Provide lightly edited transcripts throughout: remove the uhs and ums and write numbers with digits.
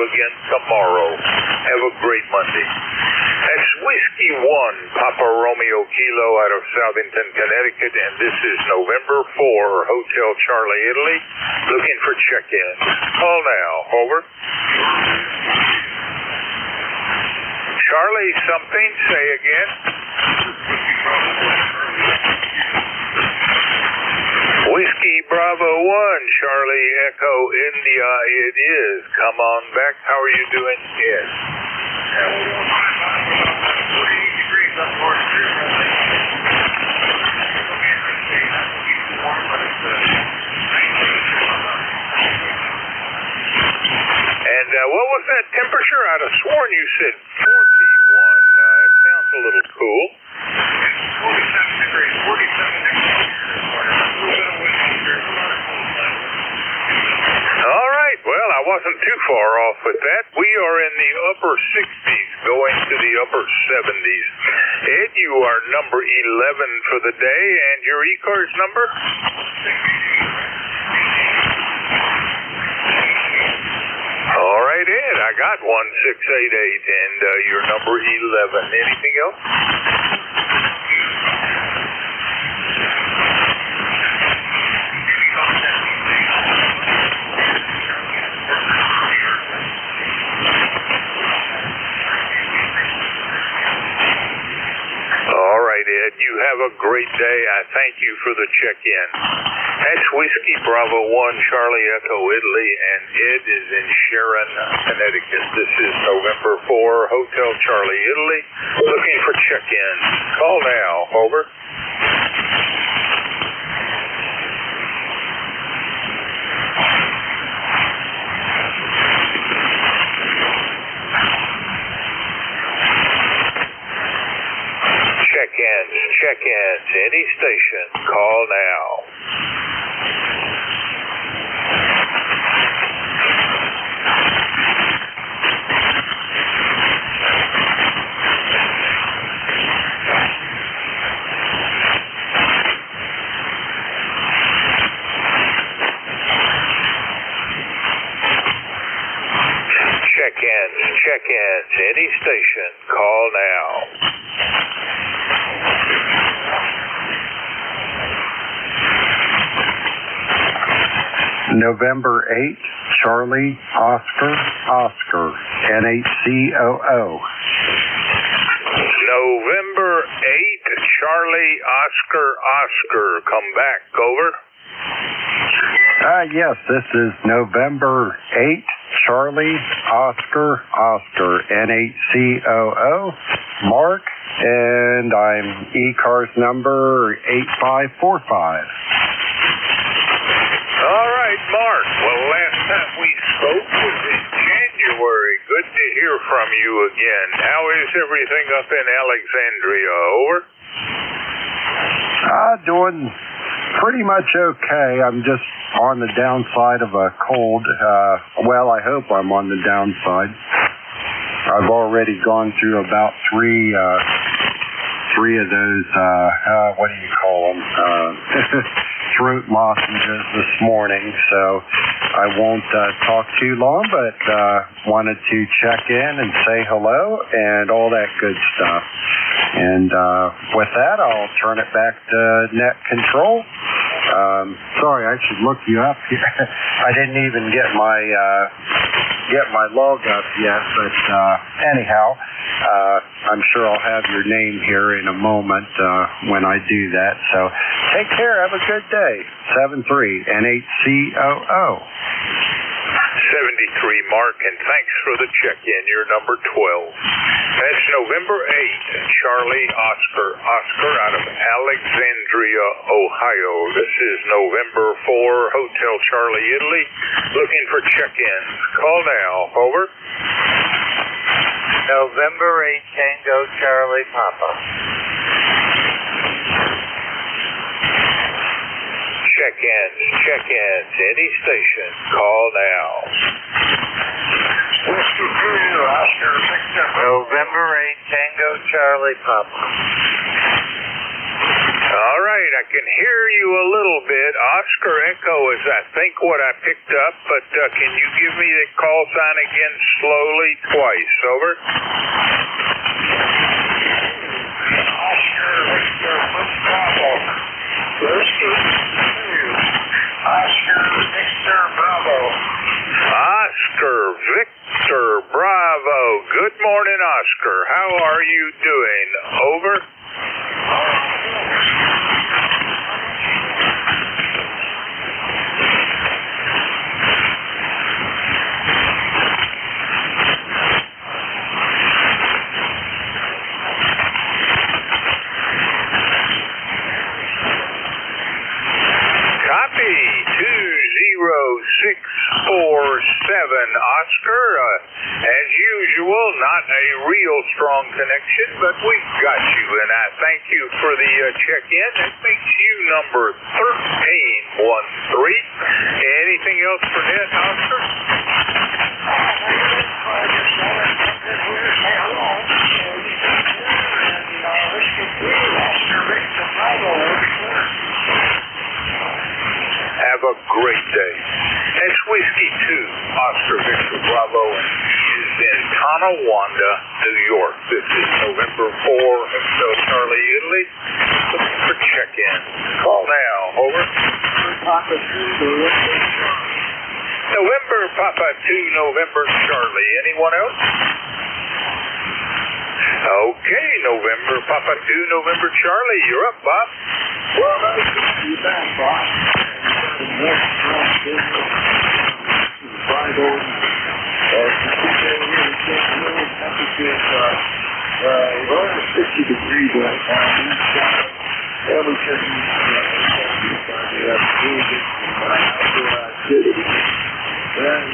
again tomorrow. Have a great Monday. That's Whiskey 1, Papa Romeo Kilo out of Southington, Connecticut, and this is November 4, Hotel Charlie, Italy, looking for check-ins. Call now. Over. Charlie something, say again. Whiskey Bravo 1, Charlie Echo India, it is. Come on back. How are you doing? Yes. 48 degrees up north. And what was that temperature? I'd have sworn you said 41. It sounds a little cool. 47 degrees. 47 degrees. All right. Well, I wasn't too far off with that. We are in the upper 60s, going to the upper 70s. Ed, you are number 11 for the day, and your ECARS number? All right, Ed, I got 1688, and you're number 11. Anything else? All right, Ed, you have a great day. I thank you for the check-in. That's Whiskey Bravo 1, Charlie Echo Italy, and Ed is in Sharon, Connecticut. This is November 4, Hotel Charlie, Italy, looking for check-in. Call now. Over. Check-ins, any station, call now. Check-ins, any station, call now. November 8, Charlie Oscar, NH2US. November 8, Charlie Oscar, come back. Over. Yes, this is November 8, Charlie Oscar, NH2US, Mark, and I'm ECARS number 8545. All right, Mark. Well, last time we spoke was in January. Good to hear from you again. How is everything up in Alexandria? Over. Doing pretty much okay. I'm just on the downside of a cold. Well, I hope I'm on the downside. I've already gone through about three of those, what do you call them? Throat lozenges this morning, so I won't talk too long, but wanted to check in and say hello and all that good stuff. And with that, I'll turn it back to net control. Sorry, I should look you up here. I didn't even get my log up yet, but anyhow, I'm sure I'll have your name here in a moment when I do that. So take care. Have a good day. 73 NH2US. 73, Mark, and thanks for the check-in. You're number 12. That's November 8, Charlie Oscar out of Alexandria, Ohio. This is November 4, Hotel Charlie, Italy, looking for check-ins. Call now. Over. November 8, Tango Charlie Papa. Check-ins, any station, call now. November 8, Tango Charlie Papa. All right, I can hear you a little bit. Oscar Echo is, I think, what I picked up, but can you give me the call sign again slowly twice? Over. Oscar Victor Bravo. Oscar Victor Bravo. Oscar Victor Bravo. Good morning, Oscar. How are you doing? Over. Copy 20647, Oscar. As usual, not a real strong connection, but we've got you, and I thank you for the check-in. That makes you number 1313. Anything else for that, Oscar? Have a great day. That's Whiskey 2, Oscar Victor Bravo, and he is in Tonawanda, New York. This is November 4, Hotel Charlie, Italy. Looking for check-in. Call now. Over. November Papa 2, November Charlie. Anyone else? Okay, November Papa 2, November Charlie. You're up, Bob. Well, nice to see you back, Bob. It's 60 degrees right now.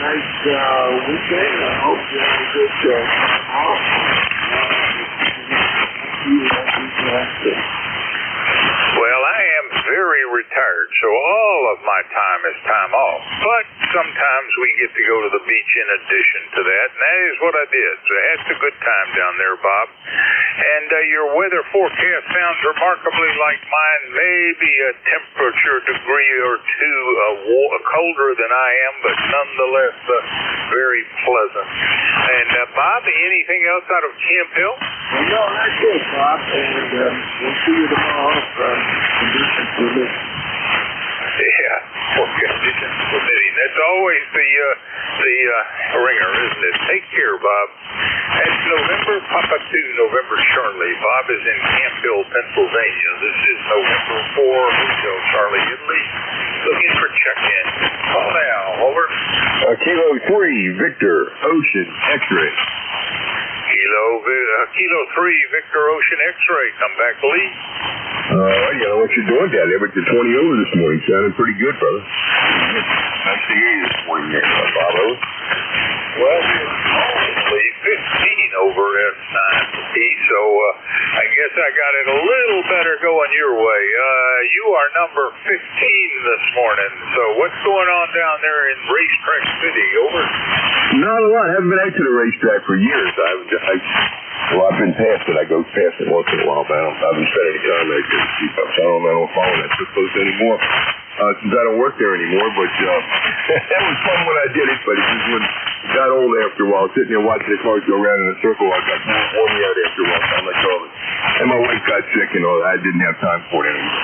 Nice weekend. I hope you have a good Well, I am very retired, so all of my time is time off. But sometimes we get to go to the beach in addition to that, and that is what I did. So I had a good time down there, Bob. And your weather forecast sounds remarkably like mine, maybe a temperature degree or two colder than I am, but nonetheless very pleasant. And Bob, anything else out of Camp Hill? No, that's it, Bob. And we'll see you tomorrow. Conditions permitting. Yeah, for conditions permitting. That's always the ringer, isn't it? Take care, Bob. That's November Papa 2, November Charlie. Bob is in Camp Hill, Pennsylvania. This is November 4, Hotel Charlie, Italy. Looking for check-in. Call now. Over. Kilo 3, Victor, Ocean, X-ray. Kilo 3, Victor Ocean X-ray. Come back, Lee. You know what you're doing down there, but you're 20 over this morning. Sounding pretty good, brother. Nice to hear you this morning, Bob. Well, only 15 over S9P, so I guess I got it a little better going your way. You are number 15 this morning, so what's going on down there in Racetrack City? Over. Not a lot. I haven't been out to the racetrack for years. I've been past it. I go past it once in a while, but I haven't spent any time there to keep up. So I don't follow that too close anymore. Since I don't work there anymore, but that was fun when I did it, but it just when it got old after a while, sitting there watching the cars go around in a circle, I got worn out after a while, so I let go of it. And my wife got sick and all that. I didn't have time for it anymore.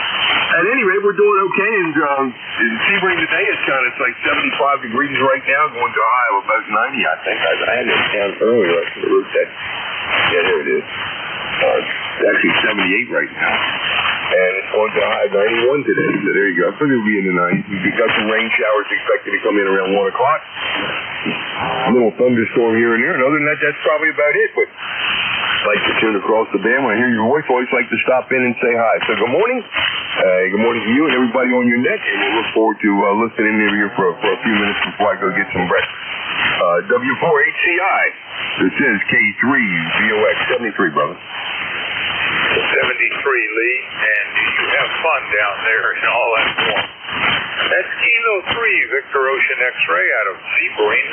At any rate, we're doing okay, and Sebring today it's like 75 degrees right now, going to a high of about 90, I think. I had it down earlier. I should have looked at. Yeah, there it is. It's actually 78 right now. And it's going to a high 91 today. So there you go. I think it'll be in the 90s. We've got some rain showers expected to come in around 1 o'clock. A little thunderstorm here and there. And other than that, that's probably about it. But I'd like to tune across the band. When I hear your voice, I always like to stop in and say hi. So good morning. Good morning to you and everybody on your net. And we'll look forward to listening in here for a few minutes before I go get some breakfast. W4HCI. This is K3VOX 73, brother. 73, Lee, and you have fun down there in all that warmth. That's Kilo 3, Victor Ocean X-ray out of Sebring,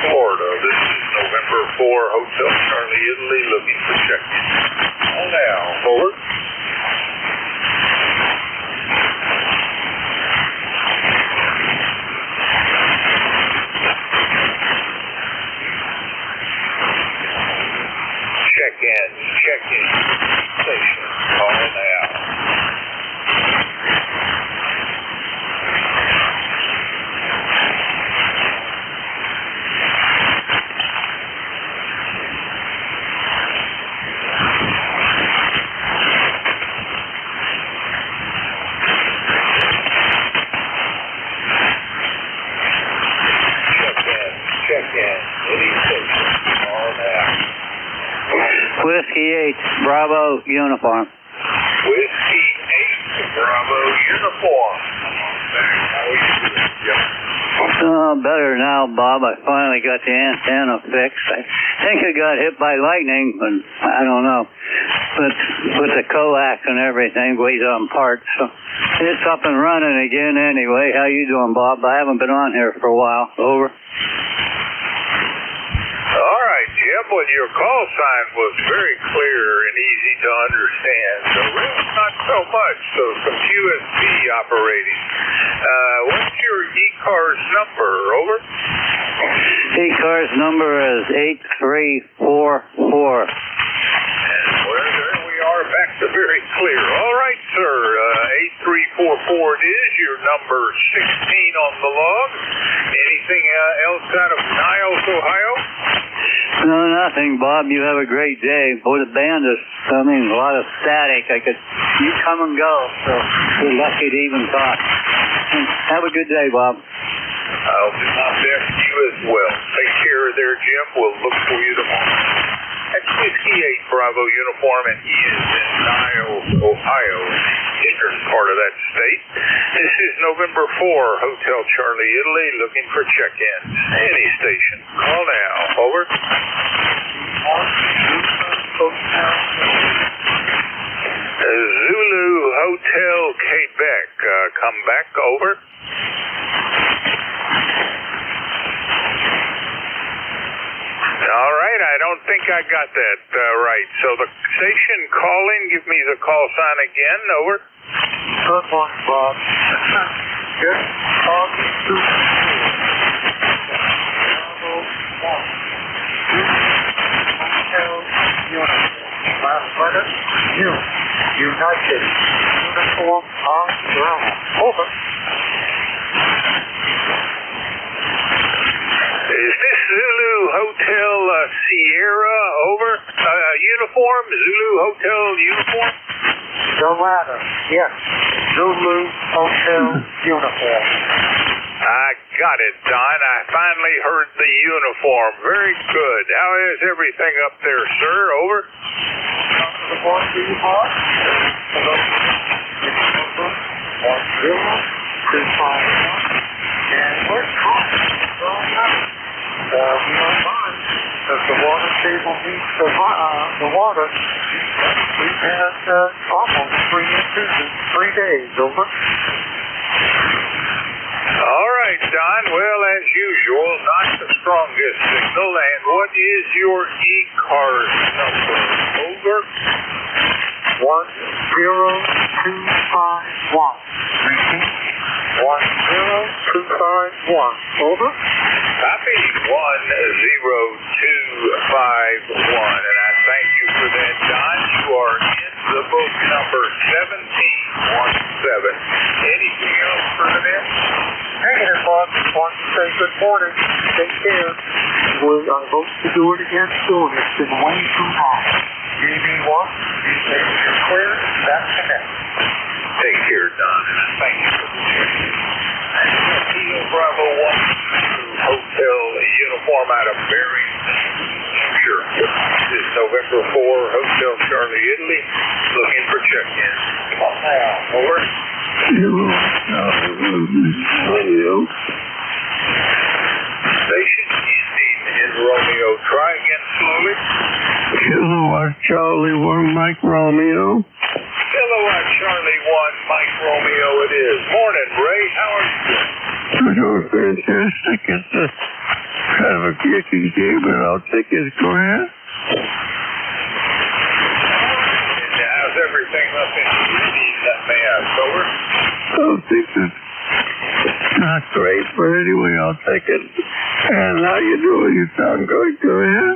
Florida. This is November 4, Hotel Charlie, Italy, looking for check-in. Call now. Forward. Bravo uniform. Whiskey 8 Bravo uniform. How are you doing, Jim? Better now, Bob. I finally got the antenna fixed. I think I got hit by lightning, but I don't know. But with the coax and everything, weight on parts. So it's up and running again anyway. How you doing, Bob? I haven't been on here for a while. Over. All right, Jim. Well, your call sign was very clear and easy to understand. The rest, not so much. So some QSP operating. What's your ECARS number? Over. ECARS number is 8344. There we are, back to very clear. All right, sir. 8344 it is. Your number 16 on the log. Anything else out of Niles, Ohio? No, nothing, Bob. You have a great day. Boy, the band is coming. A lot of static. You come and go, so we're lucky to even talk. Have a good day, Bob. I'll do my best to you as well. Take care there, Jim. We'll look for you tomorrow. That's Whiskey 8 Bravo uniform, and he is in Niles, Ohio, eastern part of that state. This is November 4, Hotel Charlie, Italy, looking for check-ins. Any station. Call now. Over. Zulu Hotel, Quebec. Come back. Over. All right, I don't think I got that right. So the station calling, give me the call sign again. Over. Good morning, Bob. Good. Talking to United uniform on Bravo. Over. Is this Zulu Hotel Sierra? Over. Uniform? Zulu Hotel uniform? The latter. Yes. Zulu Hotel uniform. I got it, Don. I finally heard the uniform. Very good. How is everything up there, sir? Over. The board to you, Bob. Hello. Number 1025. And we're calling. We don't mind if the water table meets the water. We've had almost 3 inches in 3 days. Over. All right, Don. Well, as usual, not the strongest signal. And what is your ECARS number? Over. 10251. Repeat. 10251. Over. Copy. 10251. And I thank you for that, Don. You are in the book number 1717. Anything else for today? Negative, Bob. Just want to say good morning. Take care. I hope to do it again soon. It's been way too long. GB1, you're clear. That's connect. Take care, Don, and I thank you for the check. Kilo Bravo 1 Hotel uniform out of Berry, New York. This is November 4, Hotel Charlie, Italy, looking for check-in. Come on now. Over. Station ending in Romeo. Try again slowly. Kilowatt Charlie 1 Mike Romeo. Kilowatt Charlie 1 Mike Romeo it is. Morning, Ray. How are you doing? Doing fantastic. It's a kind of a kicking game, but I'll take it. Go ahead. And how's everything up in Unities, that man? Over? I don't think it's not great, but anyway, I'll take it. And how you doing? You sound good. Go ahead.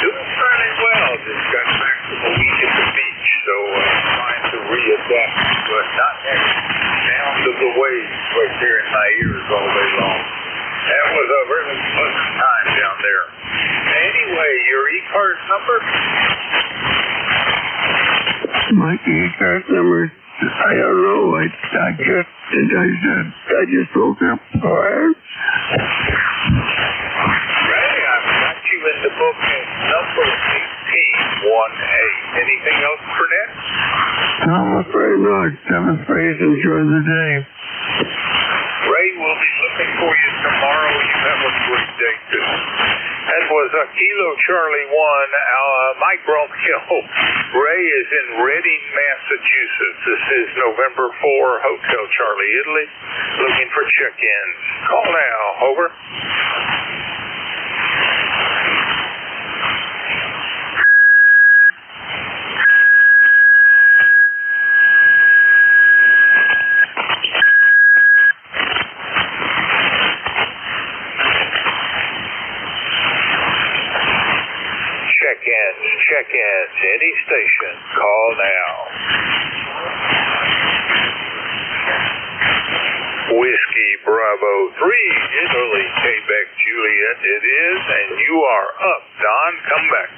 Doing fairly well. Just got back from a week at the beach, so trying to readapt, but not having sound of the waves right there in my ears all day long. That was a really pleasant time down there. Anyway, your ECARS number? My ECARS number, I don't know. I just woke up. Go ahead. Ray, I've got you in the book as number 18. Anything else for Ned? No, I'm afraid not. I'm afraid to enjoy the day. Ray will be looking for you tomorrow. You have a great day, too. That was Kilo Charlie 1, Mike Romeo. Ray is in Reading, Massachusetts. This is November 4, Hotel Charlie, Italy. Looking for check-ins. Call now. Over. Check-ins, any station, call now. Whiskey Bravo 3, Italy, Quebec, Juliet, it is, and you are up. Don, come back.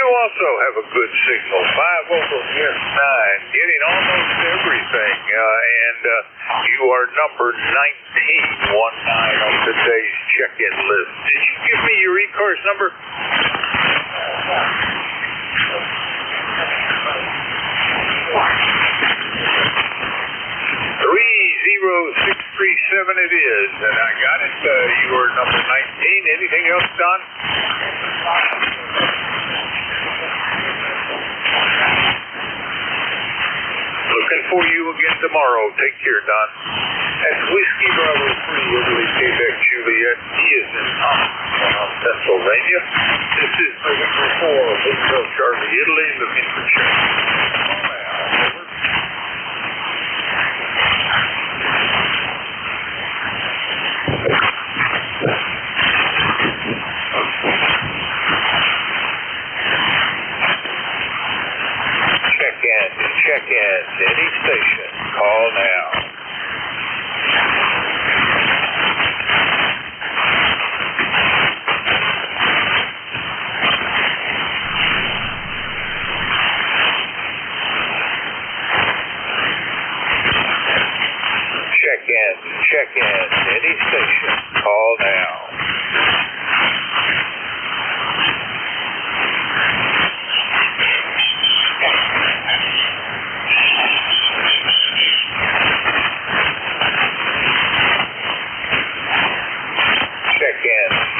Also have a good signal. 5 over 9, getting almost everything, and you are number 19 on today's check-in list. Did you give me your ECARS number? 30637 it is, and I got it. You are number 19. Anything else, Don? Looking for you again tomorrow. Take care, Don. That's Whiskey Bravo 3, Italy, Quebec, Juliet. He is in Pennsylvania. This is November 4, Hotel Charlie, Italy, looking for check. Check-ins, any station, call now. Check-ins, any station, call now.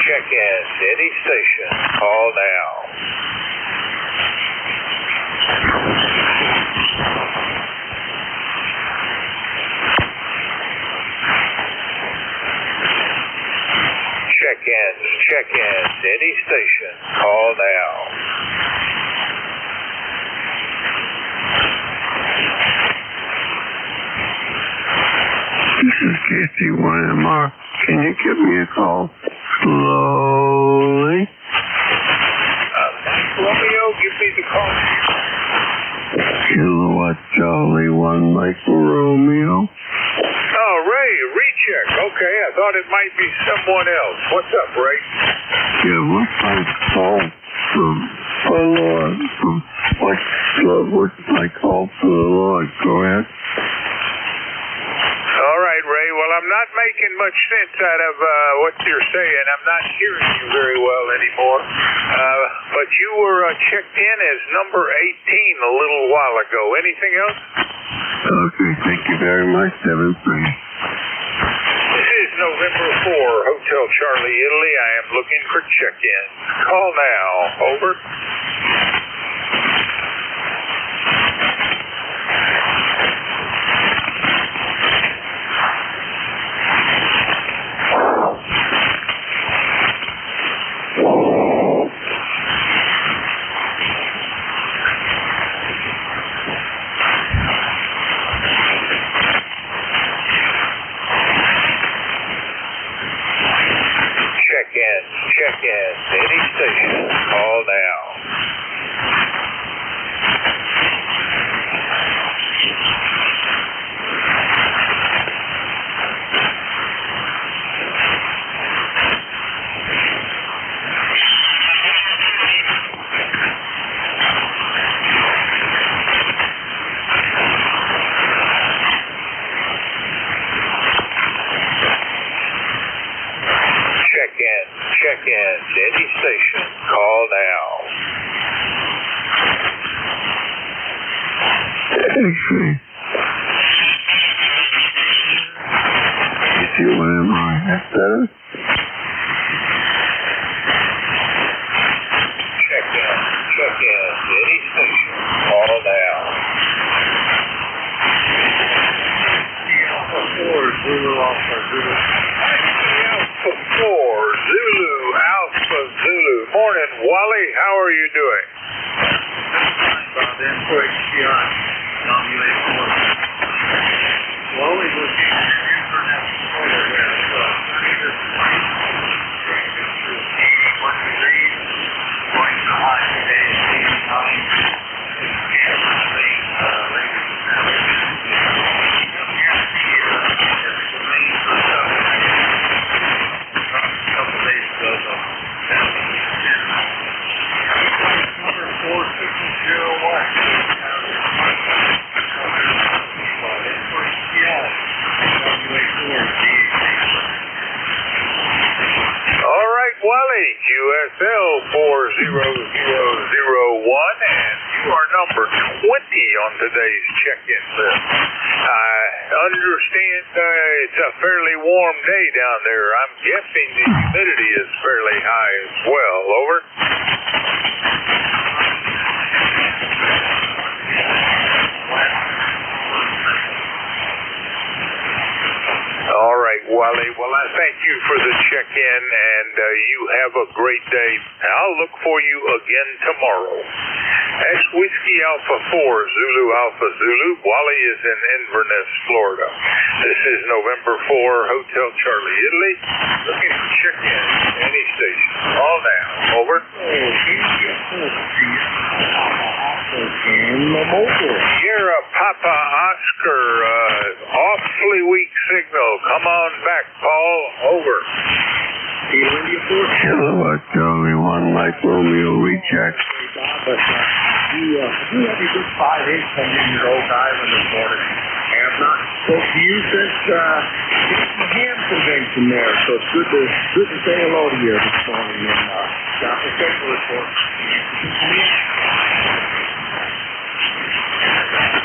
Check-ins, any station, call now. Check-ins, any station, call now. This is KC1MR. Can you give me a call? Slowly. Romeo, give me the call. Kilowatt Charlie 1, Mike Romeo. Oh, Ray, a recheck. Okay, I thought it might be someone else. What's up, Ray? Yeah, what's my call for the Lord? What's my call for the Lord? Go ahead. All right, Ray. Well, I'm not making much sense out of what you're saying. I'm not hearing you very well anymore. But you were checked in as number 18 a little while ago. Anything else? Okay, thank you very much, 7-3. This is November 4, Hotel Charlie, Italy. I am looking for check-in. Call now. Over. Check-in, any station, call now. Actually, you see what am I? That's better. Check in. Any station. Call now. Alpha 4, Zulu, Alpha, Zulu. Alpha 4, Zulu, Alpha, Zulu. Morning, Wally. How are you doing? Bob, for ECARS, WA4. Slowly looking at Inverness, Florida, so 30 to 20. Going to high today, 89. Wally, USL 40001, and you are number 20 on today's check-in list. I understand it's a fairly warm day down there. I'm guessing the humidity is fairly high as well. Over. All right, Wally. Well, I thank you for the check-in, and you have a great day. I'll look for you again tomorrow. That's Whiskey Alpha 4, Zulu Alpha Zulu. Wally is in Inverness, Florida. This is November 4, Hotel Charlie, Italy. Looking for check-in. Any station. Call now. Over. Sierra Papa Oscar, awfully weak signal. Come on back, Paul. Over. Kilowatt Charlie 1 Mike Romeo recheck. You had a good 5-8 coming in your old island this morning. And I've not spoke to you since the ham convention there, so it's good to say hello to you this morning. And got the special report.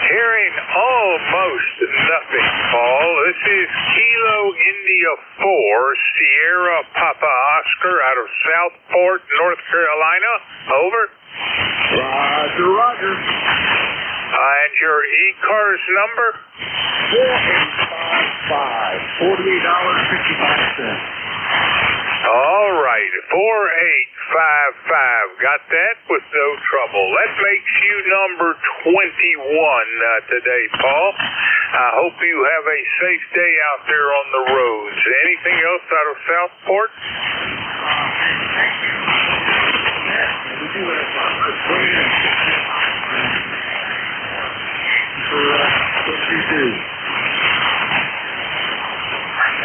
Hearing almost nothing, Paul. This is Kilo India 4, Sierra Papa Oscar out of Southport, North Carolina. Over. Roger. And your ECARS number? 4855, $48.55. All right, 4855. Got that with no trouble. That makes you number 21 today, Paul. I hope you have a safe day out there on the roads. Anything else out of Southport?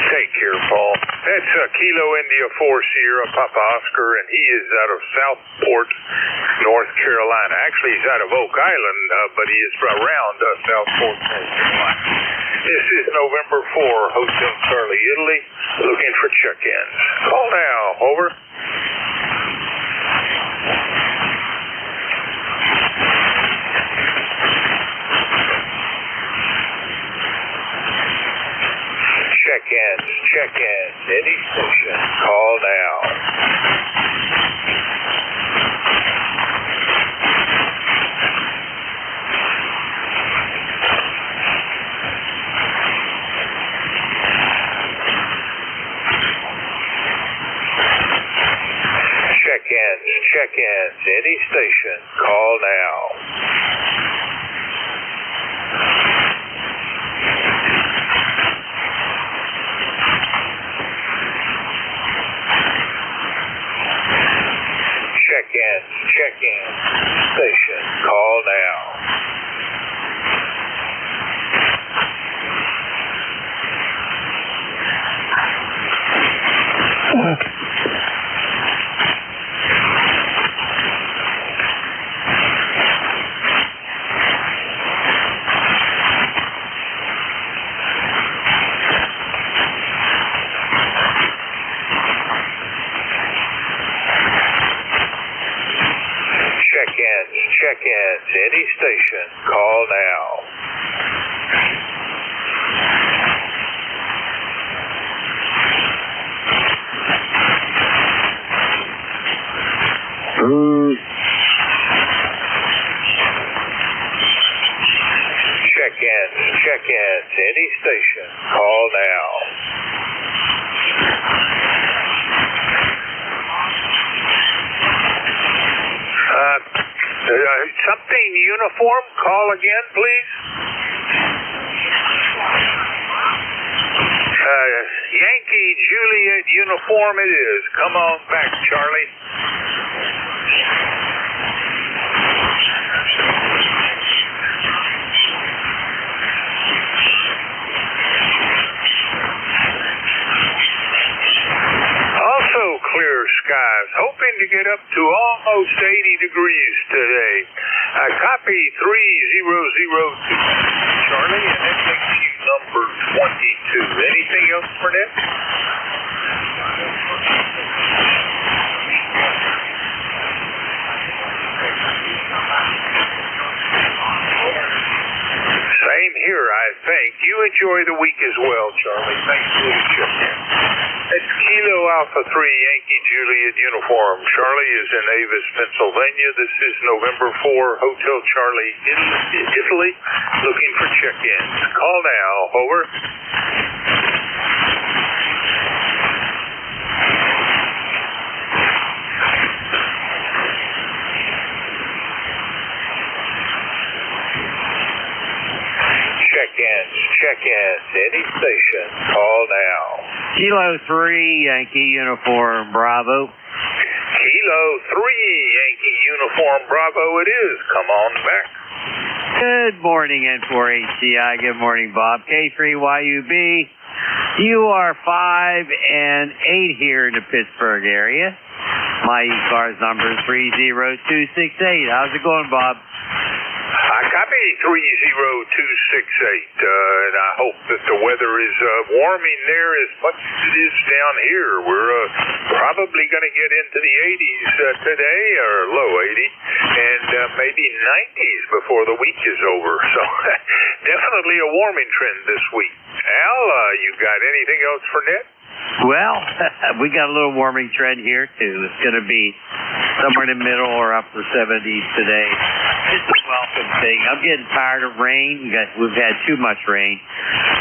Take care, Paul. That's Kilo India 4 Sierra Papa Oscar, and he is out of Southport, North Carolina. Actually, he's out of Oak Island, but he is around Southport, North Carolina. This is November 4, Hotel Charlie, Italy, looking for check-ins. Call now. Over. Check-ins, any station. Call now. Check-ins, any station. Call now. Check-in, station, call now. Check-ins, any station, call now. Check-ins, any station, call now. Something uniform, call again, please. Yankee Juliet uniform it is. Come on back, Charlie. Clear skies, hoping to get up to almost 80 degrees today. Copy 3002 Charlie, and that takes you number 22. Anything else for that? Same here, I think. You enjoy the week as well, Charlie. Thanks for the check-in. It's Kilo Alpha 3 Yankee Juliet uniform. Charlie is in Avis, Pennsylvania. This is November 4, Hotel Charlie, Italy. Looking for check-ins. Call now. Over. Check-ins, any station, call now. Kilo 3, Yankee Uniform, Bravo. Kilo 3, Yankee Uniform, Bravo it is. Come on back. Good morning, N4HCI. Good morning, Bob. K3YUB. You are 5 and 8 here in the Pittsburgh area. My ECARS number is 30268. How's it going, Bob? Copy 30268, and I hope that the weather is warming there as much as it is down here. We're probably going to get into the 80s today, or low 80, and maybe 90s before the week is over. So definitely a warming trend this week. Al, you got anything else for Ned? Well, we got a little warming trend here, too. It's going to be somewhere in the middle or upper 70s today. It's a welcome thing. I'm getting tired of rain. We've had too much rain.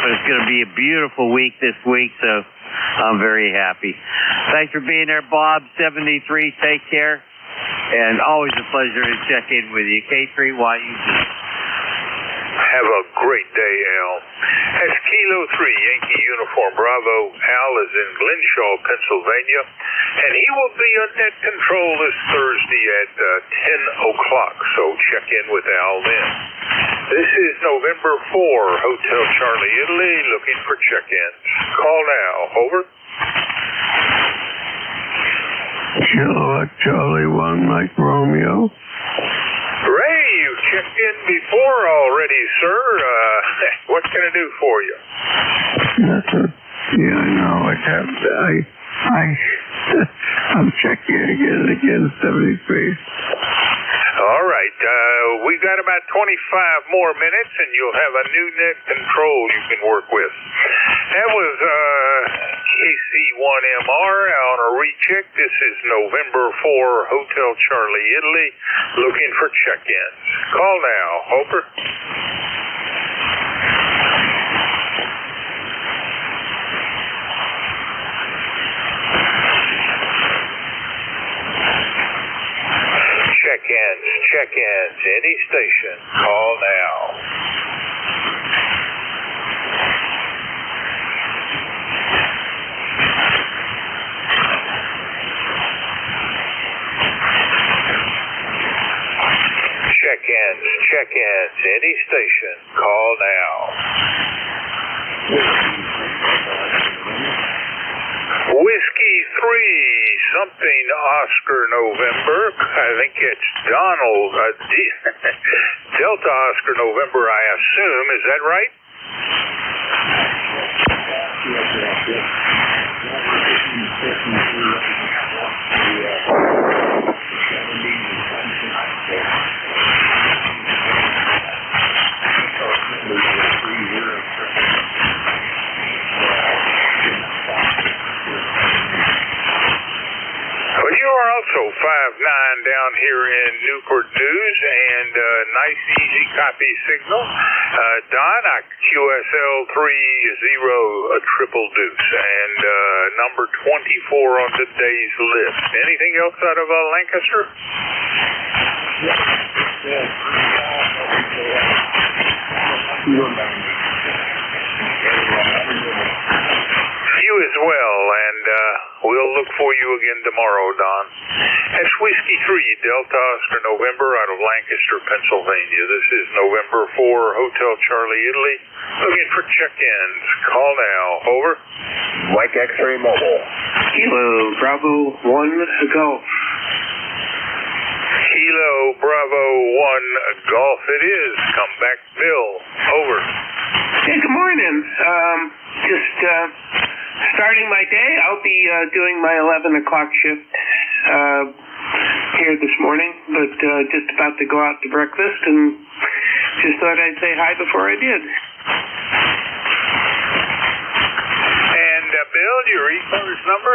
But it's going to be a beautiful week this week, so I'm very happy. Thanks for being there, Bob. 73, take care. And always a pleasure to check in with you. K3YUG. Have a great day, Al. That's Kilo 3, Yankee Uniform Bravo. Al is in Glenshaw, Pennsylvania, and he will be on net control this Thursday at 10 o'clock, so check in with Al then. This is November 4, Hotel Charlie, Italy, looking for check-ins. Call now. Over. Kilowatt Charlie 1, Mike Romeo. Ray, you checked in before already, sir. What can I do for you? Nothing. Yeah, I know. I'm checking again, 73. All right. We got about 25 more minutes, and you'll have a new net control you can work with. That was KC1MR on a recheck. This is November 4, Hotel Charlie, Italy, looking for check-ins. Call now. Over. Check-ins, any station, call now. Check-ins, any station, call now. Whiskey 3, something Oscar November. I think it's Donald. Delta Oscar November, I assume. Is that right? easy copy signal. Don, QSL 30 triple deuce, and number 24 on today's list. Anything else out of Lancaster? You as well, and we'll look for you again tomorrow, Don. That's Whiskey 3, Delta Oscar November out of Lancaster, Pennsylvania. This is November 4, Hotel Charlie, Italy. Looking for check-ins. Call now. Over. Mike X-Ray Mobile. Kilo Bravo 1 Golf. Kilo Bravo 1 Golf it is. Come back, Bill. Over. Hey, good morning. Just starting my day. I'll be doing my 11 o'clock shift here this morning, but just about to go out to breakfast, and just thought I'd say hi before I did. And Bill, your ECARS number?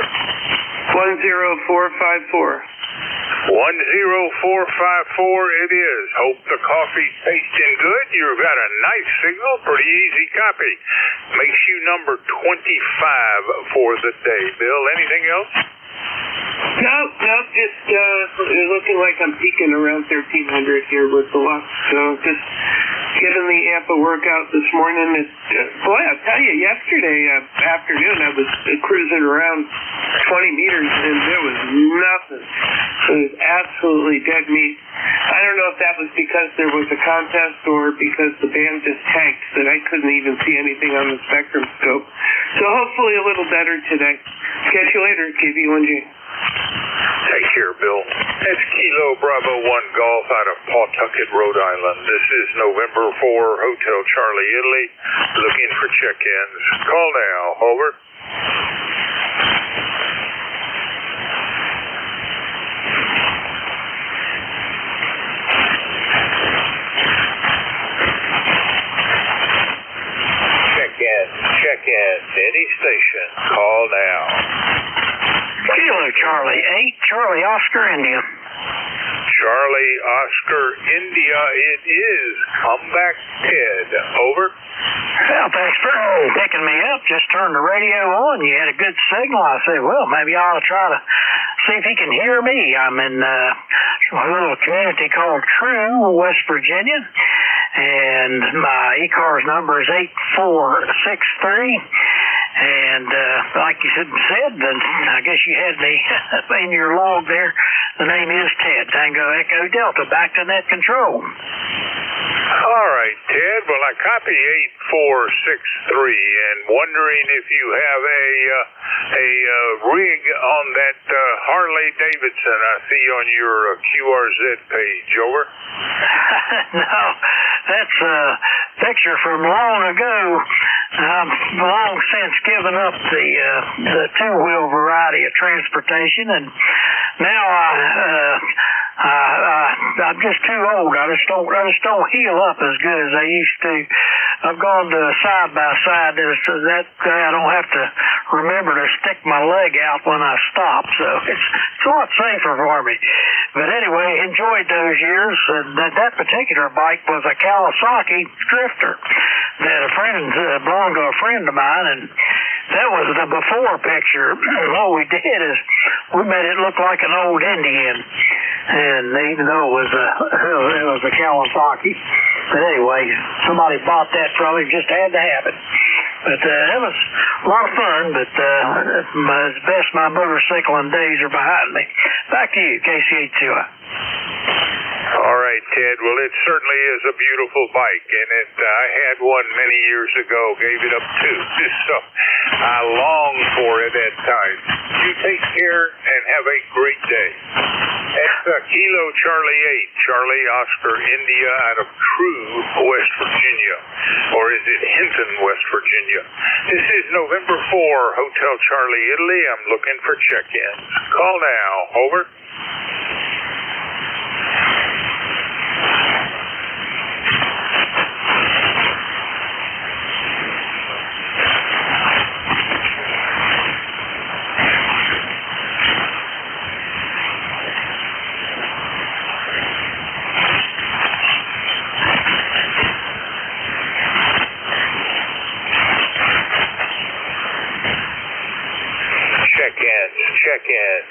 10454. 10454 it is. Hope the coffee's tasting good. You've got a nice signal. Pretty easy copy. Makes you number 25 for the day. Bill, anything else? No, just looking like I'm peaking around 1300 here with the luck. So just given the ample workout this morning, boy, I'll tell you, yesterday afternoon I was cruising around 20 meters and there was nothing. It was absolutely dead meat. I don't know if that was because there was a contest or because the band just tanked that I couldn't even see anything on the spectrum scope. So hopefully a little better today. Catch you later, KV1G. Take care, Bill. It's Kilo Bravo 1 Golf out of Pawtucket, Rhode Island. This is November 4, Hotel Charlie, Italy. Looking for check-ins. Call now. Over. Check-in. Any station. Call now. Kilo Charlie 8, Charlie Oscar India. Charlie Oscar India it is. Come back, Ted. Over. Well, thanks for picking me up. Just turned the radio on. You had a good signal. I said, well, maybe I ought to try to see if he can hear me. I'm in a little community called True, West Virginia, and my ECARS number is 8463. And like you said, then I guess you had me in your log there. The name is Ted, Tango Echo Delta, back to net control. All right, Ted. Well, I copy 8463 and wondering if you have a rig on that Harley Davidson I see on your QRZ page. Over. No, that's a picture from long ago. I've long since given up the two-wheel variety of transportation, and now I'm just too old. I just don't heal up as good as I used to. I've gone to side by side. So that I don't have to remember to stick my leg out when I stop. So it's a lot safer for me. But anyway, enjoyed those years. And that particular bike was a Kawasaki Drifter that belonged to a friend of mine, and that was the before picture. What we did is we made it look like an old Indian, and even though it was a Kawasaki. But anyway, somebody bought that from him, just had to have it. But it was a lot of fun, but it's best my motorcycling days are behind me. Back to you, KC82. All right, Ted. Well, it certainly is a beautiful bike, and I had one many years ago, gave it up too. So I long for it at times. You take care and have a great day. It's Kilo Charlie 8, Charlie Oscar India out of True, West Virginia. Or is it Hinton, West Virginia? This is November 4, Hotel Charlie, Italy. I'm looking for check-ins. Call now. Over.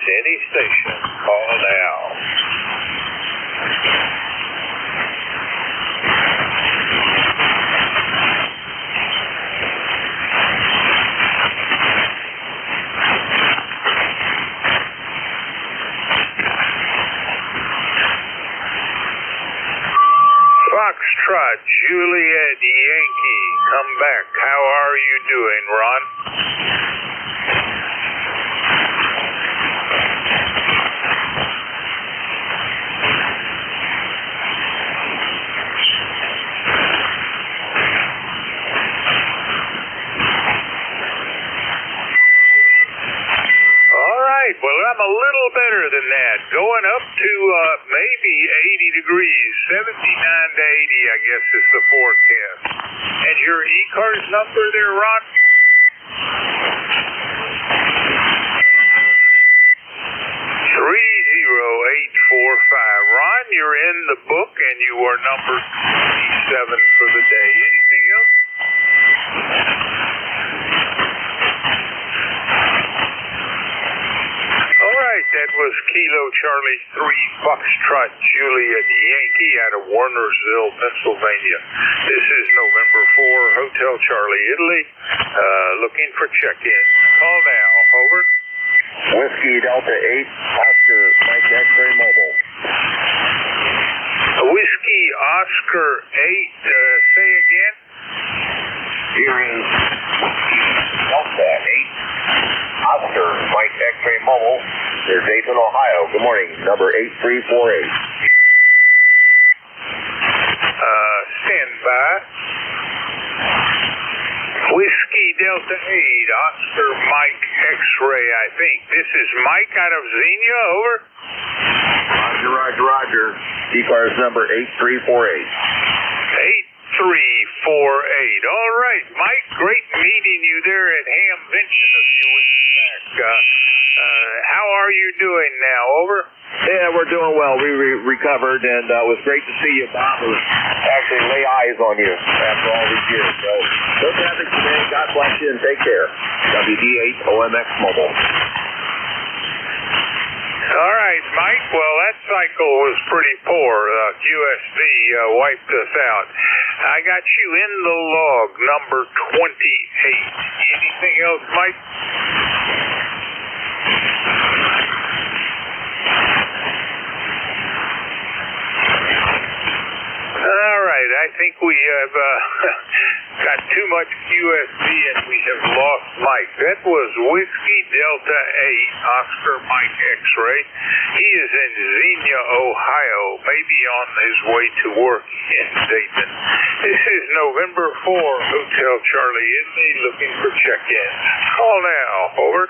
any station, call now. Foxtrot, Juliet, Yankee, come back. How are you doing, Ron? All right, well, I'm a little better than that. Going up to maybe 80 degrees, 79 to 80, I guess is the forecast. And your ECARS number there, Ron? 30845. Ron, you're in the book, and you are number 27 for the day. Anything else? All right, that was Kilo Charlie 3 Foxtrot Juliet Yankee out of Warnersville, Pennsylvania. This is November 4, Hotel Charlie, Italy, looking for check-in. Call now, over. Whiskey Delta 8, Oscar Mike X-ray Mobile. Whiskey Oscar 8, say again. Here is Whiskey Delta 8, Oscar Mike X-ray Mobile. There's Dayton, Ohio. Good morning, number 8348. Stand by. Whiskey Delta 8, Oscar Mike X-ray, I think. This is Mike out of Xenia, over. Roger. ECARS number 8348. 8348. All right, Mike, great meeting you there at Hamvention a few weeks back. How are you doing now, over? Yeah, we're doing well. We recovered, and it was great to see you, Bob. It was actually lay eyes on you after all these years. So, no traffic today. God bless you, and take care. WD8 OMX Mobile. All right, Mike. Well, that cycle was pretty poor. QSB wiped us out. I got you in the log, number 28. Anything else, Mike? All right, I think we have got too much QSB and we have lost Mike. That was Whiskey Delta 8, Oscar Mike X-ray. He is in Xenia, Ohio, maybe on his way to work in Dayton. This is November 4, Hotel Charlie, Italy, looking for check-ins. Call now, over.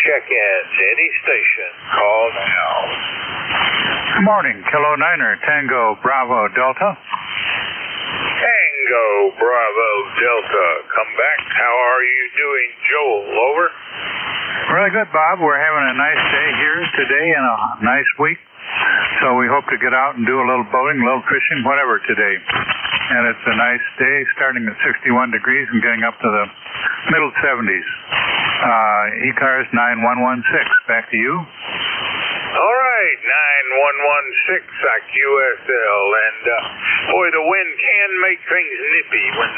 Check-ins, any station, call now. Good morning, Kilo 9er, Tango Bravo Delta. Tango Bravo Delta, come back. How are you doing, Joel? Over. Really good, Bob. We're having a nice day here today and a nice week. So we hope to get out and do a little boating, a little fishing, whatever today. And it's a nice day, starting at 61 degrees and getting up to the middle 70s. ECARS 9116, back to you. All right, 9116 QSL, and boy, the wind can make things nippy when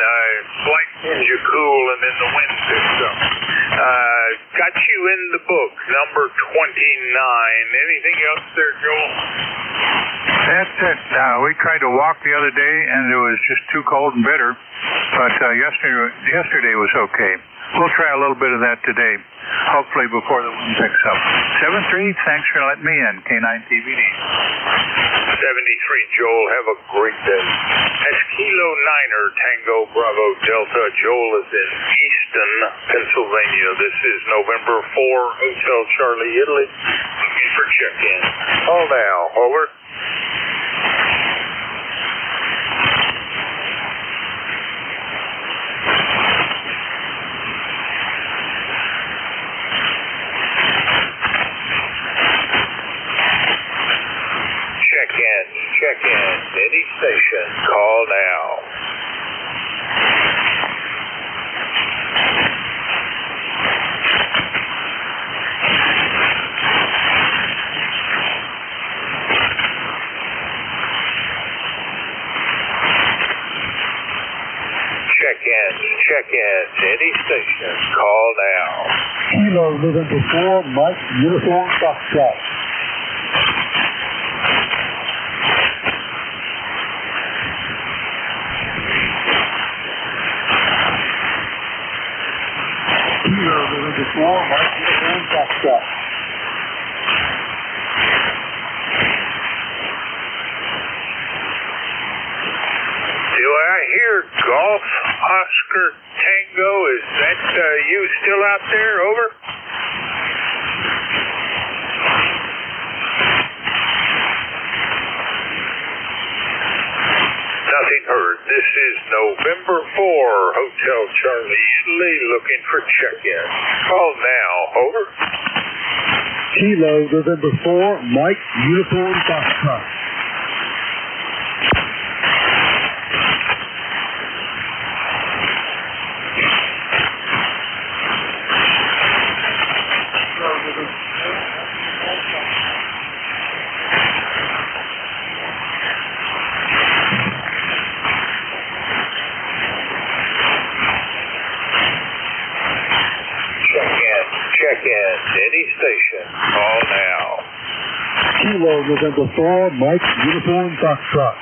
flight winds are cool and then the wind picks up. Got you in the book, number 29. Anything else there, Joel? That's it. We tried to walk the other day, and it was just too cold and bitter. But yesterday was okay. We'll try a little bit of that today, hopefully before the wind picks up. 73, thanks for letting me in, K9TVD. 73, Joel, have a great day. That's Kilo 9er, Tango Bravo Delta. Joel is in Easton, Pennsylvania. This is November 4, Hotel Charlie, Italy. Looking for check-in. Call now, over. check in. Any station, call now. Check in. Any station, call now. Kilo November 4, Mike, Uniform Foxtrot. Kilo November 4, Mike, Uniform Foxtrot. Do I hear Golf Oscar Tango? Is that you still out there? Over. Nothing heard. This is November 4, Hotel Charlie Italy, looking for check-in. Call now. Over. Kilo November 4, Mike, Uniform Foxtrot. Check in. Any station, call now. Kilo November 4, Mike, Uniform Foxtrot.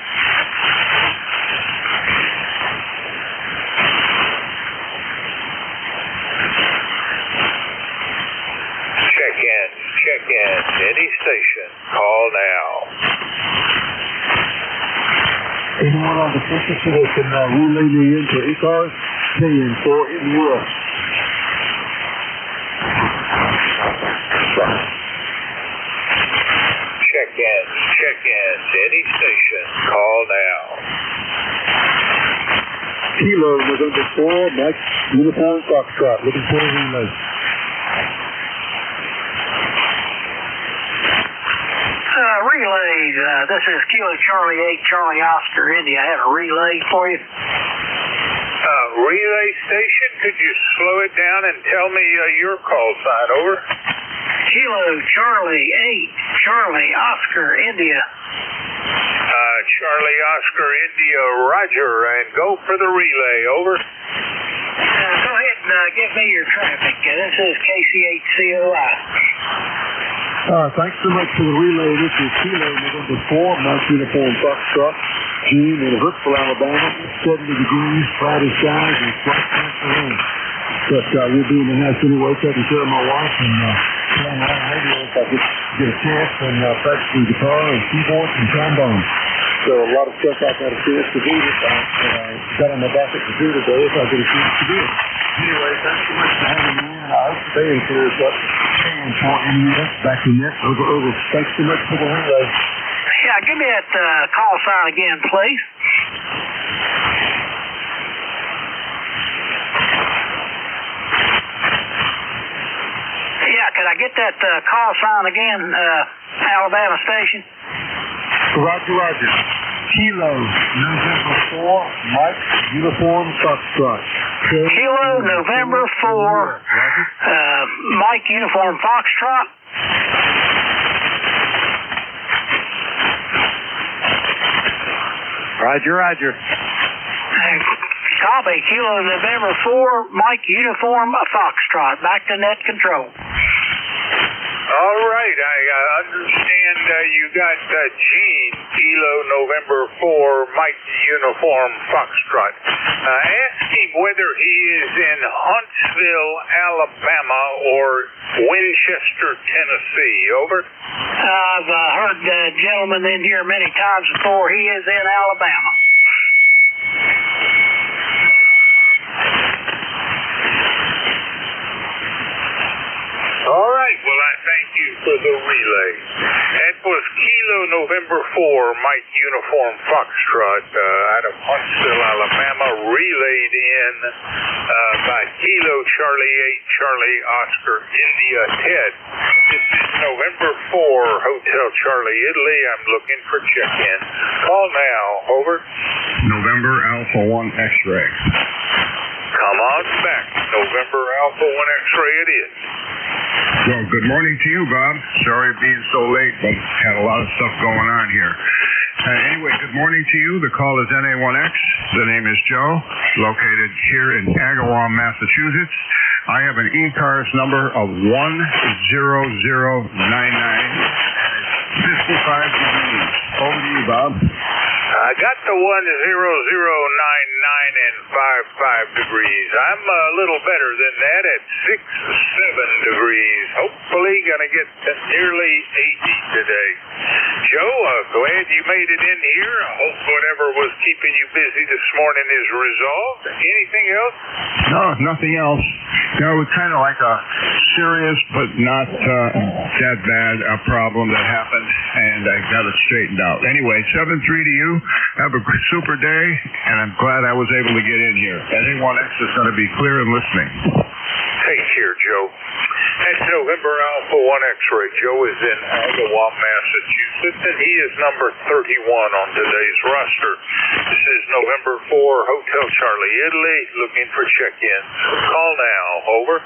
Check in. Any station, call now. Anyone on the frequency that can relay me into ECARS, KN4 NJ2US. Check in. Any station, call now. Kilo November 4, Mike, Uniform Foxtrot. Looking for a relay. Relays, this is Kilo Charlie 8, Charlie Oscar, India. I have a relay for you. Relay station, could you slow it down and tell me your call sign? Over. Kilo Charlie 8, Charlie Oscar, India. Charlie Oscar, India, Roger, and go for the relay. Over. Go ahead and give me your traffic. This is KC8COI. Thanks so much for the relay. This is Kilo November 4, Mike, Uniform Foxtrot. June in Huntsville, Alabama. 70 degrees, cloudy skies, and slight chance of rain. But we'll be in the house anyway, taking care of my wife and playing around the radio if I get a chance, and practicing guitar and keyboards and trombone. So a lot of stuff I've got a chance to do that I got on my docket to do today if I get a chance to do it. Anyway, thanks so much for having me, and I hope today is clears up. And for NUS back in net, over. Thanks so much for the relay. Yeah, give me that call sign again, please. Yeah, could I get that call sign again, Alabama station? Roger. Kilo November 4, Mike, Uniform Foxtrot. Kilo November 4, Mike, Uniform Foxtrot. Roger. Copy. Kilo November 4, Mike, Uniform Foxtrot. Back to net control. All right, I understand you got Gene, Kilo November 4, Mike, Uniform Foxtrot. Ask him whether he is in Huntsville, Alabama, or Winchester, Tennessee. Over. I've heard gentlemen in here many times before. He is in Alabama. All right, well, I thank you for the relay. That was Kilo November 4, Mike Uniform Foxtrot out of Huntsville, Alabama, relayed in by Kilo Charlie 8, Charlie Oscar India Ted. This is November 4, Hotel Charlie Italy. I'm looking for check-in. Call now. Over. November Alpha 1 X-ray. Come on back. November Alpha 1 X-ray it is. Well, good morning to you, Bob. Sorry being so late, but had a lot of stuff going on here. Anyway, good morning to you. The call is NA1X. The name is Joe, located here in Agawam, Massachusetts. I have an ECARS number of 10099, and it's 55 degrees. Over to you, Bob. I got the 10099 and 55 degrees. I'm a little better than that at 67 degrees. Hopefully going to get to nearly 80 today. Joe, glad you made it in here. I hope whatever was keeping you busy this morning is resolved. Anything else? No, nothing else. No, it was kind of like a serious but not that bad a problem that happened, and I got it straightened out. Anyway, 7-3 to you. Have a super day, and I'm glad I was able to get in here. NA1X is going to be clear and listening. Take care, Joe. That's November Alpha 1 X-ray. Joe is in Agawam, Massachusetts, and he is number 31 on today's roster. This is November 4, Hotel Charlie Italy, looking for check-ins. Call now. Over.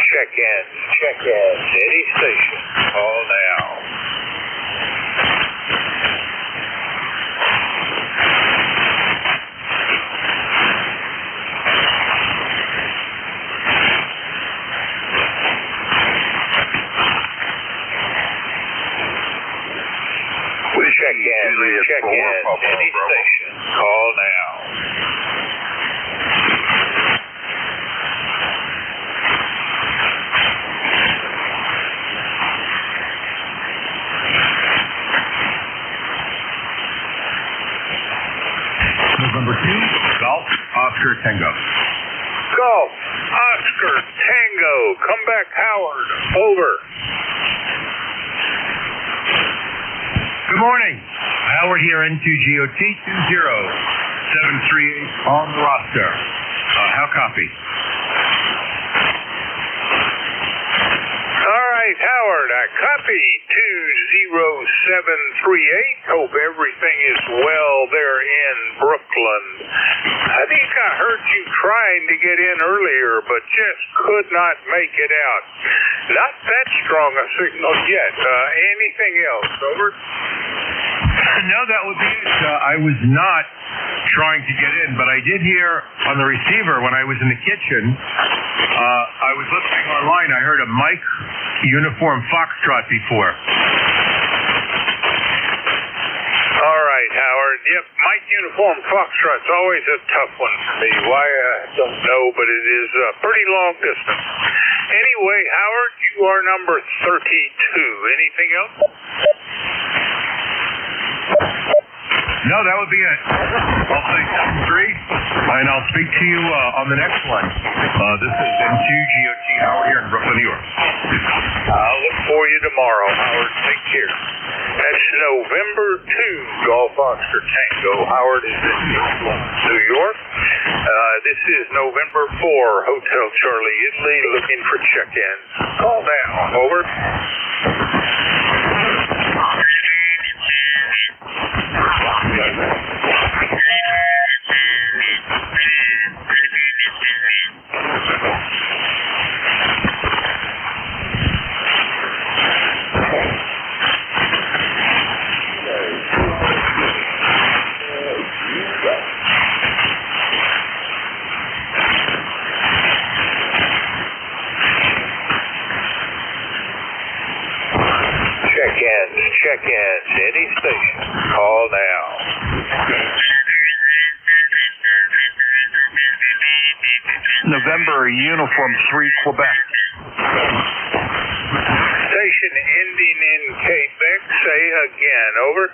Check-in. Any station. Call now. Check-in. Any station. Call now. November 2, Golf, Oscar Tango. Golf, Oscar Tango. Come back, Howard. Over. Good morning. Howard here, N2GOT 20738 on the roster. How copy? All right, Howard, I copy 20738. Hope everything is well there in Brooklyn. I think I heard you trying to get in earlier, but just could not make it out. Not that strong a signal yet. Anything else? Over. No, that would be it. I was not trying to get in, but I did hear on the receiver when I was in the kitchen. I was listening online. I heard a Mike Uniform Foxtrot before. All right, Howard. Yep, Mike Uniform Foxtrot's always a tough one for me. Why, I don't know, but it is a pretty long distance. Anyway, Howard, you are number 32. Anything else? No, that would be it. I'll say 7-3, and I'll speak to you on the next one. This is N2GOT Howard here in Brooklyn, New York. I'll look for you tomorrow, Howard. Take care. That's November 2, Golf Oscar Tango. Howard is in New York. This is November 4, Hotel Charlie Italy, looking for check-ins. Call now. Over. Check-ins. Any station. Call now. November Uniform 3, Quebec. Station ending in Quebec. Say again. Over.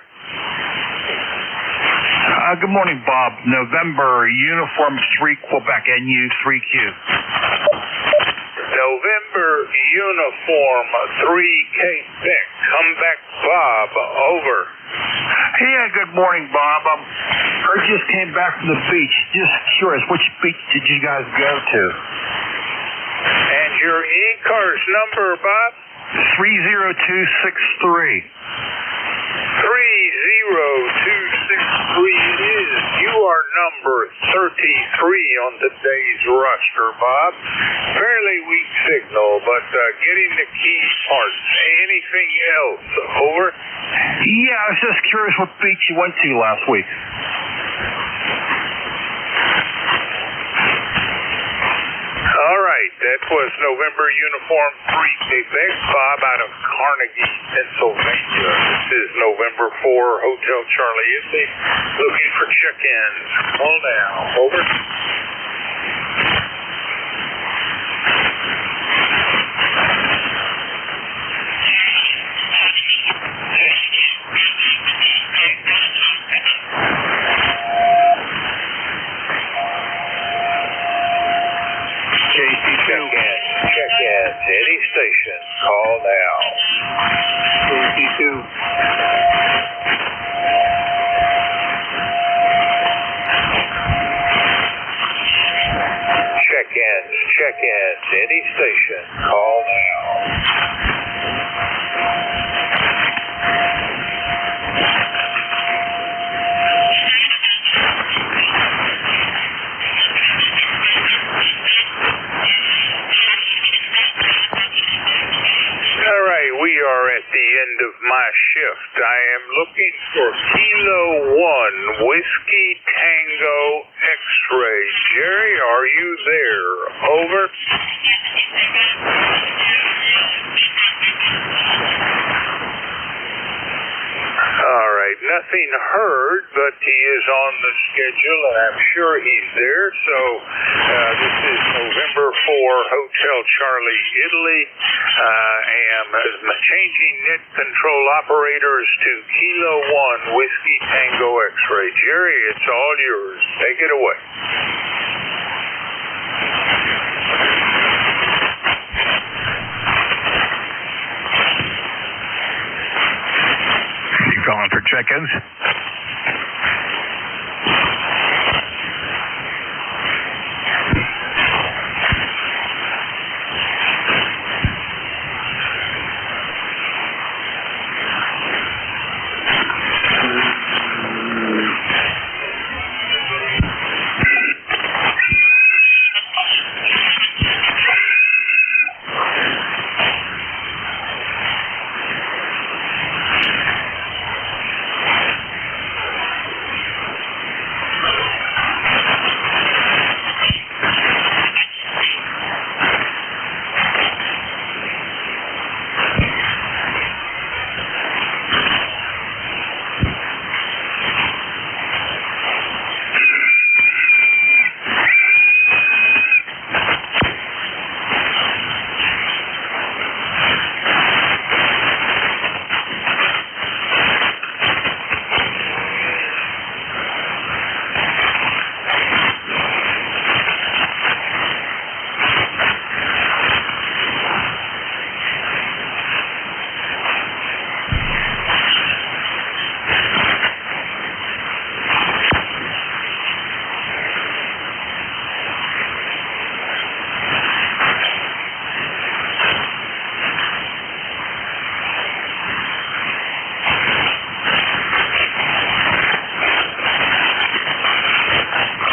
Good morning, Bob. November, Uniform 3, Quebec, NU 3Q. November, Uniform 3, Quebec. Come back, Bob. Over. Yeah, good morning, Bob. I just came back from the beach. Just curious, which beach did you guys go to? And your ECARS number, Bob? 30263. 30263 it is. You are number 33 on today's roster, Bob. Fairly weak signal, but getting the key parts. Anything else? Over? Yeah, I was just curious what beach you went to last week. All right, that was November Uniform 3, Quebec, Bob out of Carnegie, Pennsylvania. This is November 4, Hotel Charlie Italy, looking for check-ins. Call now. Over. Check-ins, any station. Call now. JC2. Check-ins, any station. Call now. We are at the end of my shift. I am looking for Kilo 1, Whiskey Tango X-Ray. Jerry, are you there? Over. All right, nothing heard, but he is on the schedule, and I'm sure he's there. So this is November 4, Hotel Charlie, Italy. I am changing net control operators to Kilo 1, Whiskey Tango X-Ray. Jerry, it's all yours. Take it away. You calling for check-ins?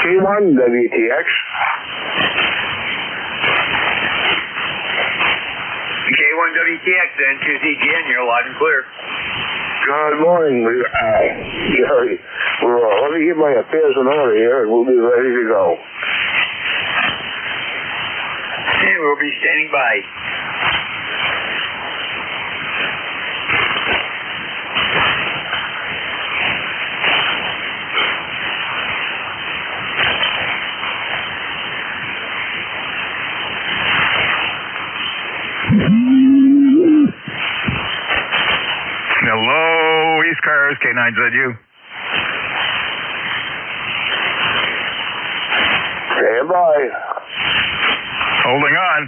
K1 WTX. K1 WTX, N2CGN, you're live and clear. Good morning, Jerry. Well, let me get my affairs in order here, and we'll be ready to go. And we'll be standing by. Hello, ECARS, K9ZU. Bye-bye. Holding on.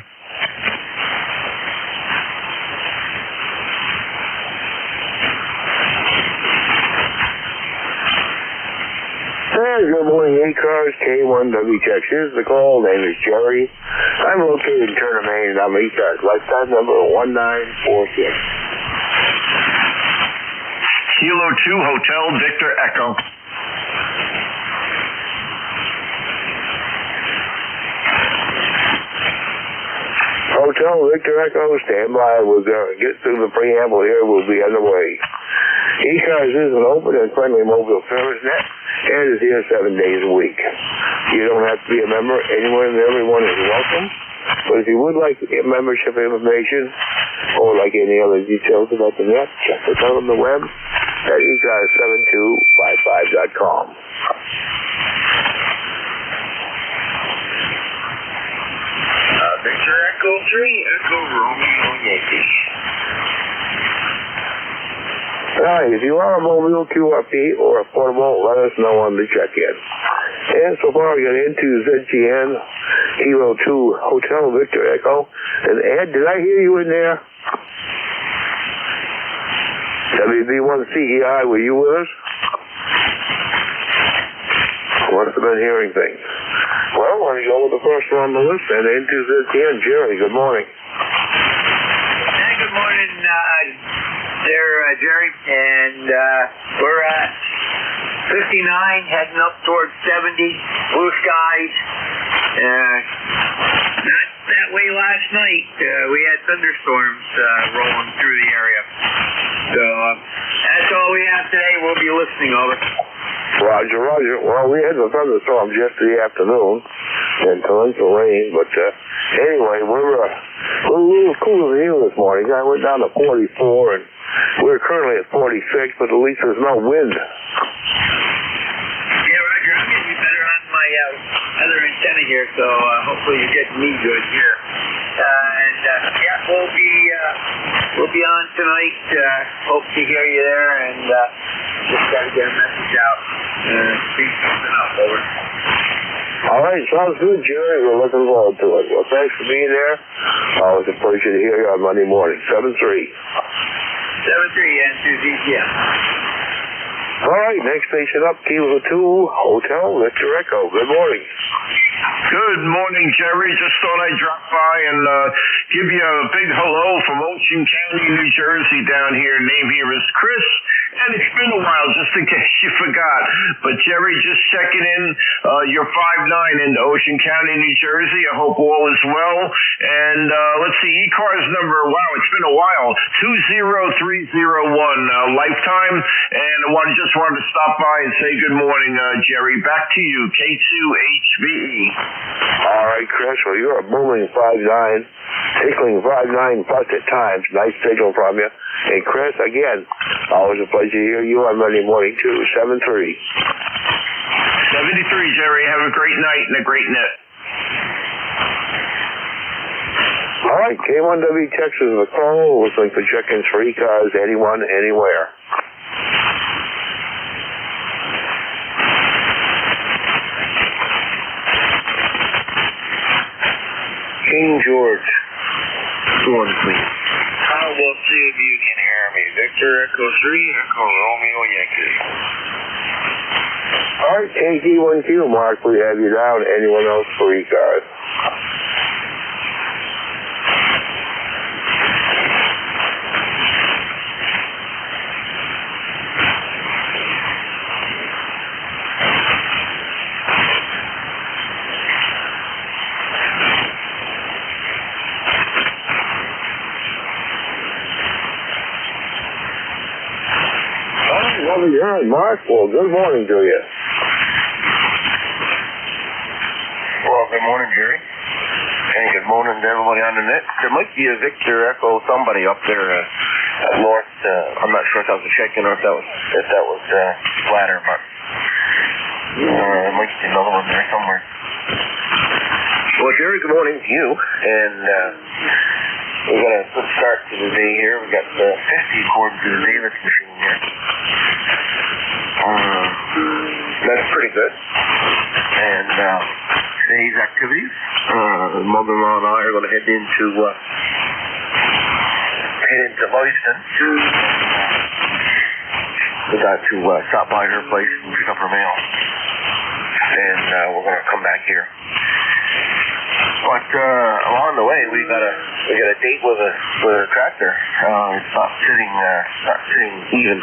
Hey, good morning, ECARS, K1WTX. Here's the call. Name is Jerry. I'm located in Turner, Maine, and I'm ECARS. Lifetime number 1946. Kilo 2 Hotel Victor Echo. Hotel Victor Echo, stand by. We're going to get through the preamble here. We'll be underway. ECARS is an open and friendly mobile service net and is here 7 days a week. You don't have to be a member. Anyone and everyone is welcome. But if you would like to get membership information or like any other details about the net, check us out on the web at ECARS7255.com. Victor Echo 3, Echo Romeo Yankee. Alright, if you are a mobile QRP or a portable, let us know on the check-in. And so far, we got into ZGN, Kilo 2 Hotel Victor Echo. And Ed, did I hear you in there? WB1CEI, were you with us? Must have been hearing things. Well, why don't you go with the first one on the list and into ZGN. Jerry, good morning. Hey, good morning, Jerry. And we're at 59, heading up towards 70, blue skies. Not that way last night. We had thunderstorms rolling through the area. So that's all we have today. We'll be listening, over. Roger, Roger. Well, we had the thunderstorms yesterday afternoon and torrential rain, but anyway, we're a little cooler than you this morning. I went down to 44, and we're currently at 46, but at least there's no wind. Yeah, Roger, I'm getting you better on my other antenna here, so hopefully you're getting me good here. Yeah, we'll be on tonight. Hope to hear you there, and just got to get a message out. Speak something up, over. All right, sounds good, Jerry. We're looking forward to it. Well, thanks for being there. Always a pleasure to hear you on Monday morning. 7-3. 7-3, answers ECM. All right, next station up, Kilo 2 Hotel Victor Echo. Good morning. Good morning, Jerry. Just thought I'd drop by and give you a big hello from Ocean County, New Jersey down here. Name here is Chris. And it's been a while, just in case you forgot. But Jerry, just checking in. You're 5'9" into Ocean County, New Jersey. I hope all is well. And let's see, ECARS number, wow, it's been a while, 20301, lifetime. And I just wanted to stop by and say good morning, Jerry. Back to you, K2HBE. All right, Chris. Well, you're a booming 5'9", tickling 5'9" plus at times. Nice signal from you. Hey, Chris, again, always a pleasure to hear you on Monday morning, too. 7-3. 73, Jerry. Have a great night and a great net. All right, K1W Texas is the call. Listening for check-ins for ECARS, anyone, anywhere. King George. Go on, please. How will see if you can hear me? Victor Echo 3, Echo Romeo Yankee. All right, KG1Q, Mark, we have you down. Anyone else for ECARS? Lovely hearing, Mark. Well, good morning to you. Well, good morning, Jerry. And good morning to everybody on the net. There might be a Victor Echo somebody up there north. I'm not sure if that was a check-in or if that was flatter, but there might be another one there somewhere. Well, Jerry, good morning to you. And we got a good start to the day here. We got 50 according to the Davis machine here. That's pretty good. And day's activities. Mother-in-law and I are going to head into Lewiston. We got to stop by her place and pick up her mail, and we're going to come back here. But along the way, we got a date with a tractor. It's not sitting even.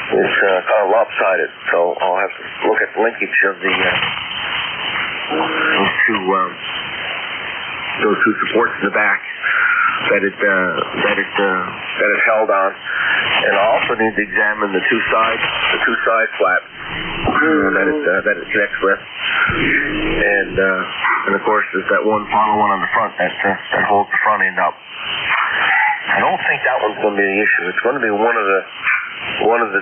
It's kind of lopsided, so I'll have to look at the linkage of the those two supports in the back that it held on, and I also need to examine the two side flaps that it connects with, and of course there's that one final one on the front that holds the front end up. I don't think that one's going to be the issue. It's going to be one of the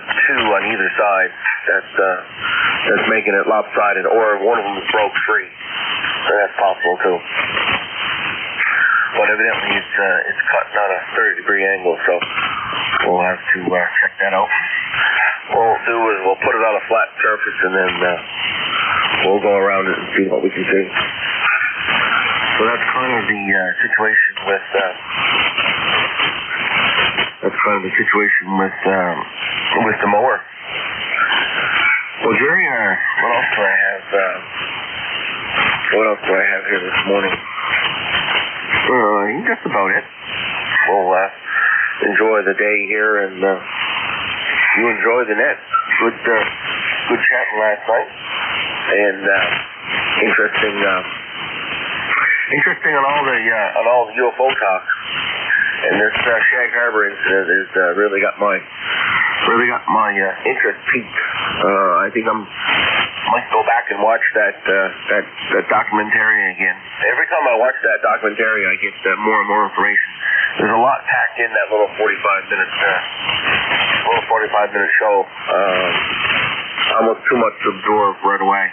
two on either side that's making it lopsided, or one of them is broke free. So that's possible too. But evidently it's cutting on a 30-degree angle, so we'll have to check that out. What we'll do is we'll put it on a flat surface, and then we'll go around it and see what we can see. So that's kind of the situation with the mower. Well, Jerry, what else do I have? What else do I have here this morning? Just about it. We'll enjoy the day here, and you enjoy the net. Good chatting last night, and interesting on all the UFO talk. And this Shag Harbor incident has really got my interest peaked. I think I might go back and watch that documentary again. Every time I watch that documentary, I get more and more information. There's a lot packed in that little 45-minute show. Almost too much to absorb right away.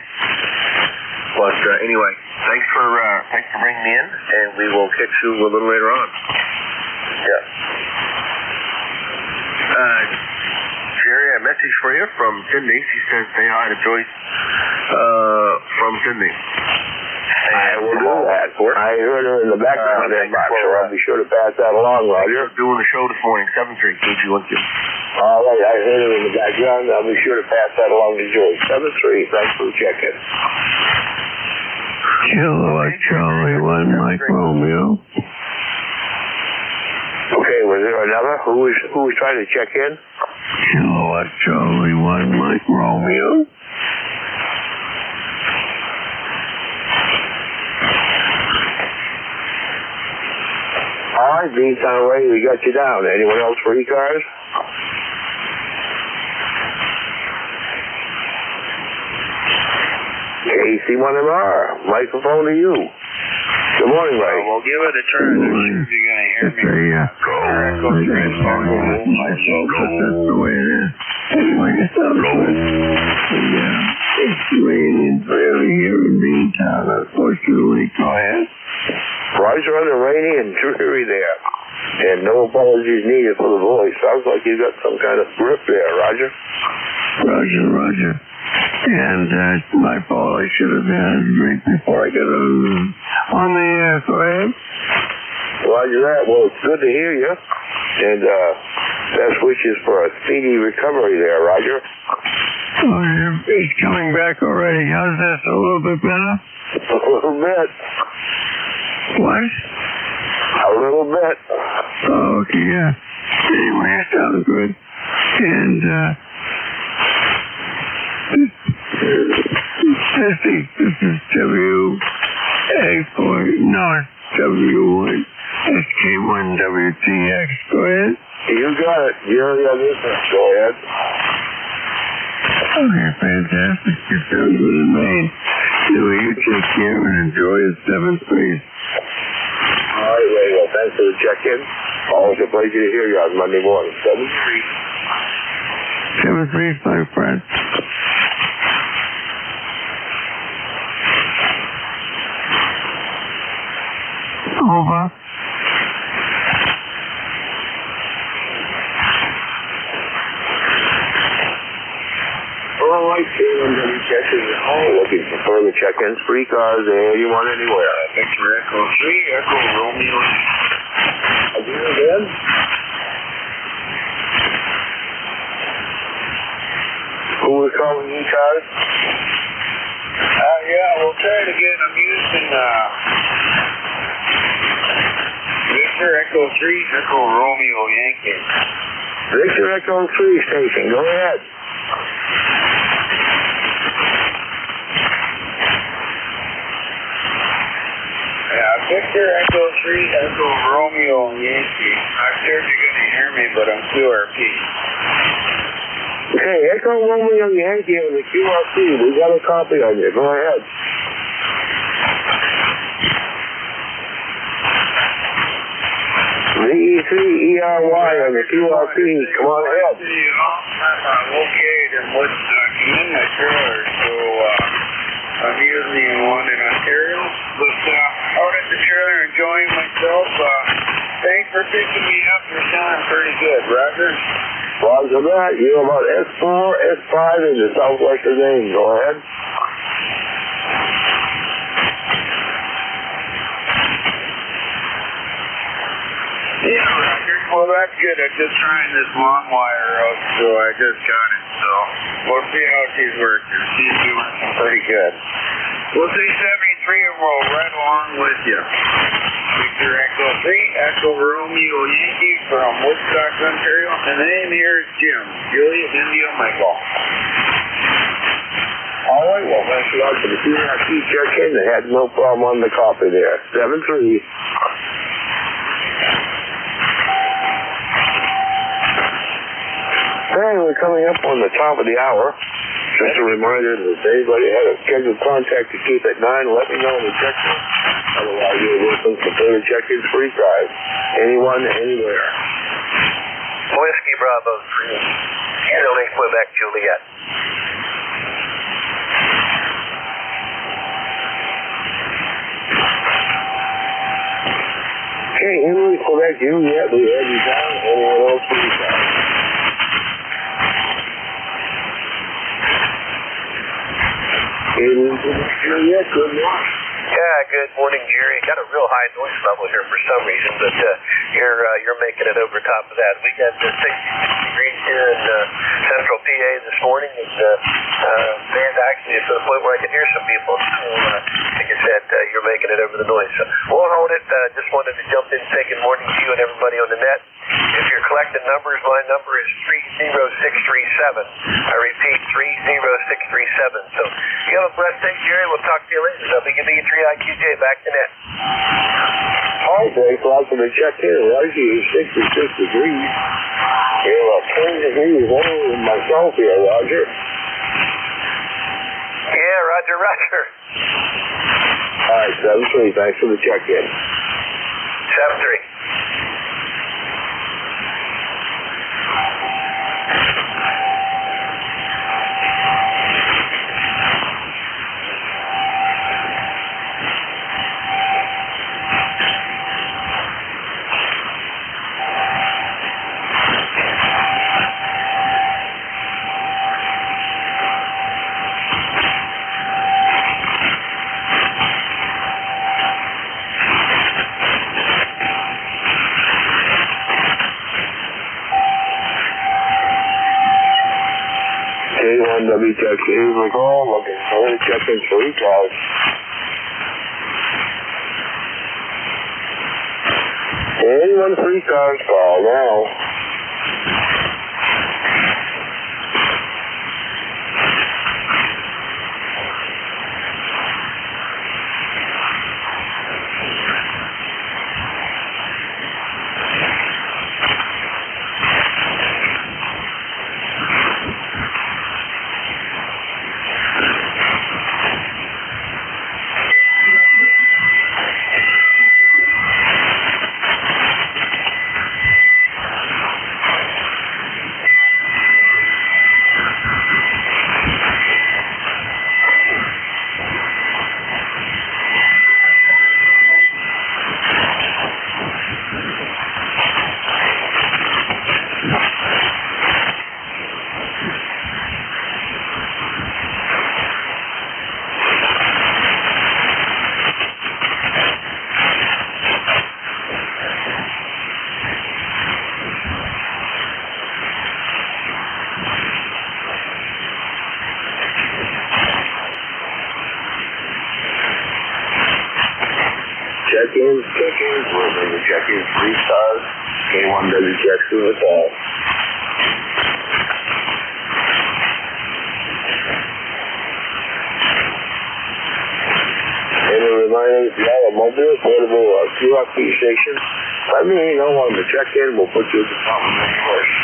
But anyway, thanks for bringing me in, and we will catch you a little later on. Yeah. Jerry, a message for you from Sydney. She says say hi to Joyce from Sydney. I will do that. I heard her in the background there, Bob, so I'll be sure to pass that along, Roger. Doing the show this morning, 7-3, KG1Q. All right, I heard her in the background. I'll be sure to pass that along to Joyce. 7-3, thanks for the check-in. Kilowatt Charlie 1 Mike Romeo. Okay, was there another? Who was trying to check in? Kilowatt Charlie 1 Mike Romeo. All right, Beantown Ray, we got you down. Anyone else for ECARS? KC1MR, microphone to you. Good morning, Ray. We'll give it a try. I'm sure you're going to hear me. That's the way it is. Anyway, it sounds good. It's raining really here in Beantown, unfortunately. Go ahead. Roger, on the rainy and dreary there. And no apologies needed for the voice. Sounds like you got some kind of grip there, Roger. Roger. And it's my fault. I should have had a drink before I got on the air. Go ahead. Roger that. Well, it's good to hear you. And best wishes for a speedy recovery there, Roger. Oh, it's coming back already. How's this? A little bit better? A little bit. What? A little bit. Oh, okay, yeah. Anyway, it sounds good. And, this is W1, SK1WTX. Go ahead. You got it. You're the other. Go ahead. Okay, fantastic. You sound good in Maine. Anyway, you take care and enjoy the 7th phase. All right, Ray. Well, thanks for the check-in. Always a pleasure to hear you on Monday morning. 7-3. 7-3, my friend. Over. All right, K1WTX is home looking for further on the check-ins for ECARS, anyone, anywhere. Victor Echo 3, Echo Romeo. Again? Who was calling ECARS? Yeah, we'll try it again. I'm using Victor Echo 3, Echo Romeo Yankee. Victor Echo 3 station, go ahead. Yeah, Victor Echo 3, Echo Romeo Yankee. I'm sure you're going to hear me, but I'm QRP. Okay, Echo Romeo Yankee on the QRP. We got a copy on you. Go ahead. VE3ERY on the QRP. Come on ahead. I'm located in Woodstock. I'm in my trailer, so I'm usually in one in Ontario. But out at the trailer enjoying myself. Thanks for picking me up. You're sounding pretty good, Roger. Roger that. You're about S4, S5 in the southwestern Maine. Go ahead. Yeah, Roger. Well, that's good. I'm just trying this long wire out, so I just got it. So we'll see how she's working. She's doing pretty good. We'll see 73 and we'll right along with you. Victor Echo 3, Echo Romeo Yankee from Woodstock, Ontario. And the name here is Jim. Julius India Michael. All right, well, thanks a lot for the QRP check-in. They had no problem on the copy there. 7-3. Hey, we're coming up on the top of the hour. Just a reminder that if anybody had a scheduled contact to keep at 9, let me know in the check-in. Otherwise, you're looking for further check-ins for ECARS. Anyone, anywhere. Whiskey Bravo 3. Italy, Quebec, Juliet. Okay, Italy, Quebec, Juliet, we have you down. Anyone else for ECARS? Juliet, good morning. Yeah, good morning, Jerry. Got a real high noise level here for some reason, but you're making it over top of that. We got 66 degrees here in central PA this morning, and man, actually it's to the point where I can hear some people. So, like I said, you're making it over the noise. So we'll hold it. Just wanted to jump in, say good morning to you and everybody on the net. If you're collecting numbers, my number is 30637. I repeat, 30637. So you have a blessed day, Jerry. We'll talk to you later. WB3IQJ, back to net. Hi, thanks a lot for the check-in. Roger, 66 degrees. You're about 20 degrees older than myself here, Roger. Yeah, Roger, Roger. All right, 7-3. Thanks for the check-in. 7-3. WTX recall, looking for check-ins for ECARS. Anyone for ECARS, call now. Check-ins. Listening to check-ins, 3 stars. K1WTX to the call. And a reminder, if you have a mobile, portable, QRP station, let me know on the check-in. We'll put you at the top of the list.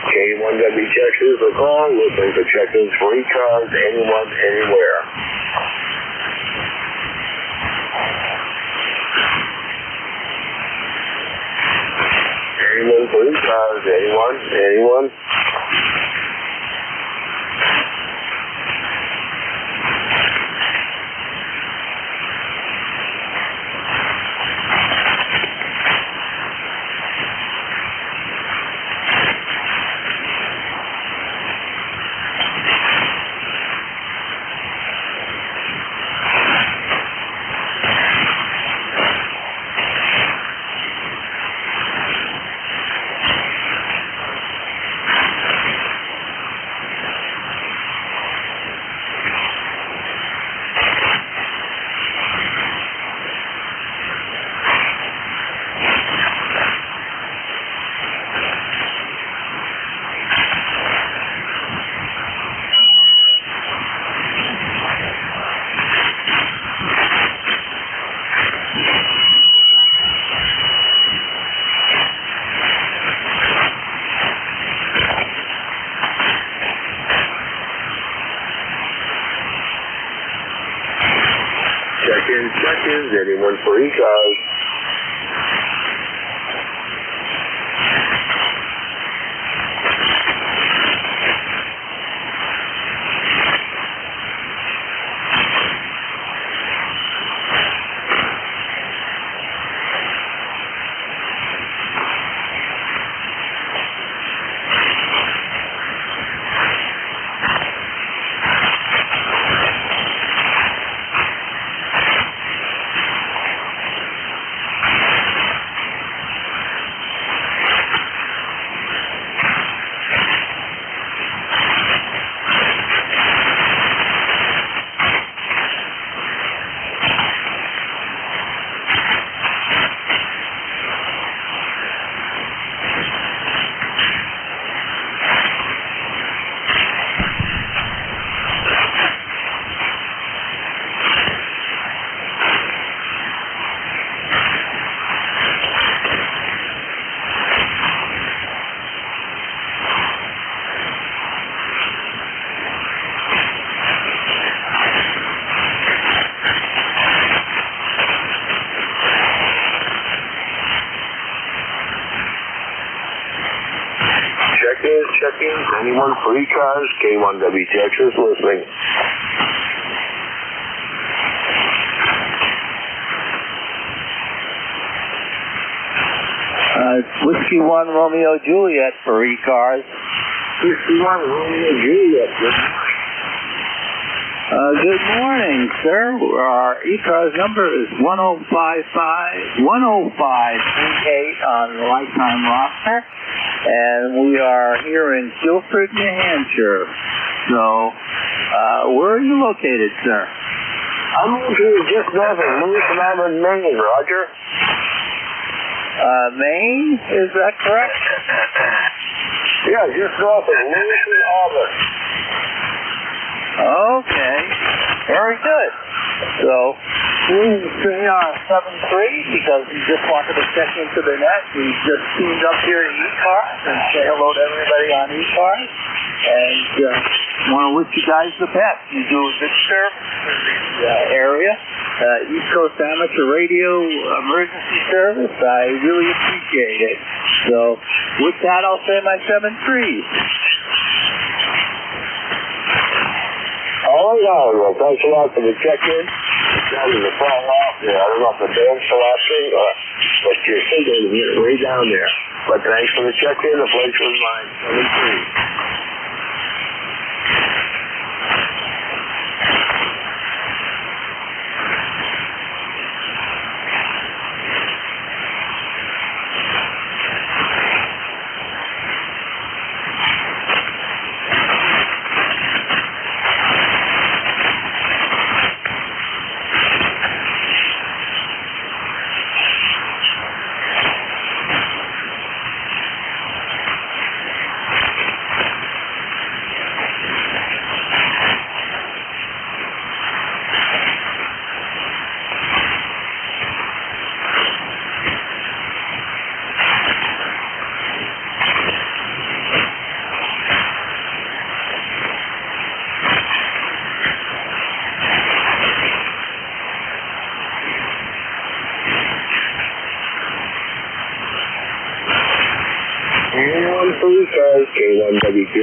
K1WTX is the call. Listening to check-ins for ECARS, anyone, anywhere. Anyone for ECARS, anyone. Check-ins, anyone for ECARS. Check-ins, anyone for ECARS, K1WTX is listening. Whiskey 1 Romeo Juliet for ECARS. Whiskey 1 Romeo Juliet. Good morning, sir. Our ECARS number is 10538 on the lifetime roster, and we are here in Guilford, New Hampshire. So, where are you located, sir? I'm located just north of Lewis and Auburn, Maine, Roger. Maine, is that correct? Yeah, just north of Lewis and Auburn. Okay, very good. So, we are 7-3 because we just wanted to check into the net. We just tuned up here at ECARS and say hello to everybody on ECARS. And want to wish you guys the best. You do a good service for the area. East Coast Amateur Radio Emergency Service. I really appreciate it. So, with that, I'll say my 7-3. All right, well, thanks a lot for the check-in. It's starting to fall off there. I don't know if the band's still acting, but you're still going to get way down there. But thanks for the check-in. The place was mine, 7-3. ECARS, K1WQ.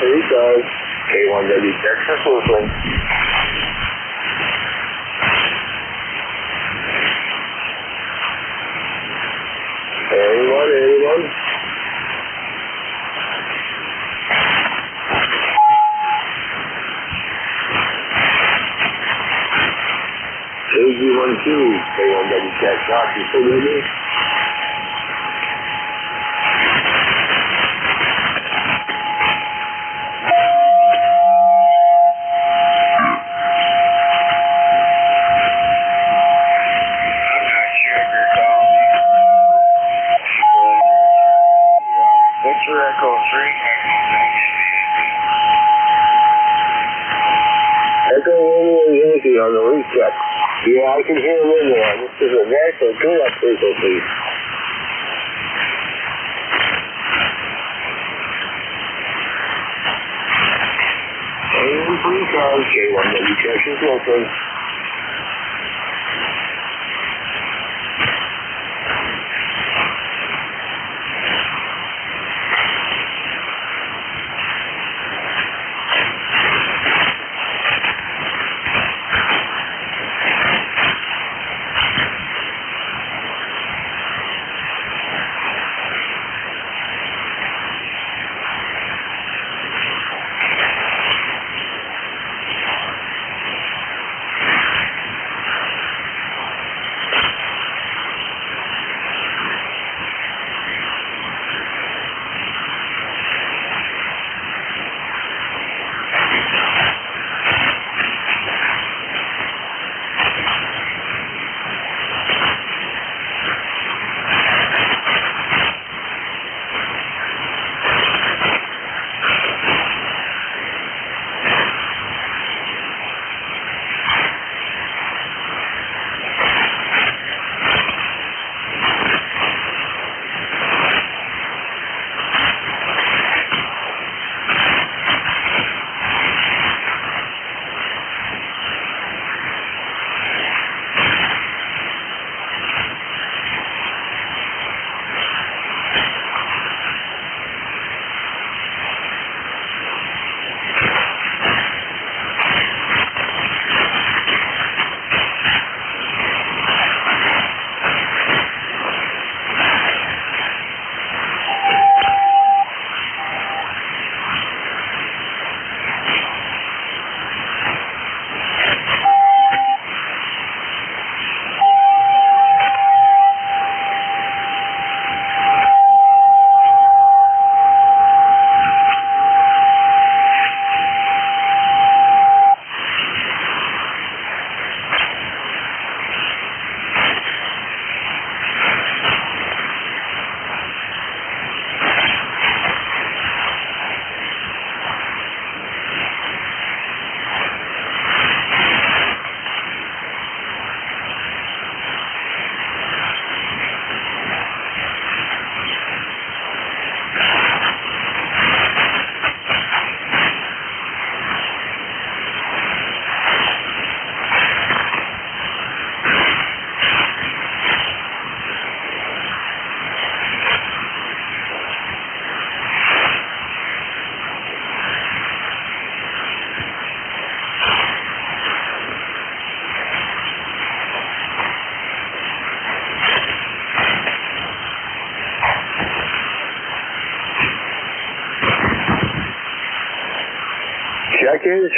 ECARS, K1W Texas Lutheran. Anyone? KG12, K1W Texas, you still with me? Echo Romeo Yankee on the reset. Yeah, I can hear him in there. This is a national tune-up frequency. ECARS, J1W is open.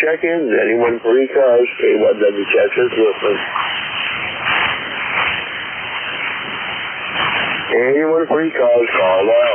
Check-ins. Anyone for ECARS, K1W Texas, listen. Anyone for ECARS, call now.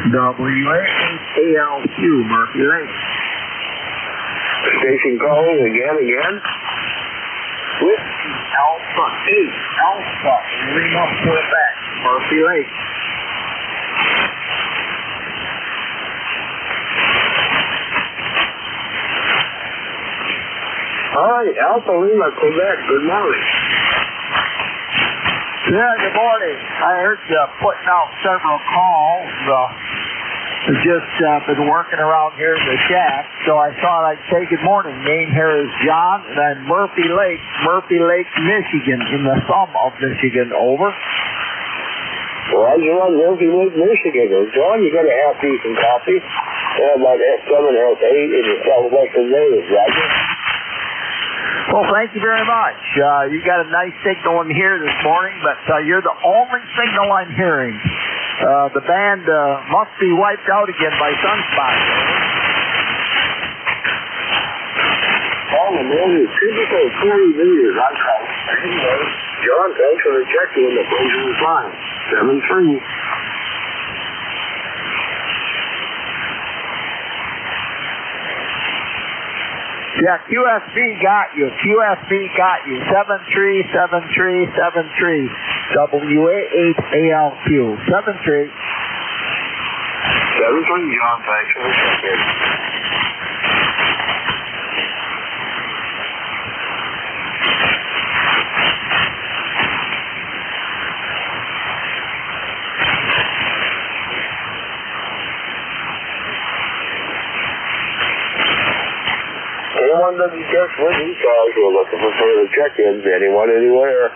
WAALQ, Murphy Lake. Station calling again. Whiskey Alpha 8, Alpha, Lima, Quebec, Murphy Lake. Hi, Alpha Lima, Quebec, good morning. Yeah, good morning. I heard you putting out several calls. Just been working around here in the shack, so I thought I'd say good morning. Name here is John, and I'm Murphy Lake, Michigan, in the thumb of Michigan. Over. Roger on Murphy Lake, Michigan. John, you got a half-decent coffee. About F7, F8 in the southwestern natives, Roger. Well, thank you very much. You got a nice signal in here this morning, but you're the only signal I'm hearing. The band must be wiped out again by sunspot. Oh, man, it's typical 20 meters. I'm calling. Anyway, John, thanks for the check-in. The closing is fine. 7-3. Yeah, QSB got you. QSB got you. 737373. WA8ALQ. 73. 7-3, John. Thanks for the check-in. Anyone that you just with ECARS, we're looking for further check-ins. Anyone, anywhere?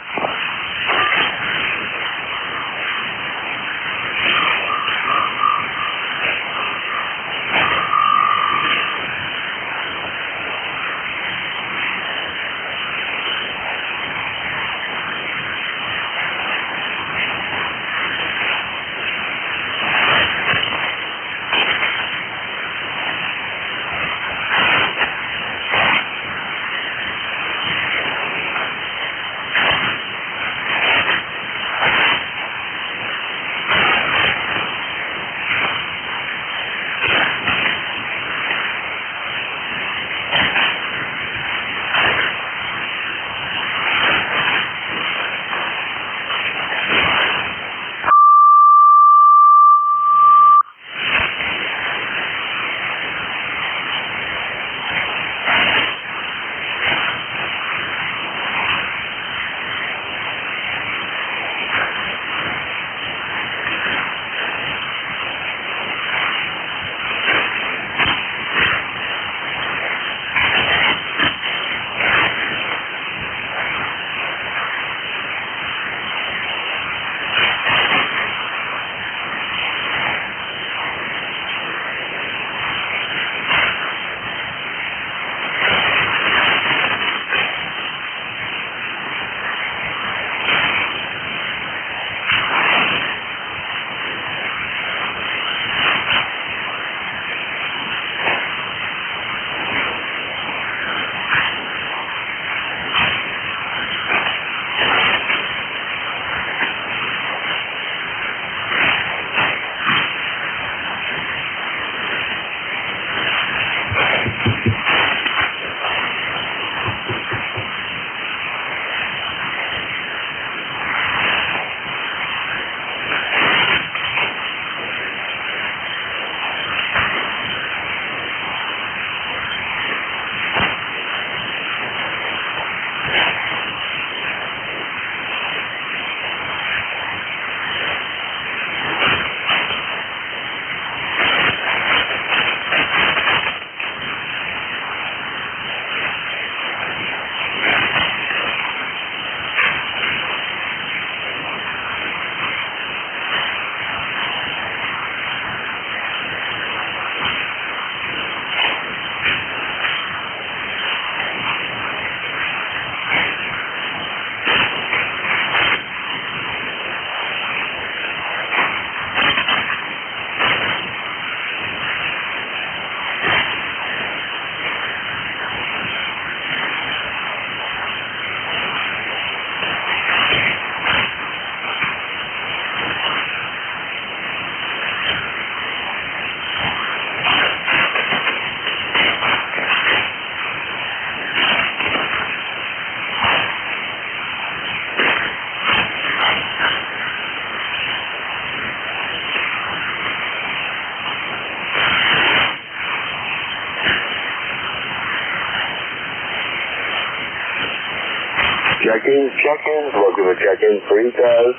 Check-ins, looking to check-in for ECARS.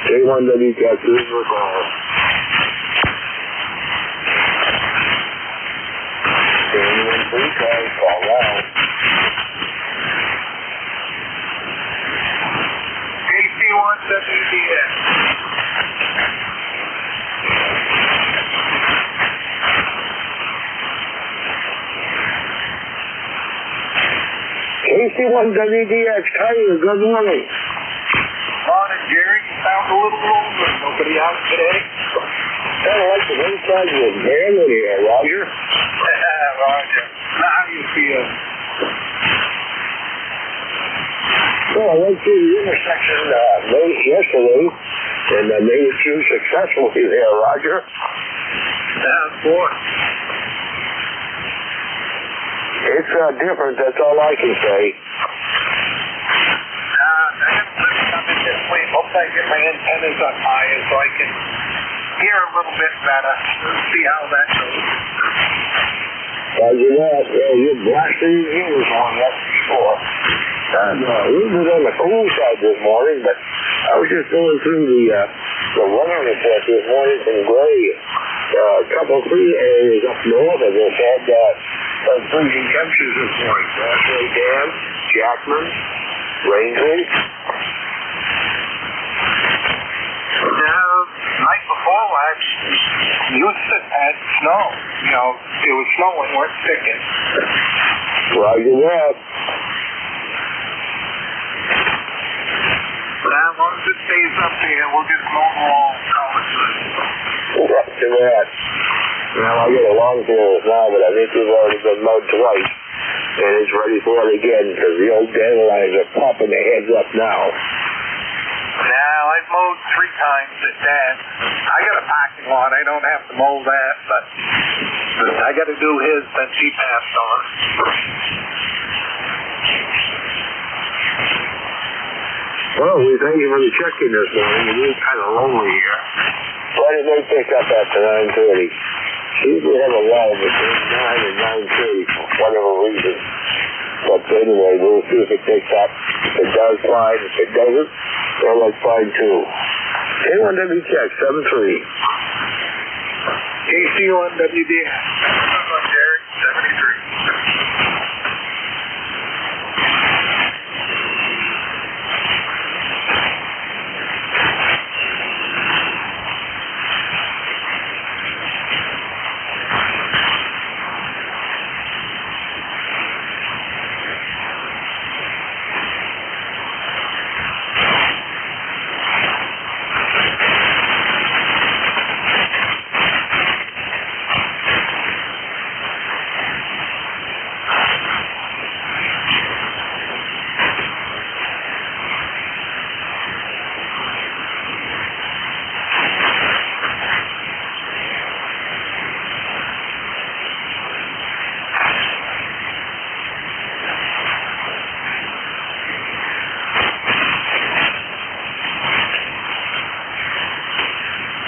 J1WCAS is required. Anyone for ECARS, call out. KC1WDS. KC1WDS, Kyrie, good morning. Morning, Jerry. You sound a little lonely. Nobody out today? Kind of like the inside of a van in here, Roger. Roger. Now how you feel? Well, I went through the intersection yesterday and made it through successfully there, Roger. Boy. It's different, that's all I can say. Hope I get my antennas up higher so I can hear a little bit better. Let's see how that goes. Roger that. Well, you're blasting your ears on that before. And we were on the cool side this morning, but I was just going through the weather report this morning from Gray. A couple of free areas up north of us had freezing temperatures this morning. Grassway Dam, Jackman, Rangeley. Night before last, Houston had snow. You know, it was snowing, weren't sticking. Roger that. As long as it stays up there, we'll just mow along. Roger that. Now, I get along to it now, but I think we've already been mowed twice. And it's ready for it again, because the old dandelions are popping their heads up now. Now, I've mowed 3 times at Dad's. I got a parking lot. I don't have to mow that, but I got to do his since he passed on. Well, we thank you for the check-in this morning. It is kind of lonely here. Why did they pick up after 9:30? Usually have a lull between 9 and 9:30 for whatever reason. But anyway, we'll see if it picks up. If it does, fine. If it doesn't, well, that's fine too. K1W check, 7-3. KC1WDS. Jerry, 73.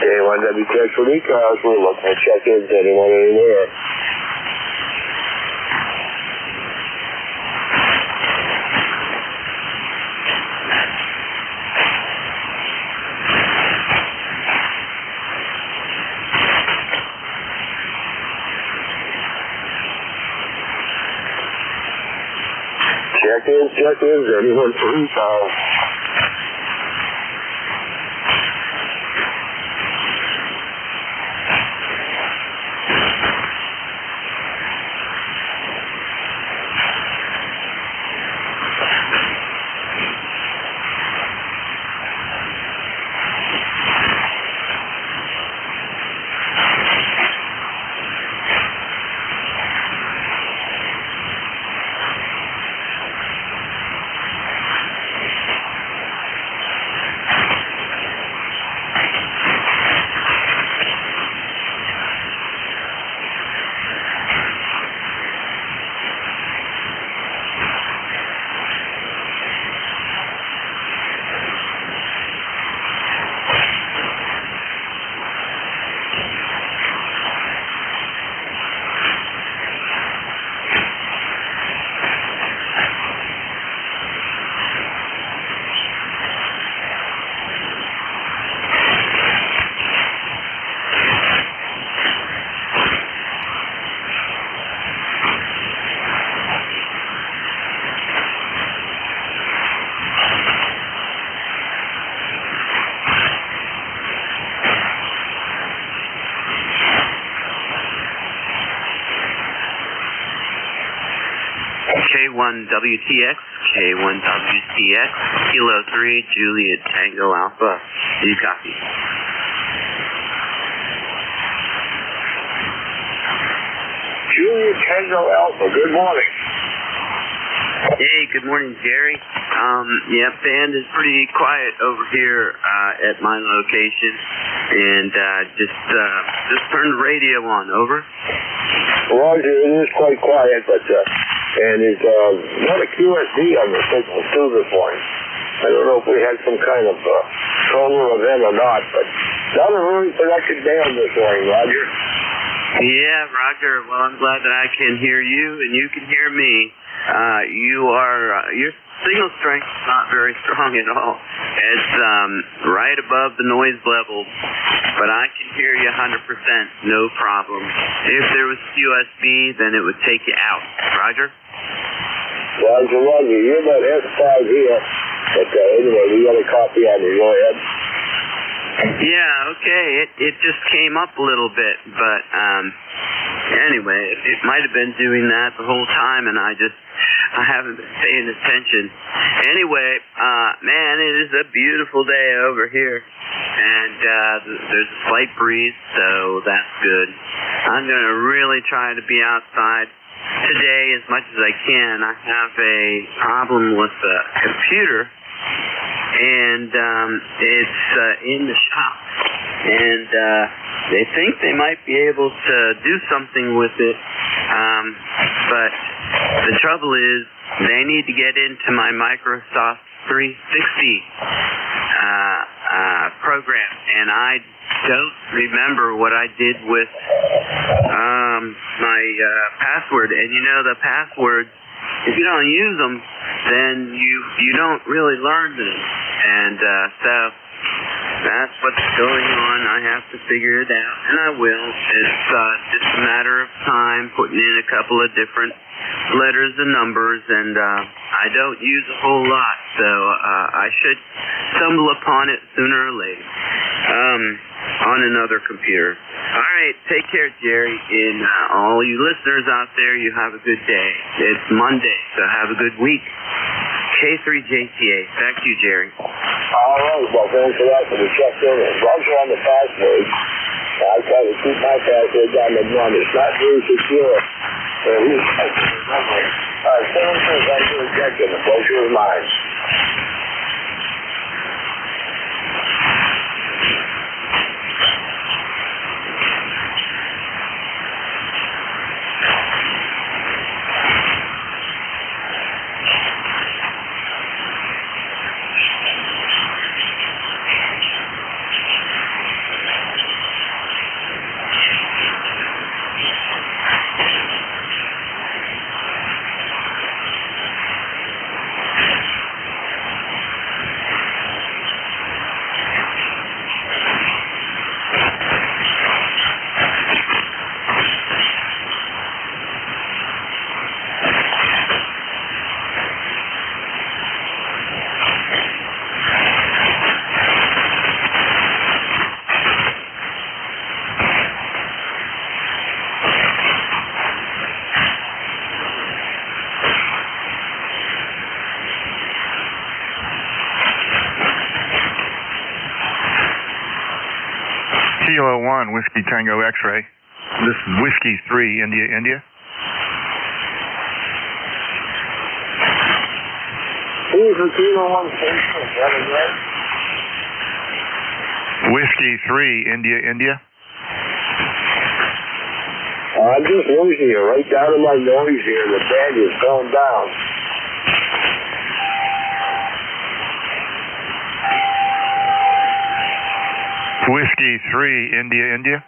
K1W check for ECARS. We're looking at check-ins. Anyone anywhere? Check-ins. Anyone for ECARS? K1WTX, K1WTX, Kilo 3, Juliet Tango Alpha. Do you copy? Juliet Tango Alpha, good morning. Hey, good morning, Jerry. Yeah, band is pretty quiet over here at my location, and just turned the radio on. Over. Roger, it is quite quiet, but and there's not a QSD on the signal too this morning. I don't know if we had some kind of solar event or not, but not a really productive day on this morning, Roger. Yeah, Roger. Well, I'm glad that I can hear you and you can hear me. Your signal strength is not very strong at all. It's right above the noise level, but I can hear you 100%, no problem. If there was QSB, then it would take you out. Roger? Roger, you're about S5 here, but anyway, we got a copy on you. Go ahead. Yeah, okay. It just came up a little bit, but anyway, it might have been doing that the whole time, and I haven't been paying attention. Anyway, man, it is a beautiful day over here, and there's a slight breeze, so that's good. I'm going to really try to be outside today as much as I can. I have a problem with the computer, and it's in the shop, and they think they might be able to do something with it, but the trouble is they need to get into my Microsoft 360 program, and I don't remember what I did with my password. And you know, the passwords, if you don't use them, then you don't really learn them. And so that's what's going on. I have to figure it out, and I will. It's just a matter of time, putting in a couple of different letters and numbers, and I don't use a whole lot, so I should stumble upon it sooner or later on another computer. All right, take care, Jerry, and all you listeners out there, you have a good day. It's Monday, so have a good week. K3JTA. Back to you, Jerry. All right, well, thanks for that for the check-in. Roger on the password. I try to keep my password down to one. It's not very secure. So he's remembering. All right, thanks for the check-in. The pleasure is mine. Kilo 1, Whiskey Tango X-ray. This is Whiskey 3, India, India. Kilo 1, Whiskey 3, India, India. I'm just losing you right down in my noise here. The band is going down. Whiskey 3, India, India. I'm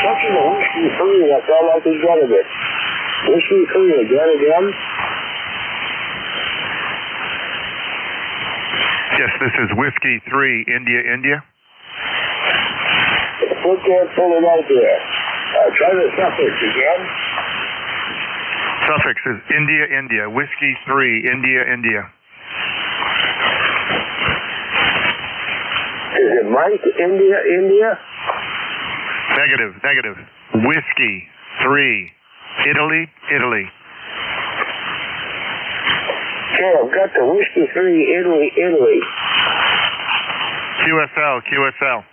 touching the Whiskey 3, that's all I can get of it. Whiskey 3, again? Yes, this is Whiskey 3, India, India. Put that pull it out there. Try the suffix again. Suffix is India, India. Whiskey 3, India, India. Is it Mike, India, India? Negative. Whiskey 3, Italy, Italy. Okay, I've got the Whiskey 3, Italy, Italy. QSL.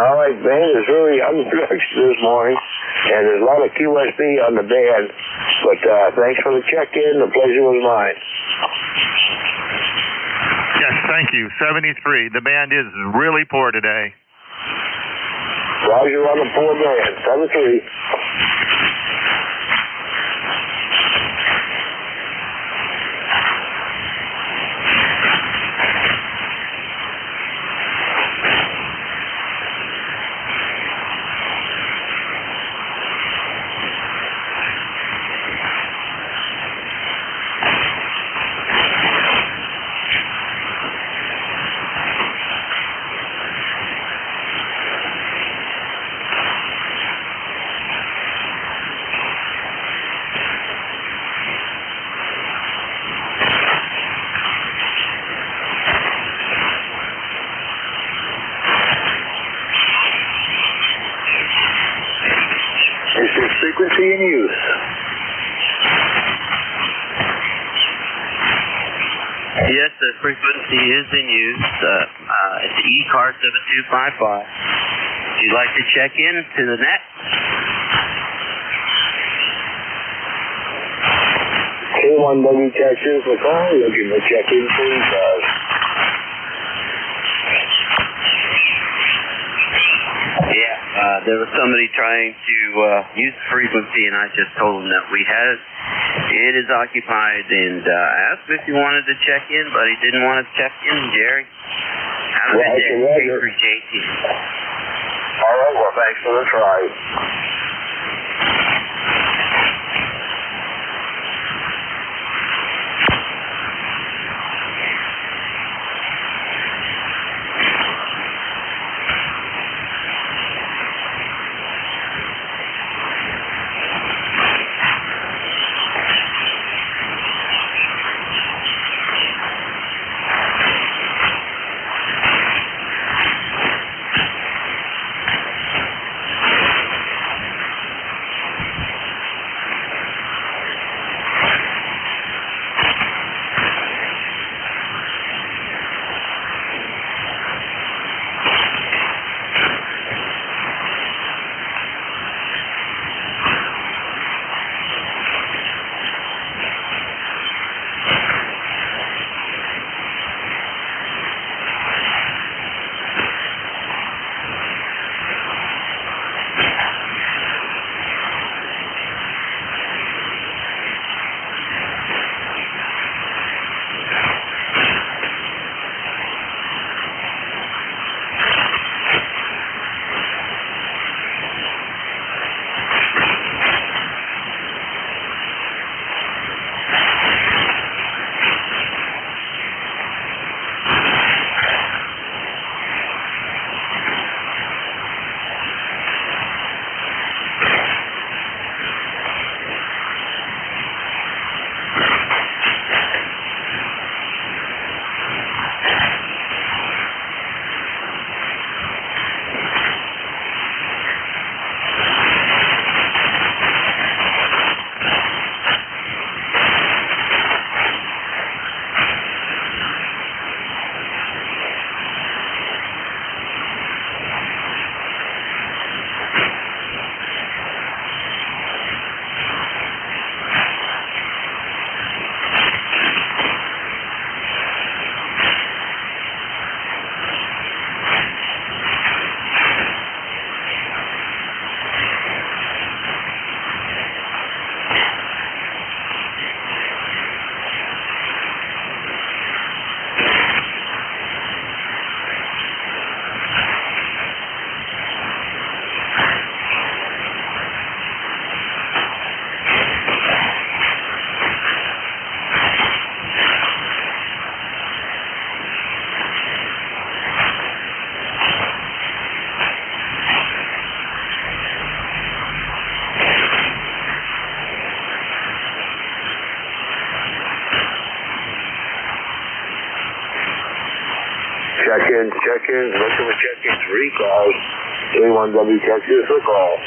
All right, band is really under production this morning, and there's a lot of QSB on the band. But thanks for the check-in. The pleasure was mine. Yes, thank you. 73. The band is really poor today. Roger on the poor band. 73. Frequency in use. Yes, the frequency is in use. It's ECARS 7255. Would you like to check in to the net? K1W Texas, the call. Looking to check in, please. There was somebody trying to use the frequency, and I just told him that we had it. It is occupied, and asked if he wanted to check in, but he didn't want to check in, Jerry. Have a good day. Hey, for JT. All right, well, thanks for the try. Check-ins, looking for check-ins, recalls. A1W Texas, recall.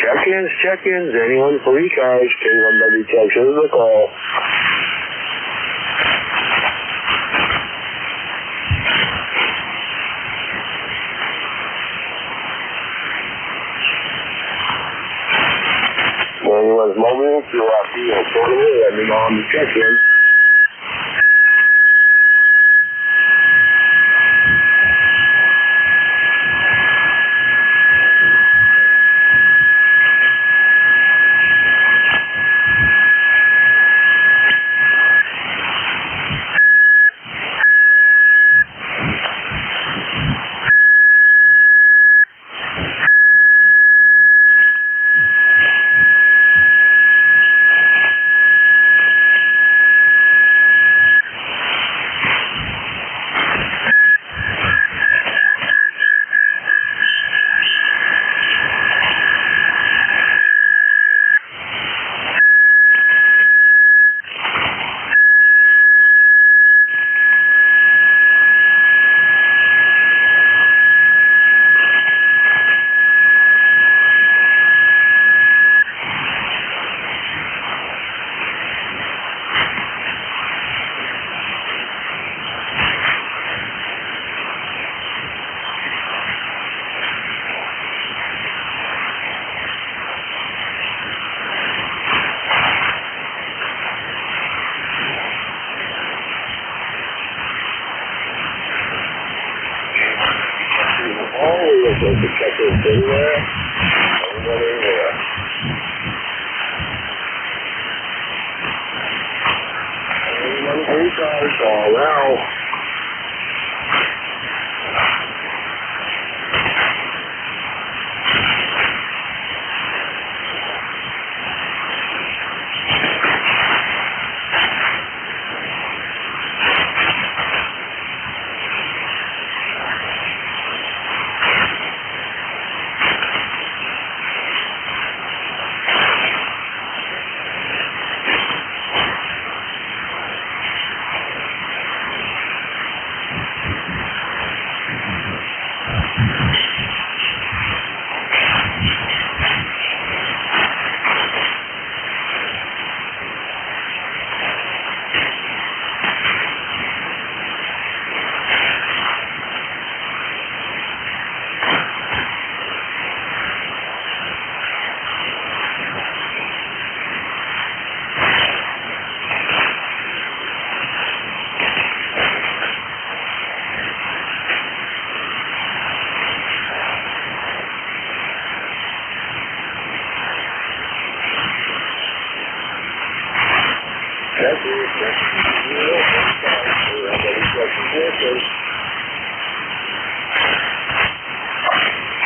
Check-ins. Anyone for ECARS, K1W checks in the call. Anyone's mobile, if you're out here in Florida, let me know on the check-in. The check-ins anywhere. Anyone for ECARS, all out.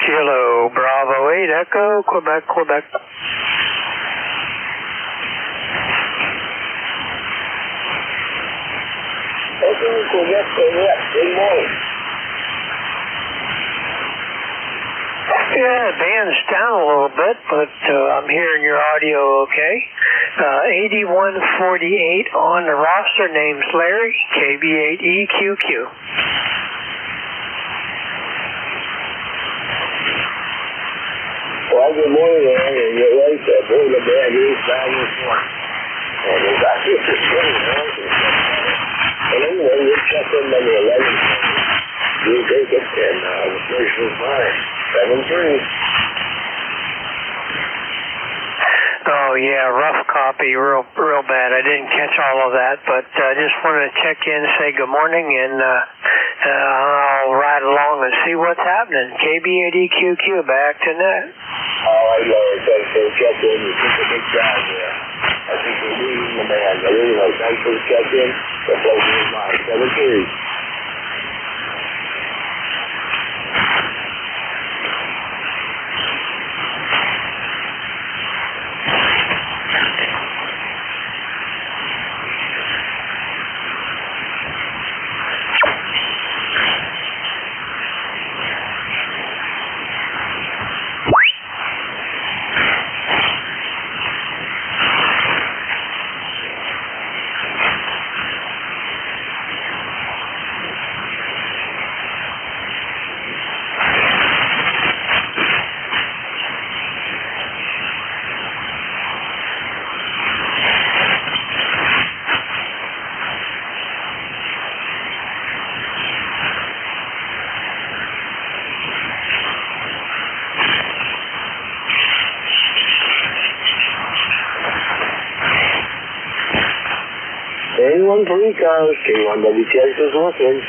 Kilo Bravo 8 Echo, Quebec. Good morning. Yeah, band's down a little bit, but I'm hearing your audio okay. 8148 on the roster, name's Larry, KB8EQQ. Well, good morning, Larry, and you're right, the band is down this morning. And it's actually just getting and anyway, we'll check in number 11. We'll take it, and the place was fine. 7-3. Oh yeah, rough copy, real bad. I didn't catch all of that, but I just wanted to check in, say good morning, and I'll ride along and see what's happening. KB8EQQ, back to net. All right, Larry, thanks for the check-in. You took a big job there. I think we're losing the man. I really know. Thanks for the check-in. The pleasure is mine. 7-3. Anyone for ECARS, K1WTX is working.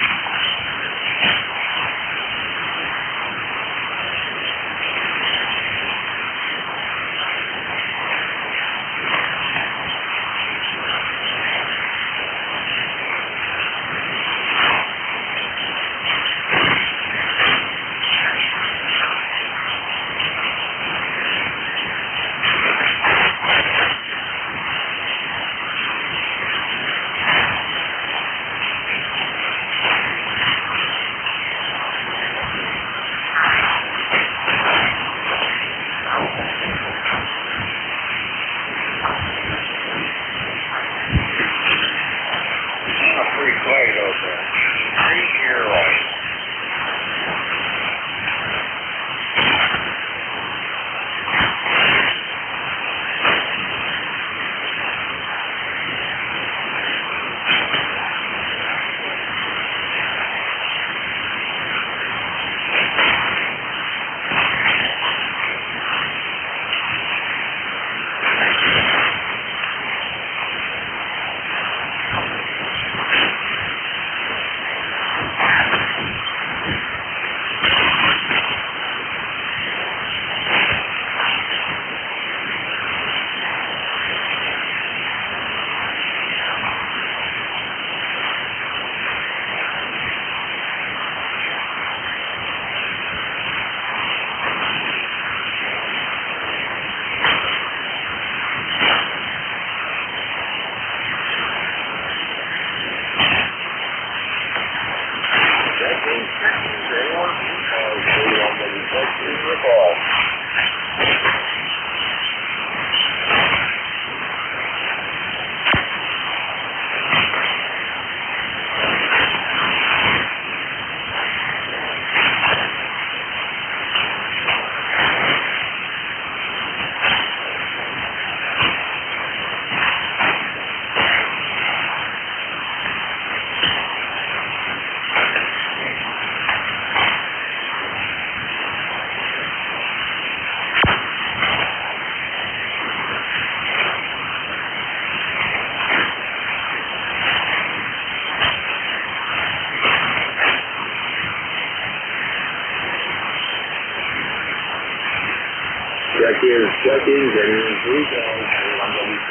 Check-in, anyone for ECARS, K1WTX.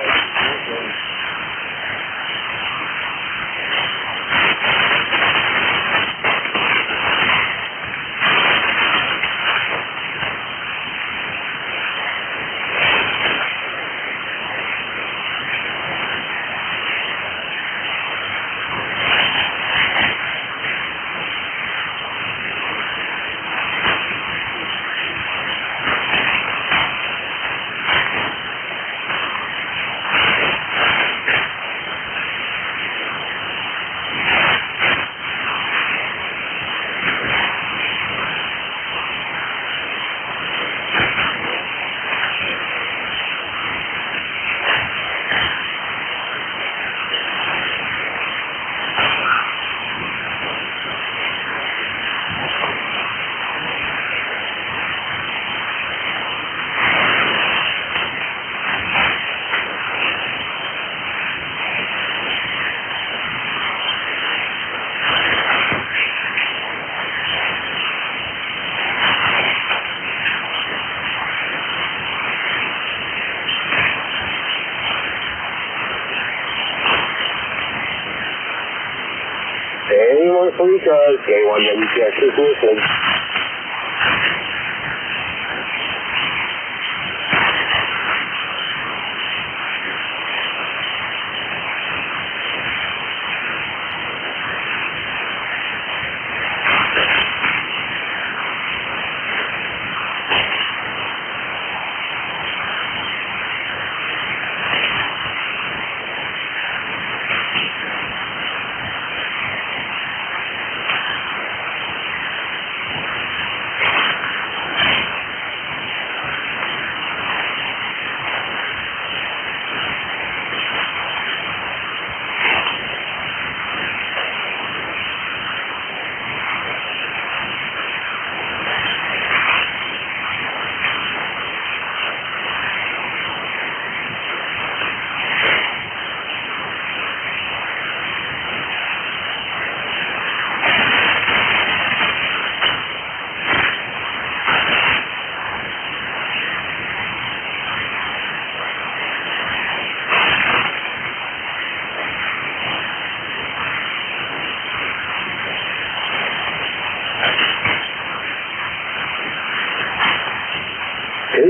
Anyone for ECARS, K1WTX is listening.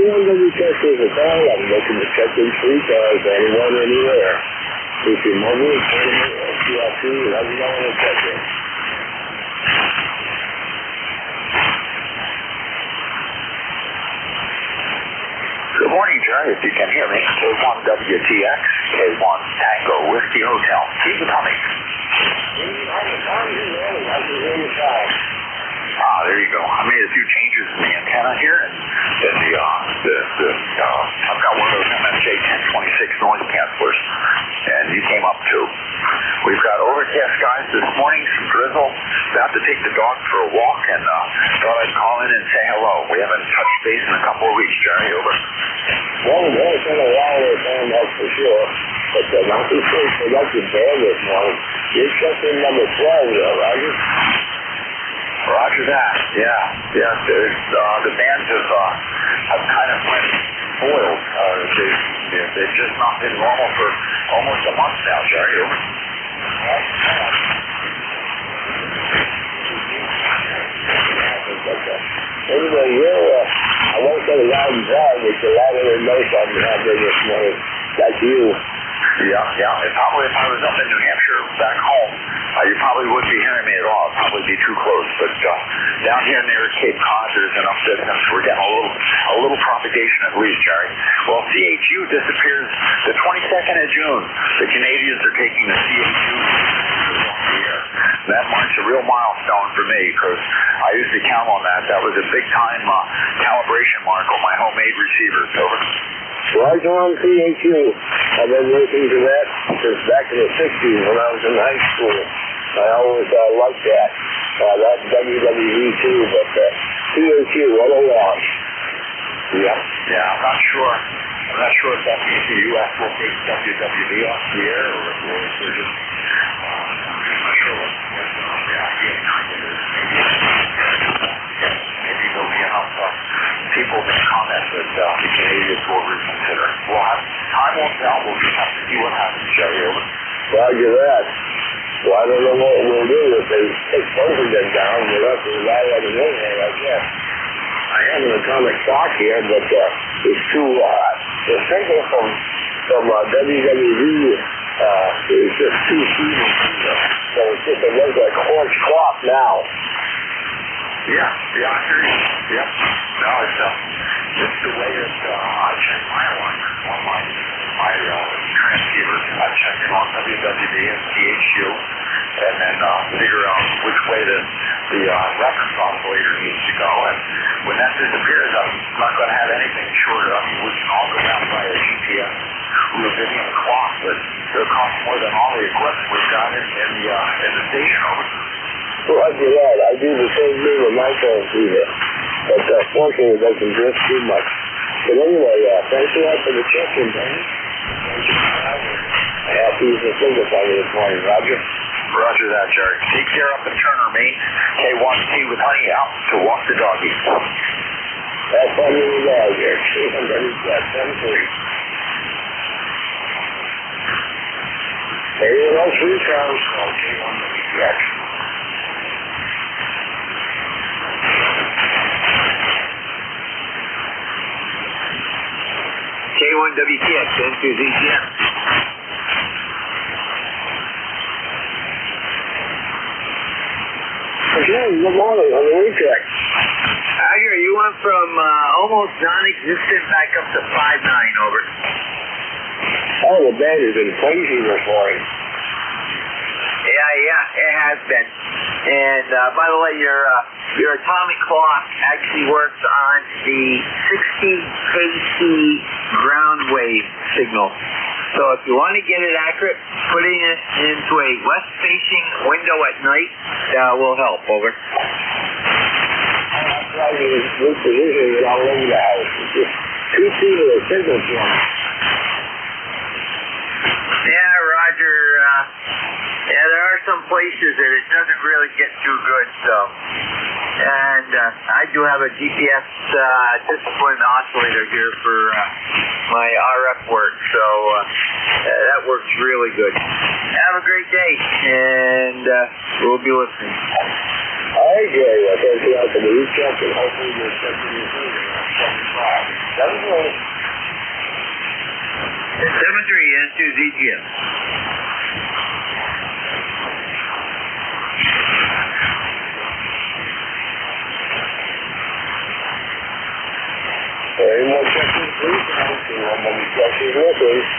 NJ2US is a call. I'm looking to check in 3 cars, anyone, anywhere. If you're mobile, tournament, SCRP, let me know when to check in. Good morning, Jerry. If you can hear me, K1WTX, K1 Tango Whiskey Hotel. Keep it coming. There you go. I made a few changes in the antenna here, and then I've got one of those NJ2US noise cancelers, and you came up too. We've got overcast skies this morning, some drizzle. About to take the dog for a walk, and thought I'd call in and say hello. We haven't touched base in a couple of weeks, Jerry. Over. Well, it's been a while with them, that's for sure. But not too close to like your band this morning. You're checking number 12 there, Roger. Roger that. Yeah. The bands have kind of went foiled. They've just not been normal for almost a month now, Jerry. Anyway, I won't say loud and proud, but a lot of the notes I've been having this morning. That's you. Yeah. Probably if I was up in New Hampshire, back home, you probably wouldn't be hearing me at all. It'd probably be too close. But down here near Cape Cod, there's enough distance. We're getting a little propagation at least, Jerry. Well, CHU disappears the 22nd of June. The Canadians are taking the CHU off the air. That marks a real milestone for me because I used to count on that. That was a big-time calibration mark on my homemade receivers. Over. Roger on CHU. I've been listening to that since back in the 60s when I was in high school. I always liked that. That's WWV too, but CHU, what a loss. Yeah, I'm not sure. I'm not sure if WCUS will take WWV off the air or if we're just, I'm not sure what the idea behind it is. Maybe there'll be enough people that comment that the Canadians will reconsider. Time will tell. We'll just have to see what happens, Jerry. Over. Roger that. Well, I don't know what we'll do if they take both of them down. We'll have to rely on the internet, I guess. I have an atomic clock here, but it's too the signal from WWV is just too feeble. So it's just a regular quartz clock now. Yeah, I hear you. Yep. No, it's the way that I check my alignment on my transceivers. I check it on WWV and CHU, and then figure out which way the reference oscillator needs to go. And when that disappears, I'm not going to have anything shorter. I mean, we can all go down by a GPS Rubidium clock, but it'll cost more than all the equipment we've got in the station. Over. Roger that. I do the same thing with my transceiver. But fortunately, it doesn't drift too much. But anyway, thanks a lot for the check-in, man. I have to use the finger finder this morning, Roger. Roger that, Jerry. Take care up in Turner, Maine. K1T with Honey out to walk the doggy. That's fun with the dog here. I'm ready to get 10-3. Anyone else returns? K1WTX. K1WTX, N2ZGM. Again, good morning on the WTX. Roger, you went from almost non-existent back up to 5.9, over. Oh, the band has been crazy this morning. Yeah, it has been. And by the way, your atomic clock actually works on the 60 kc ground wave signal. So if you want to get it accurate, putting it into a west-facing window at night will help. Over. I'm trying to look position all over the house. It's just too feet of a signal point. Yeah, Roger. Yeah, there are some places that it doesn't really get too good, so. And I do have a GPS discipline oscillator here for my RF work, so that works really good. Have a great day, and we'll be listening. All right, Gary. I'll catch you out to the recheck, and hopefully you'll check in your food around 75. 73 N2ZGM. Anyone checking, please? Anyone checking, please?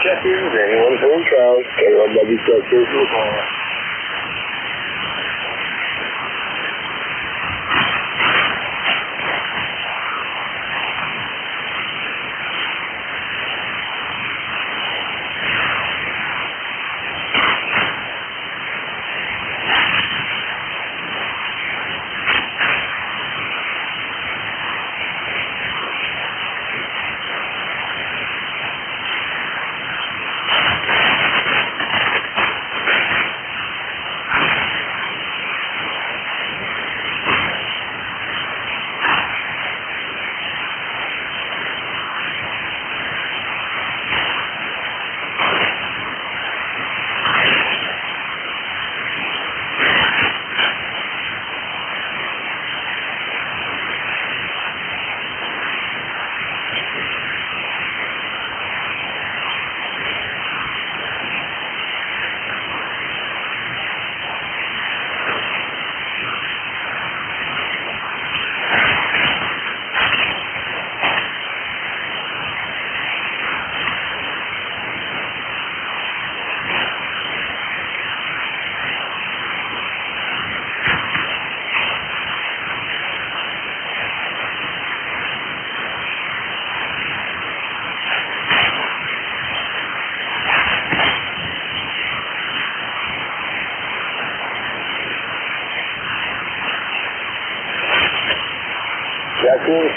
Check-ins, anyone phone trials, K1W check-ins, no call.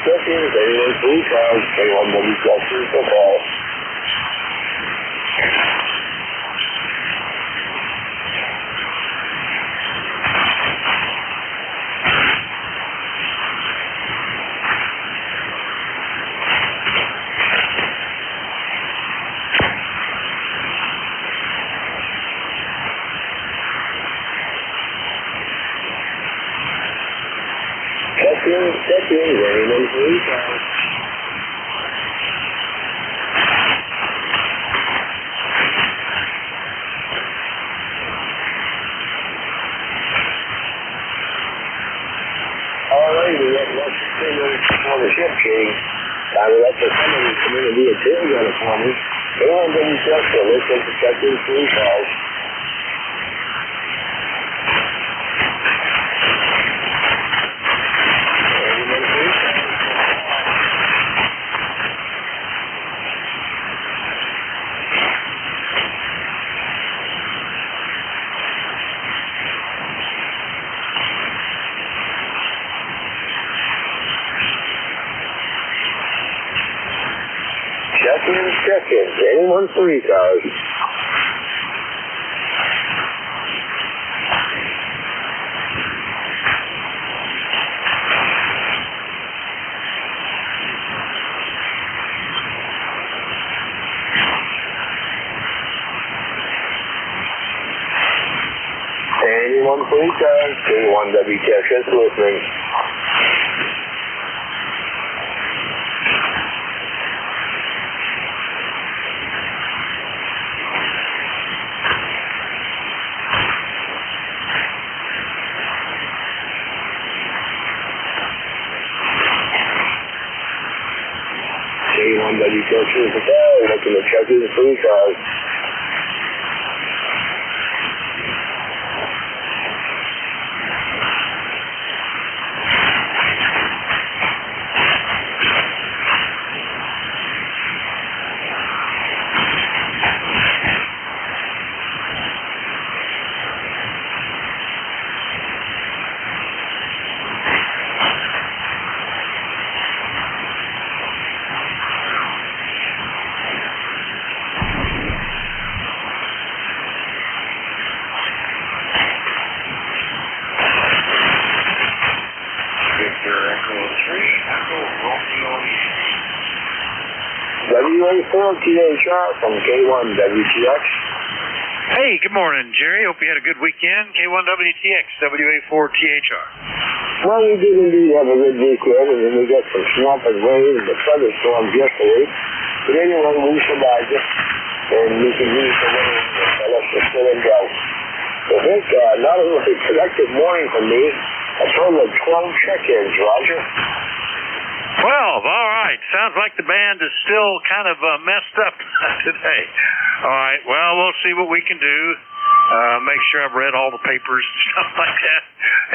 Check-ins, anyone phone trials, K1W check-ins, no call. Check-ins, anyone phone trials. Alrighty, that's the thing on the ship, King. I would like for somebody to come in and do a tail gunner for me. K1W check-in, let's take the check-in phone calls. Check-ins, anyone for ECARS? K1WTX is listening. K1WTX is the day. Looking to check in the ECARS. WA4THR from K1WTX. Hey, good morning, Jerry. Hope you had a good weekend. K1WTX, WA4THR. Well, we did indeed have a good weekend, and then we got some swamp and rain and the thunderstorms yesterday. But anyway, we survived it, and we can use the rain to tell us to still and go. So I think not a really productive morning for me. A total of 12 check-ins, Roger. 12, all right. Sounds like the band is still kind of messed up today. All right, well, we'll see what we can do. Make sure I've read all the papers and stuff like that,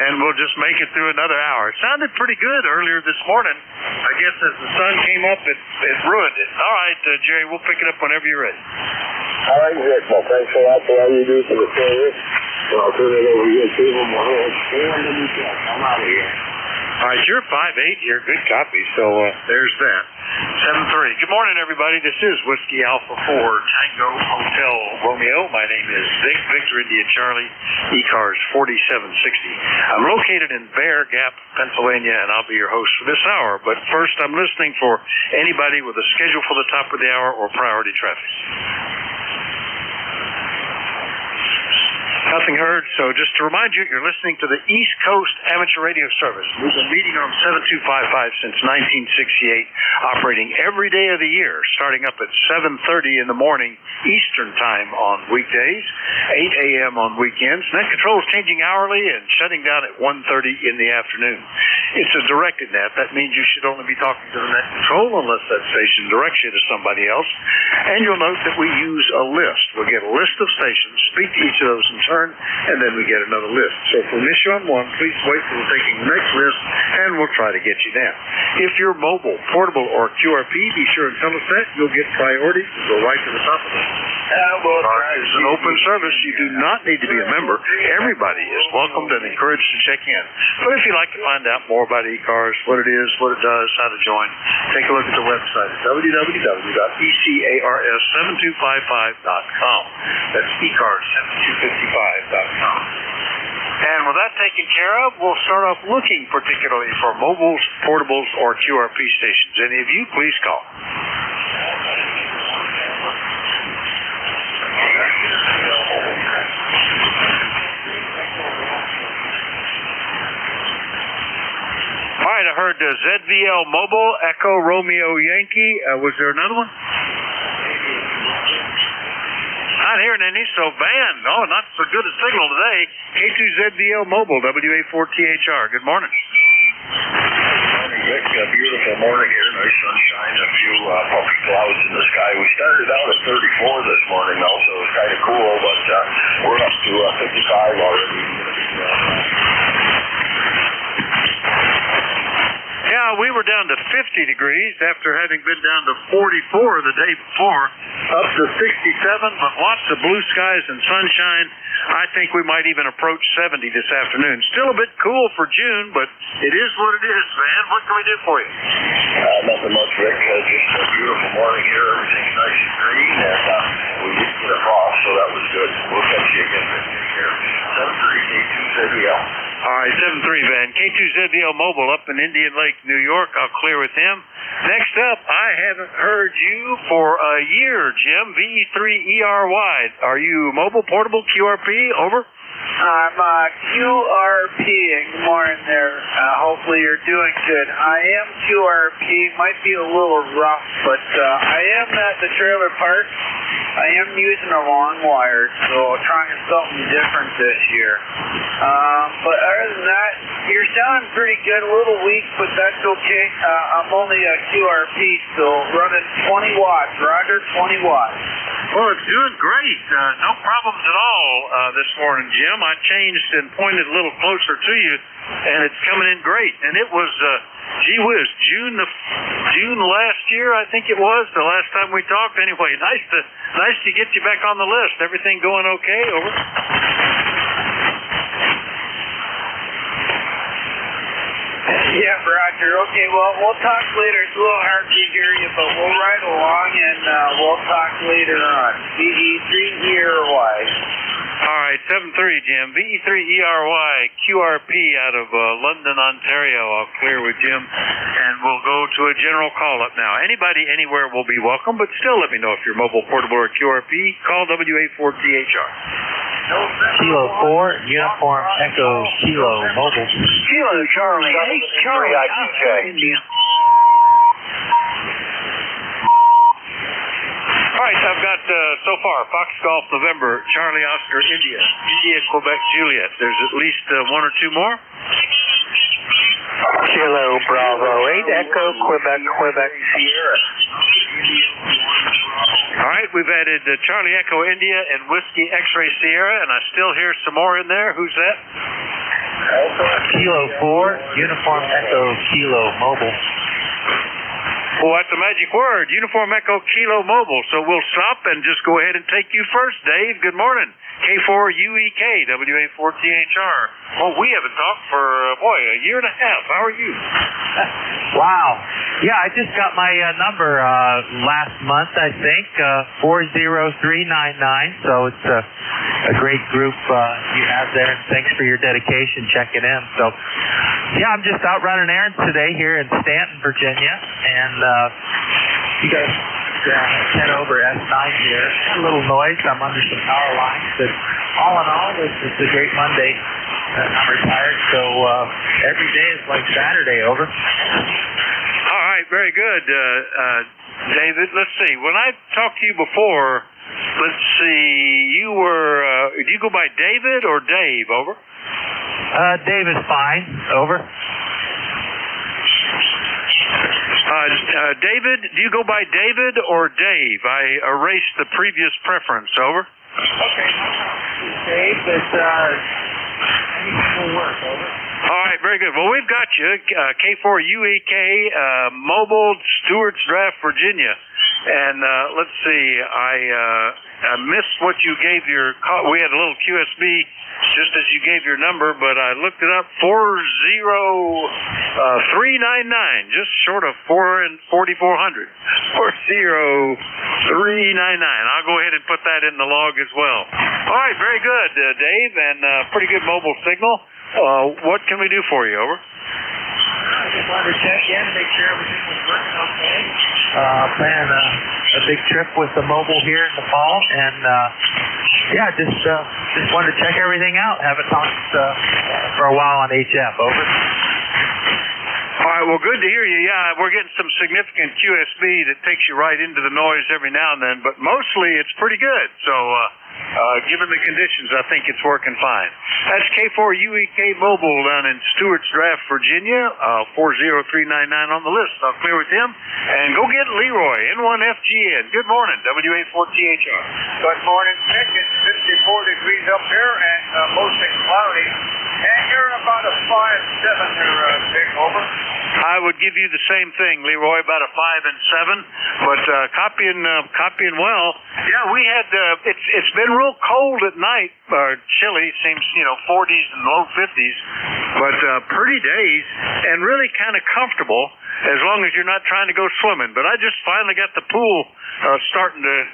and we'll just make it through another hour. It sounded pretty good earlier this morning. I guess as the sun came up, it ruined it. All right, Jerry, we'll pick it up whenever you're ready. All right, Rick. Well, thanks a lot for all you do for the service. So I'll turn it over to you, people. I'm out of here. All right, you're 5'8", you're a good copy, so there's that. 7-3. Good morning, everybody. This is Whiskey Alpha 4 Tango Hotel Romeo. My name is Vic, Victor India Charlie, ECARS 4760. I'm located in Bear Gap, Pennsylvania, and I'll be your host for this hour. But first, I'm listening for anybody with a schedule for the top of the hour or priority traffic. Nothing heard, so just to remind you, you're listening to the East Coast Amateur Radio Service. We've been meeting on 7255 since 1968, operating every day of the year, starting up at 7:30 in the morning Eastern Time on weekdays, 8 a.m. on weekends. Net control is changing hourly and shutting down at 1:30 in the afternoon. It's a directed net. That means you should only be talking to the net control unless that station directs you to somebody else. And you'll note that we use a list. We'll get a list of stations, speak to each of those in turn, and then we get another list. So if we miss you on one, please wait till we're taking the next list, and we'll try to get you down. If you're mobile, portable, or QRP, be sure and tell us that. You'll get priority to go right to the top of the list. It's an open service. You do not need to be a member. Everybody is welcomed and encouraged to check in. But if you'd like to find out more about ECARS, what it is, what it does, how to join, take a look at the website at www.ECARS7255.com. That's ECARS7255.com. And with that taken care of, we'll start off looking particularly for mobiles, portables, or QRP stations. Any of you, please call. All right, I heard ZVL Mobile, Echo Romeo Yankee. Was there another one? Not hearing any, so band. Oh, not so good a signal today. K2ZVL Mobile, WA4THR. Good morning. Morning, Vic. A beautiful morning here. Nice sunshine. A few puffy clouds in the sky. We started out at 34 this morning, though, so it's kind of cool, but we're up to 55 already. Yeah, we were down to 50 degrees after having been down to 44 the day before, up to 67, but lots of blue skies and sunshine. I think we might even approach 70 this afternoon. Still a bit cool for June, but it is what it is, man. What can we do for you? Nothing much, Rick. Just a beautiful morning here. Everything's nice and green, and we did get a frost, so that was good. We'll catch you again here. 7-3-K2ZVL. All right, 7-3, Van. K2ZVL Mobile up in Indian Lake, New York. I'll clear with him. Next up, I haven't heard you for a year, Jim. VE3ERY. Are you mobile, portable, QRP? Over. I'm QRPing. Good morning there. Hopefully you're doing good. I am QRP. Might be a little rough, but I am at the trailer park. I am using a long wire, so trying something different this year. But other than that, you're sounding pretty good. A little weak, but that's okay. I'm only a QRP, so running 20 watts. Roger, 20 watts. Well, it's doing great. No problems at all this morning, Jim. I changed and pointed a little closer to you, and it's coming in great. And it was, gee whiz, June last year, I think it was, the last time we talked. Anyway, nice to get you back on the list. Everything going okay? Over. Yeah, Roger. Okay, well, we'll talk later. It's a little hard to hear you, but we'll ride along, and we'll talk later on. VE3ERY. All right, 7-3, Jim. VE3ERY, QRP out of London, Ontario. I'll clear with Jim, and we'll go to a general call-up now. Anybody anywhere will be welcome, but still let me know if you're mobile, portable, or QRP. Call WA4THR. Kilo 4, Uniform Echo Kilo Mobile. Kilo Charlie. Hey, Charlie, IDJ. All right, I've got so far Fox Golf November, Charlie Oscar India, India Quebec Juliet. There's at least one or two more. Kilo Bravo 8 Echo Quebec Sierra. All right, we've added Charlie Echo India and Whiskey X-Ray Sierra, and I still hear some more in there. Who's that? Kilo 4, Uniform Echo Kilo Mobile. Well, that's the magic word, Uniform Echo Kilo Mobile. So we'll stop and just go ahead and take you first, Dave. Good morning. K4UEK, WA4THR. Well, we haven't talked for, a year and a half. How are you? Wow. Yeah, I just got my number last month, I think, 40399. So it's a great group you have there, and thanks for your dedication checking in. So, yeah, I'm just out running errands today here in Stanton, Virginia, and you guys head over S9 here. A little noise. I'm under some power lines, but all in all, it's a great Monday. I'm retired, so every day is like Saturday. Over. All right, very good, David. Let's see. When I talked to you before, let's see. You were. Do you go by David or Dave? Over. David's fine. Over. David, do you go by David or Dave? I erased the previous preference. Over. Okay. Dave, but anything will work. Over. All right, very good. Well, we've got you, K4UEK, Mobile, Stewart's Draft, Virginia. And let's see, I missed what you gave your call. We had a little QSB just as you gave your number, but I looked it up, 40399, just short of 4,400. 40399. I'll go ahead and put that in the log as well. All right, very good, Dave, and pretty good mobile signal. What can we do for you? Over. I just wanted to check in, make sure everything was working okay. Planning a big trip with the mobile here in the fall, and just wanted to check everything out. Haven't talked for a while on HF. Over. All right, well, good to hear you. Yeah, we're getting some significant QSB that takes you right into the noise every now and then, but mostly it's pretty good. So, given the conditions, I think it's working fine. That's K4UEK Mobile down in Stewart's Draft, Virginia, 40399 on the list. I'll clear with him. And go get Leroy, N1FGN. Good morning, WA4THR. Good morning, Nick. It's 54 degrees up here and mostly cloudy. And you're about a 5-7 there, Nick. Over. I would give you the same thing, Leroy, about a 5 and 7. But copying well. Yeah, we had. It's been real cold at night. Chilly, seems 40s and low 50s, but pretty days and really kind of comfortable as long as you're not trying to go swimming. But I just finally got the pool starting to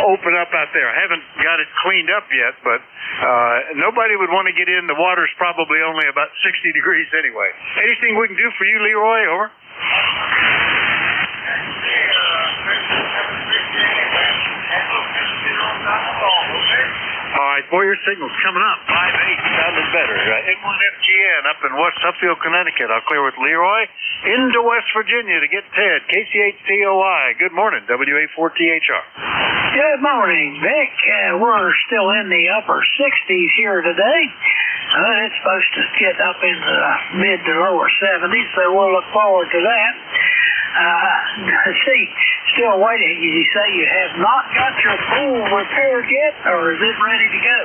open up out there. I haven't got it cleaned up yet, but nobody would want to get in. The water's probably only about 60 degrees anyway. Anything we can do for you, Leroy? Over. All right, boy, your signal's coming up. 5-8, sounding better. 81FGN up in West Suffield, Connecticut. I'll clear with Leroy into West Virginia to get Ted. KCHCOI. Good morning, WA4THR. Good morning, Vic. We're still in the upper 60s here today. It's supposed to get up in the mid to lower 70s, so we'll look forward to that. Still waiting. You say you have not got your pool repaired yet, or is it ready to go?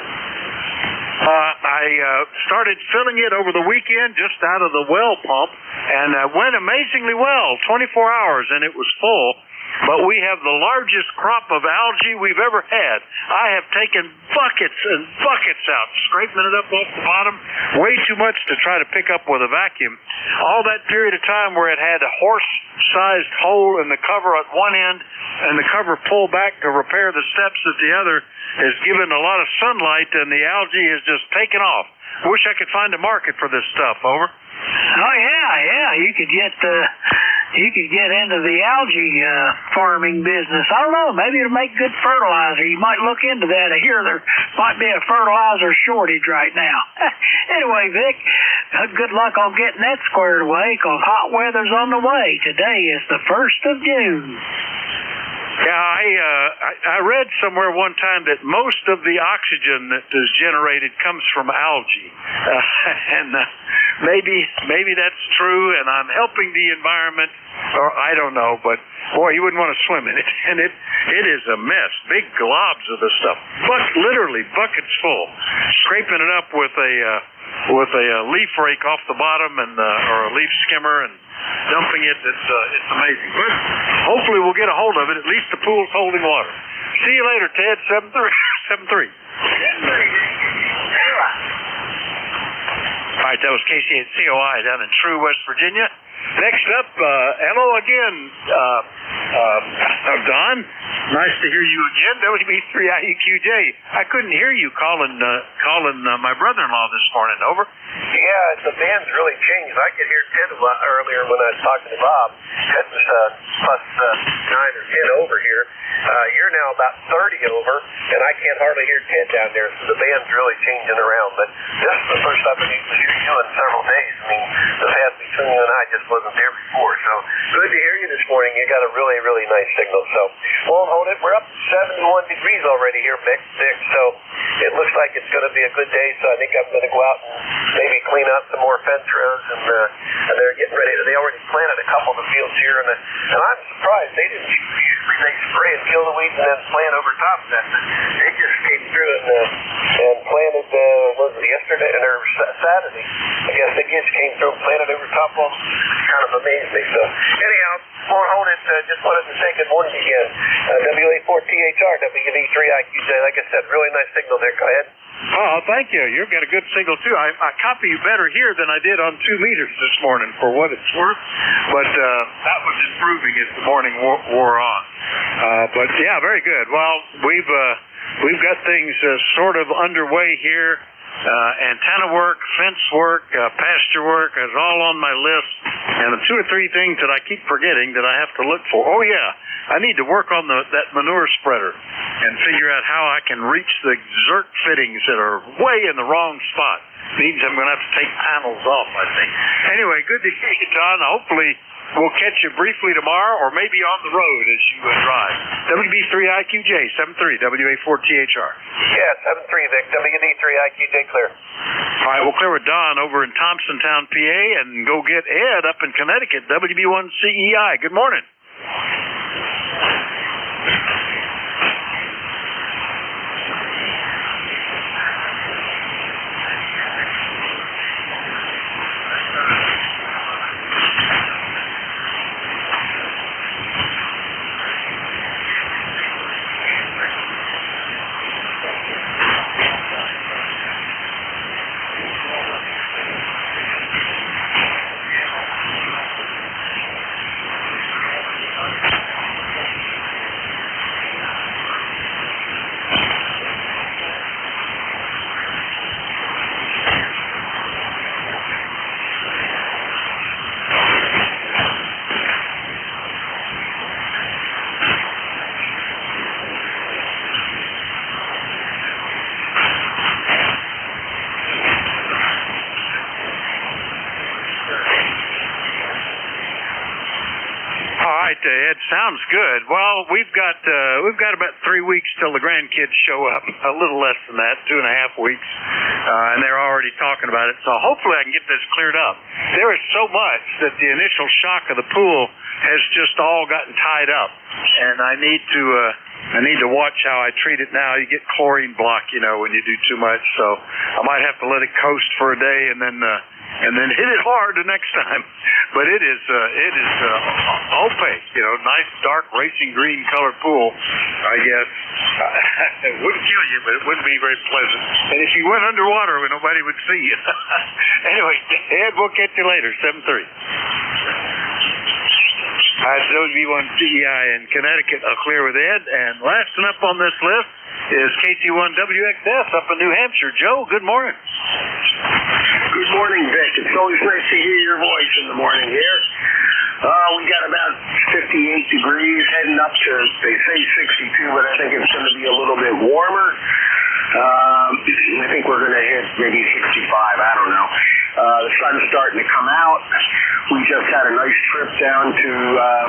I started filling it over the weekend just out of the well pump, and went amazingly well, 24 hours, and it was full. But we have the largest crop of algae we've ever had. I have taken buckets and buckets out, scraping it up off the bottom, way too much to try to pick up with a vacuum. All that period of time where it had a horse-sized hole in the cover at one end and the cover pulled back to repair the steps at the other has given a lot of sunlight, and the algae has just taken off. Wish I could find a market for this stuff. Over. Oh yeah, you could get into the algae farming business. I don't know, maybe it'll make good fertilizer. You might look into that. I hear there might be a fertilizer shortage right now. Anyway, Vic, good luck on getting that squared away, because hot weather's on the way. Today is the 1st of June. Yeah, I read somewhere one time that most of the oxygen that is generated comes from algae, and maybe that's true. And I'm helping the environment, or I don't know, but boy, you wouldn't want to swim in it, and it is a mess. Big globs of the stuff, literally buckets full. Scraping it up with a leaf rake off the bottom and or a leaf skimmer and dumping it. It's amazing. But hopefully we'll get a hold of it. At least the pool's holding water. See you later, Ted. 7-3. All right, that was KCHCOI down in True, West Virginia. Next up, hello again, Don. Nice to hear you again. WB3IEQJ. I couldn't hear you calling my brother-in-law this morning. Over. Yeah, the band's really changed. I could hear Ted a lot earlier when I was talking to Bob. Ted was plus 9 or 10 over here. You're now about 30 over, and I can't hardly hear Ted down there, so the band's really changing around. But this is the first time I've been hearing you in several days. I mean, the path between you and I just wasn't there before. So good to hear you this morning. You got a really, really nice signal. So won't hold it. We're up to 71 degrees already here, Vic. So it looks like it's going to be a good day. So I think I'm going to go out and maybe clean out some more fence rows, and they're getting ready. They already planted a couple of the fields here, and I'm surprised they didn't. Usually they spray and kill the weeds and then plant over top of that. They just came through and planted. Was it yesterday or Saturday? I guess they just came through and planted over top of them. Kind of amazed me. So anyhow, won't hold it. Just wanted to say good morning again. WA4THR, WV3IQJ. Like I said, really nice signal there. Go ahead. Oh, thank you. You've got a good signal, too. I copy you better here than I did on 2 meters this morning, for what it's worth. But that was improving as the morning wore on. But, yeah, very good. Well, we've got things sort of underway here. Antenna work, fence work, pasture work is all on my list. And the 2 or 3 things that I keep forgetting that I have to look for. Oh, yeah. I need to work on that manure spreader and figure out how I can reach the exert fittings that are way in the wrong spot. Means I'm going to have to take panels off, I think. Anyway, good to hear you, Don. Hopefully we'll catch you briefly tomorrow, or maybe on the road as you drive. WB3IQJ, 73, WA4THR. Yeah, 73, Vic. WB3IQJ clear. All right, we'll clear with Don over in Thompsontown, PA, and go get Ed up in Connecticut, WB1CEI. Good morning. right, Ed. Sounds good. Well, we've got about 3 weeks till the grandkids show up. A little less than that, 2.5 weeks, and they're already talking about it. So hopefully I can get this cleared up. There is so much that the initial shock of the pool has just all gotten tied up, and I need to watch how I treat it now. You get chlorine block, when you do too much. So I might have to let it coast for a day and then hit it hard the next time. But it is opaque, nice dark racing green colored pool, I guess. It wouldn't kill you, but it wouldn't be very pleasant. And if you went underwater, nobody would see you. Anyway, Ed, we'll catch you later, 7:30. Those of you on CEI in Connecticut are clear with Ed. And last one up on this list is KC1WXS up in New Hampshire. Joe, good morning. Good morning, Vic. It's always nice to hear your voice in the morning here. We got about 58 degrees heading up to, they say 62, but I think it's going to be a little bit warmer. I think we're going to hit maybe 65, I don't know. The sun's starting to come out. We just had a nice trip down to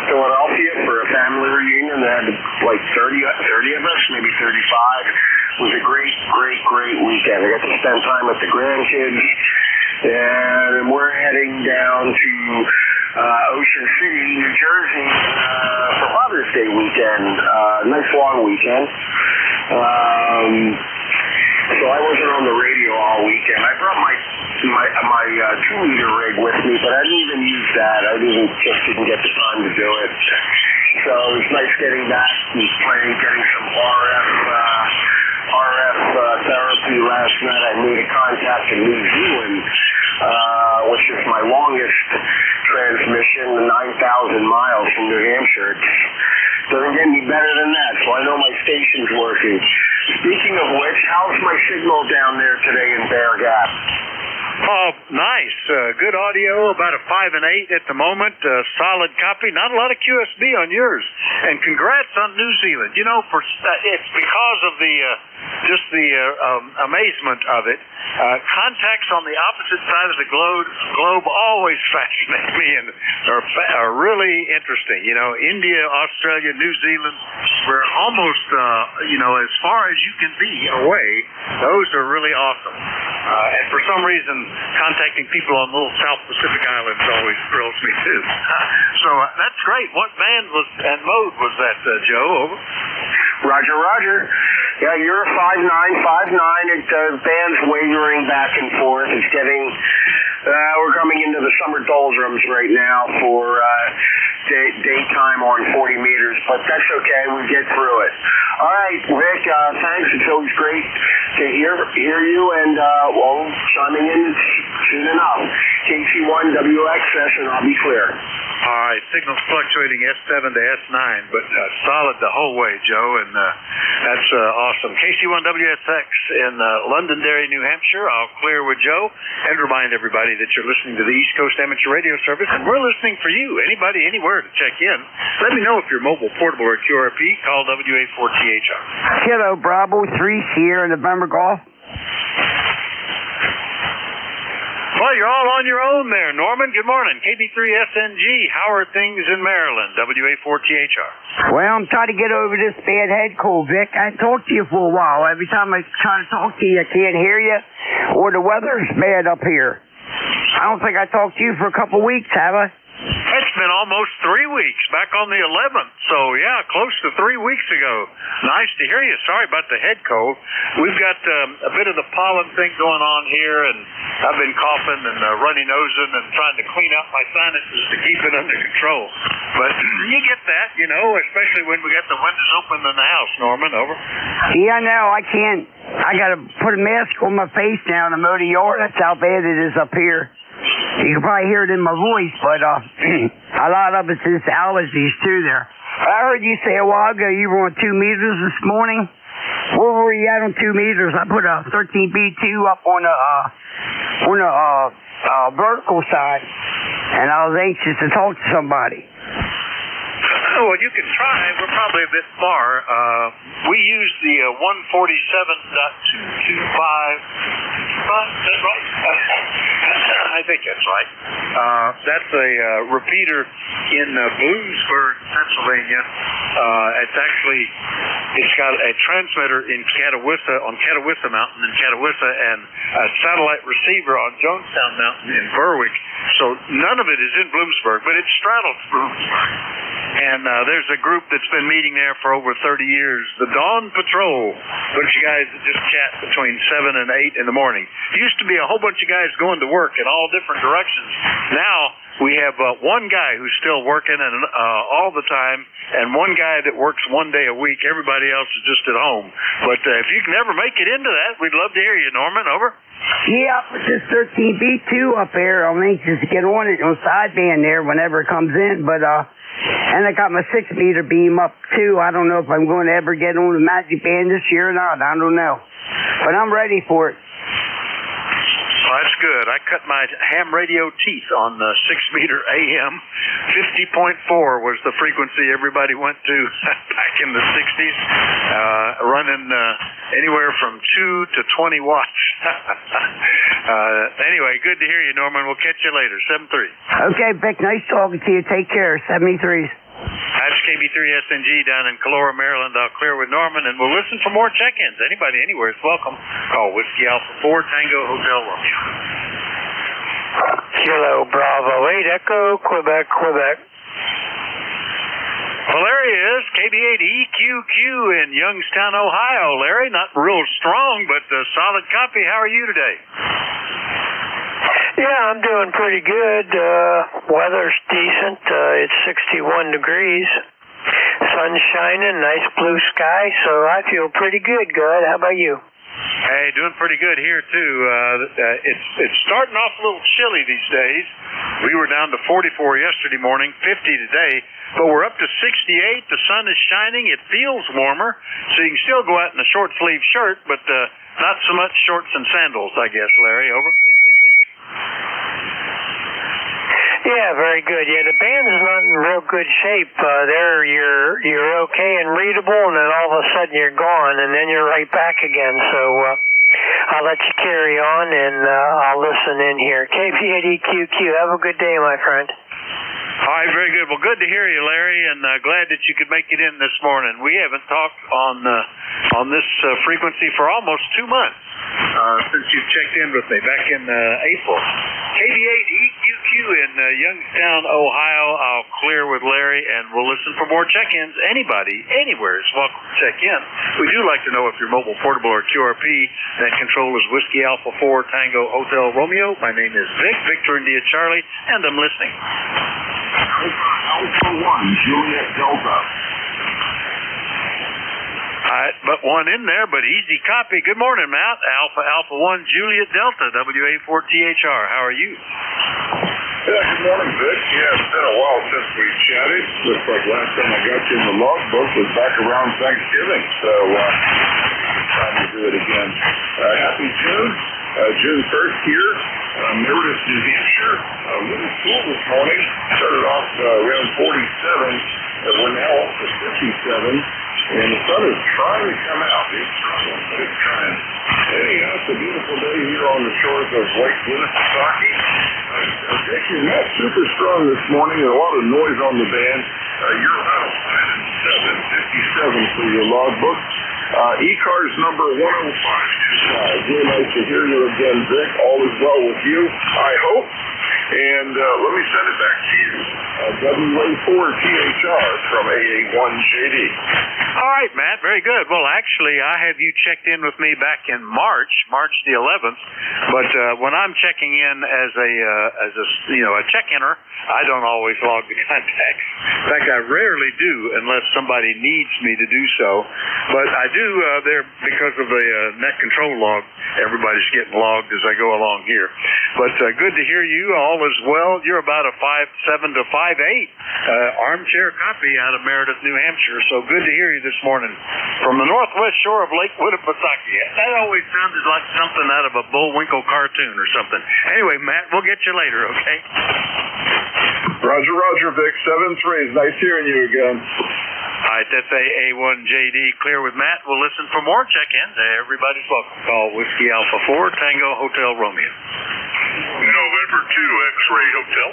Philadelphia for a family reunion. They had like 30 of us, maybe 35. It was a great weekend. I got to spend time with the grandkids. And we're heading down to Ocean City, New Jersey for Father's Day weekend. Nice long weekend. So I wasn't on the radio all weekend. I brought my 2-meter rig with me, but I didn't even use that. I didn't get the time to do it. So it was nice getting back and getting some RF therapy last night. I made a contact in New Zealand, which is my longest transmission, 9,000 miles from New Hampshire. It doesn't get any better than that, so I know my station's working. Speaking of which, how's my signal down there today in Bear Gap? Oh, nice. Good audio, about a 5 and 8 at the moment. Solid copy. Not a lot of QSB on yours. And congrats on New Zealand. It's because of the amazement of it. Contacts on the opposite side of the globe always fascinate me and are really interesting. India, Australia, New Zealand, we're almost, as far as you can be away. Those are really awesome. And for some reason, contacting people on little South Pacific islands always thrills me too. So that's great. What band and mode was that, Joe? Over. Roger. Yeah, you're a 5.9. Band's wavering back and forth. It's getting, we're coming into the summer doldrums right now for daytime on 40 meters, but that's okay. We get through it. All right, Rick, thanks. It's always great to hear you, and chiming in soon enough. KC1WXS, and I'll be clear. All right, signal's fluctuating S7 to S9, but solid the whole way, Joe, and that's awesome. KC1WSX in Londonderry, New Hampshire. I'll clear with Joe and remind everybody that you're listening to the East Coast Amateur Radio Service, and we're listening for you. Anybody, anywhere to check in. Let me know if you're mobile, portable, or QRP. Call WA4THR. Kilo Bravo 3 Sierra November Golf. Well, you're all on your own there, Norman. Good morning. KB3SNG. How are things in Maryland? WA4THR. Well, I'm trying to get over this bad head cold, Vic. I haven't talked to you for a while. Every time I try to talk to you, I can't hear you, or the weather's bad up here. I don't think I talked to you for a couple weeks, have I? It's been almost 3 weeks, back on the 11th. So, yeah, close to 3 weeks ago. Nice to hear you. Sorry about the head cold. We've got a bit of the pollen thing going on here, and I've been coughing and runny nosing and trying to clean out my sinuses to keep it under control. But you get that, especially when we got the windows open in the house, Norman. Over. Yeah, I know. I can't. I got to put a mask on my face now to mow the yard. That's how bad it is up here. You can probably hear it in my voice, but a lot of it's just allergies too there. I heard you say a while ago you were on 2 meters this morning. Where were you at on 2 meters? I put a 13B2 up on the vertical side, and I was anxious to talk to somebody. Well, you can try. We're probably a bit far. We use the 147.225. Is that right? I think that's right. That's a repeater in Bloomsburg, Pennsylvania. It's got a transmitter in on Catawissa Mountain in Catawissa, and a satellite receiver on Jonestown Mountain in Berwick. So none of it is in Bloomsburg, but it straddles Bloomsburg. And there's a group that's been meeting there for over 30 years, the Dawn Patrol. A bunch of guys that just chat between 7 and 8 in the morning. Used to be a whole bunch of guys going to work in all different directions. Now we have one guy who's still working and all the time, and one guy that works one day a week. Everybody else is just at home. But if you can ever make it into that, we'd love to hear you, Norman. Over. Yeah, it's this 13B2 up there. I'm anxious to get on it on sideband there whenever it comes in, but and I got my 6-meter beam up too. I don't know if I'm going to ever get on the Magic Band this year or not. I don't know, but I'm ready for it. Well, that's good. I cut my ham radio teeth on the 6-meter AM. 50.4 was the frequency everybody went to back in the 60s, running anywhere from 2 to 20 watts. Anyway, good to hear you, Norman. We'll catch you later. 7-3. Okay, Vic. Nice talking to you. Take care. 73s. That's KB3SNG down in Calora, Maryland. I'll clear with Norman, and we'll listen for more check-ins. Anybody anywhere is welcome. Call Whiskey Alpha 4 Tango Hotel Romeo. Kilo Bravo 8 Echo, Quebec. Well, there he is, KB8EQQ in Youngstown, Ohio. Larry, not real strong, but solid copy. How are you today? Yeah, I'm doing pretty good. Weather's decent. It's 61 degrees. Sun's shining, nice blue sky, so I feel pretty good, Good. How about you? Hey, doing pretty good here, too. It's starting off a little chilly these days. We were down to 44 yesterday morning, 50 today, but we're up to 68. The sun is shining. It feels warmer, so you can still go out in a short-sleeve shirt, but not so much shorts and sandals, I guess, Larry. Over. Yeah, very good. Yeah, the band's not in real good shape. You're okay and readable, and then all of a sudden you're gone, and then you're right back again. So I'll let you carry on, and I'll listen in here. KB8EQQ, have a good day, my friend. All right, very good. Well, good to hear you, Larry, and glad that you could make it in this morning. We haven't talked on this frequency for almost 2 months since you checked in with me back in April. KB8EQQ in Youngstown, Ohio. I'll clear with Larry, and we'll listen for more check-ins. Anybody, anywhere is welcome to check in. We do like to know if you're mobile, portable, or QRP. That control is Whiskey Alpha 4 Tango Hotel Romeo. My name is Vic, Victor India Charlie, and I'm listening. Alpha 1, Juliet Delta. But one in there, but easy copy. Good morning, Matt. Alpha 1, Juliet Delta, WA4THR. How are you? Yeah, good morning, Vic. Yeah, it's been a while since we chatted. Looks like last time I got you in the logbook was back around Thanksgiving, so it's time to do it again. Happy June. June 1st here, Meredith, New Hampshire. A little cool this morning. Started off around 47. We're now up to 57. And the sun is trying to come out. It's struggling, but it's trying. Anyhow, it's a beautiful day here on the shores of Lake Winnipesaukee. Dick, you're not super strong this morning. A lot of noise on the band. Your vital sign is 757 for your logbook. ECARS number 10525. Really nice to hear you again, Vic. All is well with you, I hope. And let me send it back to you. WA4THR from AA1JD. All right, Matt. Very good. Well, actually, I have you checked in with me back in March the 11th. But when I'm checking in as a check-inner, I don't always log the contacts. In fact, I rarely do unless somebody needs me to do so. But I do there because of the net control log. Everybody's getting logged as I go along here. But good to hear you. All is well. You're about a 5'7" to 5'8" armchair copy out of Meredith, New Hampshire. So good to hear you this morning from the northwest shore of Lake Winnipesaukee. That always sounded like something out of a Bullwinkle cartoon or something. Anyway, Matt, we'll get you later, okay? Roger, Vic. 7-3. Nice hearing you again. All right, that's AA1JD. Clear with Matt. We'll listen for more check-ins. Everybody's welcome. Call Whiskey Alpha 4 Tango Hotel Romeo. November 2 X-Ray Hotel.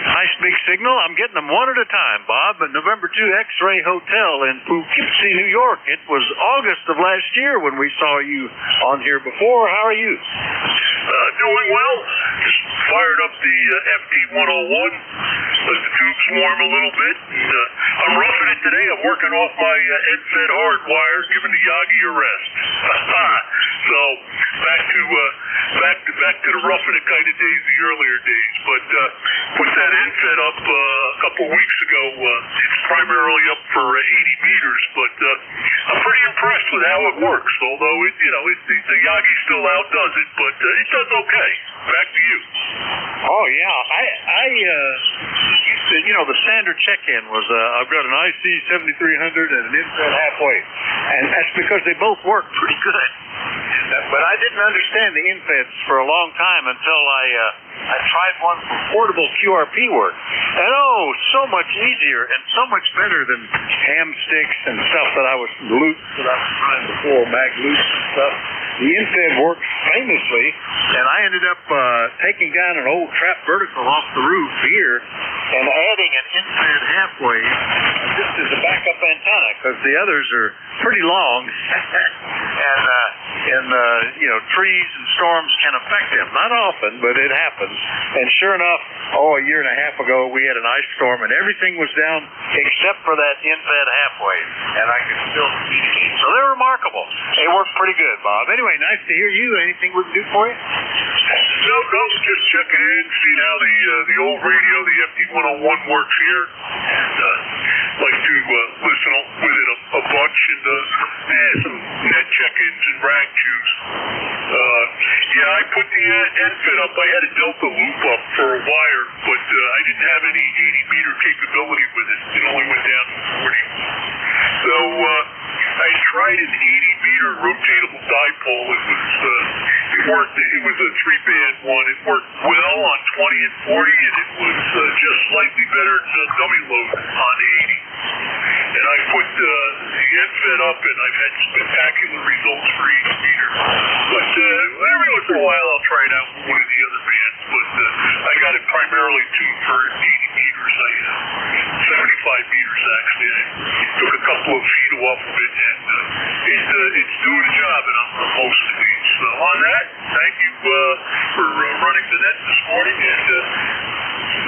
Hi, nice big signal. I'm getting them one at a time, Bob. At November 2 X-Ray Hotel in Poughkeepsie, New York. It was August of last year when we saw you on here before. How are you? Doing well. Just fired up the FT101. Let the tubes warm a little bit. And, I'm roughing it today. I'm working off my NZ hard wire, giving the Yagi a rest. So back to the roughing it kind of days, the earlier days. But put that NZ up a couple weeks ago. It's primarily up for 80 meters, but I'm pretty impressed with how it works. Although the Yagi still outdoes it, but it does okay. Back to you. Oh yeah, I the standard check-in was I've got an IC 7300 and an infrared halfway, and that's because they both work pretty good. But I didn't understand the infeds for a long time until I tried one for portable QRP work, and so much easier and so much better than ham sticks and stuff that I was trying before, mag loops and stuff. The infed works famously, and I ended up taking down an old trap vertical off the roof here and adding an infed halfway just as a backup antenna, because the others are pretty long, and trees and storms can affect them. Not often, but it happens. And sure enough, a year and a half ago, we had an ice storm, and everything was down except for that infed halfway, and I could still communicate. So they're remarkable. They work pretty good, Bob. Anyway, nice to hear you. Anything we can do for you? No, just checking in, seeing how the old radio, the FT101 works here. Like to listen with it a bunch and some net check-ins and rag chews. I put the NFIT up. I had a Delta loop up for a wire, but I didn't have any 80-meter capability with it. It only went down to 40. So I tried an 80-meter rotatable dipole. It worked. It was a 3-band one. It worked well on 20 and 40, and it was just slightly better than dummy load on 80. And I put the NFIT up, and I've had spectacular results for 80 meter. But every once in a while, I'll try it out with one of the other bands. But I got it primarily tuned for 80 meters. 75 meters actually. I took a couple of feet off of it, and it's doing the job, and I'm most pleased. So on that, thank you for running the net this morning, and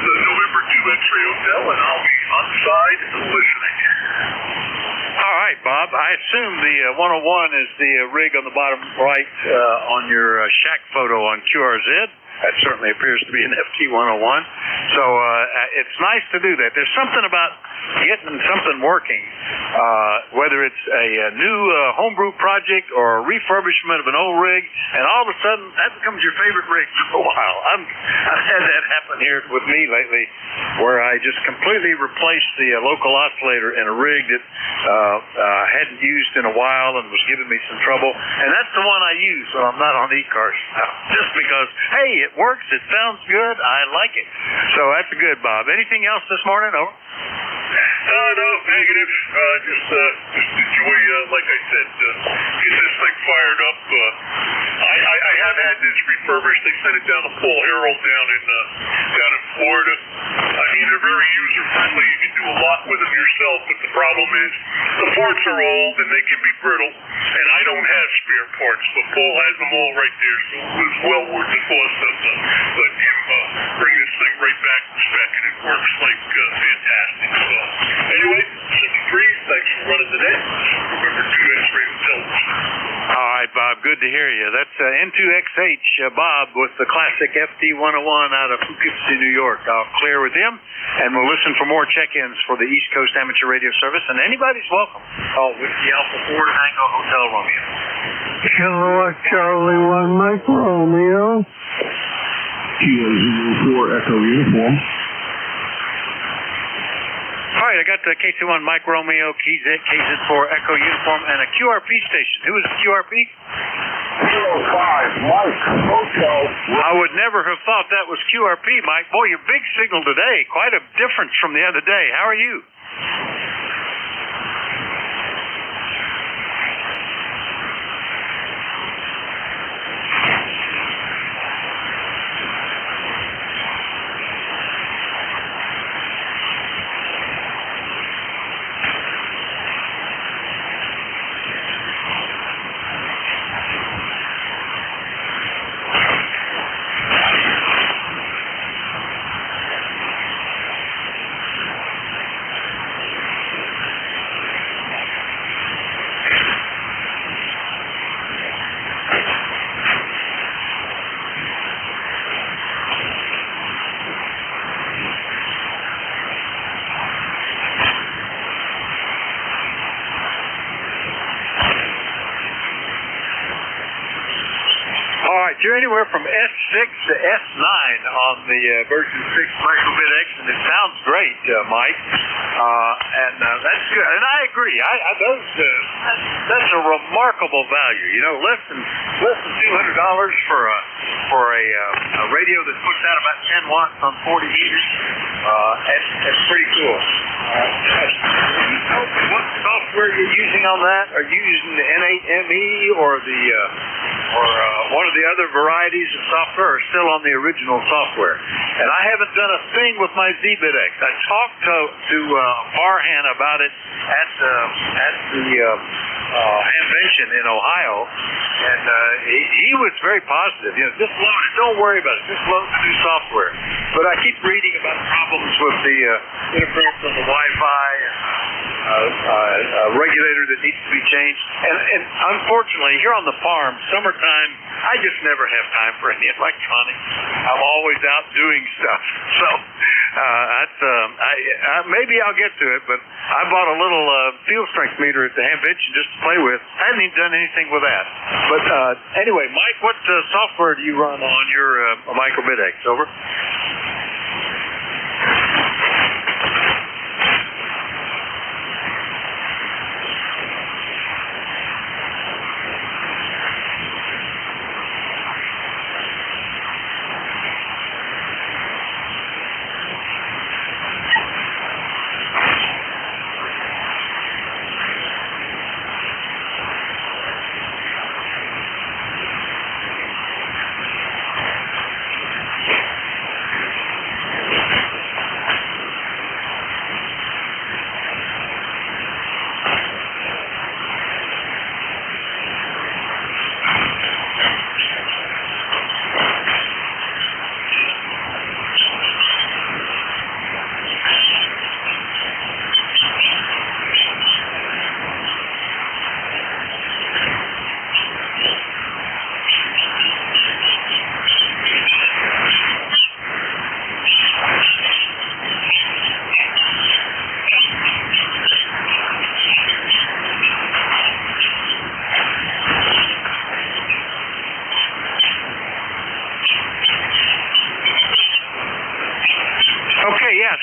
the November 2 X-Ray Hotel, and I'll be on the side listening. All right, Bob. I assume the 101 is the rig on the bottom right on your shack photo on QRZ. That certainly appears to be an FT101. So it's nice to do that. There's something about getting something working, whether it's a new homebrew project or a refurbishment of an old rig, and all of a sudden that becomes your favorite rig for a while. I've had that happen here with me lately, where I just completely replaced the local oscillator in a rig that hadn't used in a while and was giving me some trouble. And that's the one I use when I'm not on ECARS, just because, hey, it works, it sounds good, I like it. So that's good, Bob. Anything else this morning? Over. No, negative. Just enjoy, like I said, get this thing fired up. I have had this refurbished. They sent it down to Paul Harold down in Florida. I mean, they're very user-friendly. You can do a lot with them yourself, but the problem is the parts are old and they can be brittle, and I don't have spare parts, but Paul has them all right there, so it was well worth the cost of letting him bring this thing right back to spec, and it works like fantastic. So anyway, 73, thanks for running the net. Remember 2 X-Ray Hotel. All right, Bob, good to hear you. That's N2XH, Bob, with the classic FT101 out of Poughkeepsie, New York. I'll clear with him, and we'll listen for more check-ins for the East Coast Amateur Radio Service, and anybody's welcome. Oh, Whiskey Alpha 4 Tango Hotel Romeo. Kilo Charlie 1 Mike Romeo. Kilo 04 Echo Uniform. All right, I got the KC1 Mike Romeo, KZ4 Echo Uniform, and a QRP station. Who is the QRP? 05 Mike Hotel. I would never have thought that was QRP, Mike. Boy, your big signal today. Quite a difference from the other day. How are you? from S6 to S9 on the version 6 microbit X, and it sounds great, Mike. And that's good. And I agree. That's a remarkable value. You know, less than $200 for a radio that puts out about 10 watts on 40 meters. That's pretty cool. What software you're using on that? Are you using the N8ME or one of the other varieties of software, or still on the original software? And I haven't done a thing with my ZBitX. I talked to Farhan about it at the convention in Ohio, and he was very positive. You know, just load it. Don't worry about it. Just load the new software. But I keep reading about problems with the interference on the Wi-Fi and regulator that needs to be changed. And unfortunately, here on the farm, summertime, I just never have time for any electronics. I'm always out doing stuff. So maybe I'll get to it, but I bought a little field strength meter at the convention just to play with. I haven't even done anything with that. But anyway, Mike, what software do you run on your microbit X? Over.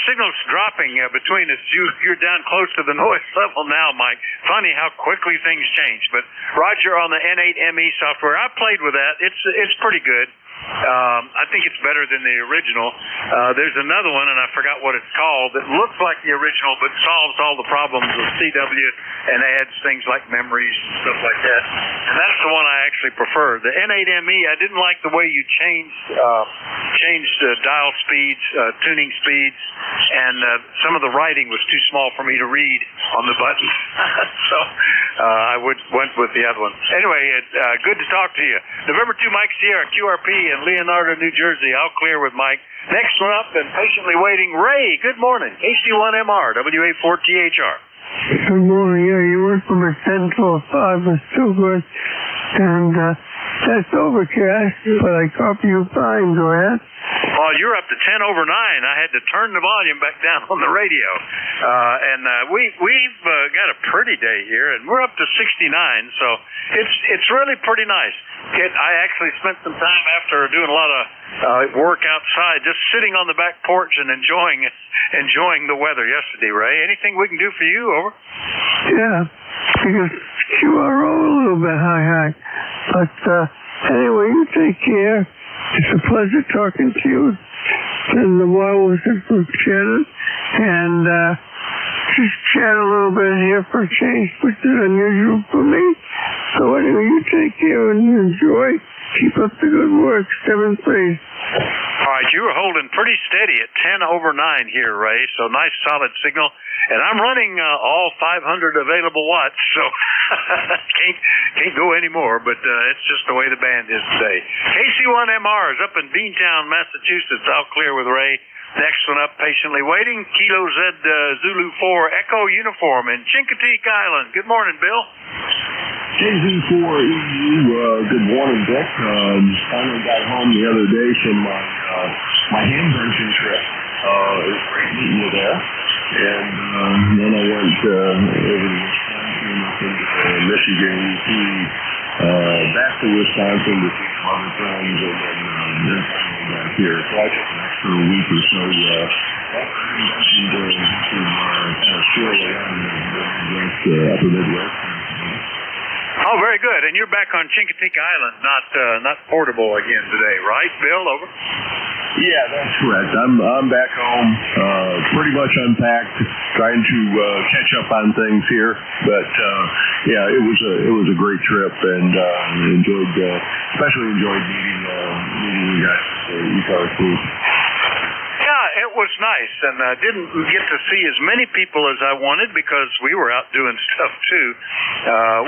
Signal's dropping between us. You're down close to the noise level now, Mike. Funny how quickly things change. But Roger, on the N8ME software, I played with that. It's pretty good. I think it's better than the original. There's another one, and I forgot what it's called, that looks like the original but solves all the problems with CW and adds things like memories and stuff like that. And that's the one I actually prefer. The N8ME, I didn't like the way you changed dial speeds, tuning speeds, and some of the writing was too small for me to read on the buttons. So I went with the other one. Anyway, good to talk to you. November 2, Mike Sierra, QRP in Leonardo, New Jersey. I'll clear with Mike. Next one up and patiently waiting, Ray. Good morning. AC1MR, WA4THR. Good morning. Yeah, you went from a 10 to a 5 was too good. And that's overcast, but I copy you fine. Go ahead. Oh, you're up to 10 over 9. I had to turn the volume back down on the radio. We've got a pretty day here, and we're up to 69, so it's really pretty nice. I actually spent some time after doing a lot of work outside, just sitting on the back porch and enjoying the weather yesterday, Ray. Anything we can do for you? Over. Yeah, because you are a little bit high. But anyway, you take care. It's a pleasure talking to you. And the while was chatted, and just chat a little bit here for a change, which is unusual for me. So anyway, you take care and enjoy. Keep up the good work. 7-3. All right, you were holding pretty steady at 10 over 9 here, Ray. So nice, solid signal. And I'm running all 500 available watts, so can't go anymore. But it's just the way the band is today. KC1MR is up in Beantown, Massachusetts. I'll clear with Ray. Next one up, patiently waiting. Kilo Z Zulu 4 Echo Uniform in Chincoteague Island. Good morning, Bill. KZ4EU, good morning, Dick. Finally got home the other day from my Hamburgian trip. It was great meeting you there. And then I went over to Wisconsin, up into Michigan, back to Wisconsin to see some other friends, and then finally back here. So I took an extra week or so to kind of feel around the upper Midwest. Oh, very good. And you're back on Chincoteague Island, not portable again today, right, Bill? Over. Yeah, that's correct. I'm back home, pretty much unpacked, trying to catch up on things here. But yeah, it was a great trip, and especially enjoyed meeting you guys, the ECARS group. Yeah, it was nice, and I didn't get to see as many people as I wanted because we were out doing stuff too.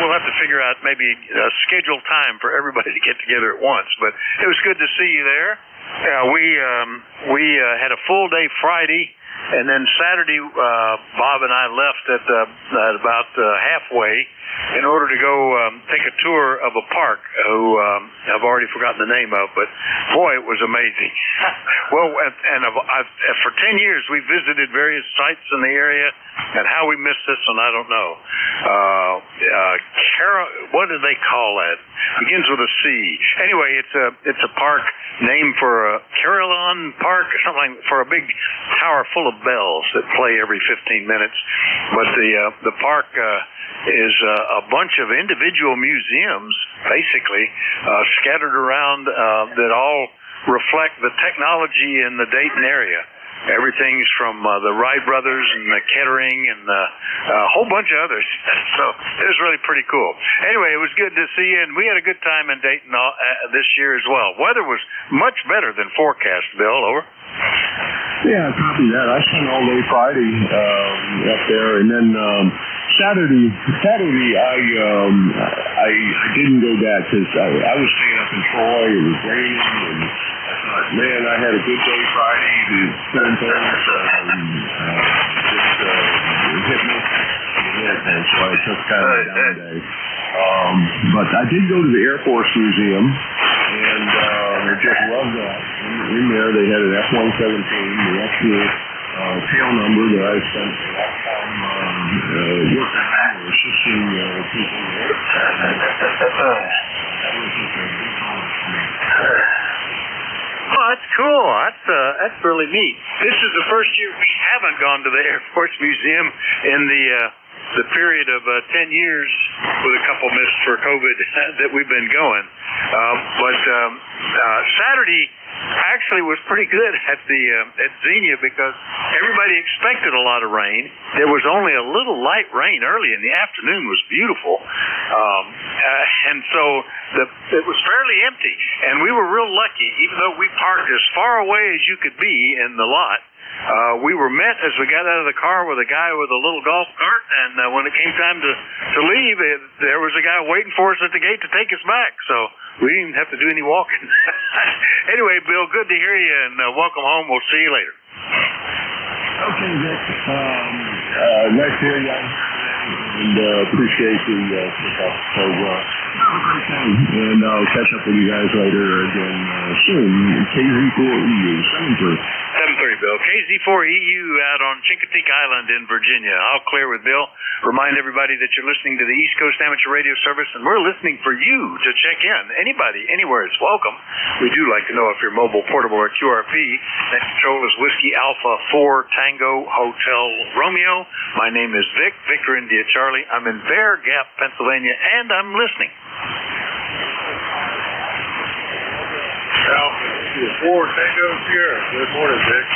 We'll have to figure out maybe a scheduled time for everybody to get together at once, but it was good to see you there. We had a full day Friday, and then Saturday, Bob and I left at about halfway in order to go take a tour of a park who I've already forgotten the name of, but boy, it was amazing. Well, and for 10 years, we visited various sites in the area, and how we missed this one, I don't know. What do they call that? Begins with a C. Anyway, it's a park named for Carillon Park or something, for a big tower full of bells that play every 15 minutes. But the park is a bunch of individual museums, basically, scattered around that all reflect the technology in the Dayton area. Everything's from the Wright brothers and the Kettering and a whole bunch of others. So it was really pretty cool. Anyway, it was good to see you, and we had a good time in Dayton this year as well. Weather was much better than forecast, Bill. Over. Yeah, copy that. I spent all day Friday up there, and then Saturday I didn't go back because I was staying up in Troy. It was raining, and I thought, man, I had a good day Friday to spend things. Just hit me, and so I took kind of a down day. But I did go to the Air Force Museum, and I just loved that. In there, they had an F-117, the actual tail number that I spent a lot of time working on, assisting people with. That was just a big bonus for me. Oh, that's cool. That's really neat. This is the first year we haven't gone to the Air Force Museum in the period of 10 years, with a couple missed for COVID, that we've been going. But Saturday actually was pretty good at Xenia because everybody expected a lot of rain. There was only a little light rain early in the afternoon. Was beautiful, and so it was fairly empty. And we were real lucky, even though we parked as far away as you could be in the lot. We were met as we got out of the car with a guy with a little golf cart, and when it came time to leave, there was a guy waiting for us at the gate to take us back. So we didn't even have to do any walking. Anyway, Bill, good to hear you, and welcome home. We'll see you later. Okay, Vic. Nice to hear you, and appreciate the pickup. So have a great day, and I'll catch up with you guys later again soon. KZ4EU, 7-3, Bill. KZ4EU out on Chincoteague Island in Virginia. I'll clear with Bill. Remind everybody that you're listening to the East Coast Amateur Radio Service, and we're listening for you to check in. Anybody, anywhere is welcome. We do like to know if you're mobile, portable, or QRP. That control is Whiskey Alpha 4 Tango Hotel Romeo. My name is Vic, Victor India Charlie. I'm in Bear Gap, Pennsylvania, and I'm listening. Alpha 4 Tango Sierra. Good morning, Vic.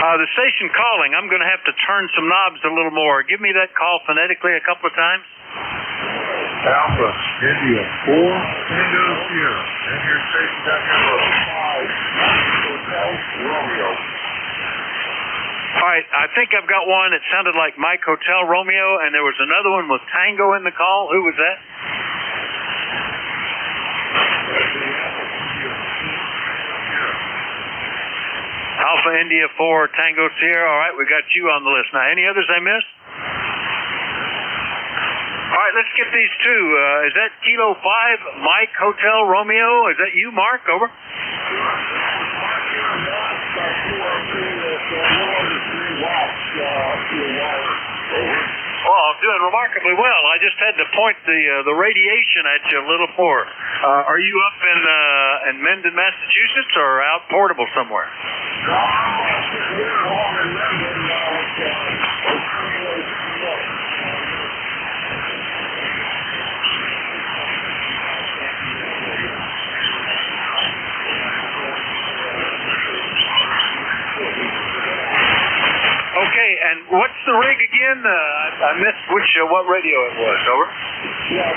The station calling, I'm going to have to turn some knobs a little more. Give me that call phonetically a couple of times. Alpha India 4 Tango Sierra. And your station down here for 5 Hotel Romeo. All right, I think I've got one that sounded like Mike Hotel Romeo, and there was another one with Tango in the call. Who was that? Alpha India 4 Tango Sierra. All right, we got you on the list. Now, any others I missed? All right, let's get these two. Is that Kilo 5 Mike Hotel Romeo? Is that you, Mark? Over. Oh, I'm doing doing remarkably well. I just had to point the radiation at you a little more. Are you up in Mendon, Massachusetts, or out portable somewhere? Okay, and what's the rig again? I missed what radio it was. Over. Yeah,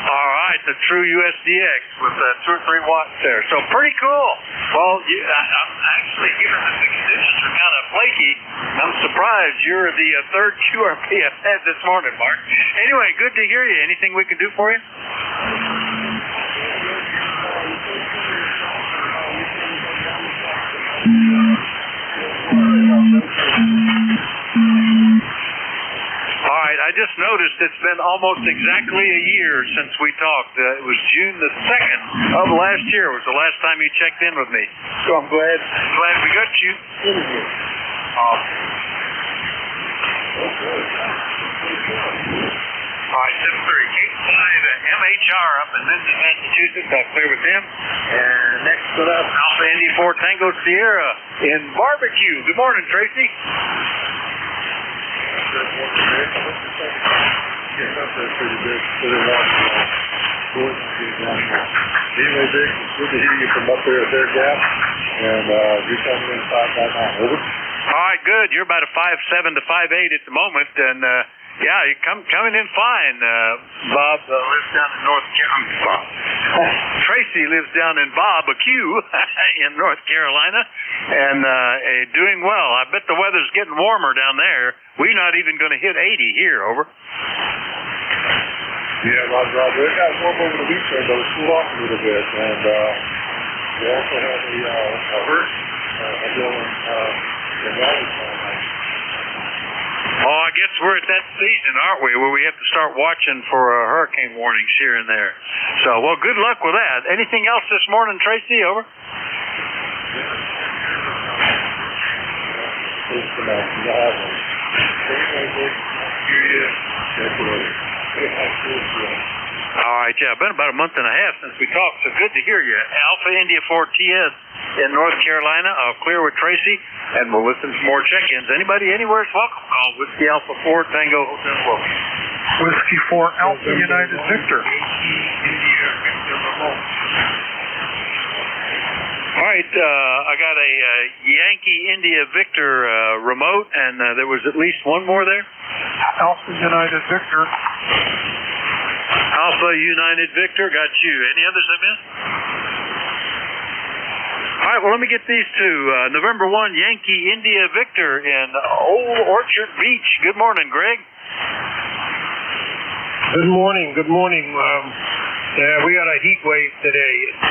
All right, the true USDX with 2 or 3 watts there. So pretty cool. Well, I'm actually, given that the conditions are kind of flaky, I'm surprised you're the third QRP I've had this morning, Mark. Anyway, good to hear you. Anything we can do for you? All right, I just noticed it's been almost exactly a year since we talked. It was June the 2nd of last year was the last time you checked in with me. So I'm glad we got you. All right, 730 MHR up in Mendon, Massachusetts. I'll clear with them. And next one up, Alpha Indy 4 Tango Sierra in Barbecue. Good morning, Tracy. Anyway, Dick, it's good to hear you from up there at their gap, and you're coming inside right now. Over. All right, good. You're about a 5'7" to 5'8" at the moment, and yeah, you're coming in fine. Bob lives down in North Carolina. Tracy lives down in Barbecue in North Carolina, and doing well. I bet the weather's getting warmer down there. We're not even going to hit 80 here. Over. Yeah, Roger. It got warm over the weekend, though. It cooled off a little bit, and we also had a hurt deal in Raleigh. Oh, I guess we're at that season, aren't we, where we have to start watching for hurricane warnings here and there. So, well, good luck with that. Anything else this morning, Tracy? Over. All right, yeah, been about a month and a half since we talked, so good to hear you. Alpha India 4TS in North Carolina. I'll clear with Tracy, and we'll listen to more check-ins. Anybody anywhere is welcome. Call Whiskey Alpha 4 Tango Hotel Welcome. Whiskey 4 Alpha United Victor. All right, I got a Yankee India Victor remote, and there was at least one more there. Alpha United Victor. Alpha United Victor, got you. Any others I missed? All right, well, let me get these two. November 1, Yankee India Victor in Old Orchard Beach. Good morning, Greg. Good morning. Good morning. Yeah, we got a heat wave today. It's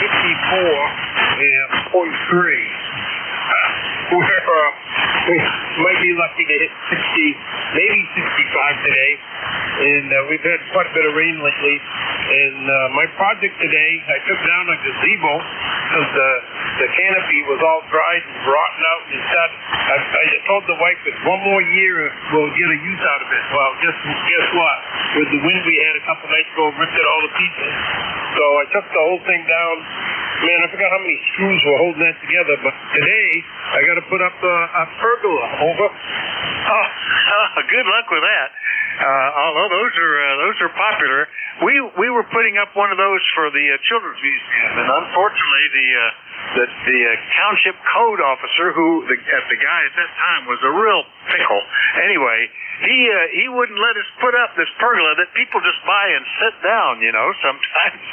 54.3. We might be lucky to hit 60, maybe 65 today. And we've had quite a bit of rain lately. And my project today, I took down a gazebo because the canopy was all dried and rotten out. And I told the wife that one more year we'll get a use out of it. Well, guess what? With the wind we had a couple nights ago, ripped it all to pieces. So I took the whole thing down. Man, I forgot how many screws were holding that together. But today, I got to put up a pergola. Over. Oh, good luck with that. Although those are popular. We were putting up one of those for the Children's Museum, and unfortunately the township code officer, the guy at that time was a real pickle. Anyway, he wouldn't let us put up this pergola that people just buy and sit down, sometimes.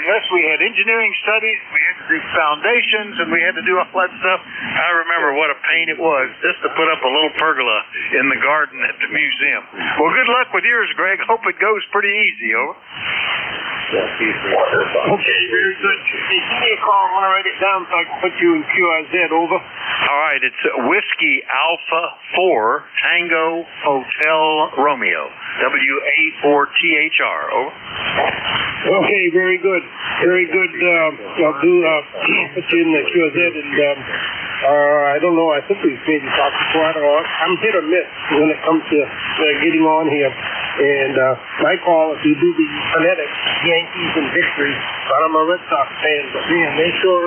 Unless we had engineering studies, we had to do foundations, and we had to do all that stuff. I remember what a pain it was just to put up a little pergola in the garden at the museum. Well, good luck with yours, Greg. Hope it goes pretty easy, over. Okay, very good. Hey, give me a call when I write it down so I can put you in QRZ, over. All right, it's Whiskey Alpha 4 Tango Hotel Romeo, WA4THR, over. Okay, very good. Very good. I'll do put you in the QZ, and I don't know. I think we've maybe talked before. I don't know. I'm hit or miss when it comes to getting on here. And my call, if you do the phonetics, Yankees and victory, but I'm a Red Sox fan. But man, they sure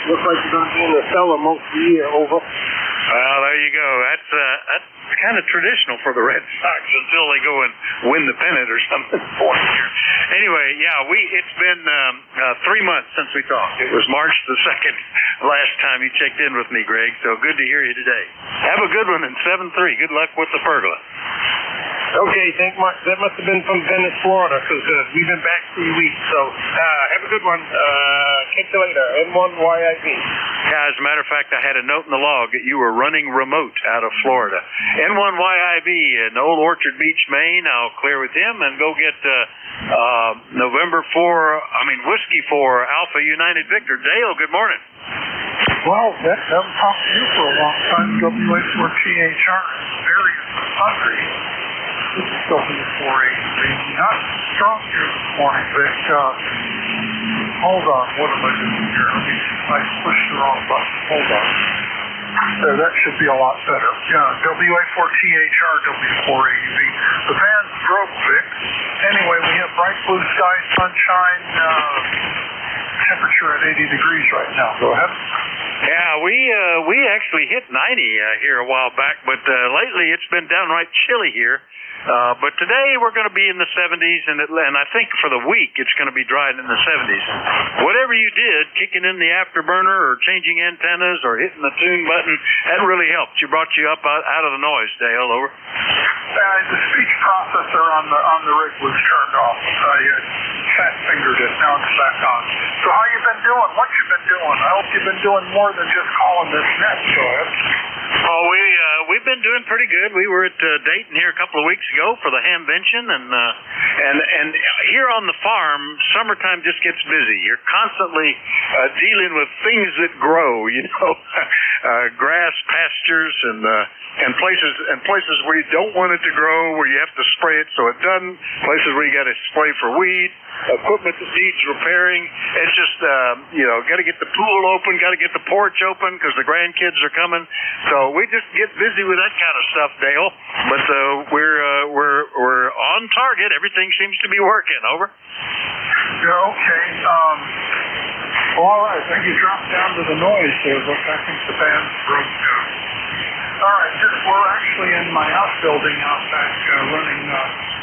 look like they're going to be in the cellar most of the year. Over. Well, there you go. That's kind of traditional for the Red Sox until they go and win the pennant or something for them here. Anyway, yeah, it's been 3 months since we talked. It was March the 2nd last time you checked in with me, Greg, so good to hear you today. Have a good one in 7-3. Good luck with the pergola. Okay, thank Mark. That must have been from Venice, Florida, because we've been back 3 weeks. So have a good one. Catch you later. N1YIB. Yeah, as a matter of fact, I had a note in the log that you were running remote out of Florida. N1YIB in Old Orchard Beach, Maine. I'll clear with him and go get Whiskey for Alpha United Victor. Dale, good morning. Well, I haven't talked to you for a long time. WA4THR is very hungry. This is W4AV. Not strong here this morning, but hold on. What am I doing here? Let me see if I pushed the wrong button. Hold on. There, that should be a lot better. Yeah, WA4THR, W4AV. The van's broke fixed. Anyway, we have bright blue skies, sunshine, temperature at 80 degrees right now. Go ahead. Yeah, we actually hit 90 here a while back, but lately it's been downright chilly here. But today we're going to be in the 70s, and I think for the week it's going to be dry in the 70s. Whatever you did, kicking in the afterburner or changing antennas or hitting the tune button, that really helped. Brought you up out of the noise, Dale. Over. The speech processor on the rig was turned off. I fat fingered it. Now it's back on. So how you been doing? What you been doing? I hope you've been doing more than just calling this net. Go ahead. Oh, we've been doing pretty good. We were at Dayton here a couple of weeks ago for the Hamvention, and here on the farm, summertime just gets busy. You're constantly dealing with things that grow, grass, pastures, and places where you don't want it to grow, where you have to spray it so it doesn't. Places where you got to spray for weed. Equipment that needs repairing. It's just got to get the pool open, got to get the porch open because the grandkids are coming. So we just get busy with that kind of stuff, Dale. But we're on target. Everything seems to be working. Over. Yeah. Okay. All right. I think you dropped down to the noise there, but I think the band's broke down. All right. We're actually in my outbuilding out back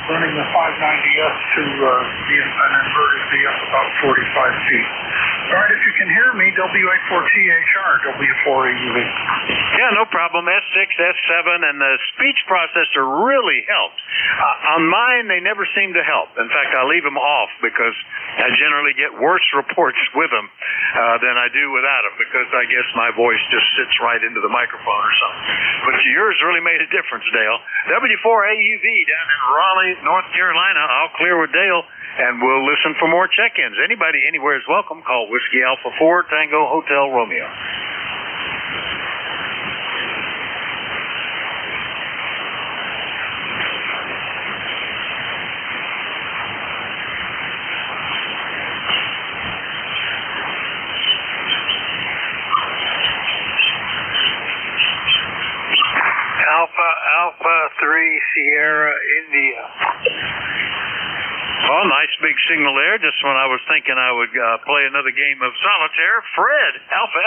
running the 590S to an inverted V up about 45 feet. All right, if you can hear me, WA4THR, W4AUV. Yeah, no problem. S6, S7, and the speech processor really helped. On mine, they never seem to help. In fact, I leave them off because I generally get worse reports with them than I do without them because I guess my voice just sits right into the microphone or something. But yours really made a difference, Dale. W4AUV down in Raleigh, North Carolina. I'll clear with Dale, and we'll listen for more check-ins. Anybody anywhere is welcome. Call Whiskey Alpha 4 Tango Hotel Romeo. Alpha 3 Sierra India. Oh, nice big signal there. Just when I was thinking I would play another game of solitaire. Fred, Alpha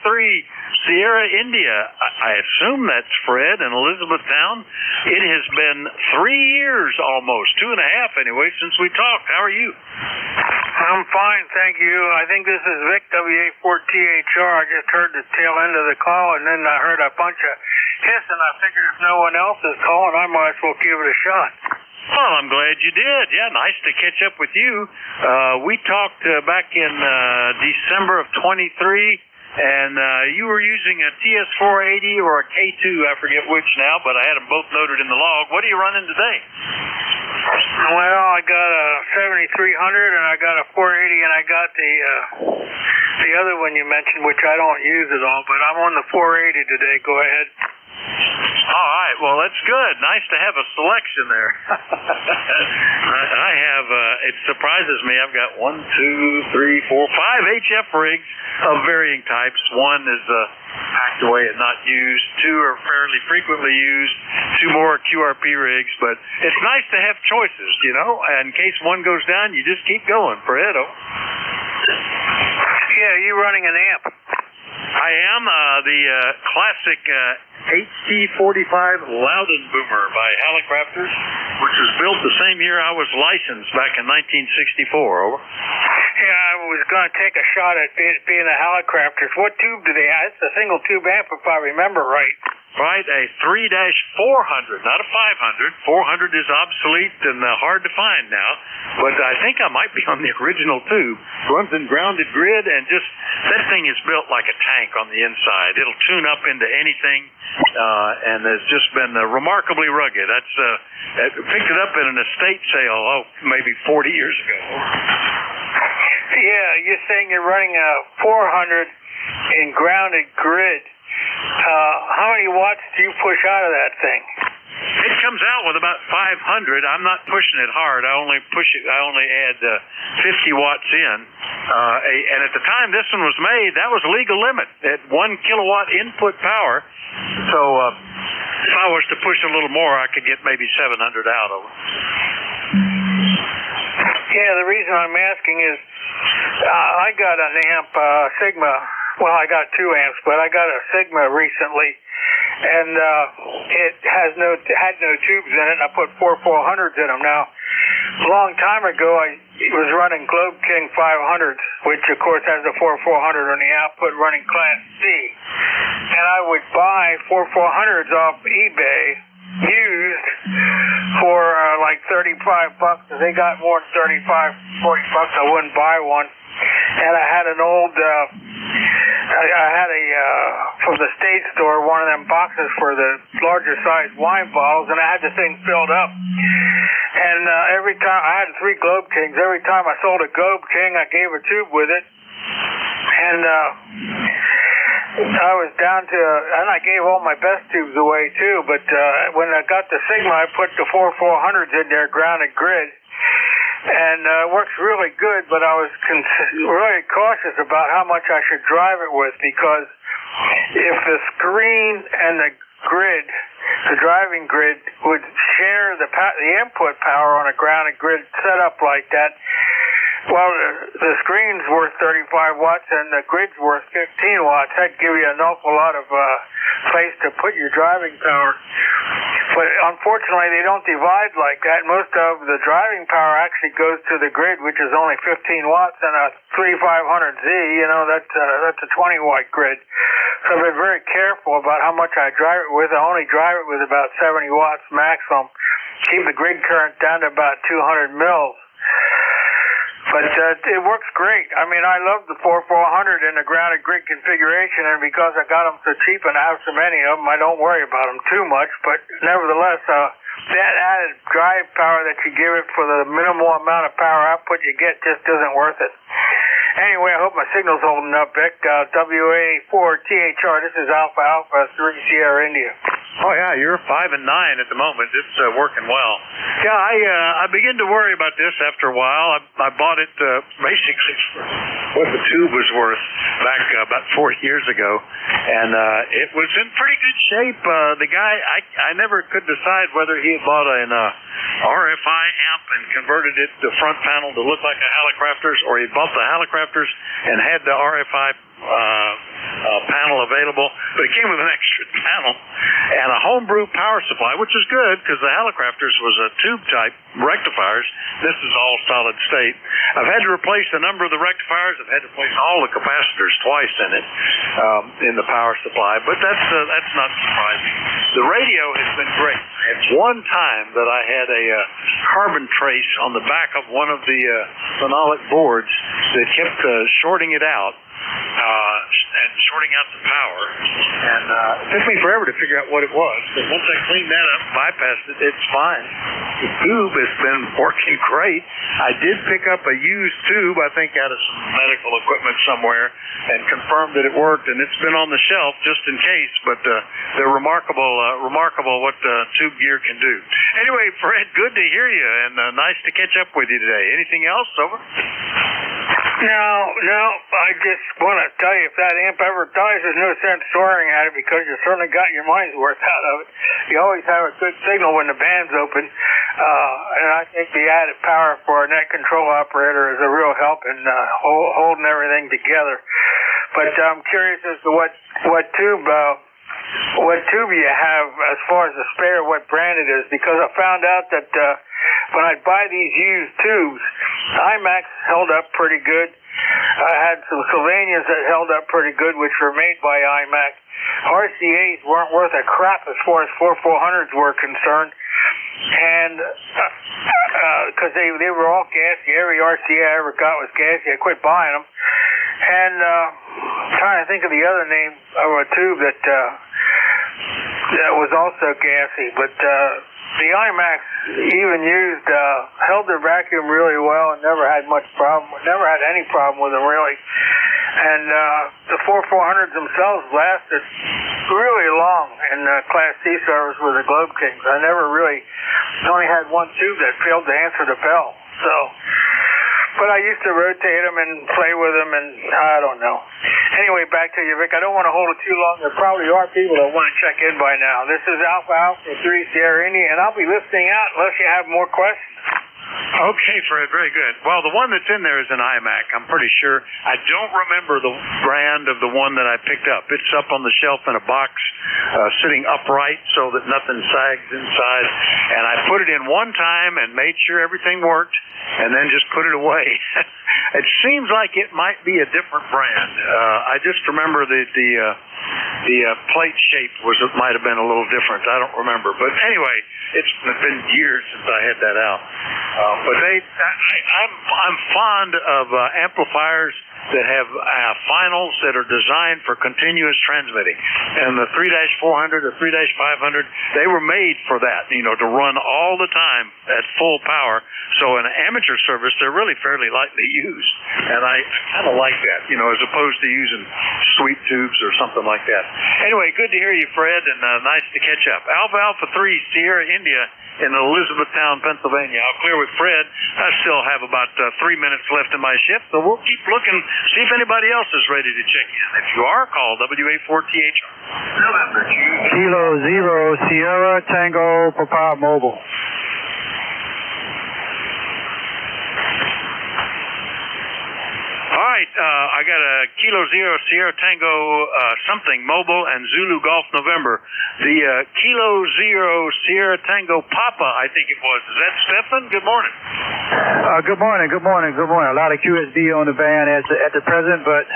3 Sierra India. I assume that's Fred in Elizabethtown. It has been 3 years almost, 2.5 anyway, since we talked. How are you? I'm fine, thank you. I think this is Vic, WA4THR. I just heard the tail end of the call, and then I heard a bunch of hiss, and I figured if no one else is calling, I might as well give it a shot. Well, I'm glad you did. Yeah, nice to catch up with you. We talked back in December of 23, and you were using a TS480 or a K2, I forget which now, but I had them both noted in the log. What are you running today? Well, I got a 7300, and I got a 480, and I got the other one you mentioned, which I don't use at all, but I'm on the 480 today. Go ahead. All right. Well, that's good. Nice to have a selection there. I have, it surprises me, I've got 1, 2, 3, 4, 5 HF rigs of varying types. One is packed away and not used. 2 are fairly frequently used. 2 more QRP rigs. But it's nice to have choices, you know. In case one goes down, you just keep going. Pareto. Yeah, you running an amp? I am the classic HT45 Loudon Boomer by Halicrafters, which was built the same year I was licensed back in 1964. Over. Yeah, I was going to take a shot at being a Halicrafters. What tube do they have? It's a single tube amp, if I remember right. Right, a 3-400, not a 500. 400 is obsolete and hard to find now, but I think I might be on the original tube. Runs in grounded grid, and just that thing is built like a tank on the inside. It'll tune up into anything, and has just been remarkably rugged. I picked it up in an estate sale, maybe 40 years ago. Yeah, you're saying you're running a 400 in grounded grid. How many watts do you push out of that thing? It comes out with about 500. I'm not pushing it hard. I only add 50 watts in. And at the time this one was made, that was legal limit at 1 kilowatt input power. So if I was to push a little more, I could get maybe 700 out of it. Yeah, the reason I'm asking is I got an amp Sigma. Well, I got 2 amps, but I got a Sigma recently, and it had no tubes in it, and I put 4-400s in them. Now, a long time ago, I was running Globe King 500s, which, of course, has a 4-400 on the output running Class C, and I would buy 4-400s off eBay used for like $35. If they got more than $35, $40, I wouldn't buy one. And I had an old, I had from the state store, one of them boxes for the larger size wine bottles, and I had the thing filled up. And every time, I had 3 Globe Kings. Every time I sold a Globe King, I gave a tube with it. And I was down to, and I gave all my best tubes away too, but when I got the Sigma, I put the 4-400s in there, grounded grid. And it works really good, but I was really cautious about how much I should drive it with, because if the screen and the grid, the driving grid, would share the input power on a grounded grid setup like that, well, the screen's worth 35 watts and the grid's worth 15 watts. That'd give you an awful lot of place to put your driving power. But unfortunately, they don't divide like that. Most of the driving power actually goes to the grid, which is only 15 watts, and a 3500Z, you know, that's a 20-watt grid. So I've been very careful about how much I drive it with. I only drive it with about 70 watts maximum. Keep the grid current down to about 200 mils. But it works great. I mean, I love the 4-400 in the grounded grid configuration, and because I got them so cheap and I have so many of them, I don't worry about them too much. But nevertheless, that added drive power that you give it for the minimal amount of power output you get just isn't worth it. Anyway, I hope my signal's holding up, Vic. WA4THR, this is Alpha Alpha 3 Sierra India. Oh, yeah, you're 5 and 9 at the moment. It's working well. Yeah, I begin to worry about this after a while. I bought it basically for what the tube was worth back about 4 years ago, and it was in pretty good shape. The guy, I never could decide whether he had bought an RFI amp and converted it, the front panel, to look like a Halicrafters, or he bought the Halicrafters and had the RFI panel available, but it came with an extra panel and a homebrew power supply, which is good because the Halicrafters was a tube type rectifiers. This is all solid state. I've had to replace a number of the rectifiers. I've had to replace all the capacitors twice in it, in the power supply, but that's not surprising. The radio has been great. It's one time that I had a carbon trace on the back of one of the phenolic boards that kept shorting it out. And sorting out the power. And it took me forever to figure out what it was. But once I cleaned that up, bypassed it, it's fine. The tube has been working great. I did pick up a used tube, I think out of some medical equipment somewhere, and confirmed that it worked, and it's been on the shelf just in case, but they're remarkable what tube gear can do. Anyway, Fred, good to hear you, and nice to catch up with you today. Anything else? Over? No, I just want to tell you, if that amp ever dies, there's no sense soaring at it because you certainly got your money's worth out of it. You always have a good signal when the band's open, and I think the added power for a net control operator is a real help in holding everything together. But I'm curious as to what tube you have as far as the spare, what brand it is, because I found out that when I buy these used tubes, IMAX held up pretty good. I had some Sylvanias that held up pretty good, which were made by IMAX. RCAs weren't worth a crap as far as 4400s were concerned, and because they were all gassy. Every RCA I ever got was gassy. I quit buying them. And trying to think of the other name of a tube that was also gassy, but the IMAX, even used, held their vacuum really well and never had any problem with them really. And the 4400s themselves lasted really long in Class C service with the Globe Kings. I only had one tube that failed to answer the bell. But I used to rotate them and play with them, and I don't know. Anyway, back to you, Vic. I don't want to hold it too long. There probably are people that want to check in by now. This is Alpha 3 Sierra India, and I'll be listening out unless you have more questions. Okay, Fred, very good. Well, the one that's in there is an iMac, I'm pretty sure. I don't remember the brand of the one that I picked up. It's up on the shelf in a box, sitting upright so that nothing sags inside. And I put it in one time and made sure everything worked, and then just put it away. It seems like it might be a different brand. I just remember the plate shape might have been a little different. I don't remember. But anyway, it's been years since I had that out. But I'm fond of amplifiers that have finals that are designed for continuous transmitting. And the 3-400 or 3-500, they were made for that, to run all the time at full power. So in amateur service, they're really fairly lightly used. And I kind of like that, as opposed to using sweep tubes or something like that. Anyway, good to hear you, Fred, and nice to catch up. Alpha 3 Sierra India in Elizabethtown, Pennsylvania. I'll clear with Fred. I still have about 3 minutes left in my shift, so we'll keep looking, see if anybody else is ready to check in. If you are, call WA4THR. Kilo 0 Sierra Tango Papa Mobile. All right, I got a Kilo 0 Sierra Tango something mobile and Zulu Golf November. The Kilo 0 Sierra Tango Papa, I think it was. Is that Stefan? Good morning. Good morning. A lot of QSB on the band at the present, but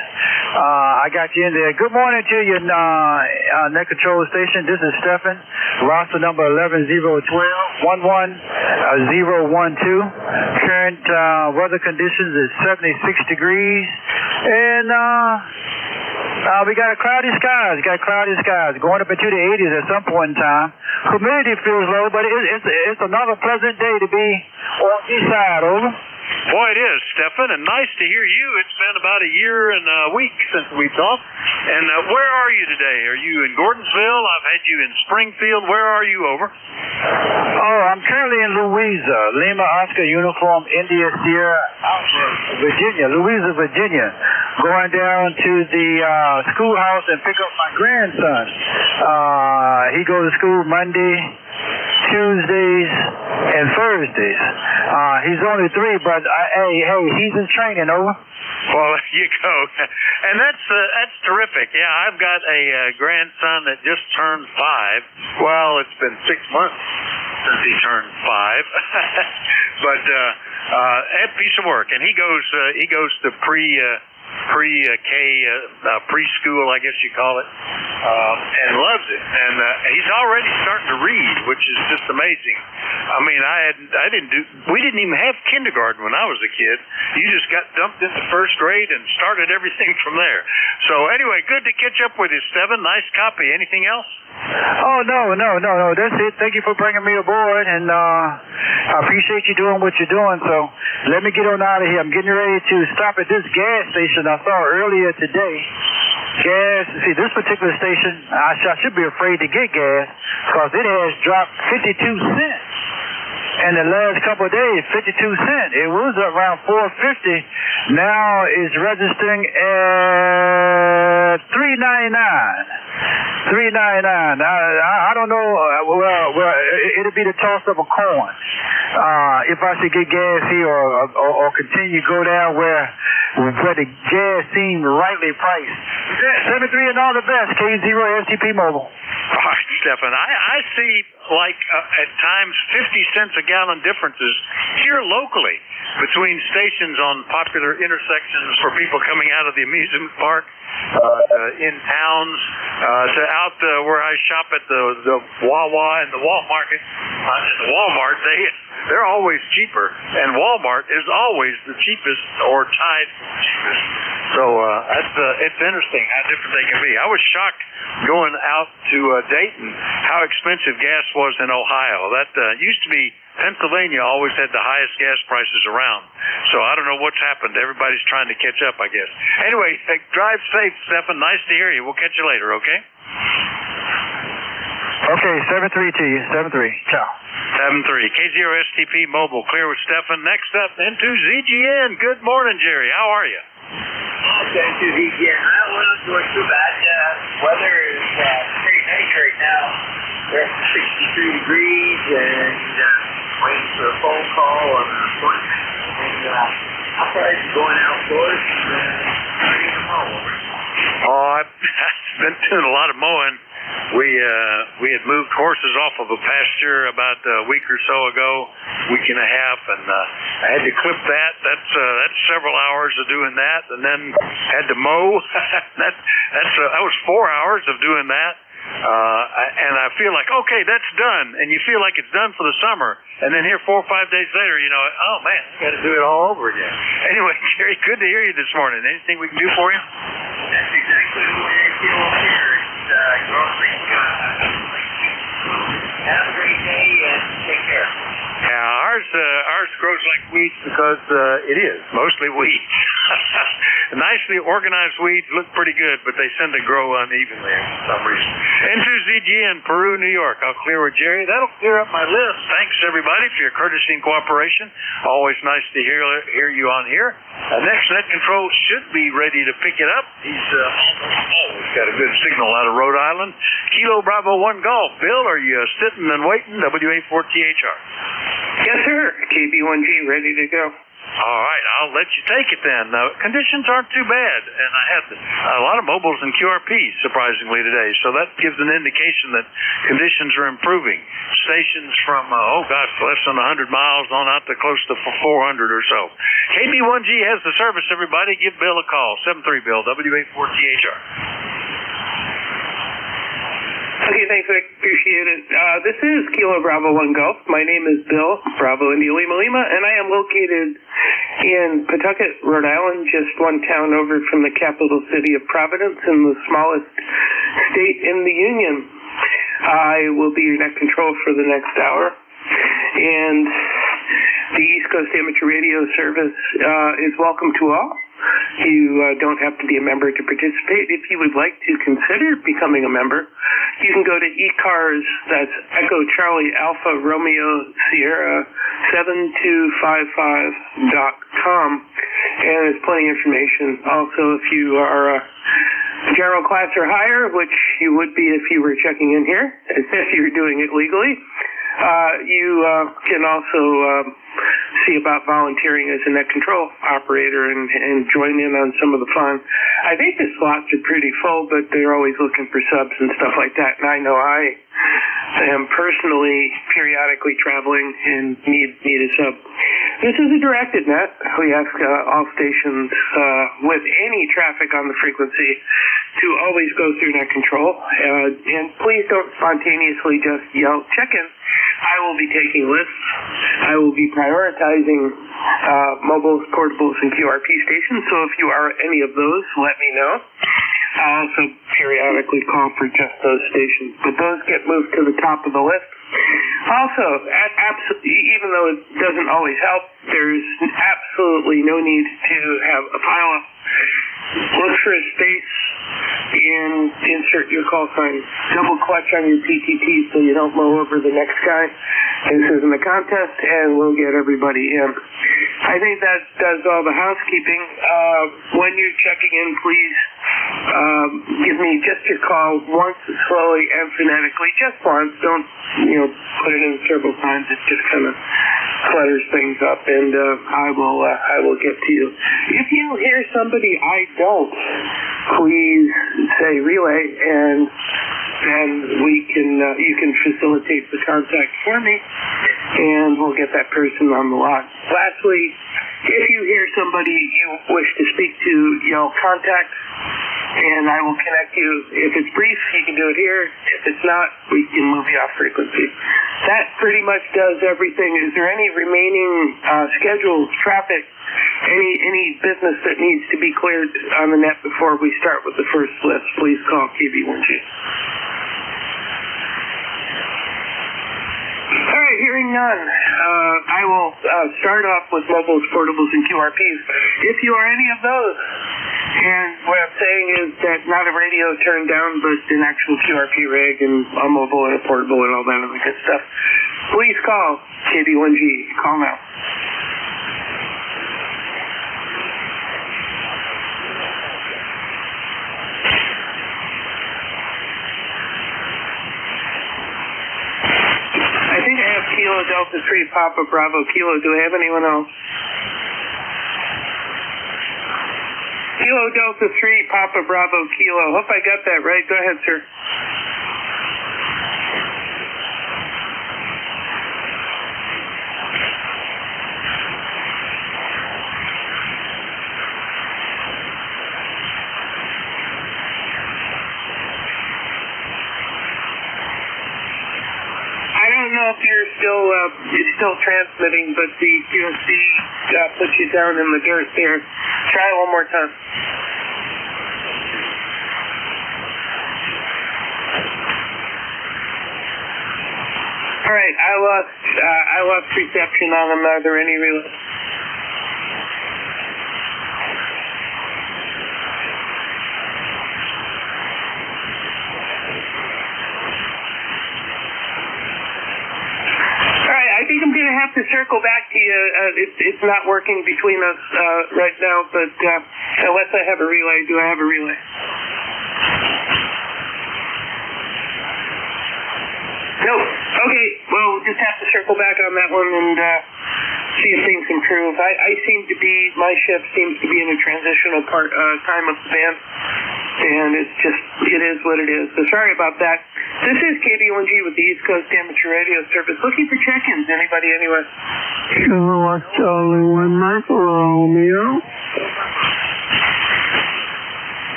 I got you in there. Good morning to you, net control station. This is Stefan, roster number 11-012-11012. Current weather conditions is 76 degrees. And we got cloudy skies. Going up into the 80s at some point in time. Humidity feels low, but it's another pleasant day to be on this side. Over. Boy, it is, Stefan, and nice to hear you. It's been about a year and a week since we talked. And where are you today? Are you in Gordonsville? I've had you in Springfield. Where are you, over? Oh, I'm currently in Louisa, Lima Oscar Uniform India Sierra, Louisa, Virginia. Going down to the schoolhouse and pick up my grandson. He goes to school Monday, Tuesdays, and Thursdays. He's only 3, but hey, he's in training, over. Well, there you go. And that's terrific. Yeah, I've got a grandson that just turned 5. Well, it's been 6 months since he turned 5. But a piece of work. And he goes to pre-K, preschool, I guess you call it, and loves it. And he's already starting to read, which is just amazing. I mean, we didn't even have kindergarten when I was a kid. You just got dumped into first grade and started everything from there. So anyway, good to catch up with you, Stephen. Nice copy. Anything else? Oh, no. That's it. Thank you for bringing me aboard, and I appreciate you doing what you're doing. So let me get on out of here. I'm getting ready to stop at this gas station I saw earlier today. See, this particular station, I should be afraid to get gas because it has dropped 52 cents. In the last couple of days, 52 cents. It was around $4.50. Now it's registering at $3.99. $3.99. I don't know. Well, it'll be the toss of a coin. If I should get gas here or continue to go down where the gas seems rightly priced. 73 and all the best. K0 STP Mobile. All right, Stephen. I see at times 50 cents a gallon differences here locally between stations on popular intersections for people coming out of the amusement park, in towns, to out where I shop at the Wawa and the Walmart. The Walmart, they're always cheaper, and Walmart is always the cheapest or tied for the cheapest. So it's interesting how different they can be. I was shocked going out to Dayton how expensive gas was in Ohio. That used to be Pennsylvania always had the highest gas prices around. So I don't know what's happened. Everybody's trying to catch up, I guess. Anyway, drive safe, Stephen. Nice to hear you. We'll catch you later, okay? Okay, 7-3 to you. 7-3. Ciao. 7-3. K0 STP Mobile. Clear with Stephen. Next up, N2ZGN. Good morning, Jerry. How are you? N2ZGN. Well, we're not doing too bad. Weather is pretty nice right now. We're at 63 degrees and waiting for a phone call on an appointment. And I'm probably going outdoors and starting to mow. Oh, I've been doing a lot of mowing. We had moved horses off of a pasture about a week or so ago, week and a half, and I had to clip that. That's several hours of doing that, and then had to mow. that was 4 hours of doing that. And I feel like, okay, that's done. And you feel like it's done for the summer. And then here 4 or 5 days later, oh man, I got to do it all over again. Anyway, Jerry, good to hear you this morning. Anything we can do for you? That's exactly the way I feel here. It's growing. Have a great day and take care. Yeah, ours grows like weeds because it is mostly weeds. Nicely organized weeds look pretty good, but they tend to grow unevenly for some reason. N2ZGN, Peru, New York. I'll clear with Jerry. That'll clear up my list. Thanks, everybody, for your courtesy and cooperation. Always nice to hear you on here. Next, Net Control should be ready to pick it up. He's always got a good signal out of Rhode Island. Kilo Bravo 1 Golf. Bill, are you sitting and waiting? WA4THR. Yes, sir. KB1G, ready to go. All right, I'll let you take it then. Conditions aren't too bad, and I had a lot of mobiles and QRPs, surprisingly, today, so that gives an indication that conditions are improving. Stations from, less than 100 miles on out to close to 400 or so. KB1G has the service, everybody. Give Bill a call, 73-Bill, WA4THR. Okay, thanks, Vic. Appreciate it. This is Kilo Bravo 1 Golf. My name is Bill, Bravo India Lima Lima, and I am located in Pawtucket, Rhode Island, just one town over from the capital city of Providence in the smallest state in the Union. I will be your net control for the next hour. And the East Coast Amateur Radio Service is welcome to all. You don't have to be a member to participate. If you would like to consider becoming a member, you can go to ECARS, that's Echo Charlie Alpha Romeo Sierra 7255.com, and there's plenty of information. Also, if you are general class or higher, which you would be if you were checking in here, if you're doing it legally, you can also see about volunteering as a net control operator and join in on some of the fun. I think the slots are pretty full, but they're always looking for subs and stuff like that. And I know I am personally periodically traveling and need a sub. This is a directed net. We ask all stations with any traffic on the frequency to always go through net control. And please don't spontaneously just yell, check in. I will be taking lists. I will be prioritizing mobiles, portables, and QRP stations. So if you are any of those, let me know. I'll also periodically call for just those stations, but those get moved to the top of the list. Also, even though it doesn't always help, there's absolutely no need to have a pile-up. Look for a space and insert your call sign. Double clutch on your PTT so you don't mow over the next guy. This isn't a contest, and we'll get everybody in. I think that does all the housekeeping. When you're checking in, please give me just your call once, slowly and phonetically. Just once. Don't, put it in several times. It just kind of clutters things up, and I will get to you. If you hear somebody I don't, please say relay, and then you can facilitate the contact for me, and we'll get that person on the lot. Lastly, if you hear somebody you wish to speak to, yell contact, and I will connect you. If it's brief, you can do it here. If it's not, we can move you off frequency. That pretty much does everything. Is there any remaining schedules, traffic, any business that needs to be cleared on the net before we start with the first list? Please call KB1G. All right, hearing none, I will start off with mobiles, portables, and QRPs. If you are any of those, and what I'm saying is that not a radio turned down, but an actual QRP rig and a mobile and a portable and all that other good stuff, please call KB1G. Call now. I think I have Kilo Delta 3 Papa Bravo Kilo. Do I have anyone else? Kilo Delta 3 Papa Bravo Kilo. Hope I got that right. Go ahead, sir. I don't know if you're still transmitting, but the QSC puts you down in the dirt there. Try one more time. All right, I lost reception on them. Are there any relays? I think I'm going to have to circle back to you. It's not working between us right now, but unless I have a relay, do I have a relay? No. Okay, well, we'll just have to circle back on that one and see if things improve. My shift seems to be in a transitional time of the band, and it is what it is. So sorry about that. This is KB1G with the East Coast Amateur Radio Service. Looking for check-ins. Anybody anywhere? Kilowatt Charlie 1 Michael Romeo.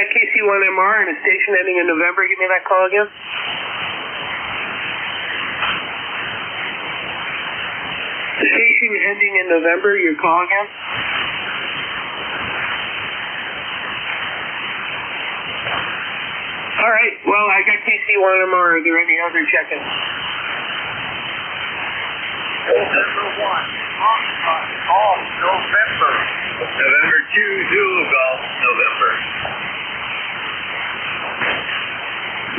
KC1MR and a station ending in November. Give me that call again. The station ending in November. Your call again. All right. Well, I got KC1MR. Are there any other check-ins? November 1. Golf, November. November 2, Zulu Golf, November.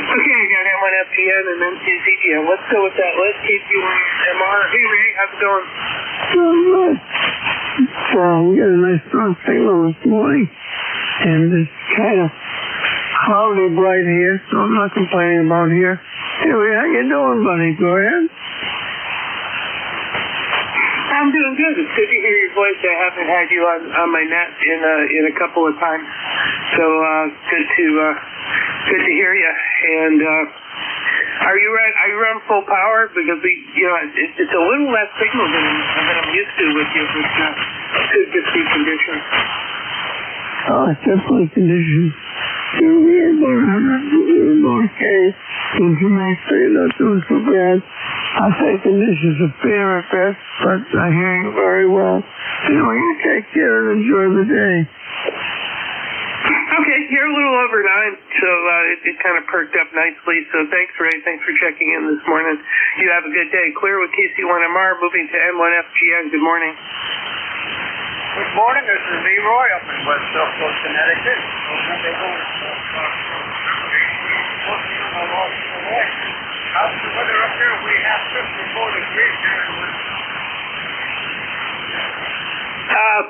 Okay, I got M1FGN and M2ZGN. Let's go with that list. KC1MR. Hey, Ray. How's it going? Good. We got a nice strong signal this morning, and it's kind of cloudy bright here, so I'm not complaining about here. Anyway, how you doing, buddy? Go ahead. I'm doing good. It's good to hear your voice. I haven't had you on my net in a couple of times, so good to hear you. And are you on full power? Because it's a little less signal than I'm used to with you, but could just be conditions. Oh, it's definitely conditions. We're more okay. And you may say not doing so bad. I say conditions are fair at best, but I hear you very well. Anyway, you take care and enjoy the day. Okay, you're a little over 9, so it kind of perked up nicely. So thanks, Ray. Thanks for checking in this morning. You have a good day. Clear with KC1MR, moving to N1FGN. Good morning. Good morning. This is Leroy up in West Suffolk, Connecticut. How's the weather up there? We have 54 degrees here.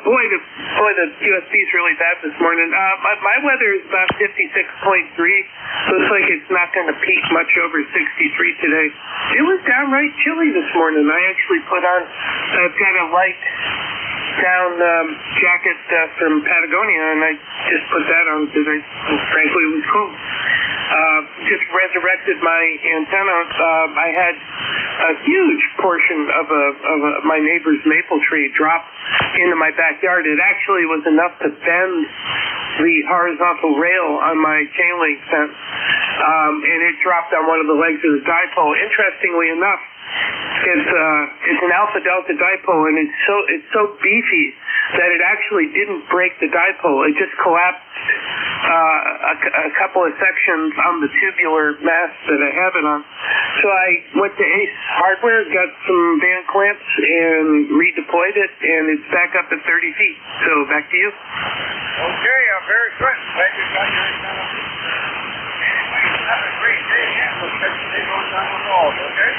Boy, the USB's really bad this morning. My weather is about 56.3. Looks like it's not going to peak much over 63 today. It was downright chilly this morning. I actually put on, I've got a light down jacket from Patagonia, and I just put that on because frankly it was cold. Just resurrected my antenna. I had a huge portion of my neighbor's maple tree drop into my backyard. It actually was enough to bend the horizontal rail on my chain link fence, and it dropped on one of the legs of the dipole. Interestingly enough, it's an alpha delta dipole, and it's so beefy that it actually didn't break the dipole. It just collapsed a couple of sections on the tubular mast that I have it on. So I went to Ace Hardware, got some band clamps, and redeployed it, and it's back up at 30 feet. So back to you. Okay, I'm very good. Glad you got your antenna. Anyway, have a great day, and we'll catch you later on down the road, okay?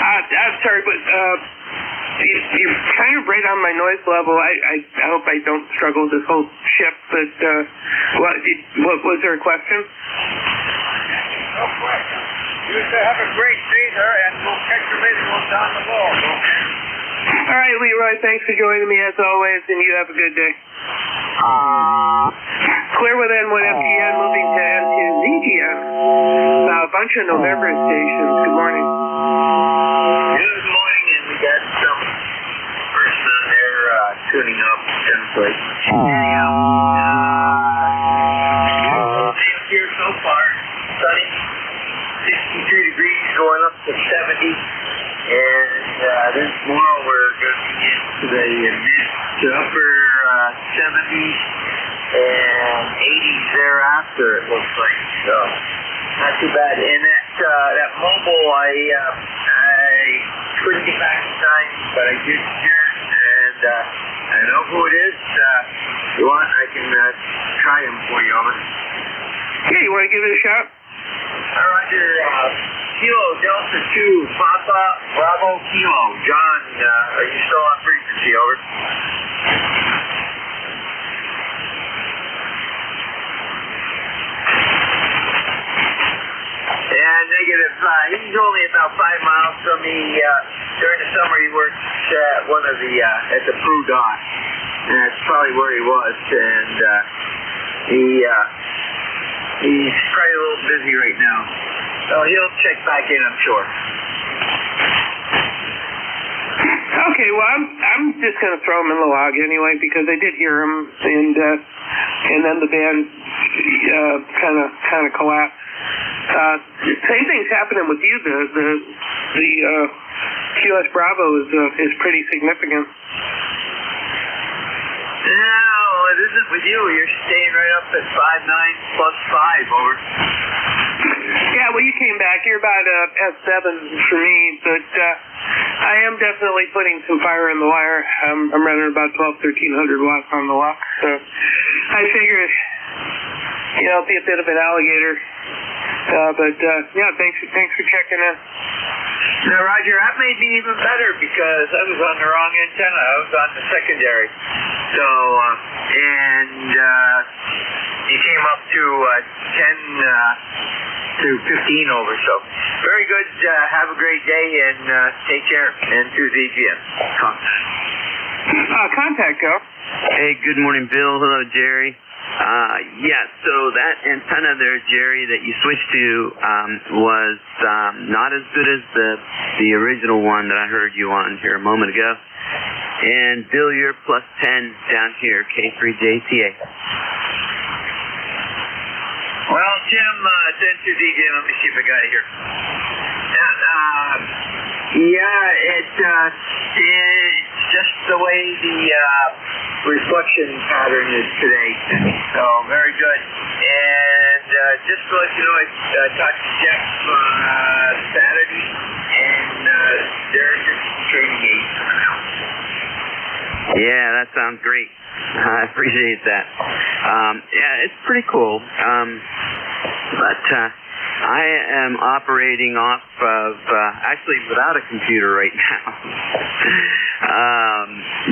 I'm sorry, but you're kind of right on my noise level. I hope I don't struggle this whole shift, but what was there a question? No question. You should have a great day there, and we'll catch you later on down the road, okay? All right, Leroy, thanks for joining me as always, and you have a good day. Clear with N1FGN, moving to N2ZGN. A bunch of November stations. Good morning. Good morning, and we got some person on there tuning up someplace. Anyhow, here so far, sunny, 62 degrees, going up to 70, and then tomorrow we're going to be into the mid to upper 70s and 80s thereafter, it looks like. So not too bad. And that mobile, I couldn't get back in time, but I did hear it, and I know who it is. If you want, I can try him for you, over. Yeah, you want to give it a shot? Roger. Kilo Delta 2, Papa Bravo Kilo. John, are you still on frequency, over? Yeah, negative. He's only about 5 miles from me. During the summer, he works at one of the at the Pru dock, and that's probably where he was. And he's probably a little busy right now, so he'll check back in, I'm sure. Okay, well, I'm just going to throw him in the log anyway because I did hear him, and then the band kind of collapsed. Same thing's happening with you. The QS Bravo is pretty significant. No, it isn't with you. You're staying right up at 5.9 plus 5, over. Yeah, well, you came back. You're about S7 for me, but I am definitely putting some fire in the wire. I'm running about 1,1300 watts on the lock, so I figured, be a bit of an alligator. But thanks for checking in. Now, Roger, that made me even better because I was on the wrong antenna. I was on the secondary. So, you came up to 10 to 15 over. So, very good. have a great day and take care. And to ZGM. Contact, Joe. Hey, good morning, Bill. Hello, Jerry. Yeah, so that antenna there, Jerry, that you switched to was not as good as the original one that I heard you on here a moment ago. And Bill, you're plus 10 down here, K3JTA. Well, Jim, 10-2DJ, let me see if I got it here. It's just the way the reflection pattern is today. So, very good. And just to let you know, I talked to Jeff Saturday, and they're just trading 8 coming out. Yeah, that sounds great. I appreciate that. Yeah, it's pretty cool. But I am operating off of, actually without a computer right now.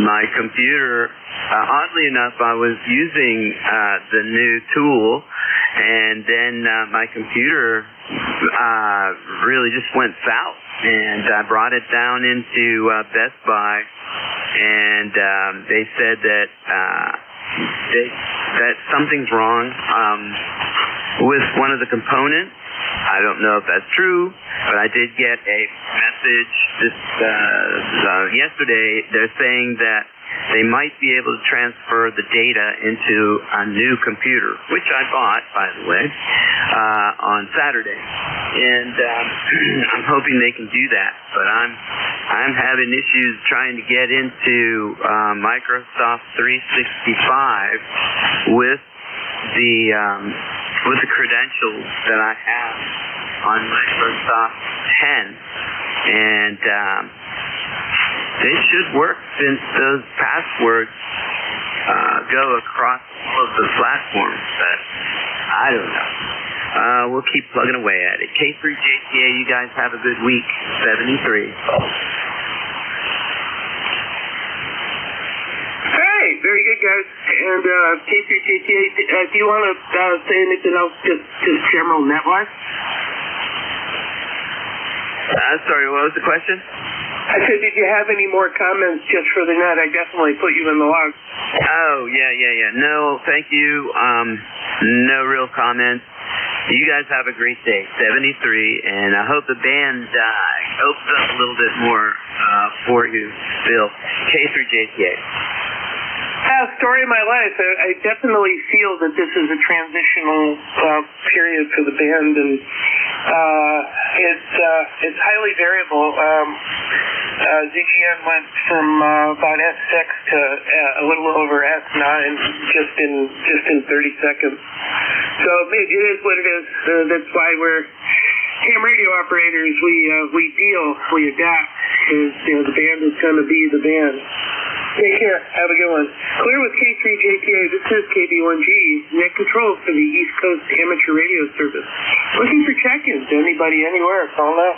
My computer, oddly enough, I was using the new tool, and then my computer really just went south. And I brought it down into Best Buy, and they said that that something's wrong with one of the components. I don't know if that's true, but I did get a message yesterday. They're saying that they might be able to transfer the data into a new computer, which I bought, by the way, on Saturday. And I'm hoping they can do that. But I'm having issues trying to get into Microsoft 365 with the credentials that I have on Microsoft 10. And they should work since those passwords go across all of the platforms, but I don't know. We'll keep plugging away at it. K3JTA, you guys have a good week. 73. Hey, very good, guys. And K3JTA, do you want to say anything else, just general net-wise? Sorry, what was the question? I said, did you have any more comments just for the net? I definitely put you in the log. Oh, yeah. No, thank you. No real comments. You guys have a great day. 73, and I hope the band opens up a little bit more for you, Bill. K3JTA. Story of my life. I definitely feel that this is a transitional period for the band, and it's highly variable. ZGN went from about S6 to a little over S9 just in 30 seconds. So it is what it is. That's why we're ham radio operators. We adapt, because the band is going to be the band. Take care. Have a good one. Clear with K3JTA. This is KB1G, net control for the East Coast Amateur Radio Service. Looking for check-ins. Anybody, anywhere, call now.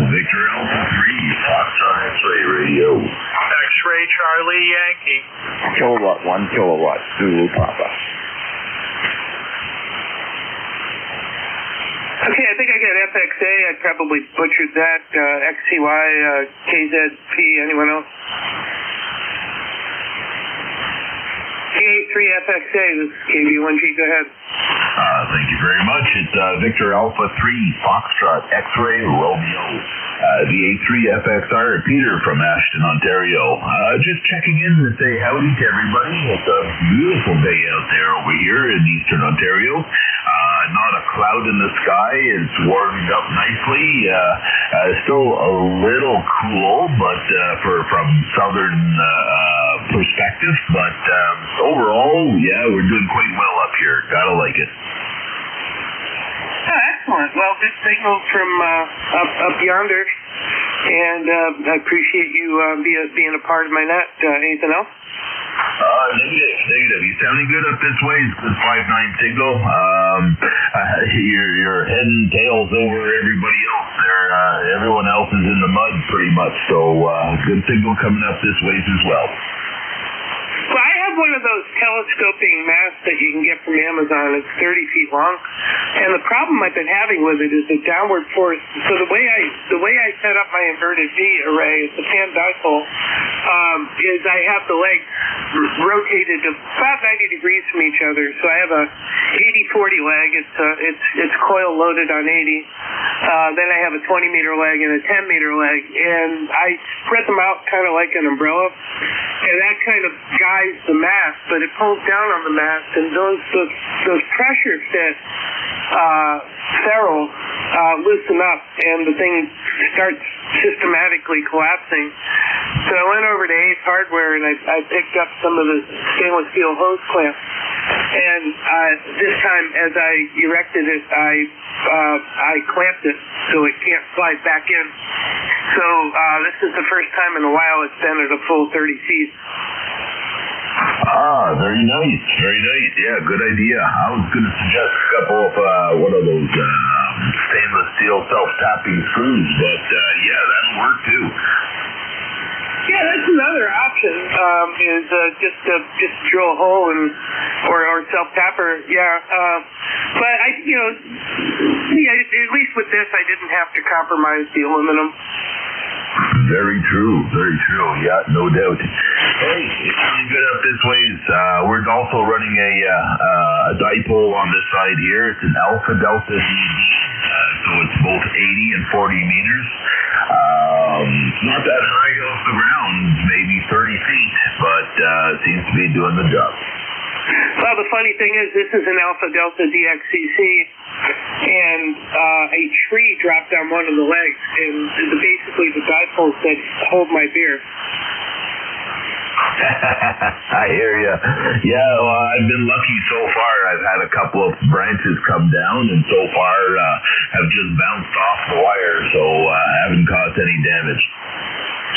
Victor Alpha 3, Foxtrot X-Ray Radio. X-Ray Charlie Yankee. Kilowatt 1 kilowatt, Zulu Papa. Okay, I think I got FXA. I probably butchered that. XCY, KZP, anyone else? K3FXA, this is KB1G, go ahead. Thank you very much. It's Victor Alpha 3, Foxtrot X-Ray Romeo. The A3FXR, Peter from Ashton, Ontario. Just checking in to say howdy to everybody. It's a beautiful day out there over here in Eastern Ontario. Not a cloud in the sky. It's warmed up nicely. Still a little cool, but from southern perspective. But overall, yeah, we're doing quite well up here. Gotta like it. Oh, excellent. Well, good signals from up yonder, and I appreciate you being a part of my net. Anything else? Negative. You're sounding good up this way. It's good 5-9 signal. You're heading tails over everybody else there. Everyone else is in the mud pretty much. So good signal coming up this way as well. Well, I have have one of those telescoping masts that you can get from Amazon. It's 30 feet long, and the problem I've been having with it is the downward force. So the way I set up my inverted V array, it's a pan dipole, is I have the legs rotated to about 90 degrees from each other. So I have a 80-40 leg. It's coil loaded on 80. Then I have a 20-meter leg and a 10-meter leg, and I spread them out kind of like an umbrella, and that kind of guides the mast, but it pulls down on the mast, and those pressures that ferrule loosen up, and the thing starts systematically collapsing. So I went over to Ace Hardware, and I picked up some of the stainless steel hose clamps, and this time as I erected it, I clamped it so it can't slide back in. So this is the first time in a while it's been at a full 30 feet. Ah, very nice, very nice. Yeah, good idea. I was going to suggest a couple of one of those stainless steel self-tapping screws, but yeah, that'll work too. Yeah, that's another option. Is just drill a hole or self-tapper. Yeah, but at least with this, I didn't have to compromise the aluminum. Very true, very true. Yeah, no doubt. Hey, it's really good up this way. We're also running a dipole on this side here. It's an Alpha Delta DD, so it's both 80 and 40 meters. Not that high off the ground, maybe 30 feet, but seems to be doing the job. Well, the funny thing is, this is an Alpha Delta DXCC, and a tree dropped on one of the legs, and basically the dipole said, "Hold my beer." I hear you. Yeah, well, I've been lucky so far. I've had a couple of branches come down, and so far have just bounced off the wire, so I haven't caused any damage.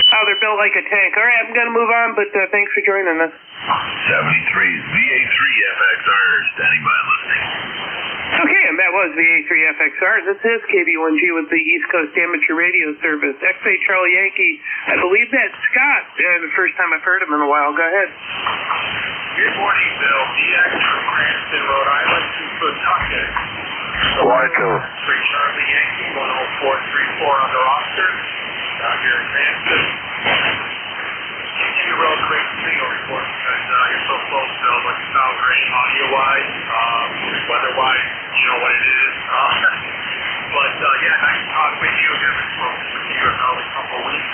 Oh, they're built like a tank. All right, I'm going to move on, but thanks for joining us. 73's VA3 FXR standing by listening. Okay, and that was VA3 FXR. This is KB1G with the East Coast Amateur Radio Service. X-Ray Charlie Yankee. I believe that's Scott. The first time I've heard him in a while. Go ahead. Good morning, Bill. DX from Cranston, Rhode Island to Pawtucket. Welcome. X-Ray Charlie Yankee, 10434 on the roster. Out here in Cranston. Continue real quick single report because you're so close, Bill, but you sound great audio-wise, weather-wise, you know what it is. But yeah, nice to talk with you. Haven't spoken with you in probably a couple of weeks.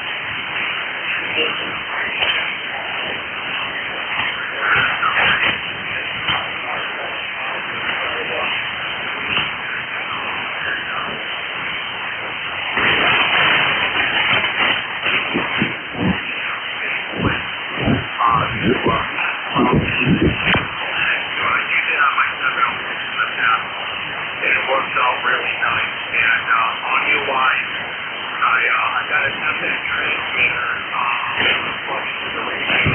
Really nice, and audio-wise, I got to have that transmitter plugged into the radio.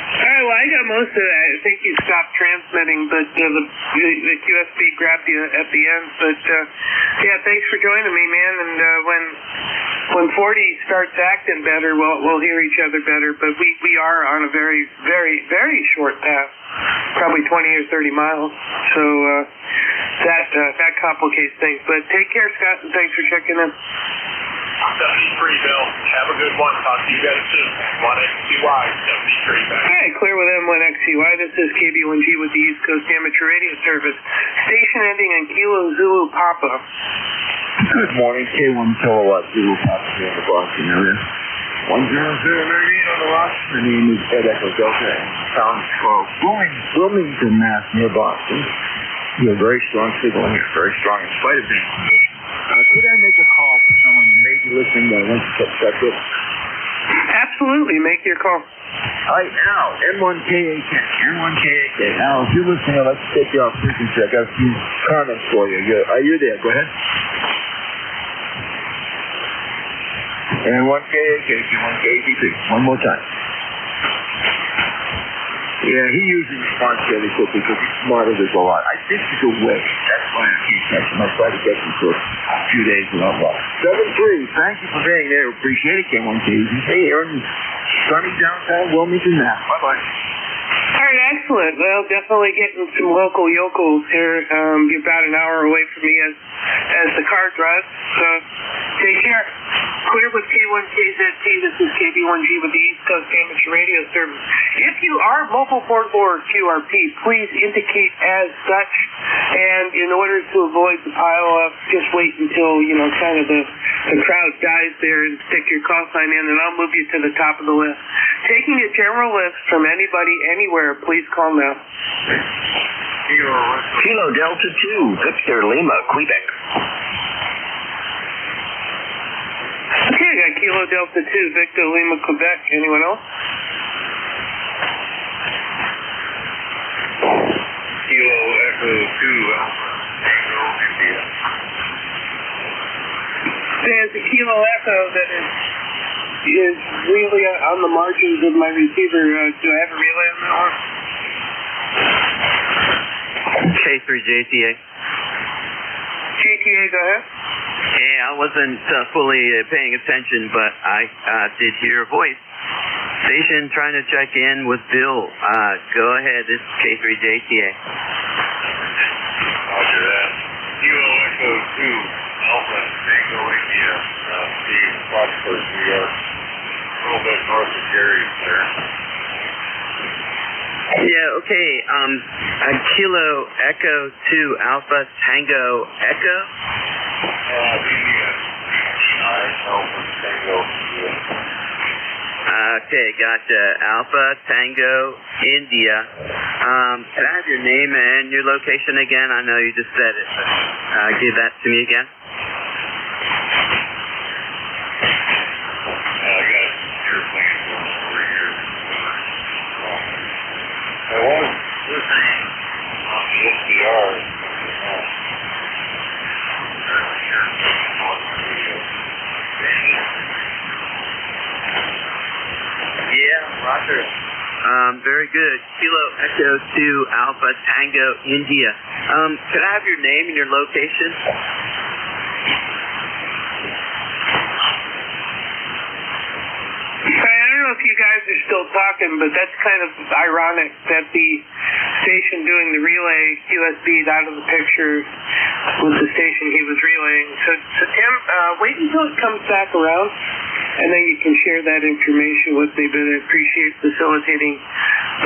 All right, well, I got most of that. I think you stopped transmitting, but the QSB grabbed you at the end. But yeah, thanks for joining me, man. And when 40 starts acting better, we'll hear each other better. But we are on a very, very, very short path, probably 20 or 30 miles. So that complicates things. But take care, Scott, and thanks for checking in. W3, Bill. Have a good one. Talk to you guys soon. 1XCY, W3 back. All right, clear with M1XCY. This is KB1G with the East Coast Amateur Radio Service. Station ending in Kilo Zulu Papa. Good morning, K1 Kilowatt Zulu Papa here in the Boston area. 10038 on the roster. My name is Ed Echo Delta, and sounds called Bloomington, Mass, near Boston. We have very strong signal here, very strong in spite of being. Could I make a call for someone who may be listening that wants to check it? Absolutely, make your call. All right, Al, N1KAK. Al, if you're listening, I'd like to take you off frequency. I got a few comments for you. Are you there? Go ahead. N1KAK, N1KAK. One more time. Yeah, he usually responds fairly quickly because he's smarter than a lot. I think he's awake. That's fine. I can't catch him. I'll try to catch him for a few days without luck. 7-3, thank you for being there. Appreciate it, K1KZ. Hey, here in sunny downtown Wilmington now. Bye-bye. All right, excellent. Well, definitely getting some local yokels here. You're about an hour away from me as the car drives. So take care. Clear with K1KZT. This is KB1G with the East Coast Amateur Radio Service. If you are mobile, portable, or QRP, please indicate as such. And in order to avoid the pile-up, just wait until, kind of the crowd dies there and stick your call sign in, and I'll move you to the top of the list. Taking a general list from anybody, anywhere, please call now. Kilo Delta 2, Victor Lima, Quebec. Okay, I got Kilo Delta 2, Victor Lima, Quebec. Anyone else? Kilo Echo 2, Alpha, Tango, India. There's a Kilo Echo that is really on the margins of my receiver. Do I have a relay on that one? K3JTA. JTA, go ahead. Hey, I wasn't fully paying attention, but I did hear a voice. Station trying to check in with Bill. Go ahead, this is K3JTA. Roger that. Kilo Echo 2, Alpha, Tango, India. Steve, Rochford, New York. A little bit north of Gary's there. Yeah, okay. Kilo Echo 2 Alpha Tango Echo. India. Alpha, Tango, India. Okay, gotcha. Alpha Tango India. Can I have your name and your location again? I know you just said it, but give that to me again. I got airplanes going over here. I was listening on the SDR. Yeah, Roger. Very good. Kilo Echo 2 Alpha Tango India. Could I have your name and your location? I don't know if you guys are still talking, but that's kind of ironic that the station doing the relay QSB'd out of the picture was the station he was relaying. So Tim, wait until it comes back around, and then you can share that information with me, but I appreciate facilitating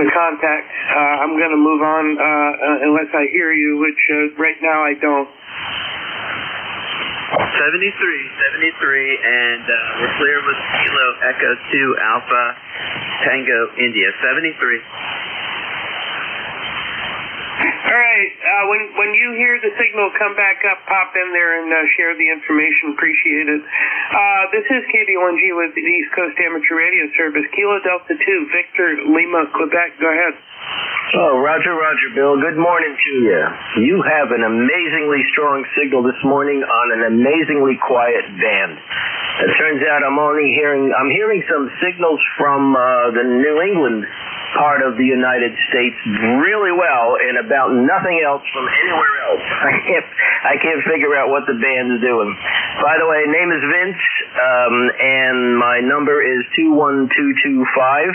the contact. I'm going to move on unless I hear you, which right now I don't. 73, and we're clear with Kilo Echo 2 Alpha Tango India. 73. All right. When you hear the signal come back up, pop in there and share the information. Appreciate it. This is KB1G with the East Coast Amateur Radio Service. Kilo Delta 2, Victor Lima, Quebec. Go ahead. Oh, Roger, Bill. Good morning to you. You have an amazingly strong signal this morning on an amazingly quiet band. It turns out I'm hearing some signals from the New England part of the United States really well, and about nothing else from anywhere else. I can't figure out what the band is doing. By the way, name is Vince, and my number is 21225.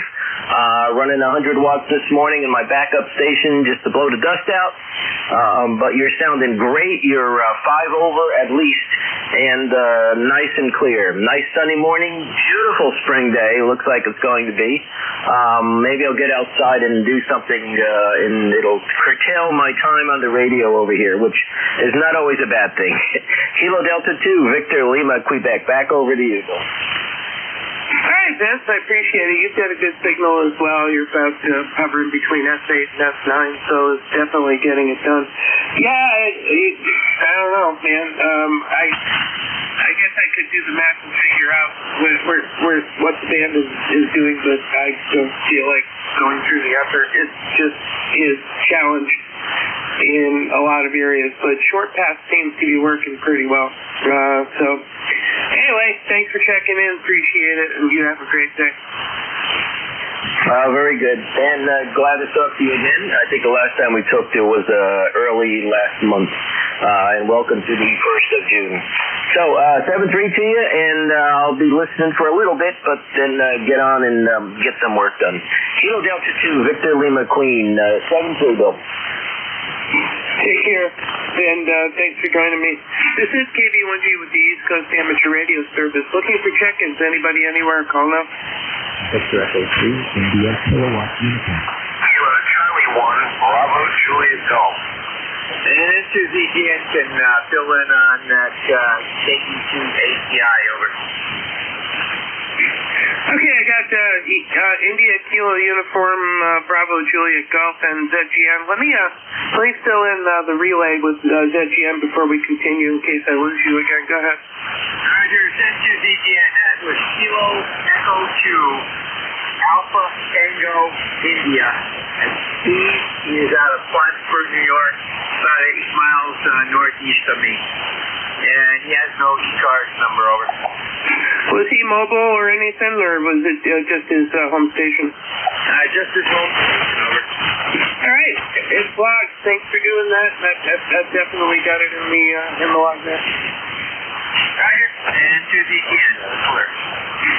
Running 100 watts this morning in my backup station just to blow the dust out. But you're sounding great. You're 5 over at least, and nice and clear. Nice sunny morning, beautiful spring day. Looks like it's going to be. Maybe I'll get outside and do something, and it'll curtail my time on the radio over here, which is not always a bad thing. Kilo Delta 2, Victor Lima, Quebec. Back over to you. All right, Vince, I appreciate it. You've got a good signal as well. You're about hovering between S8 and S9, so it's definitely getting it done. Yeah, I don't know, man. I guess I could do the math and figure out what the band is doing, but I don't feel like going through the effort. It just is challenged in a lot of areas, but short path seems to be working pretty well. So anyway, thanks for checking in. Appreciate it, and you have a great day. Very good. And glad to talk to you again. I think the last time we talked to was early last month. And welcome to the 1st of June. So, 7-3 to you, and I'll be listening for a little bit, but then get on and get some work done. Kilo Delta 2, Victor Lima Queen, 7-3, Bill. Take care, and thanks for joining me. This is KB1G with the East Coast Amateur Radio Service. Looking for check-ins. Anybody anywhere? Call now. Victor Echo 3, India, Kilowatt Uniform. Kilo Charlie 1, Bravo Juliet Golf. And Susie Jan can fill in on that KE2 ACI, over. Okay, I got India Kilo Uniform, Bravo Juliet Golf, and ZGM. Let me fill in the relay with ZGM before we continue in case I lose you again. Go ahead. Roger, send to ZGM. That was Kilo Echo 2, Alpha Tango, India. And he is out of Plattsburgh, New York, about 8 miles northeast of me. And he has no ECARS number, over. Was he mobile or anything, or was it just his home station? Just his home station, over. All right, it's logged. Thanks for doing that. That definitely got it in the log there. Roger, and to the end, clear.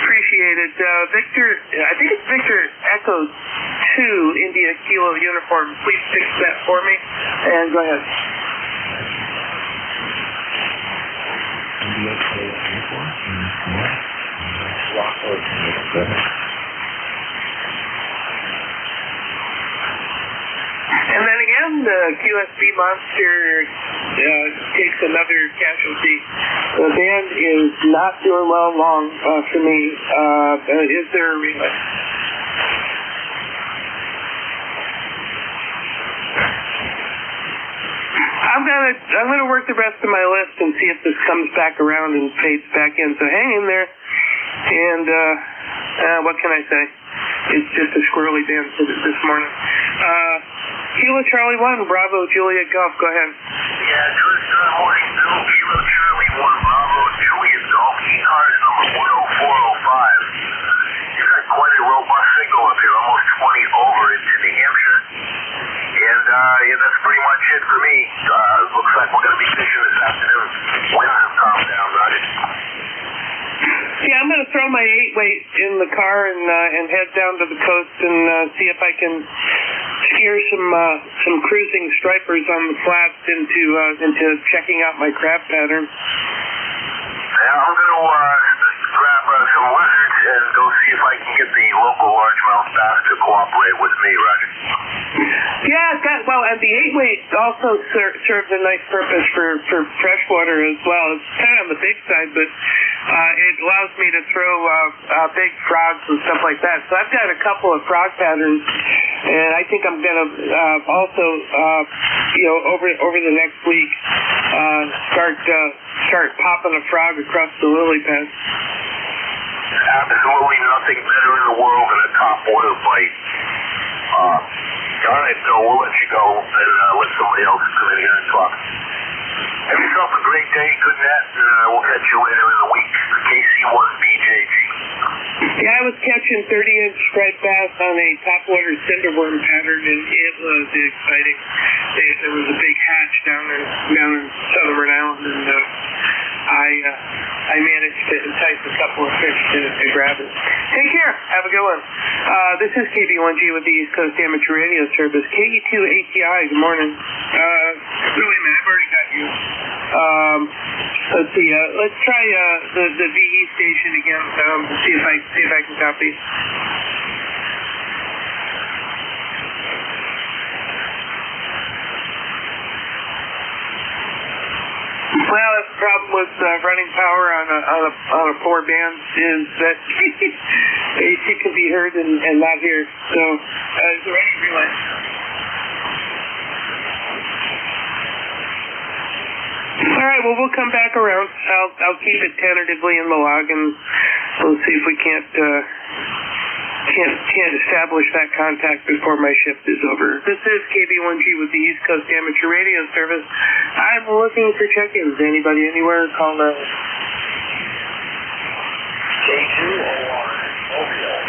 Appreciate it. Victor, I think it's Victor Echo 2, India Kilo Uniform. Please fix that for me. And go ahead. India Kilowatt Uniform, And then again, the QSB Monster takes another casualty. The band is not doing well long for me. Is there a relay? I'm gonna work the rest of my list and see if this comes back around and fades back in. So hang in there. And what can I say? It's just a squirrely dance this morning. Kilo Charlie 1, Bravo Juliet Golf. Go ahead. Yeah, good morning, Bill. Kilo Charlie 1, Bravo Juliet Golf. ECARS number 10405. You got quite a robust signal up here, almost 20 over into New Hampshire. And that's pretty much it for me. Looks like we're going to be fishing this afternoon. Winds have calmed down, Roger. Yeah, I'm going to throw my 8-weight in the car and head down to the coast and see if I can steer some cruising stripers on the flats into checking out my crab pattern. Yeah, I'm going to grab some lizards and go see if I can get the local largemouth bass to cooperate with me, Roger. Yeah, and the 8-weight also serves a nice purpose for freshwater as well. It's kind of on the big side, but it allows me to throw big frogs and stuff like that. So I've got a couple of frog patterns, and I think I'm going to also, over the next week, start popping a frog across the lily pad. Absolutely nothing better in the world than a top water bite. All right, so we'll let you go and let somebody else come in here and talk. Have yourself a great day, good net, and we'll catch you later in the week. KC1BJG. Yeah, I was catching 30-inch striped bass on a topwater cinderworm pattern, and it was exciting. There was a big hatch down in southern Rhode Island, and I managed to entice a couple of fish to grab it. Take care. Have a good one. This is KB1G with the East Coast Amateur Radio Service. KE2 ACI, good morning. Really, man, I've already got you. Let's see. Let's try the VE station again. See if I can copy. Well, that's the problem with running power on a 4-band is that you can be heard and not hear. So, is there any relay? All right. Well, we'll come back around. I'll keep it tentatively in the log, and we'll see if we can't establish that contact before my shift is over. This is KB1G with the East Coast Amateur Radio Service. I'm looking for check-ins. Anybody anywhere? Call now. K201, Mobile.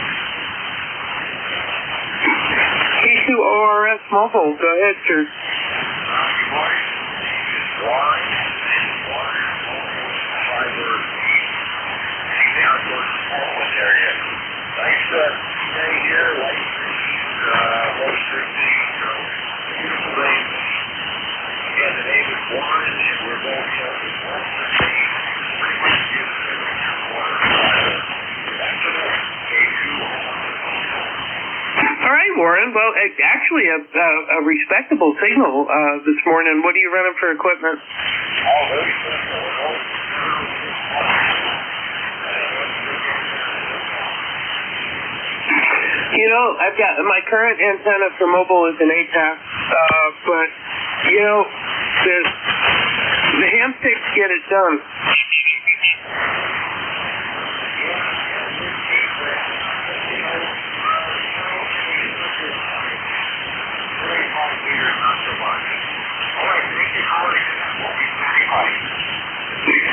NJ2US Mobile. Go ahead, sir. Area. Nice day here, light breeze, low 13, so beautiful day. Again, the name is Warren, and we're going to with 113. Pretty much give the signature water. That's enough. K2. All right, Warren. Well, actually, a respectable signal this morning. What are you running for equipment? All very simple. You know, I've got my current antenna for mobile is an APAC, but you know, the ham sticks get it done.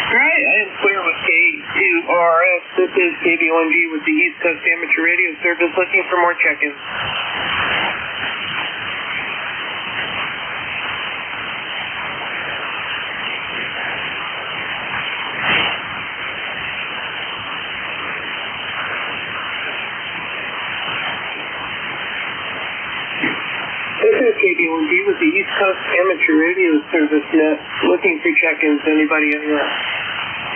Alright, I am clear with K2RS. This is KBONG with the East Coast Amateur Radio Service looking for more check-ins. This is KBONG with the East Coast Amateur Radio Service net looking for check-ins. Anybody in there?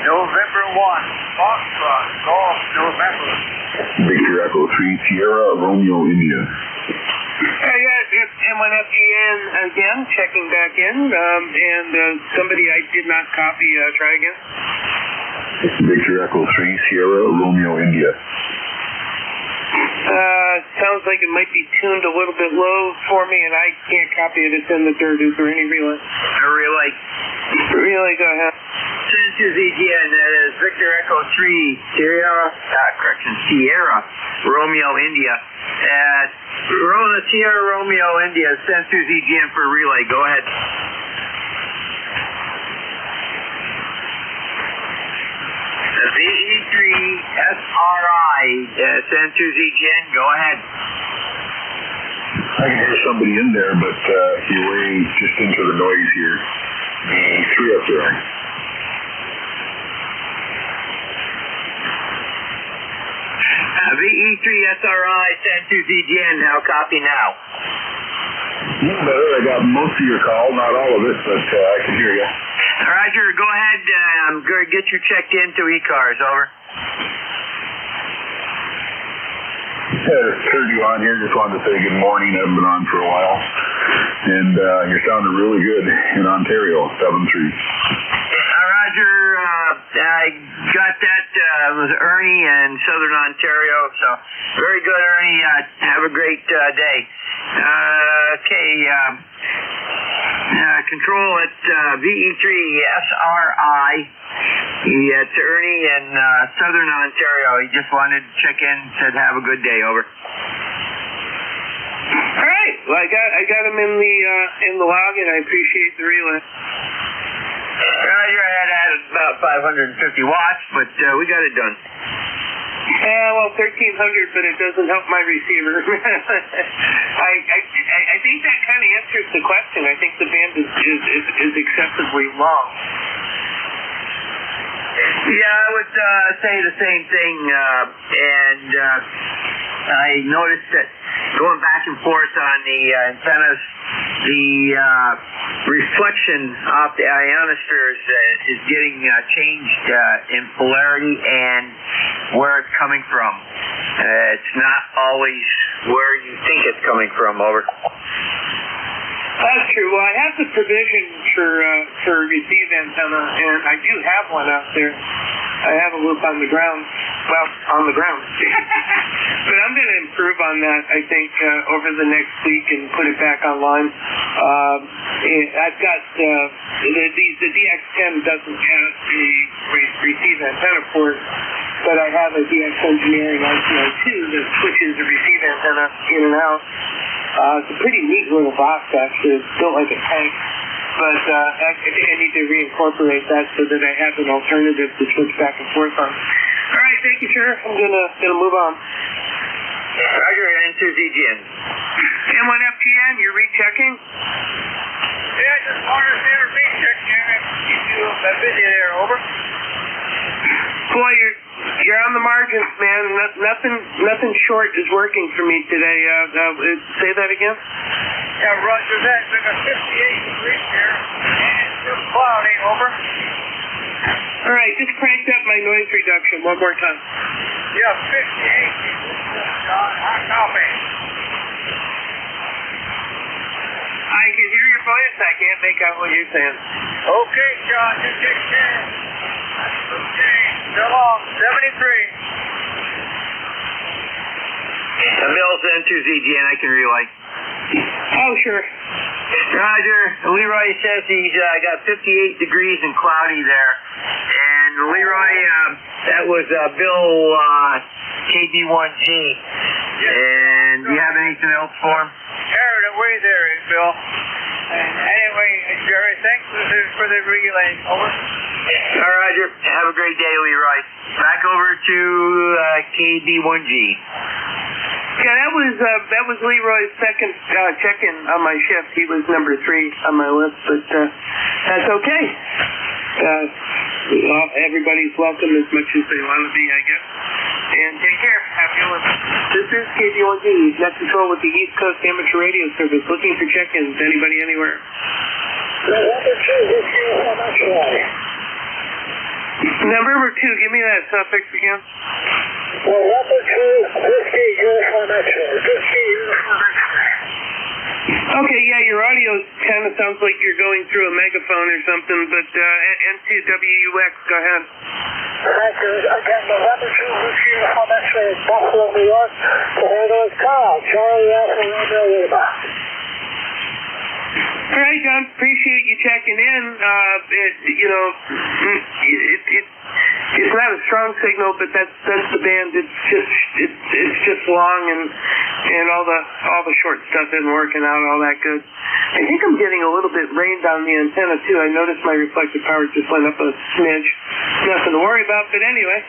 November 1, Foxtrot, Golf, November. Victor Echo 3, Sierra, Romeo, India. Yeah, it's M1FGN again, checking back in, and somebody I did not copy, try again. Victor Echo 3, Sierra, Romeo, India. Sounds like it might be tuned a little bit low for me, and I can't copy it. It's in the dirt. Is there any relay? Relay. Relay, go ahead. This is EGN. That is Victor Echo 3, Sierra, Romeo, India. Sierra, Romeo, India. Sensors EGN for relay. Go ahead. VE3SRI, Sensors EGN, go ahead. I can hear somebody in there, but you're way just into the noise here. VE3SRI. VE3SRI, Sensors EGN, now copy now. Better, I got most of your call, not all of it, but I can hear you. Roger, go ahead. I'm going to get you checked into ECARS, over. Heard you on here, just wanted to say good morning. I haven't been on for a while. And you're sounding really good in Ontario, 7-3. Roger, I got that. It was Ernie in Southern Ontario, so very good, Ernie. Have a great day. Control at VE3SRI. It's Ernie in Southern Ontario. He just wanted to check in, said have a good day, over. All right. Well, I got him in the log, and I appreciate the relay. Roger, I had about 550 watts, but we got it done. Well, 1,300, but it doesn't help my receiver. I think that kind of answers the question. I think the band is excessively long. Yeah, I would say the same thing, and I noticed that going back and forth on the antennas, the reflection off the ionospheres is getting changed in polarity and where it's coming from. It's not always where you think it's coming from, over. That's true. Well, I have the provision for a receive antenna, and I do have one out there. I have a loop on the ground. Well, on the ground. But I'm going to improve on that, I think, over the next week and put it back online. I've got the DX10 doesn't have the receive antenna port, but I have a DX Engineering ICI2 that switches the receive antenna in and out. It's a pretty neat little box, actually. It's built like a tank. But I think I need to reincorporate that so that I have an alternative to switch back and forth on. All right, thank you, sir. I'm gonna move on. Roger, answers EGN. M1FGN. GN? You're rechecking? Yeah, just wanted to see a recheck here and keep you busy there, over. Boy, you're on the margins, man. Nothing short is working for me today. Say that again? Yeah, roger that. We got 58 degrees here, and it's still cloudy, over. All right, just cranked up my noise reduction one more time. Yeah, 58. Hot copy. I can hear your voice. I can't make out what you're saying. Okay, John, you take care. Okay, so long. 73. Bill's N2ZGN, I can relay. Oh, sure. Roger. Leroy says he's got 58 degrees and cloudy there. And Leroy, that was Bill KB1G. And do you have anything else for him? Carried away there, Bill. And anyway, Jerry, thanks for the relay. Over. All right, Roger. Have a great day, Leroy. Back over to KB1G. Yeah, that was Leroy's second check-in on my shift. He was number 3 on my list, but that's okay. Well, everybody's welcome as much as they want to be, I guess. And take care. Happy Olympics. This is KB1G, Net Control with the East Coast Amateur Radio Service, looking for check-ins. Anybody, anywhere? Number 2, give me that suffix again. Okay, yeah, your audio kind of sounds like you're going through a megaphone or something, but N2WUX, go ahead. Again, November 2, Whiskey Uniform X-ray, Buffalo, New York. To handle is Carl, Charlie Alpha Romeo Lima. All right, John, appreciate you checking in. It's not a strong signal, but that's the band. It's just long and all the short stuff isn't working out all that good. I think I'm getting a little bit rained on the antenna too. I noticed my reflective power just went up a smidge. Nothing to worry about, but anyway,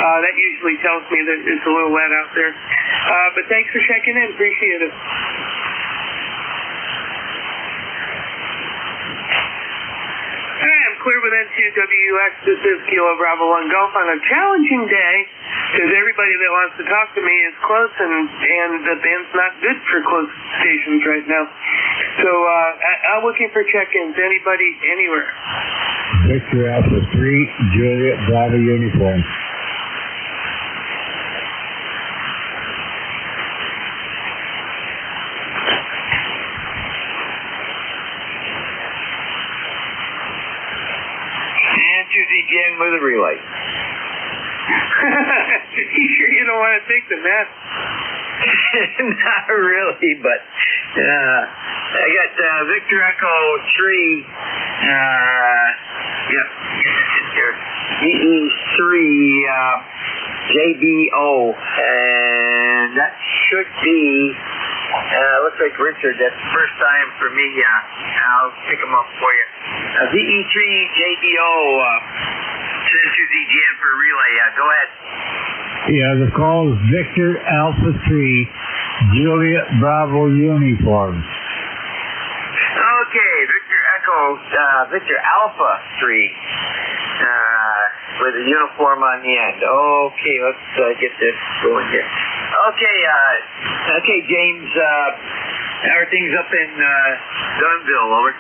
that usually tells me that it's a little wet out there. But thanks for checking in. Appreciate it. I'm clear with N2WUX. This is Kilo Bravo 1 Golf on a challenging day because everybody that wants to talk to me is close and the band's not good for close stations right now. So I'm looking for check-ins. Anybody, anywhere. Victor Alpha 3, Juliet Bravo Uniform. Again with a relay. You sure you don't want to take the mess? Not really, but I got Victor Echo 3. Yep. EE3 JBO, and that should be. Looks like Richard. That's the first time for me. I'll pick him up for you. VE3 JBO. Send to ZGN for relay. Go ahead. Yeah, the call is Victor Alpha 3, Juliet Bravo Uniform. Okay, Victor Echo, Victor Alpha 3, with a uniform on the end. Okay, let's get this going here. Okay, James, how are things up in Dunville, over?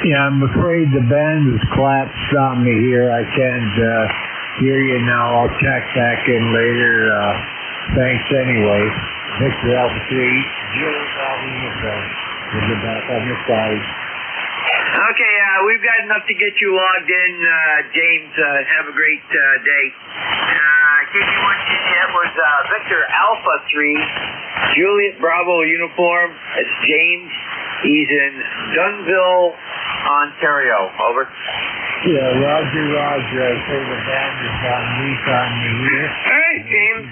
Yeah, I'm afraid the band has collapsed on me here. I can't hear you now. I'll check back in later. Thanks anyway. Victor Alpha 3, Juliet Bravo Uniform. We'll get back on your side. Okay, we've got enough to get you logged in, James. Have a great day. KP1G, that was Victor Alpha 3, Juliet Bravo Uniform. That's James. He's in Dunville, Ontario. Over. Yeah, Roger. I say the band is on weak on me here. All right, James.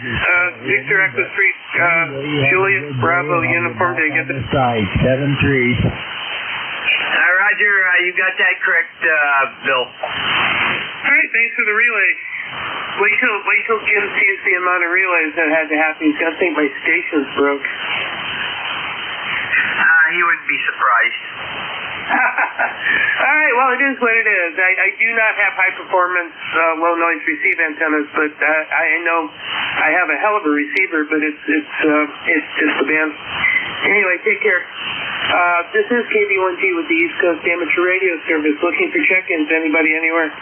Victor Echo 3, Juliet Bravo Uniform. Did you get this? Side 7-3. Roger, you got that correct, Bill. All right, thanks for the relay. Wait till Jim sees the amount of relays that had to happen. He's got to think my station's broke. He wouldn't be surprised. All right, well, it is what it is. I do not have high-performance, low-noise receive antennas, but I know I have a hell of a receiver, but it's just the band. Anyway, take care. This is KV1G with the East Coast Amateur Radio Service. Looking for check-ins. Anybody anywhere?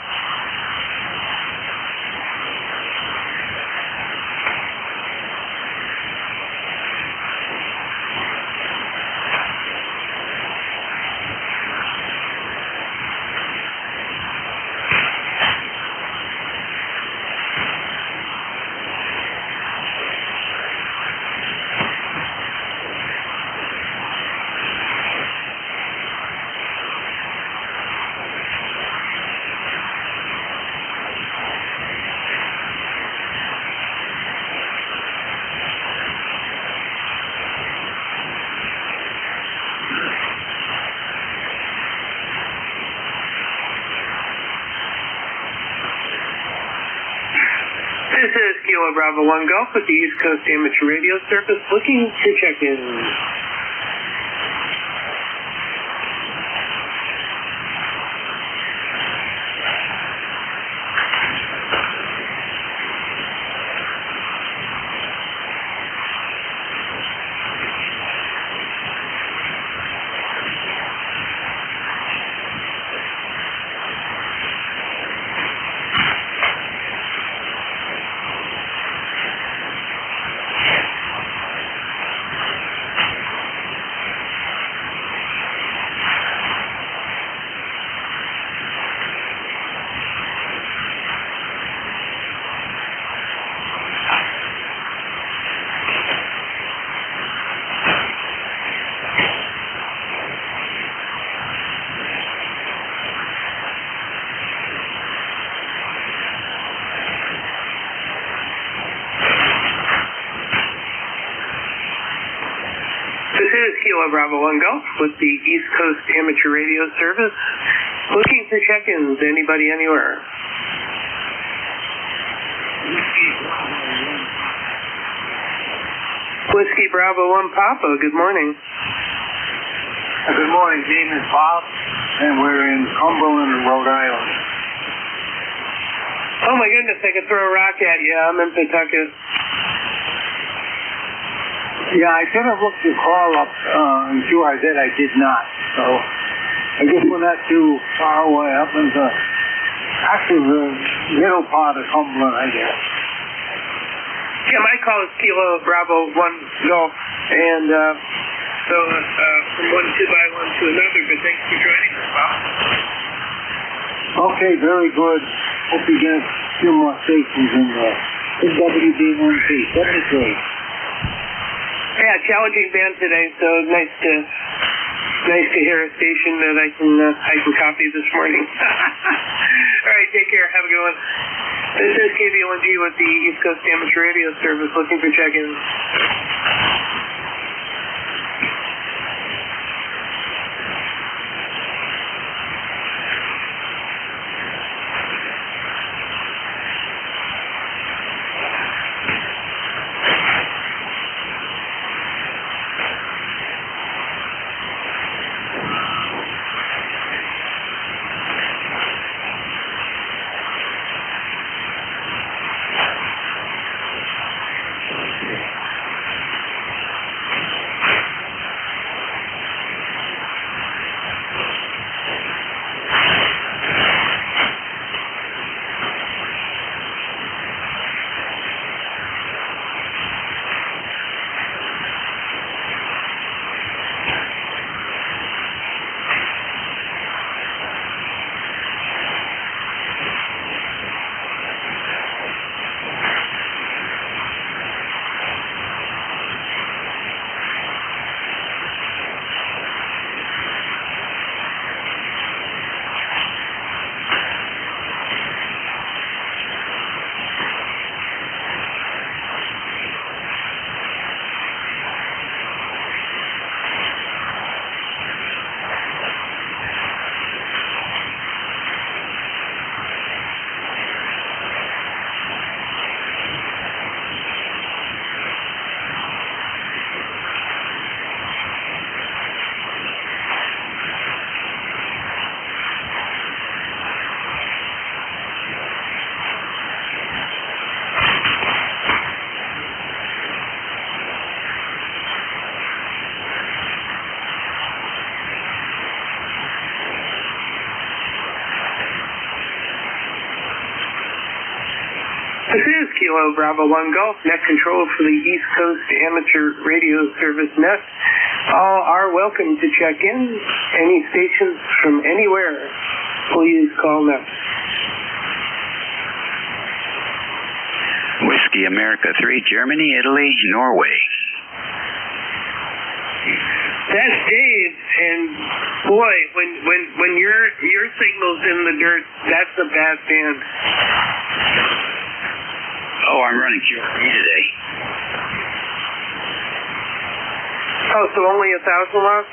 This is Kilo Bravo 1 Golf with the East Coast Amateur Radio Service looking to check in. This is Kilo Bravo 1 Golf with the East Coast Amateur Radio Service. Looking for check-ins. Anybody anywhere? Whiskey Bravo 1 Papa, good morning. Good morning. Name is Bob, and we're in Cumberland, Rhode Island. Oh my goodness, I could throw a rock at you. I'm in Pawtucket. Yeah, I should have looked your call up in QRZ. I did not. So I guess we're not too far away. Up in actually the middle part of Cumberland, I guess. Yeah, my call is Kilo Bravo 1 Golf, and so from one 2x1 to another, but thanks for joining us, Bob. Okay, very good. Hope you get a few more stations in there. It's WD1P, 73. Yeah, challenging band today, so nice to hear a station that I can copy this morning. All right, take care. Have a good one. This is KV1G with the East Coast Amateur Radio Service looking for check-ins. This is Kilo Bravo 1 Golf, net control for the East Coast Amateur Radio Service net. All are welcome to check in. Any stations from anywhere, please call now. Whiskey America 3, Germany, Italy, Norway. That's Dave, and boy, when your signal's in the dirt, that's a bad band. Oh, I'm running QRP today. Oh, so only 1,000 watts?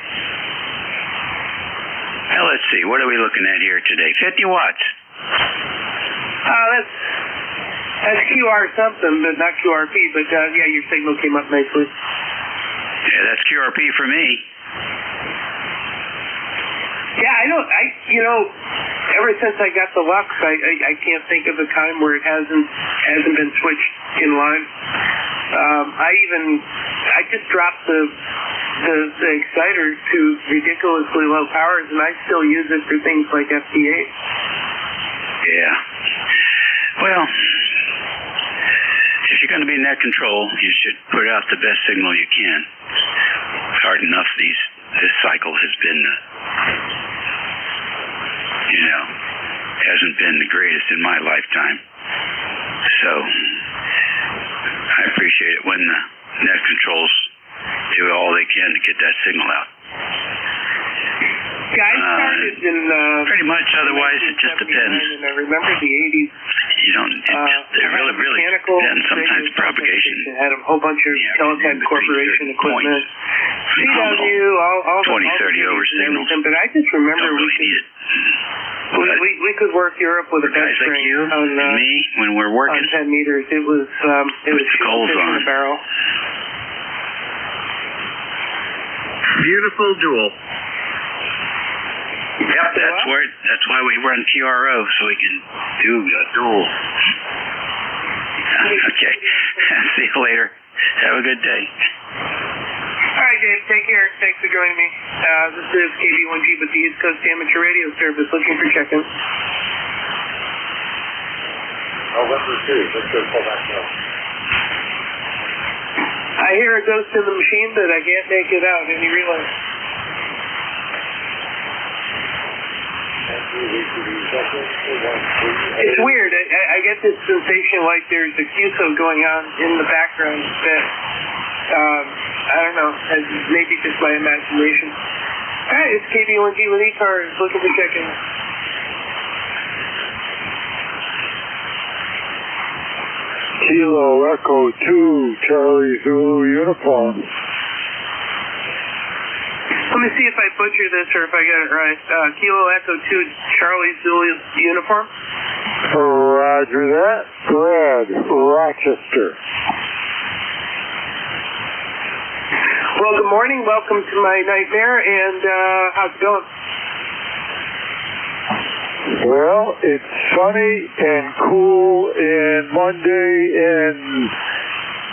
Well, let's see. What are we looking at here today? 50 watts. That's QR something, but not QRP. But yeah, your signal came up nicely. Yeah, that's QRP for me. Yeah, ever since I got the Lux, I can't think of a time where it hasn't been switched in line. I just dropped the exciter to ridiculously low powers, and I still use it for things like FT8. Yeah. Well, if you're going to be net control, you should put out the best signal you can. Hard enough this cycle has been, hasn't been the greatest in my lifetime. So I appreciate it when the net controls do all they can to get that signal out. Yeah, I started in pretty much. Otherwise, it just depends. And I remember the 80s. You don't. It really depends. Sometimes propagation. They had a whole bunch of Teletype Corporation equipment. CW, all 20-30 over signals. But I just remember don't really need it. We could work Europe with a bed guys like string you on and me when we're working. On 10 meters. It was coals shooting on in a barrel. Beautiful duel. Yep, that's why we run QRO, so we can do a duel. Okay. See you later. Have a good day. All right, Dave. Take care. Thanks for joining me. This is KB1G with the East Coast Amateur Radio Service looking for check-ins. November 2. Let's go pull back up. I hear a ghost in the machine, but I can't make it out. Any relay? It's weird. I get this sensation like there's a QSO going on in the background that, I don't know, maybe just my imagination. All right, it's KB1G with ECARS looking for check-in. Kilo Echo 2, Charlie Zulu uniform. Let me see if I butcher this or if I get it right. Kilo Echo 2, Charlie Zulu uniform. Roger that. Brad, Rochester. Well, good morning. Welcome to my nightmare. And how's it going? Well, it's sunny and cool and Monday and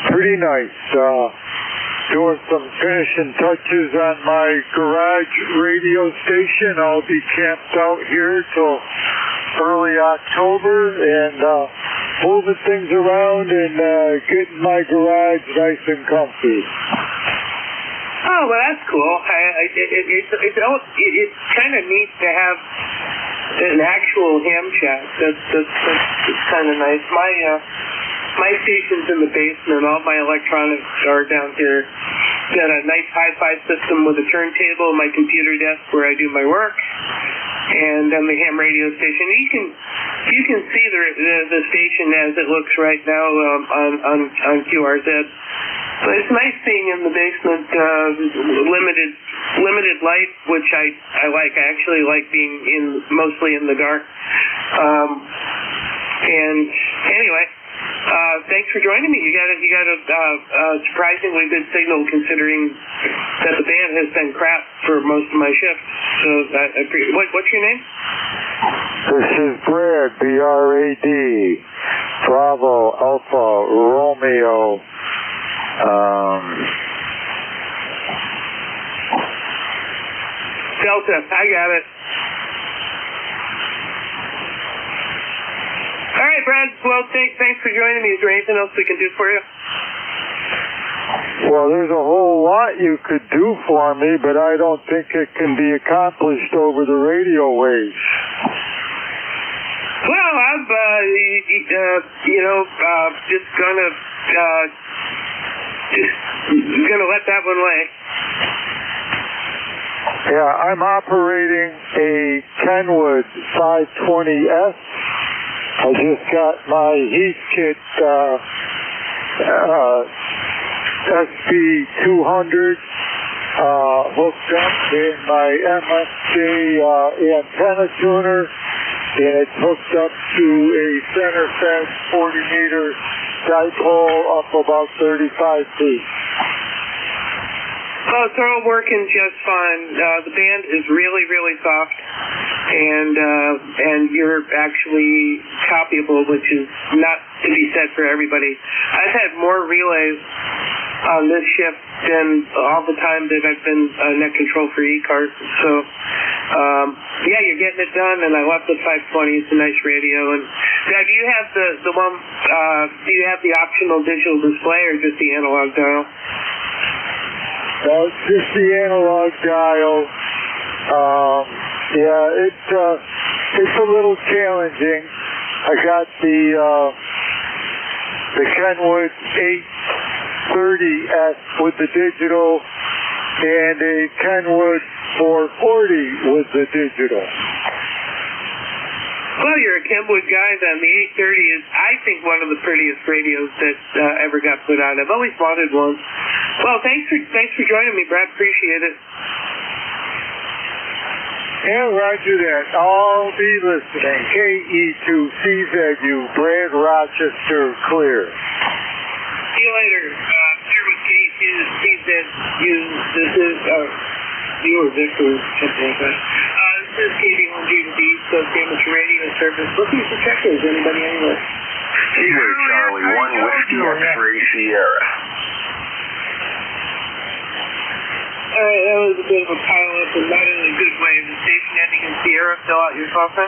pretty nice. Doing some finishing touches on my garage radio station. I'll be camped out here till early October and moving things around and getting my garage nice and comfy. Oh, well, that's cool. It's kind of neat to have an actual ham shack. That's kind of nice. My station's in the basement. All my electronics are down here. Got a nice hi-fi system with a turntable, my computer desk where I do my work, and then the ham radio station. You can see the station as it looks right now on QRZ. But it's nice being in the basement, limited light, which I like. I actually like being mostly in the dark. And anyway, thanks for joining me. You got a surprisingly good signal considering that the band has been crap for most of my shifts. So I appreciate. What's your name? This is Brad, B-R-A-D, Bravo, Alpha, Romeo. Delta, I got it. All right, Brad. Well, thanks for joining me. Is there anything else we can do for you? Well, there's a whole lot you could do for me, but I don't think it can be accomplished over the radio waves. Well, I'm, just gonna let that one lay. Yeah, I'm operating a Kenwood 520S. I just got my heat kit, SB200, hooked up in my MSJ antenna tuner, and it's hooked up to a center fence 40-meter dipole up about 35 feet. Well, it's all working just fine. The band is really, really soft, and you're actually copyable, which is not to be said for everybody. I've had more relays on this shift than all the time that I've been net control for ECARS. So, yeah, you're getting it done, and I love the 520. It's a nice radio. And now, do you have the one? Do you have the optional digital display or just the analog dial? It's just the analog dial. Yeah, it's a little challenging. I got the Kenwood 830S with the digital and a Kenwood 440 with the digital. Well, you're a Kenwood guy then. The 830 is, I think, one of the prettiest radios that ever got put out. I've always wanted one. Well, thanks for joining me, Brad. Appreciate it. Yeah, roger that. I'll be listening. KE2CZU, Brad Rochester, clear. See you later. Here with KE2CZU. This is, you or Victor, something like that. This is KD1G Coast Amateur Radio Service. Looking for checkers. Anybody anywhere? Kilo Charlie 1 Whiskey X-Ray Sierra. Alright, that was a bit of a pile-up, and not in a good way. The station ending in Sierra, fill out your call sign.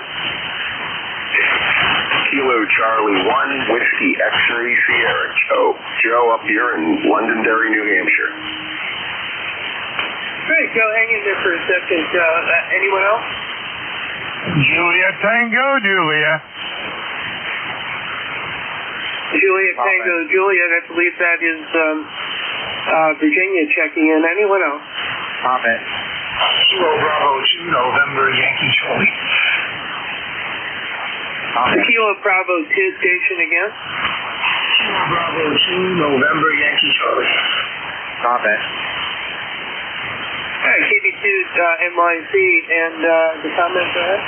Kilo Charlie 1 Whiskey X-Ray Sierra. Joe up here in Londonderry, New Hampshire. Great, Joe, hang in there for a second. Anyone else? Julia Tango, Julia. Juliet Tango, Juliet, I believe that is Virginia checking in. Anyone else? Comment. Kilo Bravo 2, November, Yankee Charlie. Kilo Bravo 2 station again. Kilo Bravo 2, November, Yankee Charlie. Comment. All right, KB2 NYC, and the comment go ahead.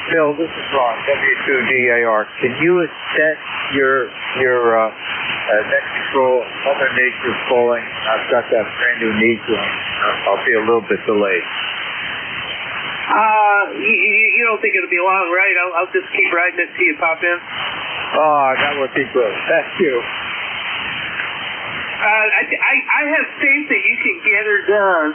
Phil, this is Ron, W2DAR. Can you set your net control, Mother Nature's calling? I've got that brand new need one. I'll be a little bit delayed. You don't think it'll be long, right? I'll just keep riding it till you pop in. Oh, that would be good. Thank you. I have faith that you can get her done.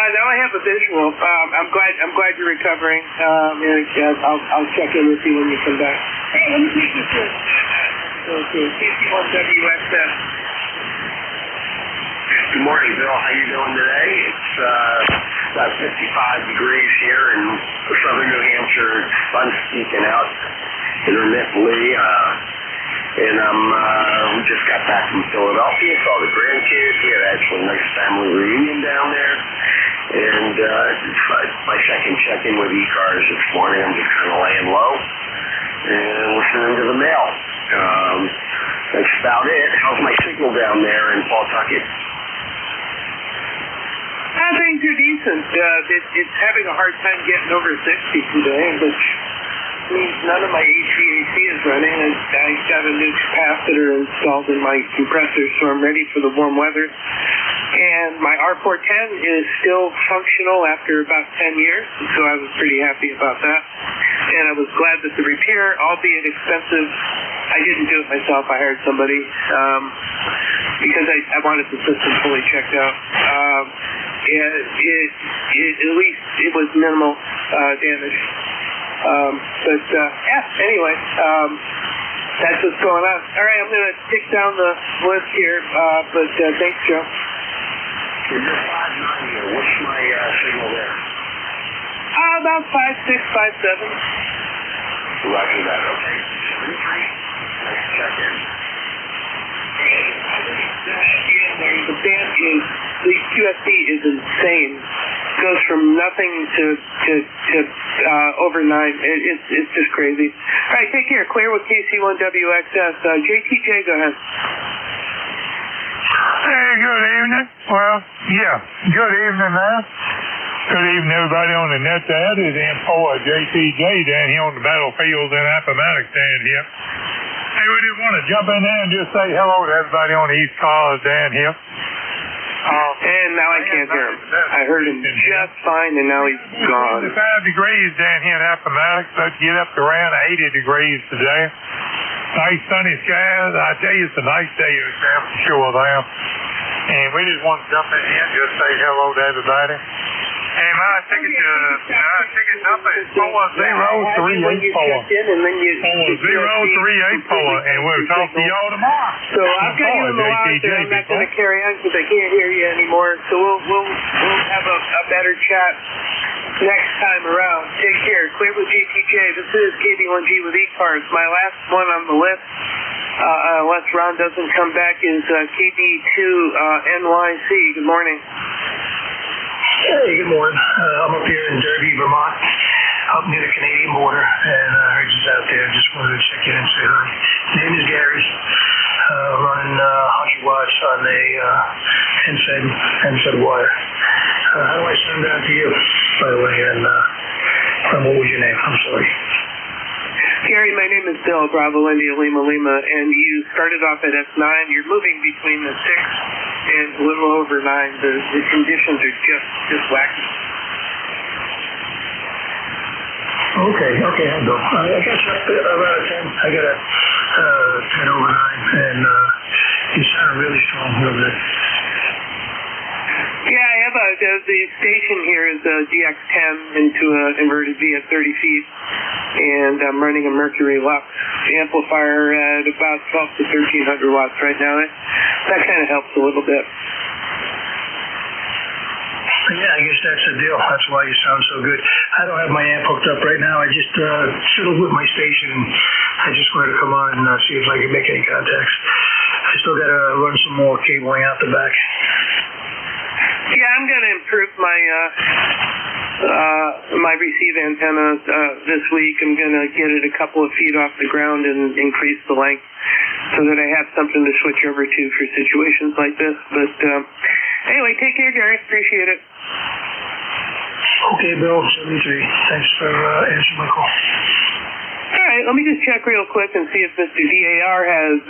Now I have a visual. I'm glad you're recovering. I'll check in with you when you come back. Hey, let me take this in. Okay, NJ2US. Good morning, Bill. How you doing today? It's about 55 degrees here in southern New Hampshire. Sun's peeking out intermittently. And we just got back from Philadelphia, saw the grandkids. We had actually a nice family reunion down there. And it's my second check-in with ECARS this morning. I'm just kind of laying low and listening to the mail. That's about it. How's my signal down there in Pawtucket? Things are decent. It's having a hard time getting over 60 today, which means none of my HVAC is running. I got a new capacitor installed in my compressor, so I'm ready for the warm weather. And my R410 is still functional after about 10 years, so I was pretty happy about that. And I was glad that the repair, albeit expensive, I didn't do it myself. I hired somebody because I wanted the system fully checked out. At least it was minimal. damage. Anyway, that's what's going on. All right, I'm going to tick down the list here, thanks, Joe. You're 590 here. What's my signal there? About 5.6, 5.7. Roger that, okay. Let's check in. The band is, the QSD is insane. Goes from nothing to over 9. It's just crazy. All right, take care. Clear with KC1WXS. JTJ, go ahead. Hey, good evening. Well, yeah, good evening, man. Good evening, everybody on the net there. This is Info JTJ down here on the battlefield in Appomattox down here. Hey, we just want to jump in there and just say hello to everybody on the ECARS down here. And now I can't hear him. I heard him just fine, and now he's gone. 5 degrees down here in Appomattox. Let's get up to around 80 degrees today. Nice sunny skies. I tell you, it's a nice day for sure there. And we just want to jump in here and just say hello to everybody. And my ticket number is 40384. 40384, and we'll talk to y'all tomorrow. So I've got you in the lounge, and I'm not going to carry on because I can't hear you anymore. So we'll have a better chat next time around. Take care. Clear with GTJ. This is KB1G with ECARS. My last one on the list, unless Ron doesn't come back, is KB2NYC. Good morning. Hey, good morning. I'm up here in Derby, Vermont, up near the Canadian border, and I heard you out there. Just wanted to check in and say hi. Name is Gary. Running 100 watts on a NFED wire. How do I send that to you, by the way? And what was your name? I'm sorry. Gary, my name is Bill, Bravo, India, Lima, and you started off at S9. You're moving between the 6 and a little over 9. The conditions are just wacky. Okay, I'll go. I got you up around 10. I got a 10 over 9, and you sound really strong over there. Yeah, I have the station here is a DX10 into an inverted V at 30 feet, and I'm running a Mercury Lux amplifier at about 12 to 1300 watts right now. That kind of helps a little bit. Yeah, I guess that's the deal. That's why you sound so good. I don't have my amp hooked up right now. I just fiddled with my station, and I just wanted to come on and see if I could make any contacts. I still got to run some more cabling out the back. Yeah, I'm going to improve my my receive antenna this week. I'm going to get it a couple of feet off the ground and increase the length so that I have something to switch over to for situations like this. But anyway, take care, Gary. Appreciate it. Okay, Bill, 73. Thanks for answering my call. All right, let me just check real quick and see if Mr. DAR has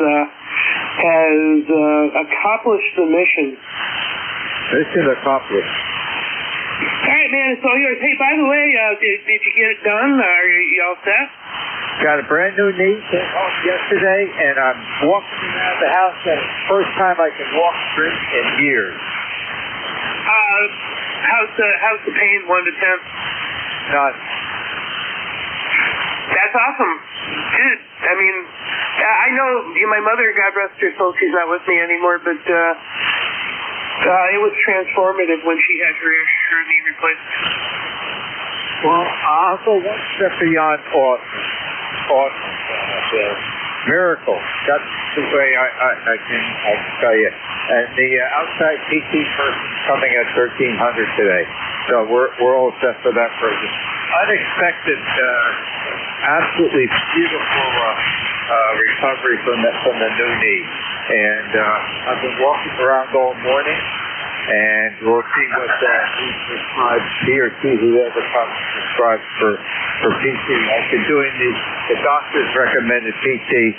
accomplished the mission. Mission accomplished. All right, man, it's all yours. Hey, by the way, did you get it done? Are you all set? Got a brand new knee came home yesterday, and I'm walking around the house, and it's the first time I can walk straight in years. How's the pain, 1 to 10? None. That's awesome. Dude, I mean, I know my mother, God rest her soul, she's not with me anymore, but it was transformative when she had her knee replaced. Well, I'll go one step beyond awesome. Awesome. Miracle. That's the way I can tell you. And the outside PT person's coming at 1300 today. So we're all set for that person. Unexpected, absolutely beautiful recovery from the new knee. And I've been walking around all morning, and we'll see what he or she, whoever comes, prescribes for PT. I've been doing the doctor's recommended PT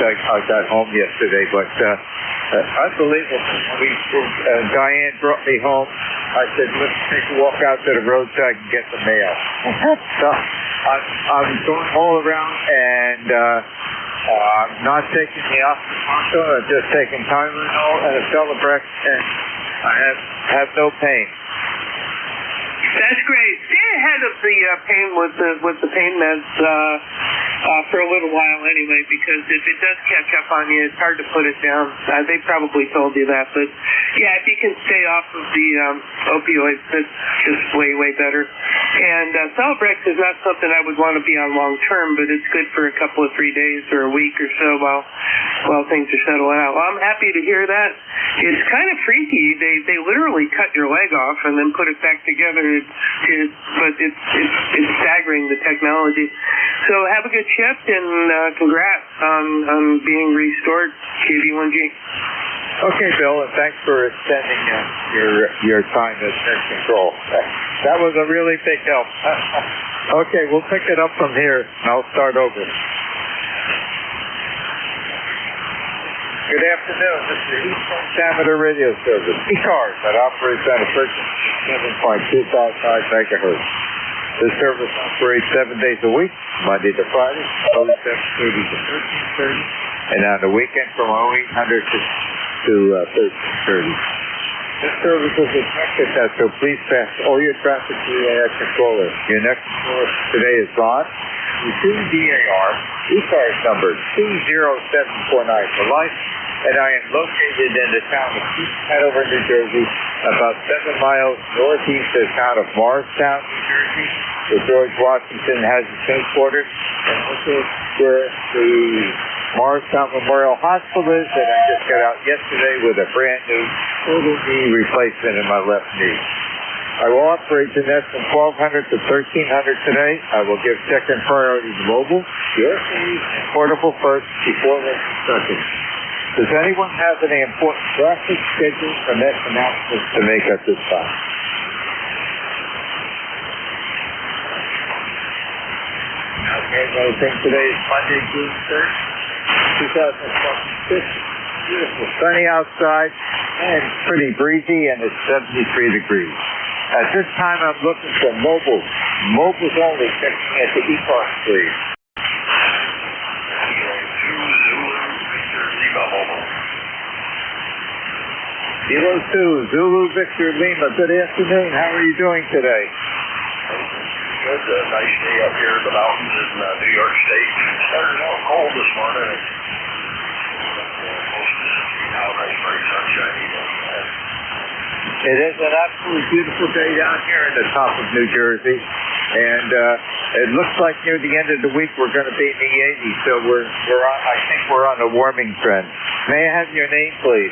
since I got home yesterday, but unbelievable. Diane brought me home. I said, let's take a walk out to the roadside and get the mail. So I'm going all around, and I'm not taking the oxycontin. I'm just taking Tylenol and a Celebrex, and I have no pain. That's great. Stay ahead of the pain with the pain meds for a little while anyway, because if it does catch up on you, it's hard to put it down. They probably told you that, but yeah, if you can stay off of the opioids, that's just way better. And Celebrex is not something I would want to be on long term, but it's good for a couple of 3 days or a week or so while things are settling out. Well, I'm happy to hear that. It's kind of freaky. They literally cut your leg off and then put it back together. But it's staggering, the technology. So have a good shift, and congrats on being restored, KB1G. Okay, Bill, and thanks for extending your time as net control. That was a really big help. Okay, we'll pick it up from here, and I'll start over. Good afternoon. This is the Eastern Amateur Radio Service, ECARS, that operates on a frequency of 7.255 megahertz. This service operates 7 days a week, Monday to Friday, 7:30 to 13:30, and on the weekend from 0800 to 13:30. This service is a traffic test, so please pass all your traffic to the air controller. Your next controller today is Ron. Receive DAR, ECARS number 20749 for life, and I am located in the town of East Hanover, New Jersey, about 7 miles northeast of the town of Morristown, New Jersey, where George Washington has his headquarters, and also where the Morristown Memorial Hospital is, and I just got out yesterday with a brand new total knee replacement in my left knee. I will operate the nest from 1200 to 1300 today. I will give second priority to mobile, USB, and portable first before second. Does anyone have any important traffic, schedule, or next announcements to make at this time? Okay, I think today is Monday, June 3rd, 2026. Beautiful, sunny outside, and pretty breezy, and it's 73 degrees. At this time, I'm looking for mobiles only, checking at the ECARS, please. Kilo 2, Zulu Victor Lima. Good afternoon. How are you doing today? Good. Nice day up here in the mountains in New York State. Started out cold this morning. Most of the city now, nice bright sunshiny. It is an absolutely beautiful day down here in the top of New Jersey, and it looks like near the end of the week we're going to be in the 80s. So I think we're on a warming trend. May I have your name, please?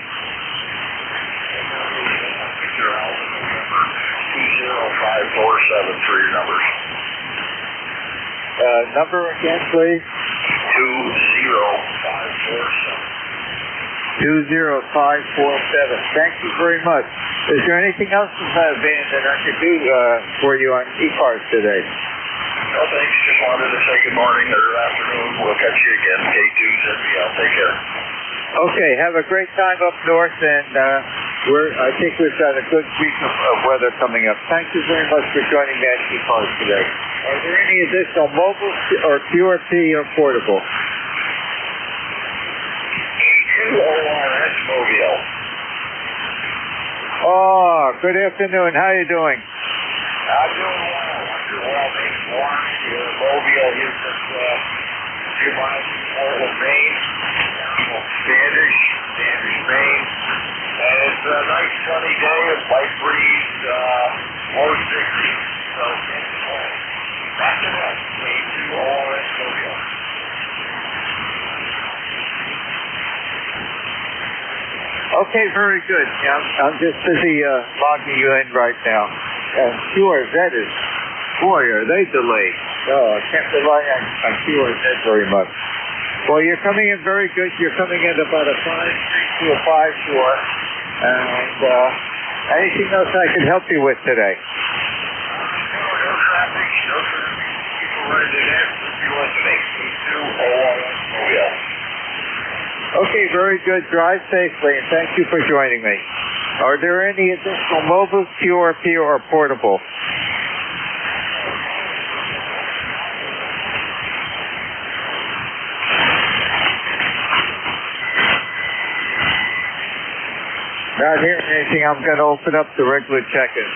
20547 for your numbers. Number again, please. 20547. 20547. Thank you very much. Is there anything else, Van, that I could do for you on ECARS today? No, thanks. Just wanted to say good morning or afternoon. We'll catch you again. K2 send me out. Take care. Okay, have a great time up north, and I think we've got a good week of weather coming up. Thank you very much for joining me at ECARS today. Are there any additional mobile or QRP or portable? K2ORS Mobile. Oh, good afternoon. How are you doing? I'm doing well. Thanks, Warren. Your Mobile is just a few miles from Portland, Maine. Standish, Maine. And it's a nice sunny day, a light breeze, low 60s. So, back to that. K2ORS Mobile. Okay, very good. I'm just busy logging you in right now. And QRZ is, boy, are they delayed. Oh, I can't rely on QRZ very much. Well, you're coming in very good. You're coming in about a 5 to a 5-4. And anything else I can help you with today? No traffic. People ready to answer if you want to make K2ORS Mobile. Okay, very good. Drive safely, and thank you for joining me. Are there any additional mobile, QRP, or portable? Not hearing anything. I'm going to open up the regular check-in.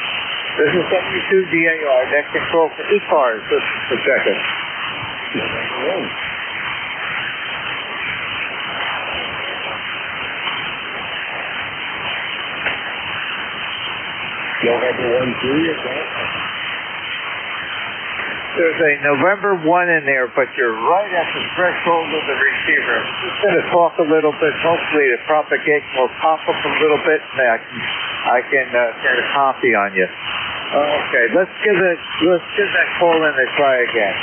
This is W2DAR, net control for ECARS. Listen for second. November 1-3, is that? There's a November 1 in there, but you're right at the threshold of the receiver. I'm just going to talk a little bit. Hopefully the propagation will pop up a little bit, and I can get a copy on you. Okay, let's give that call in a try again.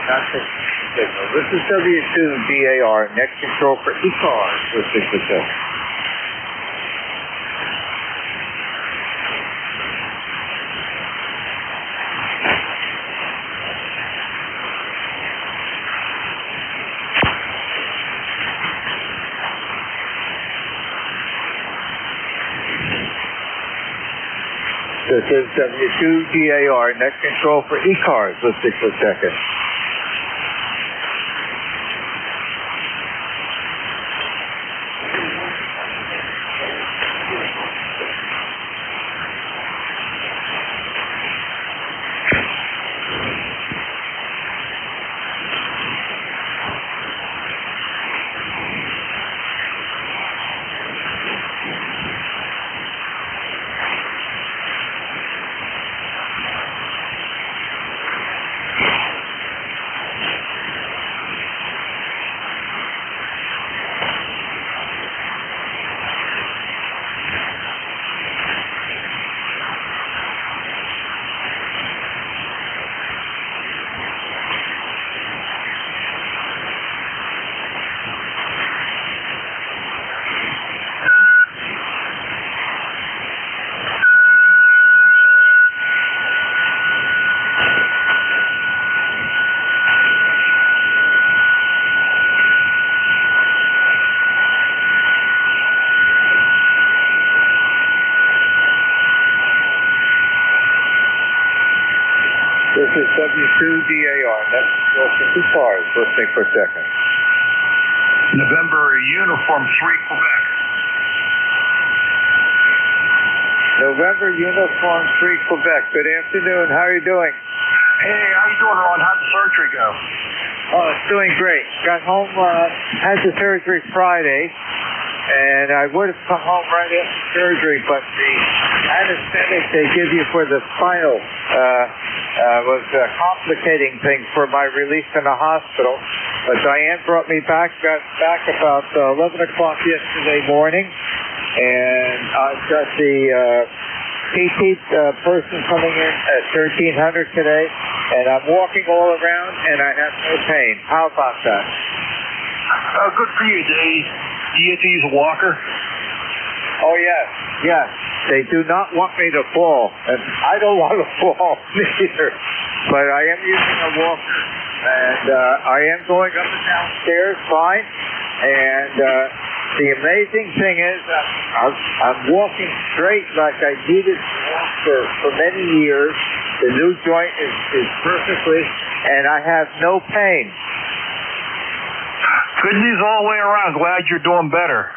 Not the signal. This is W2DAR, net control for ECARS with 6%. This is W2DAR, net control for ECARS with 6%. This is W2DAR, net control for ECARS, listening for second. November Uniform 3, Quebec. November Uniform 3, Quebec. Good afternoon. How are you doing? Hey, how you doing, Ron? How'd the surgery go? Oh, it's doing great. Got home, had the surgery Friday, and I would have come home right after surgery, but the anesthetic they give you for the spinal was complicating things for my release in the hospital. But Diane brought me back, got back about 11 o'clock yesterday morning, and I've got the PT person coming in at 1300 today, and I'm walking all around, and I have no pain. How about that? Good for you, Dave. Do you get to use a walker? Oh, yes, yes. They do not want me to fall, and I don't want to fall either. But I am using a walker, and I am going up and down stairs fine. And the amazing thing is I'm walking straight like I needed to walk for many years. The new joint is perfectly, and I have no pain. Good news all the way around. Glad you're doing better.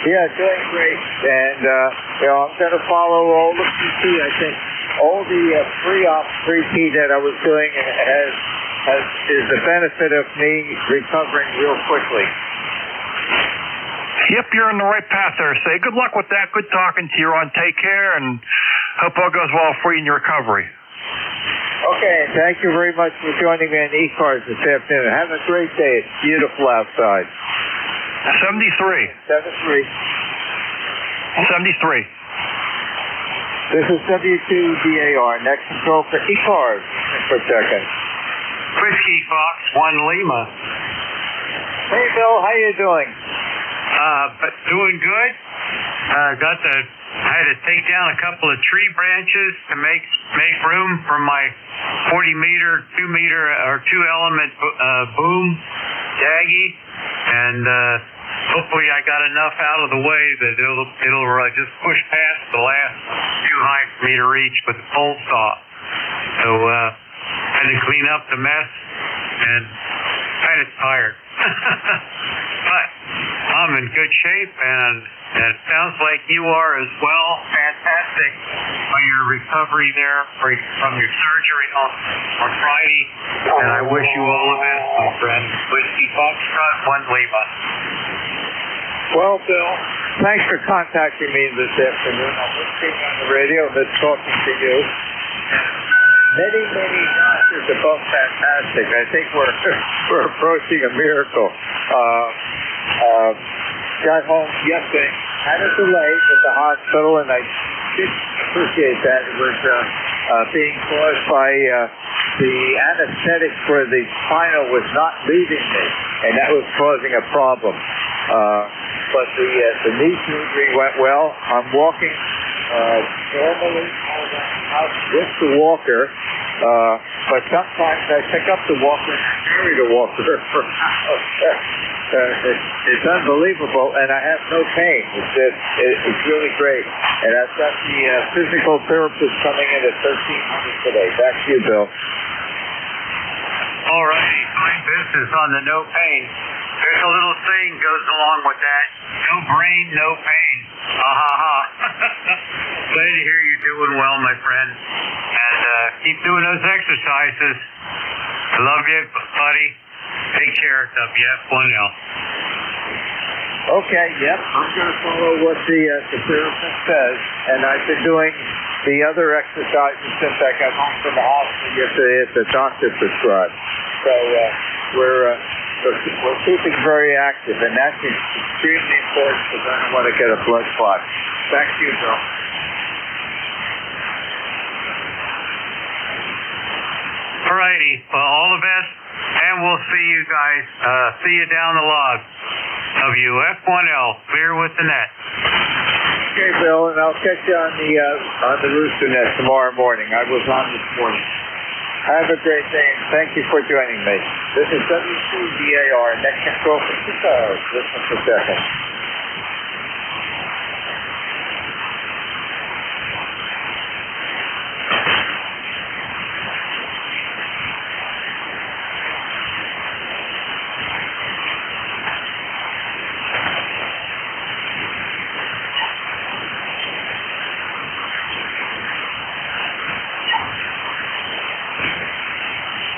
Yeah, doing great. And, I'm going to follow all the PT. I think all the pre-op PT that I was doing is the benefit of me recovering real quickly. Yep, you're on the right path there. Say good luck with that. Good talking to you, Ron. Take care, and hope all goes well for you in your recovery. Okay, thank you very much for joining me on ECARS this afternoon. Have a great day. It's beautiful outside. 73. 73. 73. This is W2DAR, next control for ECARS for a second. Whiskey Fox 1 Lima. Hey Bill, how you doing? Doing good. I had to take down a couple of tree branches to make room for my 40 meter, 2 meter or 2 element boom daggy, and hopefully I got enough out of the way that it'll just push past the last few heights for me to reach with the pole saw. So had to clean up the mess, and I kind of tired. But I'm in good shape, and it sounds like you are as well. Fantastic on your recovery there from your surgery on Friday. And I wish you all the best, my friend. Whiskey Foxtrot 1 Lima. Well, Bill, thanks for contacting me this afternoon. I'm listening on the radio, and talking to you. Many doctors are both fantastic. I think we're approaching a miracle. Got home yesterday, had a delay at the hospital, and I did appreciate that. It was being caused by the anesthetic for the spinal was not leaving me, and that was causing a problem. But the knee surgery went well. I'm walking normally all around the house with the walker, but sometimes I pick up the walker and carry the walker for hours. It's unbelievable, and I have no pain. It's really great. And I've got the physical therapist coming in at 1300 today. Back to you, Bill. All righty, fine business on the no pain. There's a little saying goes along with that. No brain, no pain. Glad to hear you're doing well, my friend. And keep doing those exercises. I love you, buddy. Take care, WF1L. Okay, yep. I'm going to follow what the therapist says, and I've been doing the other exercises since I got home from the hospital yesterday at the doctor prescribed. So we're keeping very active, and that's extremely important because I don't want to get a blood clot. Back to you, Bill. All righty. Well, all the best, and we'll see you guys. See you down the log. WF1L, clear with the net. Okay, Bill, and I'll catch you on the rooster net tomorrow morning. I was on this morning. Have a great day, and thank you for joining me. This is W2DAR, next control for 2 hours. Listen for seconds.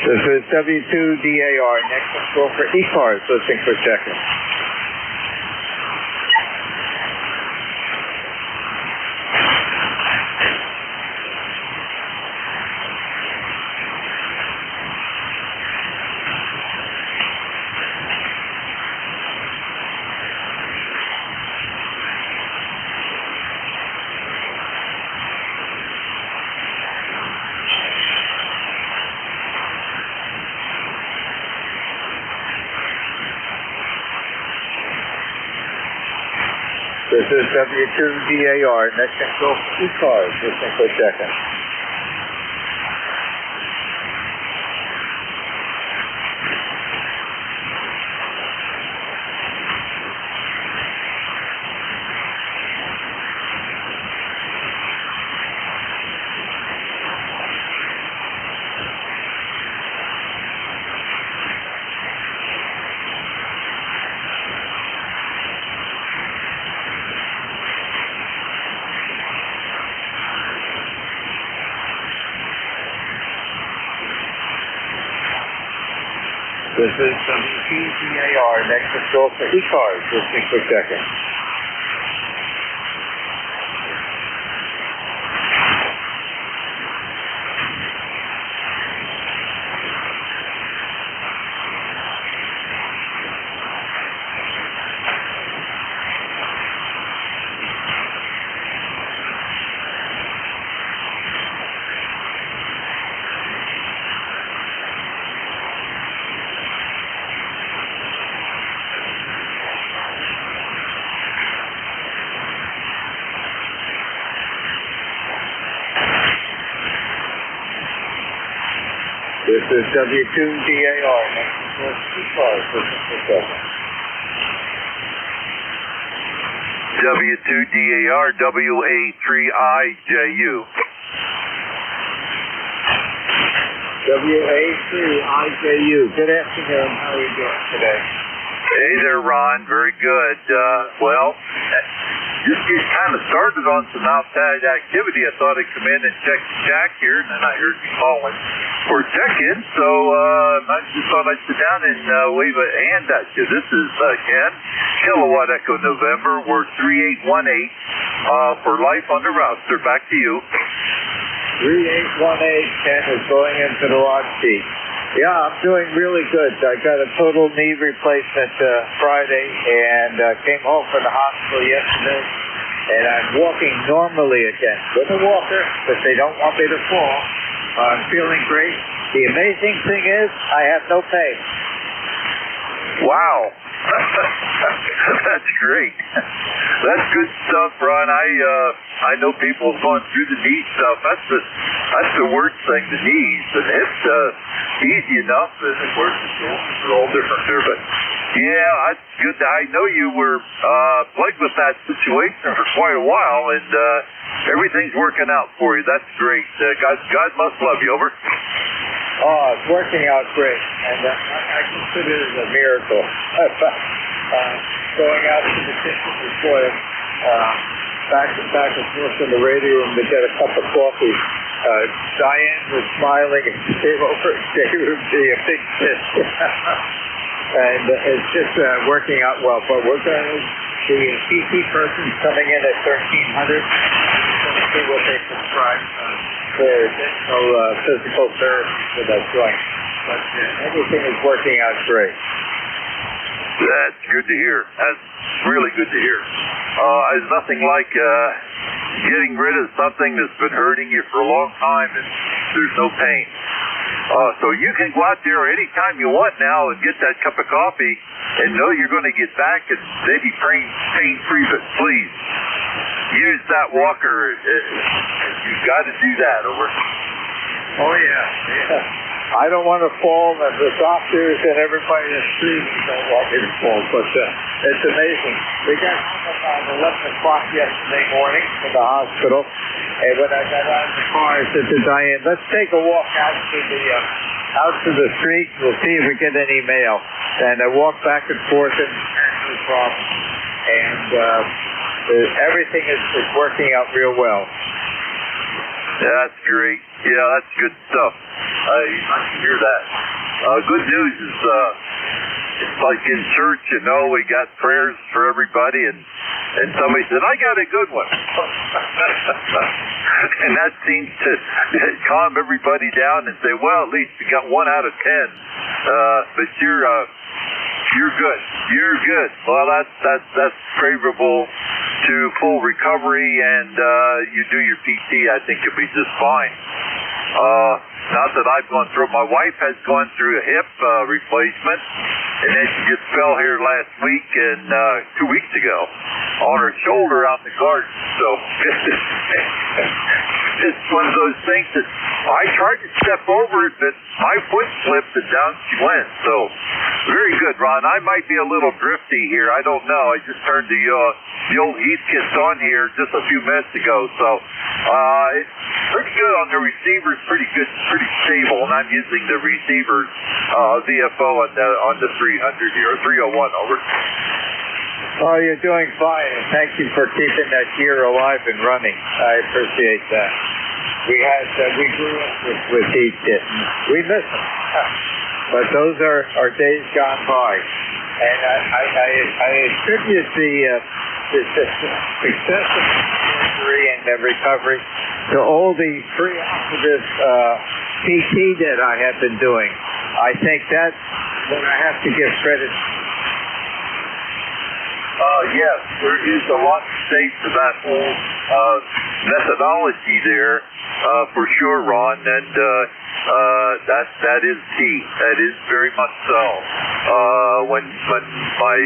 This is W2DAR, next control for ECARS, listening for seconds. This is W2DAR, next control for ECARS, listening for seconds. This is WTDAR, next control for ECARS, listening for seconds. This is W2DAR, next control for ECARS, listening for seconds. W2DAR, WA3IJU. WA3IJU. Good afternoon. How are you doing today? Hey there, Ron. Very good. Just get kind of started on some outside activity. I thought I'd come in and check the shack here, and then I heard you calling for a check-in, so I just thought I'd sit down and wave a hand at you. This is Ken, Kilowatt Echo November. We're 3818 for Life on the Roster. Back to you. 3818, Ken is going into the log sheet. Yeah, I'm doing really good. I got a total knee replacement Friday and came home from the hospital yesterday, and I'm walking normally again with a walker, but they don't want me to fall. I'm feeling great. The amazing thing is I have no pain. Wow. That's great. That's good stuff, Ron. I know people have gone through the knee stuff. That's the worst thing, the knees. And it's easy enough, and of course the shoulders are all different there. But yeah, that's good. I know you were plagued with that situation for quite a while, and everything's working out for you. That's great. God must love you. Over. Oh, it's working out great, and I consider it a miracle. Going out to the kitchen before back and forth in the radio room to get a cup of coffee. Diane was smiling and she came over and gave me a big kiss. And it's just working out well. But we're going to, the PT person's coming in at 1,300. We'll see what they prescribe for additional physical therapy for that joint. But everything is working out great. That's good to hear. That's really good to hear. There's nothing like getting rid of something that's been hurting you for a long time and there's no pain. So you can go out there anytime you want now and get that cup of coffee and know you're going to get back and maybe pain-free, but please use that walker. You've got to do that. Over. Oh, yeah. I don't want to fall, and the doctors and everybody in the street don't want me to fall, but it's amazing. We got home about 11 o'clock yesterday morning from the hospital, and when I got out of the car, I said to Diane, let's take a walk out to the street, and we'll see if we get any mail. And I walked back and forth, and no problem. And everything is working out real well. That's great. Yeah, that's good stuff. I can hear that. Good news is, it's like in church, you know, we got prayers for everybody, and somebody said, I got a good one. And that seems to calm everybody down and say, well, at least you got 1 out of 10. But you're good. You're good. Well, that's favorable to full recovery, and you do your PT, I think you'll be just fine. Not that I've gone through. My wife has gone through a hip replacement, and then she just fell here last week and 2 weeks ago on her shoulder out in the garden. So it's one of those things that I tried to step over it, but my foot slipped and down she went. So very good, Ron. I might be a little drifty here. I don't know. I just turned the old Heath kits on here just a few minutes ago. So it's pretty good on the receivers, pretty good, pretty stable. And I'm using the receivers VFO on the 300 here, 301 over. Oh, you're doing fine, and thank you for keeping that gear alive and running. I appreciate that. We grew up with Heath kits. We miss them. But those are days gone by. And I attribute the success of the surgery and the recovery to all the pre-operative PT that I have been doing. I think that's what I have to give credit to. Yes, there is a lot to say to that whole methodology there, for sure, Ron, and that is key. That is very much so. When my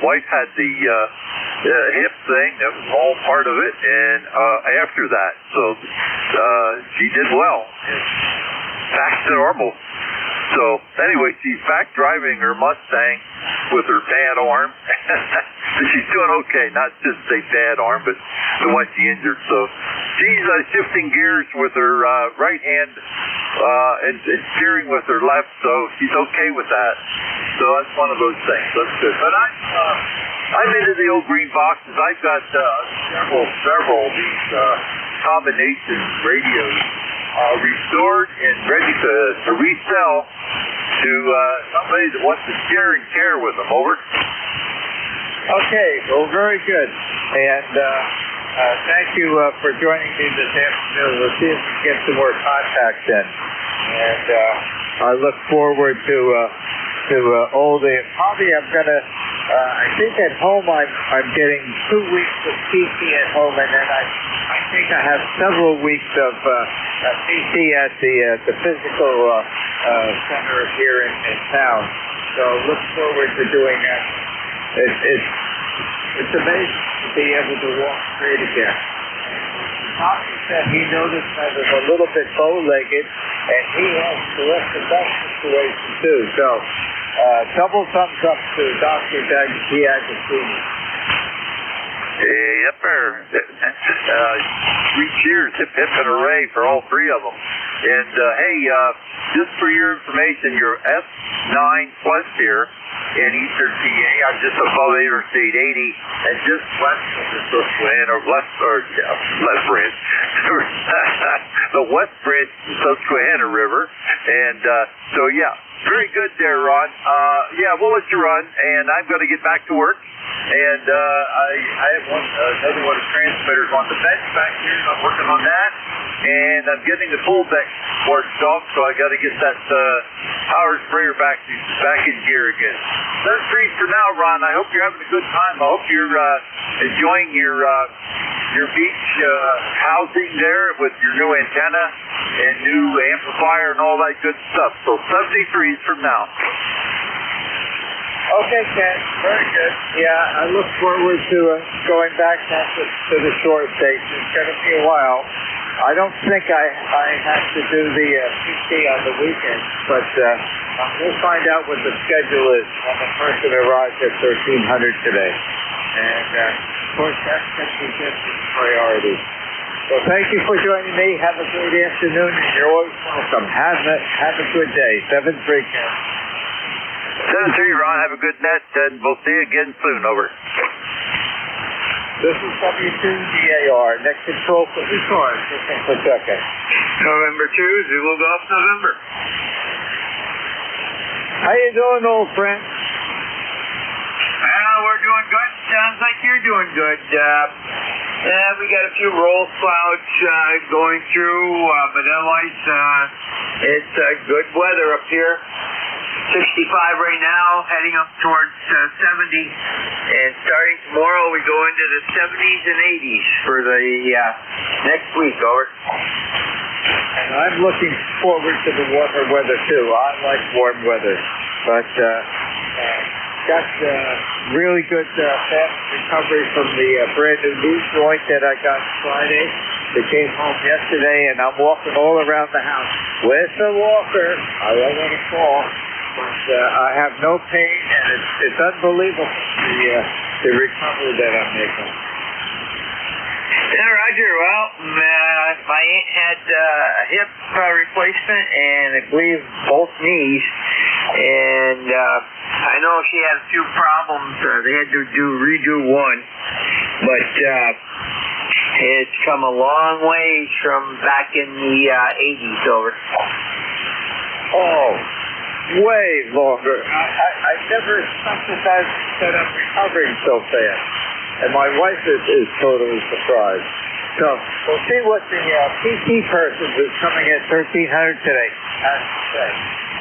wife had the hip thing, that was all part of it, and after that, so she did well. Back to normal. So anyway, she's back driving her Mustang with her bad arm. She's doing okay, not just a bad arm, but the one she injured. So she's shifting gears with her right hand and steering with her left, so she's okay with that. So that's one of those things. That's good. But I'm into the old green boxes. I've got several of these combination radios restored and ready to resell to somebody that wants to share and care with them. Over. Okay, well, very good. And thank you for joining me this afternoon. We'll see if we can get some more contacts in. And I look forward to all the... Probably I'm going to... I think at home I'm getting 2 weeks of PT at home, and then I think I have several weeks of PT at the physical center here in town. So look forward to doing that. It's amazing to be able to walk straight again. Tommy said he noticed I was a little bit bow-legged, and he has the rest of that situation too. So double thumbs up to Dr. Doug. He had to see me. Yep, sir. 3 cheers, hip hip and hooray for all 3 of them. And hey, just for your information, your F9 Plus here in Eastern PA, I'm just above Interstate 80 and just west of the Susquehanna, left bridge, the West Bridge, Susquehanna River. And so yeah, very good there, Ron. Yeah, we'll let you run, and I'm going to get back to work. And I have another one of the transmitters on the bench back here. I'm working on that, and I'm getting the full deck worked off, so I got to get that power sprayer back in gear again. That's great for now, Ron. I hope you're having a good time. I hope you're enjoying your beach housing there with your new antenna and new amplifier and all that good stuff. So 73s from now. Okay, Ken. Very good. Yeah, I look forward to going back to the shore station. It's going to be a while. I don't think I have to do the PT on the weekend, but we'll find out what the schedule is when the person arrives at 1300 today. And, of course, that's going to be just a priority. So thank you for joining me. Have a great afternoon, and you're always welcome. Have a good day. 7-3, Ken. 7-3, Ron. Have a good net, and we'll see you again soon. Over. This is W2DAR, next control for ECARS, looking for Pawtucket. November 2, Zulu Golf, November. How you doing, old friend? We're doing good. Sounds like you're doing good. We got a few roll clouds going through, but otherwise, it's good weather up here. 65 right now, heading up towards 70. And starting tomorrow, we go into the 70s and 80s for the next week. Over. And I'm looking forward to the warmer weather, too. I like warm weather. But got really good fast recovery from the brand new knee joint that I got Friday. They came home yesterday, and I'm walking all around the house with a walker. I don't want to fall. But I have no pain, and it's unbelievable the recovery that I'm making. Yeah, Roger. Well, my aunt had a hip replacement, and I believe both knees. And I know she had a few problems. They had to redo one, but it's come a long ways from back in the 80s. Over. Oh. Way longer. I never expected that I'm recovering so fast. And my wife is totally surprised. So we'll see what the PT person who's coming at 1300 today has to say.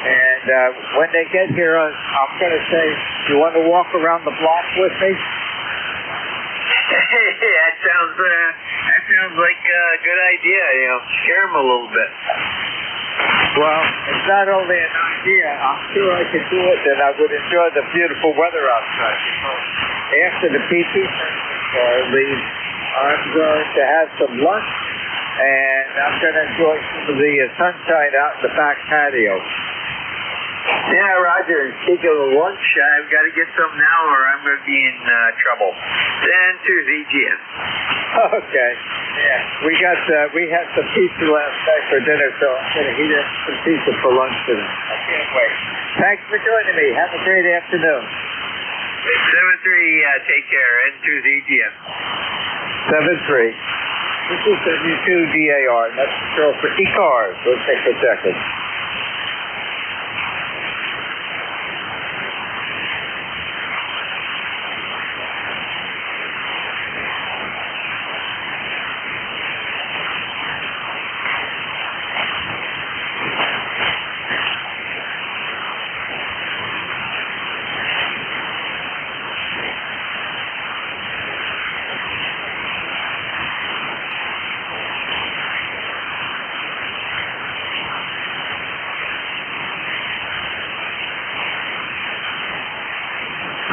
And when they get here, I'm going to say, you want to walk around the block with me? That sounds like a good idea. You know, scare them a little bit. Well, it's not only an idea. I'm sure I could do it, and I would enjoy the beautiful weather outside. After the PT leaves, I'm going to have some lunch, and I'm going to enjoy some of the sunshine out in the back patio. Yeah, Roger. Speaking of lunch, I've got to get some now, or I'm going to be in trouble. Then to ZGN. Okay. Yeah. We had some pizza last night for dinner, so I'm going to heat up some pizza for lunch today. I can't wait. Thanks for joining me. Have a great afternoon. 7-3, take care. N2's EGM. 7-3. This is W2DAR, and that's the show for ECARS. Let's take a second.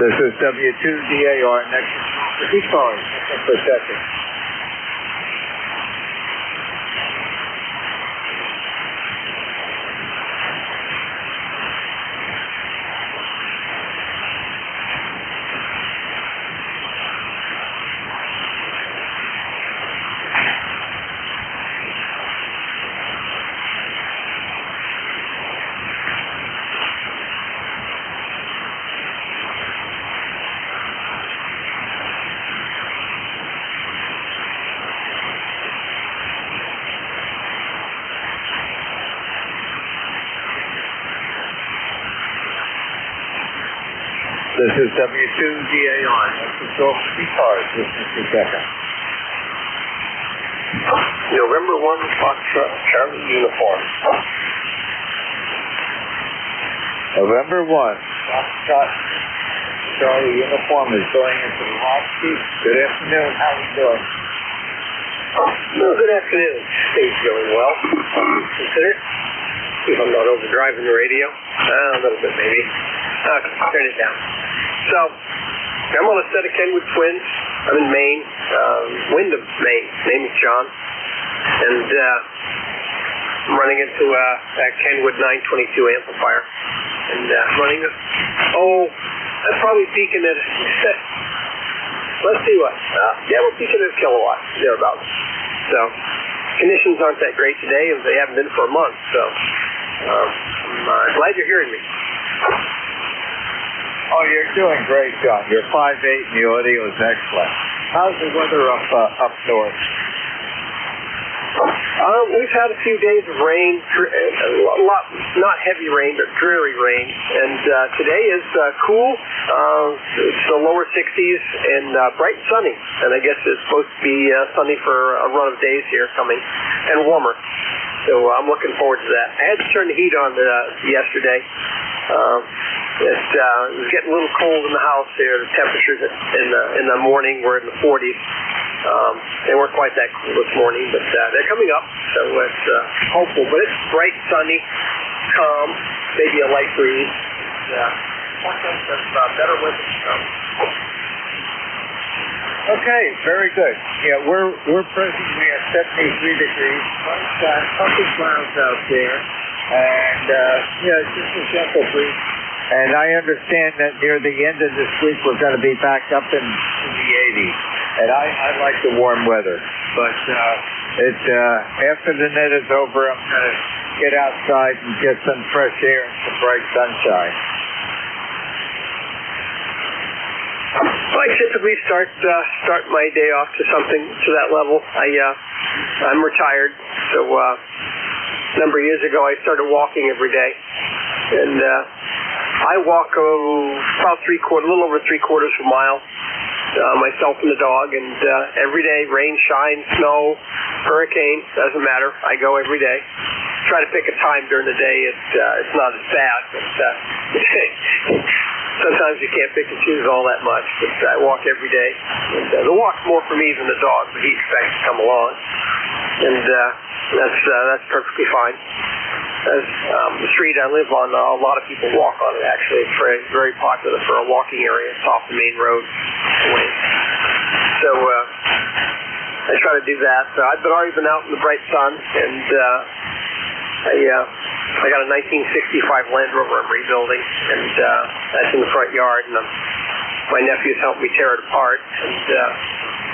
This is W2DAR, next to ECARS. For a second. This is W2DAR. That's the show for ECARS. Listen to Becca. November 1, Foxtrot, Charlie uniform. November 1, Foxtrot, Charlie uniform is going into the lock seat. Good afternoon. How are you doing? No, good afternoon. Things going well. Consider. See if I'm not overdriving the radio. A little bit, maybe. Okay, turn it down. So, I'm on a set of Kenwood twins. I'm in Maine, Wyndham, Maine. Name is John. And I'm running into a Kenwood 922 amplifier. And running I'm probably peaking at, let's see what. We're peaking at a kilowatt, thereabouts. So, conditions aren't that great today, and they haven't been for a month. So, I'm glad you're hearing me. Oh, you're doing great, John. You're 5'8", and the audio is excellent. How's the weather up north? We've had a few days of rain, a lot, not heavy rain, but dreary rain. And today is cool. It's the lower 60s and bright and sunny. And I guess it's supposed to be sunny for a run of days here coming, and warmer. So I'm looking forward to that. I had to turn the heat on yesterday. It was getting a little cold in the house here. The temperatures in the morning were in the 40s. They weren't quite that cool this morning, but they're coming up, so it's hopeful. But it's bright, sunny, calm, maybe a light breeze. Better weather to come. Okay, very good. Yeah, we're presently at 73 degrees. Something clouds out there, and it's just a gentle breeze. And I understand that near the end of this week we're going to be back up in the 80s. And I like the warm weather, but after the net is over, I'm going to get outside and get some fresh air and some bright sunshine. I typically start my day off to something to that level. I'm retired, so a number of years ago I started walking every day, and I walk about a little over 3/4 of a mile. Myself and the dog, and every day, rain, shine, snow, hurricane, doesn't matter. I go every day. Try to pick a time during the day. It's not as bad, but sometimes you can't pick and choose all that much. But I walk every day. And the walk's more for me than the dog, but he expects to come along, and that's perfectly fine. As the street I live on, a lot of people walk on it. Actually, it's very, very popular for a walking area. It's off the main road. So I try to do that. So I've already been out in the bright sun, and I got a 1965 Land Rover I'm rebuilding, and that's in the front yard. And my nephews helped me tear it apart, and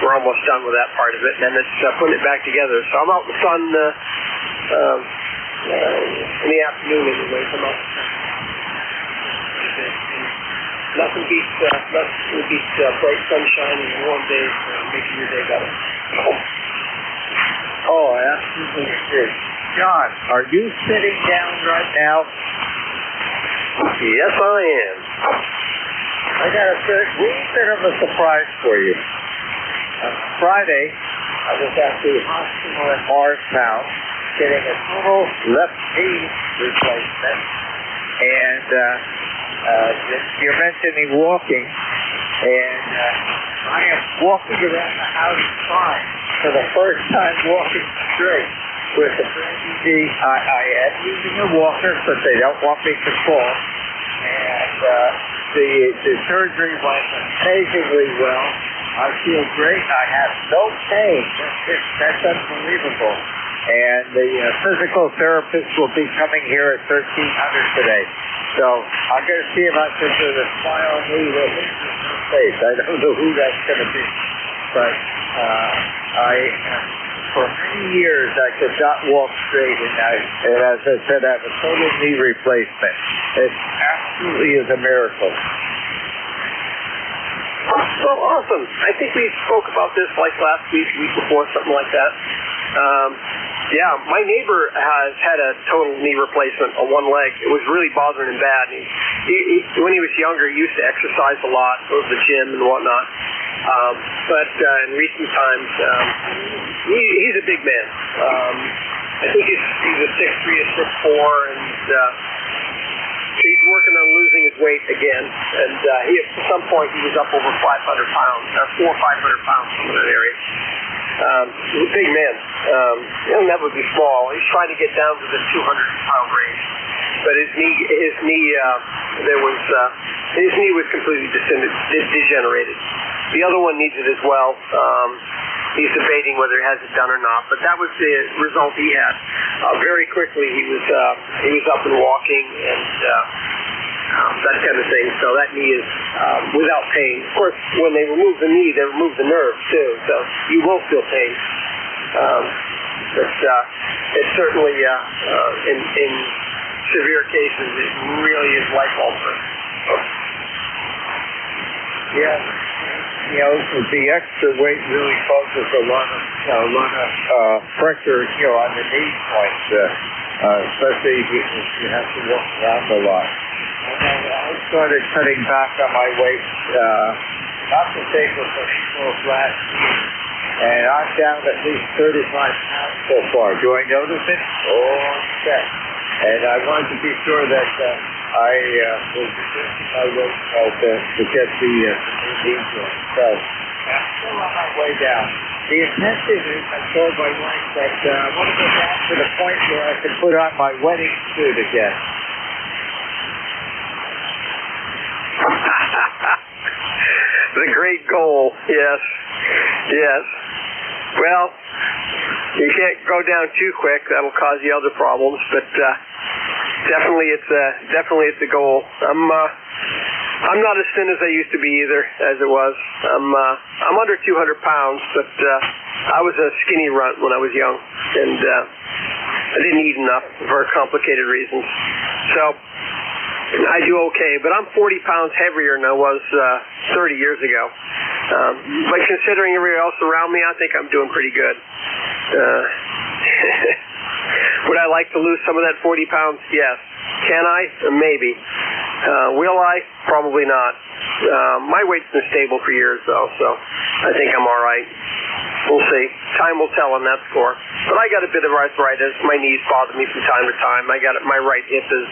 we're almost done with that part of it, and then it's putting it back together. So I'm out in the sun in the afternoon anyway. So I'm out in the sun. Nothing beats bright sunshine and warm days making your day better. Oh, absolutely. John, are you sitting down right now? Yes, I am. I got a little bit of a surprise for you. Friday, I was at the hospital in Morristown getting a total left knee replacement, and you're mentioning walking, and I am walking around the house fine for the first time walking straight with a brand new knee. I am using a walker, but they don't want me to fall, and the surgery went amazingly well. I feel great. I have no pain. That's unbelievable. And the physical therapist will be coming here at 1300 today. So I'm going to see if I can do the smile knee with her face. I don't know who that's going to be. But for many years, I could not walk straight. And as I said, I have a total knee replacement. It absolutely is a miracle. So awesome. I think we spoke about this like last week before, something like that. Yeah, my neighbor has had a total knee replacement on one leg. It was really bothering him bad. When he was younger, he used to exercise a lot, go to the gym and whatnot. But in recent times, he's a big man. I think he's a 6'3", a 6'4", and he's working on losing his weight again. And at some point, he was up over 500 pounds, 400 or 500 pounds in that area. He's a big man. He'll never be small. He's trying to get down to the 200-pound range. But his knee was completely degenerated. The other one needs it as well. He's debating whether he has it done or not. But that was the result he had. Very quickly, he was up and walking and that kind of thing. So that knee is without pain. Of course, when they remove the knee, they remove the nerve too. So you will feel pain. But it's certainly in severe cases, it really is life altering. Yeah. The extra weight really causes a lot of pressure, on the knee points, especially if you have to walk around a lot. I started cutting back on my weight, not to take it for April last year, and I'm down at least 35 pounds so far. Do I notice it? Oh, yes. And I wanted to be sure that I was reducing my weight to get the knee joint. So I'm still on my way down. The intention is, I told my wife that I want to go down to the point where I can put on my wedding suit again. The great goal, yes. Well, you can't go down too quick; that'll cause you other problems. But definitely, it's a goal. I'm not as thin as I used to be either, as it was. I'm under 200 pounds, but I was a skinny runt when I was young, and I didn't eat enough for complicated reasons. So I do okay, but I'm 40 pounds heavier than I was 30 years ago. But considering everybody else around me, I think I'm doing pretty good. Would I like to lose some of that 40 pounds? Yes. Can I? Maybe. Will I? Probably not. My weight's been stable for years, though, so I think I'm all right. We'll see. Time will tell on that score. But I got a bit of arthritis. My knees bother me from time to time. My right hip is,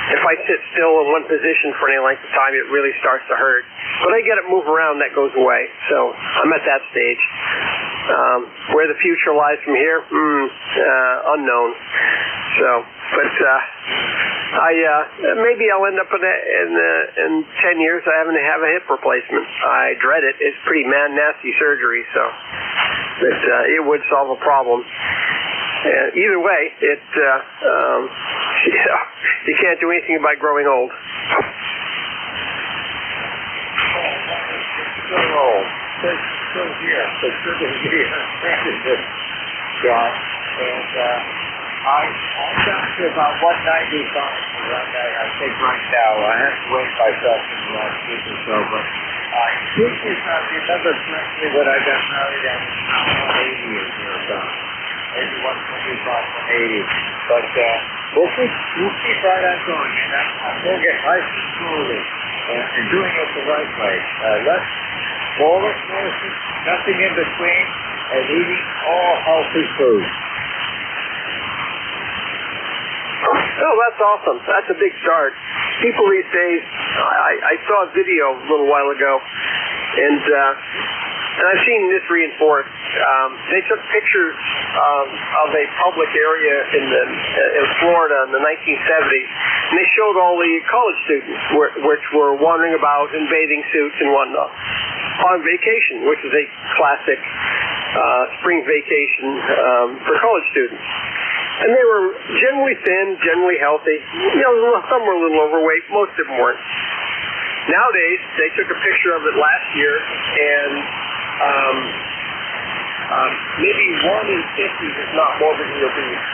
if I sit still in one position for any length of time, it really starts to hurt. But I get it move around, that goes away. So I'm at that stage. Where the future lies from here, unknown. So, but maybe I'll end up in 10 years having to have a hip replacement. I dread it. It's pretty nasty surgery, so but it would solve a problem. Either way, you can't do anything about growing old. So old. still here. It's good to be here. John. And I'm down to about 195 I think right now. I have to weigh myself in the last week or so, but I think if I remember correctly when I got married, I was 180 or thereabouts. Maybe 125, 180. But we'll keep right on going, and I'm going to get nice and slowly and doing it the right way. Less bolus, nothing in between, and eating all healthy food. Oh, that's awesome. That's a big start. People these days, I saw a video a little while ago, and I've seen this reinforced. They took pictures of a public area in Florida in the 1970s, and they showed all the college students which were wandering about in bathing suits and whatnot on vacation, which is a classic spring vacation for college students. And they were generally thin, generally healthy. You know, some were a little overweight. Most of them weren't. Nowadays, they took a picture of it last year, and maybe 1 in 50 is not morbidly obese.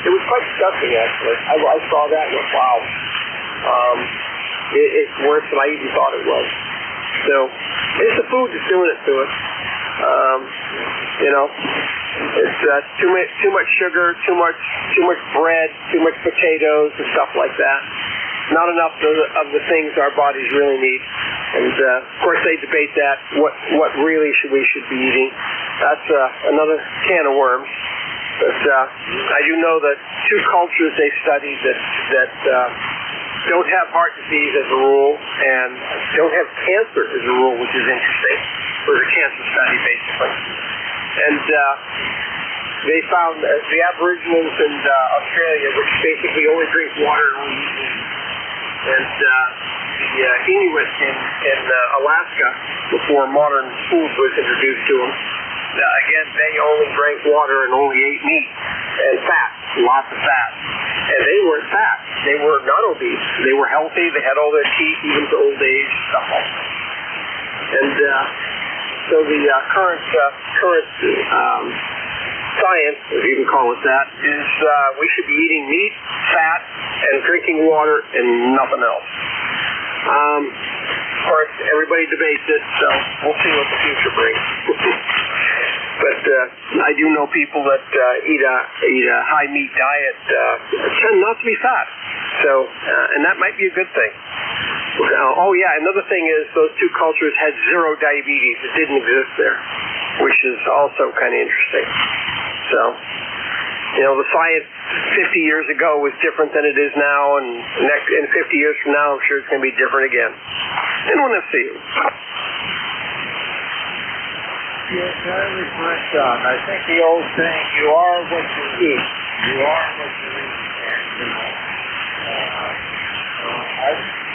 It was quite disgusting, actually. I saw that and went, wow. It's worse than I even thought it was. So it's the food that's doing it to us. You know, it's too much sugar, too much bread, too much potatoes and stuff like that. Not enough of the things our bodies really need. And of course, they debate that. What really we should be eating? That's another can of worms. But I do know that 2 cultures they studied that don't have heart disease as a rule and don't have cancer as a rule, which is interesting. It was a cancer study, basically. And they found the Aboriginals in Australia, which basically only drink water and only eat meat. And the Inuit in Alaska, before modern food was introduced to them, again, they only drank water and only ate meat and fat, lots of fat. And they weren't fat. They were not obese. They were healthy. They had all their teeth, even to old age, stuff like that. And so the current science, if you can call it that, is we should be eating meat, fat, and drinking water, and nothing else. Of course, everybody debates it, so we'll see what the future brings. But I do know people that eat a high meat diet tend not to be fat. So, and that might be a good thing. Oh yeah, another thing is those 2 cultures had 0 diabetes. It didn't exist there, which is also kind of interesting. So, you know, the science 50 years ago was different than it is now, and in 50 years from now, I'm sure it's going to be different again. And we'll never see it. You're entirely correct, John. I think the old saying, you are what you eat. You are what you eat. And,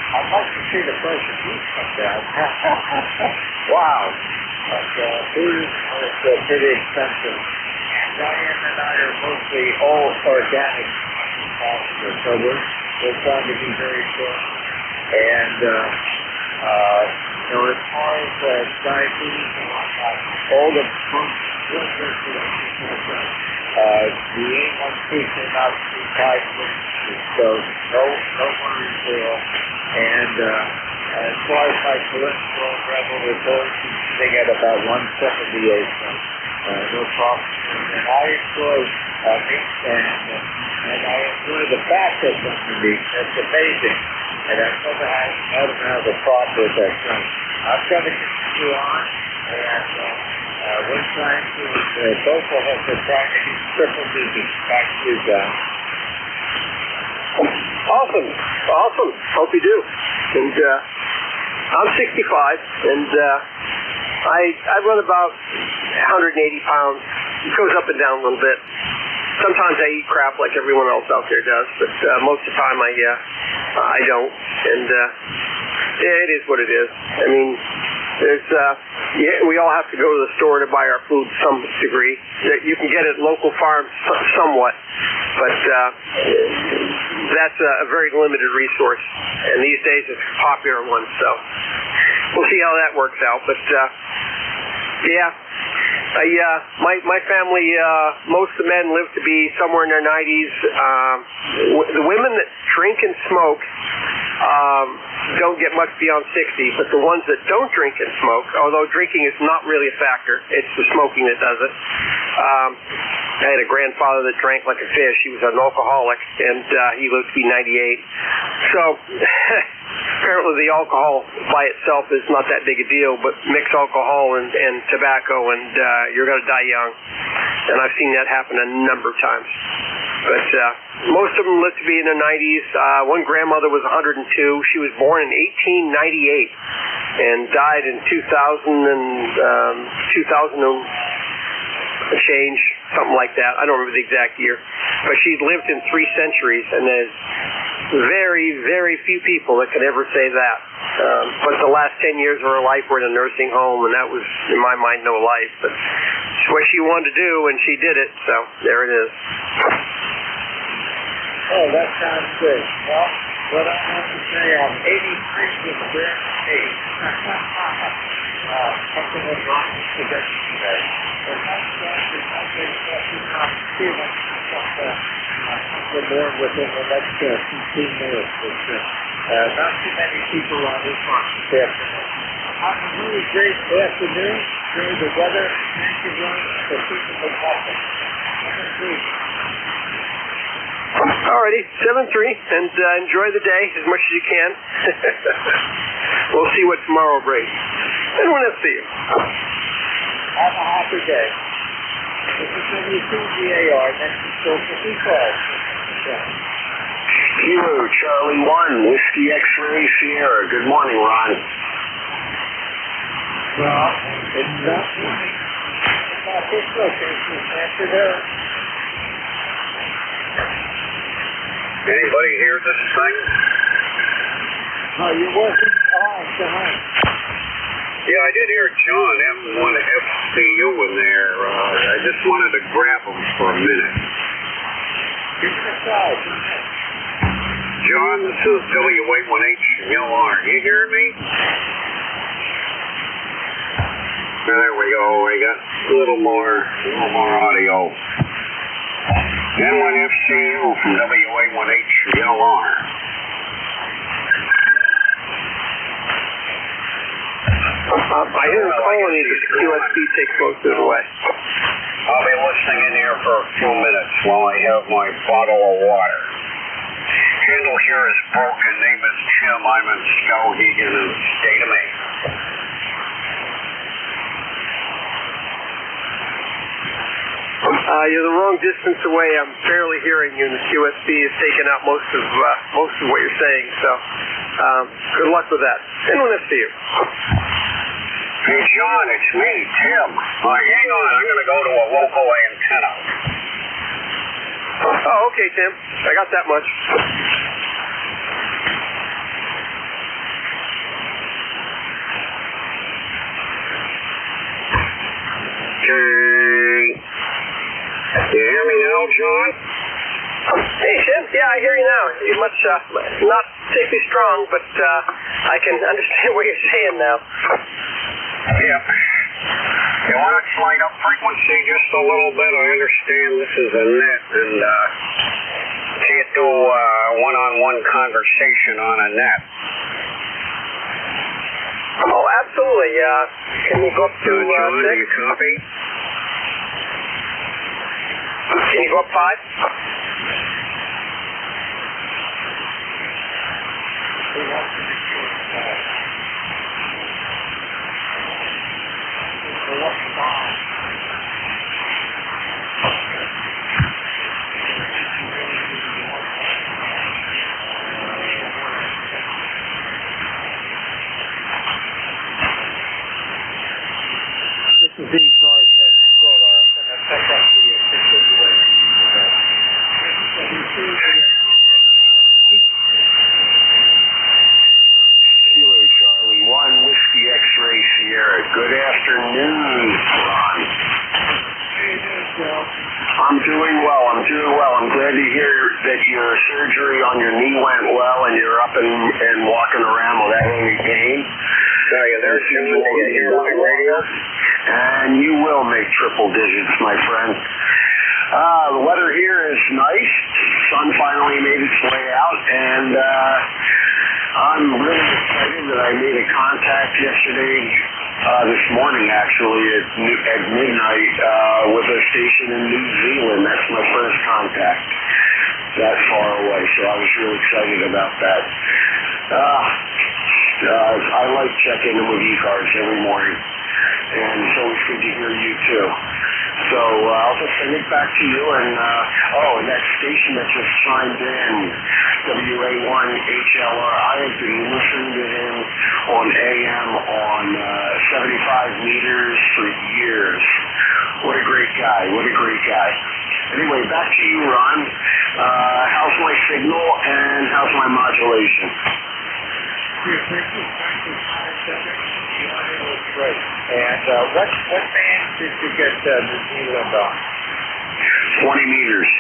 I'd like to see the price of beef come down. Wow. But food is pretty expensive. Diane and I are mostly all organic pastures, so we're trying to be very sure. And, you know, as far as diabetes and whatnot, all the blood pressure the A1C came out too high, so no worries there. And as far as my cholesterol level, it's always sitting at about 178. No problem. And I enjoy meat, and I enjoy the fat that's on the meat. That's amazing. And I've never had a problem with that. So I'm going to continue on, and we're trying to, both of us are trying to get triple digits back to that. Awesome. Hope you do. And I'm 65, and I run about 180 pounds. It goes up and down a little bit. Sometimes I eat crap like everyone else out there does, but most of the time I don't. And it is what it is. I mean, there's we all have to go to the store to buy our food to some degree. You can get it at local farms somewhat, but that's a very limited resource. And these days it's a popular one, so we'll see how that works out. But Yeah. My family, most of the men live to be somewhere in their 90s. The women that drink and smoke don't get much beyond 60, but the ones that don't drink and smoke, although drinking is not really a factor, it's the smoking that does it. I had a grandfather that drank like a fish. He was an alcoholic, and he lived to be 98. So apparently the alcohol by itself is not that big a deal, but mix alcohol and tobacco, and you're going to die young. And I've seen that happen a number of times. But most of them lived to be in their 90s. One grandmother was 102. She was born in 1898 and died in 2000 and change, something like that. I don't remember the exact year. But she's lived in 3 centuries, and there's very, very few people that could ever say that. But the last 10 years of her life were in a nursing home, and that was, in my mind, no life. But it's what she wanted to do, and she did it, so there it is. Oh, that sounds good. Well, what I have to say, I'm 83 with bare age. Something was wrong with the production today. But that's see if I can come more within the next 15 minutes. But not too many people on this one this afternoon. Have a really great afternoon. Enjoy the weather. Thank you very much for keeping us happy. Alrighty, 7-3, and enjoy the day as much as you can. We'll see what tomorrow brings. And when I see you. Have a happy day. This is WCGAR, next to ECARS. Kilo Charlie 1, Whiskey X-Ray Sierra. Good morning, Ron. Well, it's not morning. About this location, afternoon. Anybody hear this thing? Oh, you're working on tonight. Yeah, I did hear John one FCU in there. I just wanted to grab him for a minute. Give me a try. John, this is WA1HLR. You hear me? There we go. We got a little more audio. N1FCU from WA1HLR. I hear the colony that the QSB takes most of it away. I'll be listening in here for a few minutes while I have my bottle of water. Handle here is broken. Name is Jim. I'm in Skowhegan in the state of Maine. You're the wrong distance away. I'm barely hearing you, and the QSB has taken out most of what you're saying. So, good luck with that. And when I see you. Hey, John, it's me, Tim. Hang on. I'm going to go to a local antenna. Oh, okay, Tim. I got that much. You hear me now, John? Hey, Tim. Yeah, I hear you now. You must not particularly strong, but I can understand what you're saying now. Yeah. You want to slide up frequency just a little bit? I understand this is a net, and can't do one-on-one conversation on a net. Oh, absolutely. Can you go up to John, 6? do you copy? Can you go up 5? This is ECARS next control, and that's up the situation. Kilo Charlie 1, Whiskey X-Ray Sierra. Good afternoon, Ron. I'm doing well. I'm glad to hear that your surgery on your knee went well and you're up and walking around without any pain. Are you there, Jim? Can you hear my radio? and you will make triple digits, my friend. The weather here is nice. Sun finally made its way out, and I'm really excited that I made a contact yesterday, this morning actually, at midnight, with a station in New Zealand. That's my first contact that far away, so I was really excited about that. I like checking in with ECARS every morning, and it's always good to hear you too. So I'll just send it back to you, and and that station that just chimed in, WA1HLR, I have been listening to him on AM on 75 meters for years. What a great guy, what a great guy. Anyway, back to you, Ron. How's my signal, and how's my modulation? Great. And what band did you get New Zealand on? 20 meters.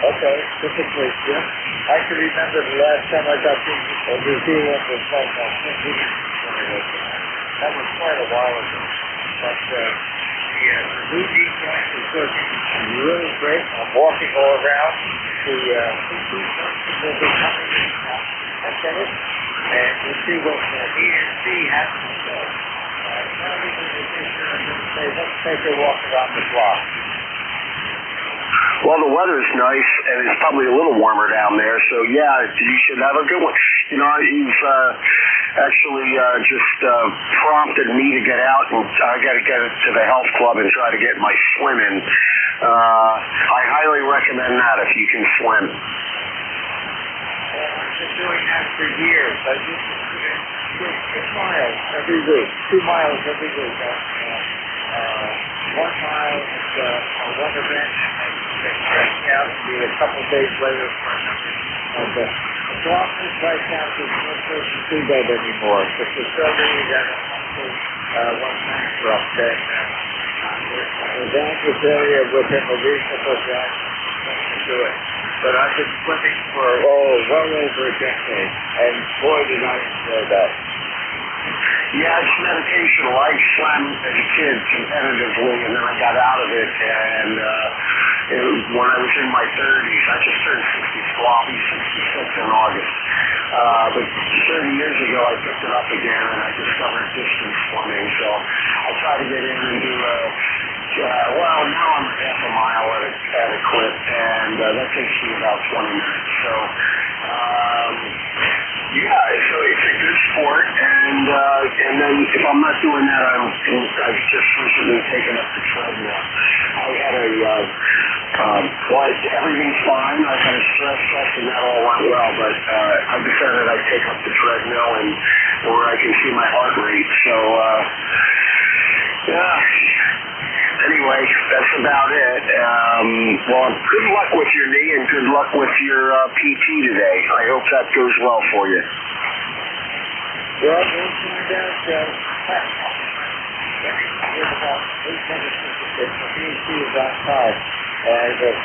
Okay, typically, yeah. I can remember the last time I got to New Zealand was like 10 meters. That was quite a while ago. But the new decline is looking really great. I'm walking all around. The will be coming in minutes. And we'll see what ENC has to say. Let's take a walk around the block. Well, the weather's nice, and it's probably a little warmer down there, so yeah, you should have a good one. You know, you've actually just prompted me to get out, and I got to get to the health club and try to get my swim in. I highly recommend that if you can swim. I've been doing that for years. I used to do 2 miles every week. 2 miles every week. 1 mile is one event, and then check out and be a couple of days later for another. And the office right now is no place to do that anymore. The facility that one bankrupt, and the dangerous area within a reasonable time to do it. But I've been swimming for well over a decade, and boy did I enjoy that. Yeah, it's meditation. I swam as a kid competitively, and then I got out of it, and when I was in my 30s, I just turned 60, I'll be 66 in August. But 30 years ago, I picked it up again, and I discovered distance swimming, so I try to get in and do now I'm half a mile at a clip, and that takes me about 20 minutes. So, so it's a good sport, and then if I'm not doing that, I've just recently taken up the treadmill. I had everything's fine. I had a stress test, and that all went well, but I decided I'd take up the treadmill and where I can see my heart rate. So, anyway, that's about it. Well, good luck with your knee and good luck with your PT today. I hope that goes well for you. Well, we'll find out. About 8 minutes the PT is on time. And it's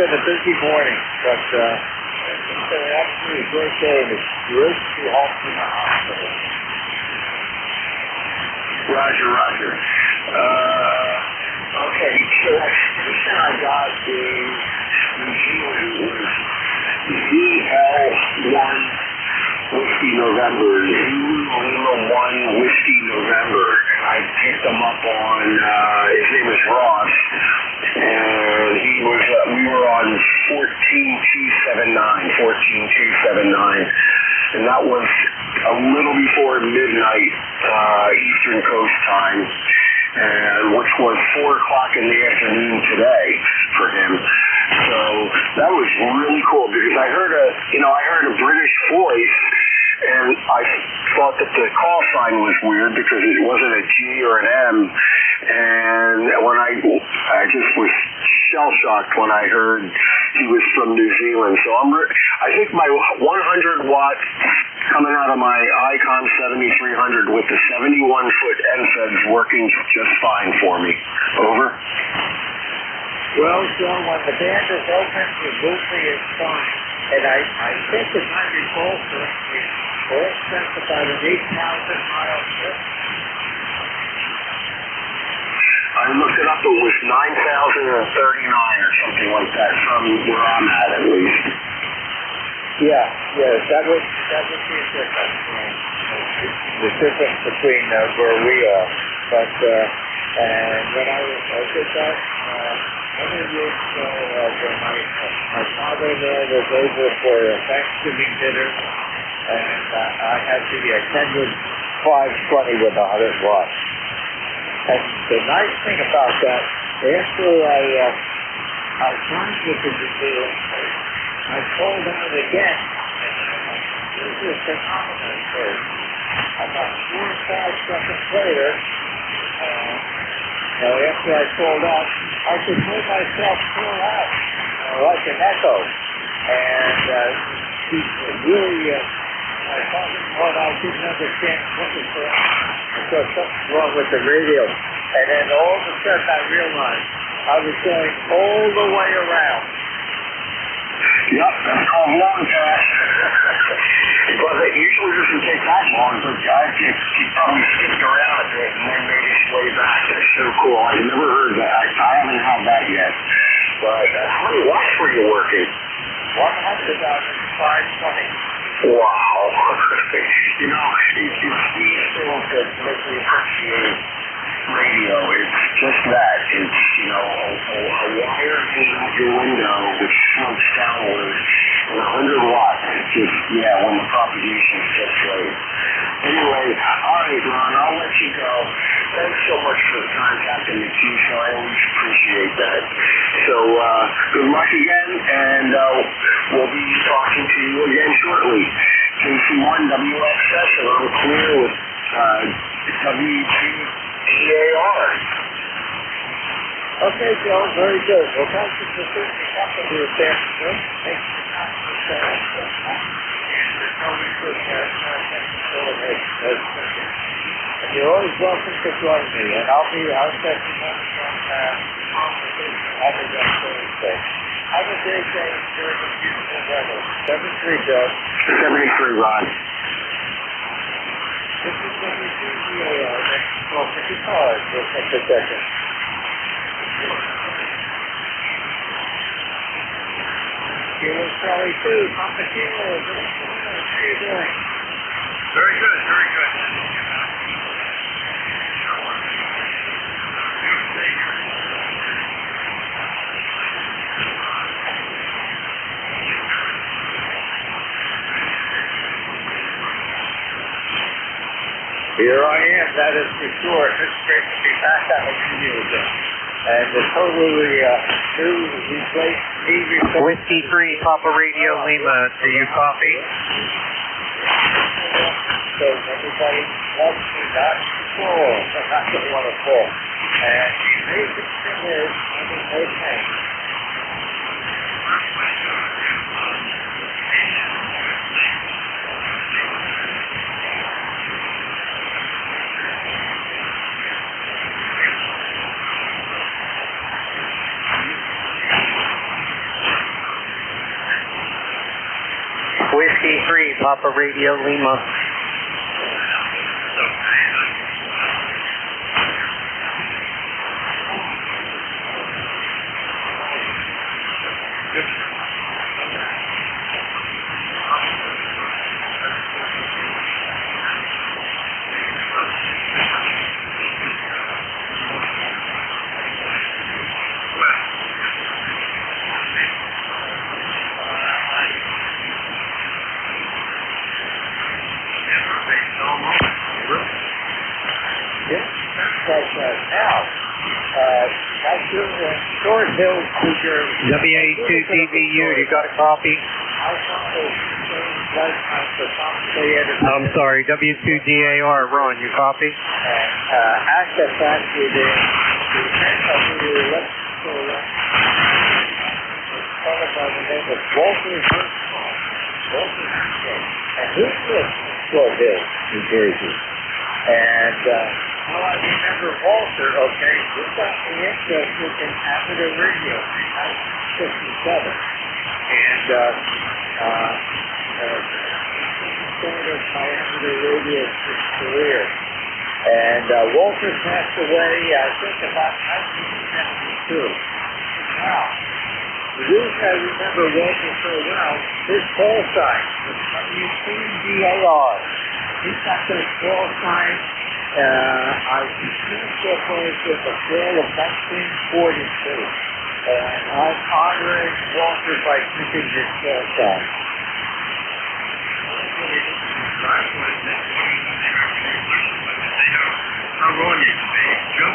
been a busy morning, but it's been an absolutely great day, and it's great to be home from the hospital. Roger. Okay, so that station I got in New Zealand was EL1 Whiskey November, Lima 1 Whiskey November, and I picked him up on, his name is Ross, and we were on 14279, and that was a little before midnight Eastern Coast time, and which was 4 o'clock in the afternoon today for him. So that was really cool because I heard a British voice, and I thought that the call sign was weird because it wasn't a G or an M, and when I just was shell-shocked when I heard he was from New Zealand. So I think my 100 watt coming out of my ICOM 7300 with the 71-foot NFED's working just fine for me. Over. Well, Joe, when the band is open, the movie is fine. And I think, if I recall correctly, all spent about an 8,000-mile trip. I looked it up. It was 9,039 or something like that from where I'm at least. Yeah, that would be a difference. The difference between where we are. But and when I did that, many years ago, when my father there was over for a Thanksgiving dinner, and I had the attendant 520 with 100 watts. And the nice thing about that, after I turned with the deal, I pulled out again, and this is a phenomenon for about 4 or 5 seconds later, after I pulled out, I could hear myself pull out, like an echo. And really, I thought I didn't understand what was going on. I thought something wrong with the radio. And then all of a sudden I realized I was going all the way around. Yep, that's called long pass. But it usually doesn't take that long, but he probably skipped around a bit and then made his way back. That's so cool. I never heard that. I haven't had that yet. But how many watts were you working? 100,520. Wow. It's these things that make me appreciate radio. It's just that. It's, a wire in out your window which slopes downward and 100 watts. It's just, when the propagation is just right. Anyway, all right, Ron, I'll let you go. Thanks so much for contacting me, too, so I always appreciate that. So, good luck again, and we'll be talking to you again shortly. JC1WXS, and I'm clear with W2EAR. Okay, Joe, very good. Well, thank you for certainly talking to us there. Thank you for not and you're always welcome to join me, and I'll set you one from other than Thursday. Have a great day during the beautiful weather. 73, Joe. 73, Ron. This is WCEAR. Next call for ECARS. We'll take a second. Kilo Charlie 2, Papa Kilo. How are you doing? Very good, very good. Here I am, that is for sure. It's great to be back on the radio again. And the totally new replaced Whiskey 3, Papa Radio Lima, do you copy? So everybody wants me not to fall, not to want to fall. And the amazing thing is, I'm in no pain. Whiskey 3, Papa Radio Lima. Short Hill Speaker. WA2DVU, you got a copy? I'm sorry, W2DAR, Ron, you copy? Access factory there. By the name of Walter Hirschman. And he lives in Short Hill, New Jersey. And how I remember Walter, okay, he got me interested in amateur radio in 1957. And started my amateur radio career. And Walter passed away, I think, about 1972. Now, the reason I remember Walter so well, his call sign was WCDAR. He's got this call sign, I think it was in the fall of 1942. And I'm honoring Walter by picking his call sign. How wrong is it, Joe?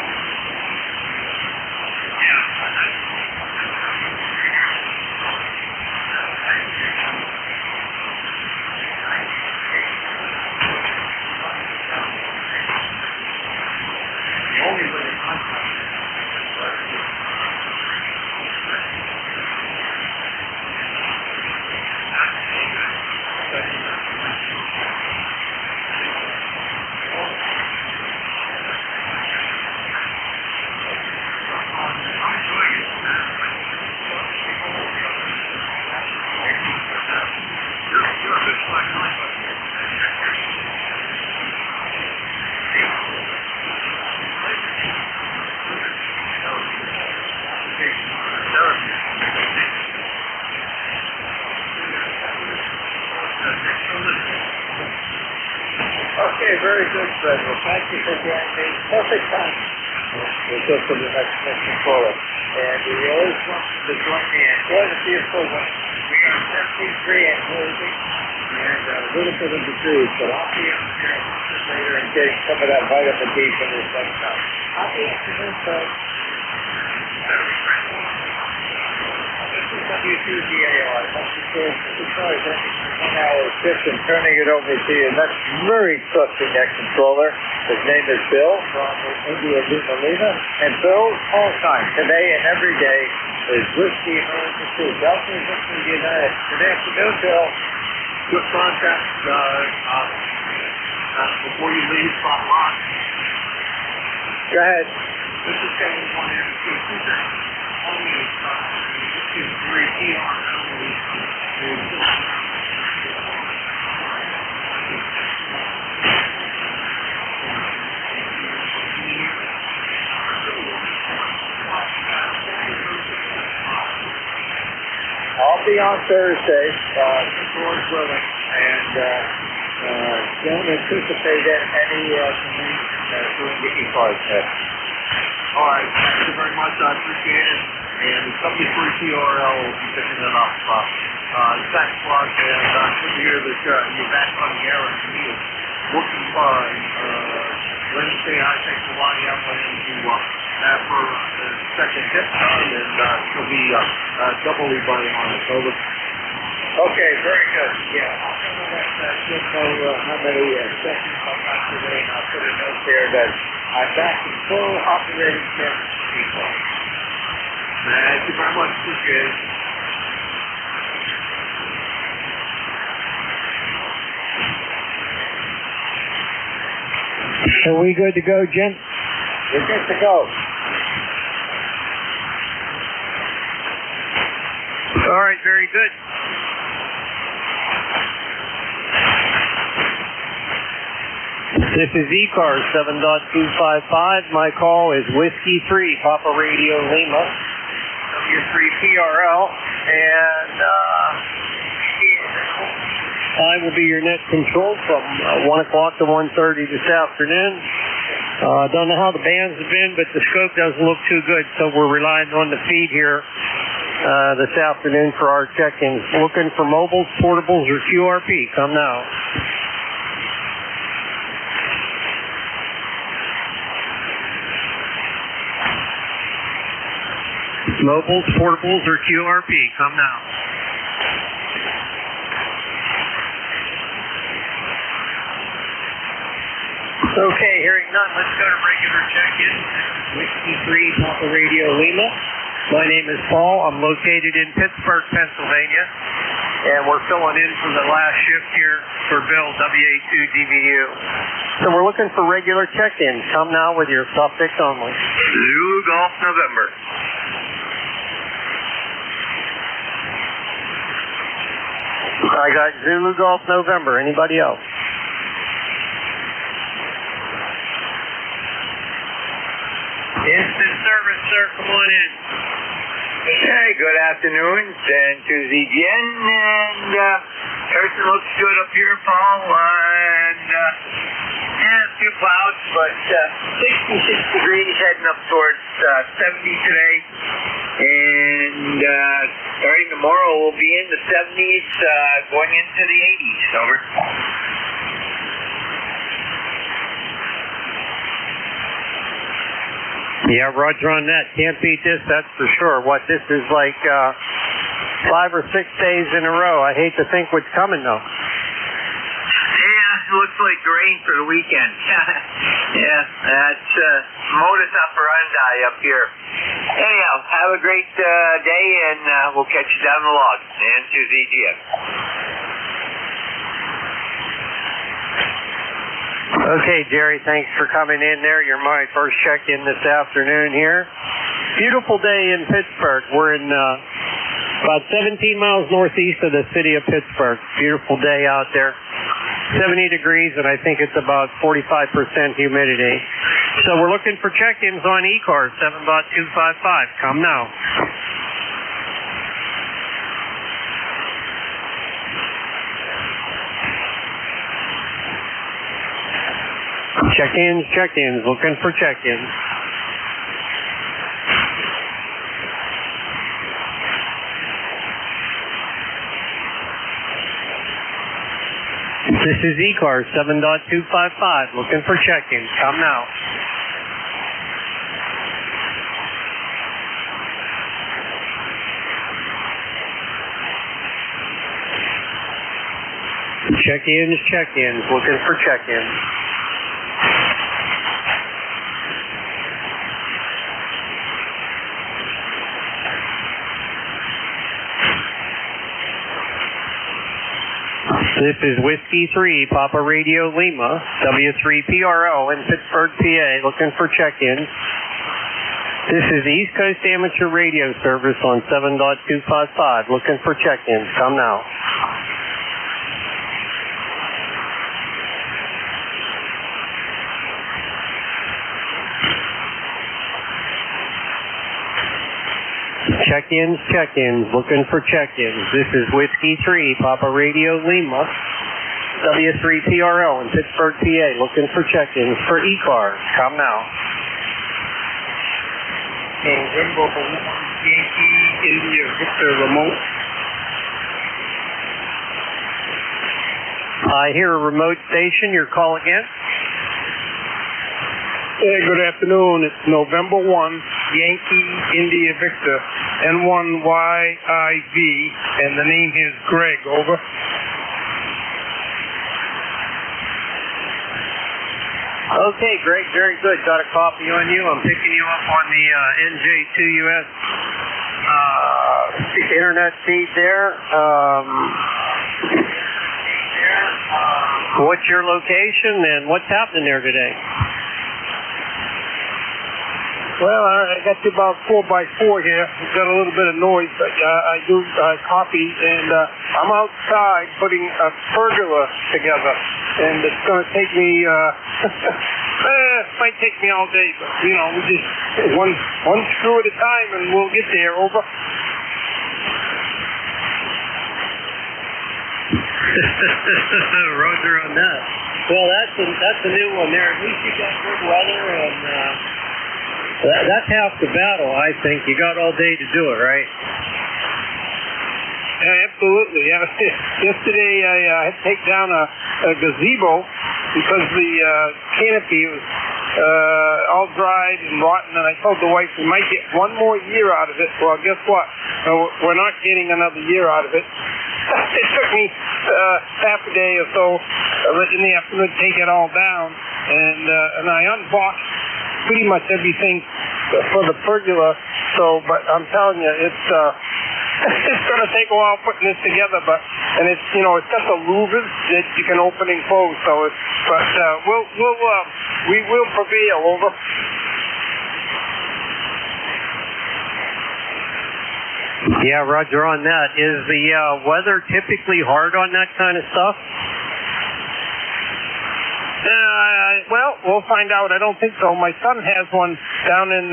Okay, very good, Fred. Well, thank you for joining me. Perfect time. We'll go to the next controller. And we always want you to join me. Enjoy the beautiful weather. We are 73 and closing, and a little bit of the breeze, but I'll be up here later and getting some of that vitamin D from the sunshine. Happy afternoon, Fred. This is W2DAR. Besides that, 1 hour shift and turning it over to you. That's very trusting that controller. His name is Bill from India Lima. And Bill's call sign today and every day is Whiskey Emergency. Delta is Whiskey United. Good afternoon, Bill. Good contact. Before you leave, Bob Rock. Go ahead. This is Kevin one and two. Only this is 3 I'll be on Thursday, Lord's willing, and don't anticipate any doing the ECARS test. All right, thank you very much. I appreciate it. And W3TRL will be picking it up. Thanks a lot, and good to hear that you're back on the air and you're looking fine. Let me say I thank Melania Evelyn to have her second hip done, and she'll be doubly by honest. Over. Okay, very good. Yeah, I'll know how many sessions I'm not today, and I'll put a note there that I'm back in full operating camera. Thank you very much. Appreciate it. Are we good to go, Jim? We're good to go. All right, very good. This is ECARS 7.255. My call is Whiskey 3, Papa Radio Lima, W3PRL, and I will be your net control from 1 o'clock to 1:30 this afternoon. Don't know how the bands have been, but the scope doesn't look too good, so we're relying on the feed here this afternoon for our check-ins. Looking for mobiles, portables, or QRP. Come now. Mobiles, portables, or QRP. Come now. Okay, hearing none, let's go to regular check-in. Whiskey 3, Papa Radio Lima. My name is Paul. I'm located in Pittsburgh, Pennsylvania, and we're filling in for the last shift here for Bill, WA2DVU. So we're looking for regular check-ins. Come now with your suffix only. Zulu Golf November. I got Zulu Golf November. Anybody else? Instant service, sir. Come on in. Hey, good afternoon. And to ZGN, and everything looks good up here, Paul. And a few clouds, but 66 degrees, heading up towards 70 today. And starting tomorrow, we'll be in the 70s, going into the 80s. Over. Yeah, Roger on that. Can't beat this, that's for sure. What, this is like 5 or 6 days in a row. I hate to think what's coming, though. Yeah, it looks like rain for the weekend. Yeah, that's modus operandi up here. Anyhow, have a great day, and we'll catch you down the log and to ZGF. Okay, Jerry, thanks for coming in there. You're my first check-in this afternoon here. Beautiful day in Pittsburgh. We're in about 17 miles northeast of the city of Pittsburgh. Beautiful day out there. 70 degrees, and I think it's about 45% humidity. So we're looking for check-ins on ECARS 7.255. Come now. Check-ins, looking for check-ins. This is ECARS 7.255, looking for check-ins. Come now. Check-ins, looking for check-ins. This is Whiskey 3, Papa Radio Lima, W3PRO in Pittsburgh, PA, looking for check-ins. This is East Coast Amateur Radio Service on 7.255, looking for check-ins. Come now. Check-ins, looking for check-ins. This is Whiskey 3, Papa Radio Lima, W3PRO in Pittsburgh, PA, looking for check-ins for ECARS. Come now. November 1, Yankee, India, Victor, remote. I hear a remote station. Your call again? Hey, good afternoon. It's November 1, Yankee, India, Victor, N1YIV, and the name is Greg. Over. Okay, Greg, very good. Got a copy on you. I'm picking you up on the NJ2US internet feed there. What's your location and what's happening there today? Well, I got you about 4x4 here. We've got a little bit of noise, but I do copy, and I'm outside putting a pergola together, and it's going to take me, it might take me all day, but, you know, we just one screw at a time, and we'll get there. Over. Roger on that. Well, that's a new one there. At least you got good weather, and that's half the battle, I think. You got all day to do it, right? Yeah, absolutely. Yeah. Yesterday I had to take down a gazebo because the canopy was all dried and rotten, and I told the wife we might get one more year out of it. Well, guess what? We're not getting another year out of it. It took me half a day or so in the afternoon to take it all down, and I unboxed pretty much everything for the pergola. So, but I'm telling you, it's going to take a while putting this together. And it's, you know, it's got the louvers that you can open and close. So it's, but we will prevail. Over. Yeah, Roger on that. Is the weather typically hard on that kind of stuff? Well, we'll find out. I don't think so. My son has one down in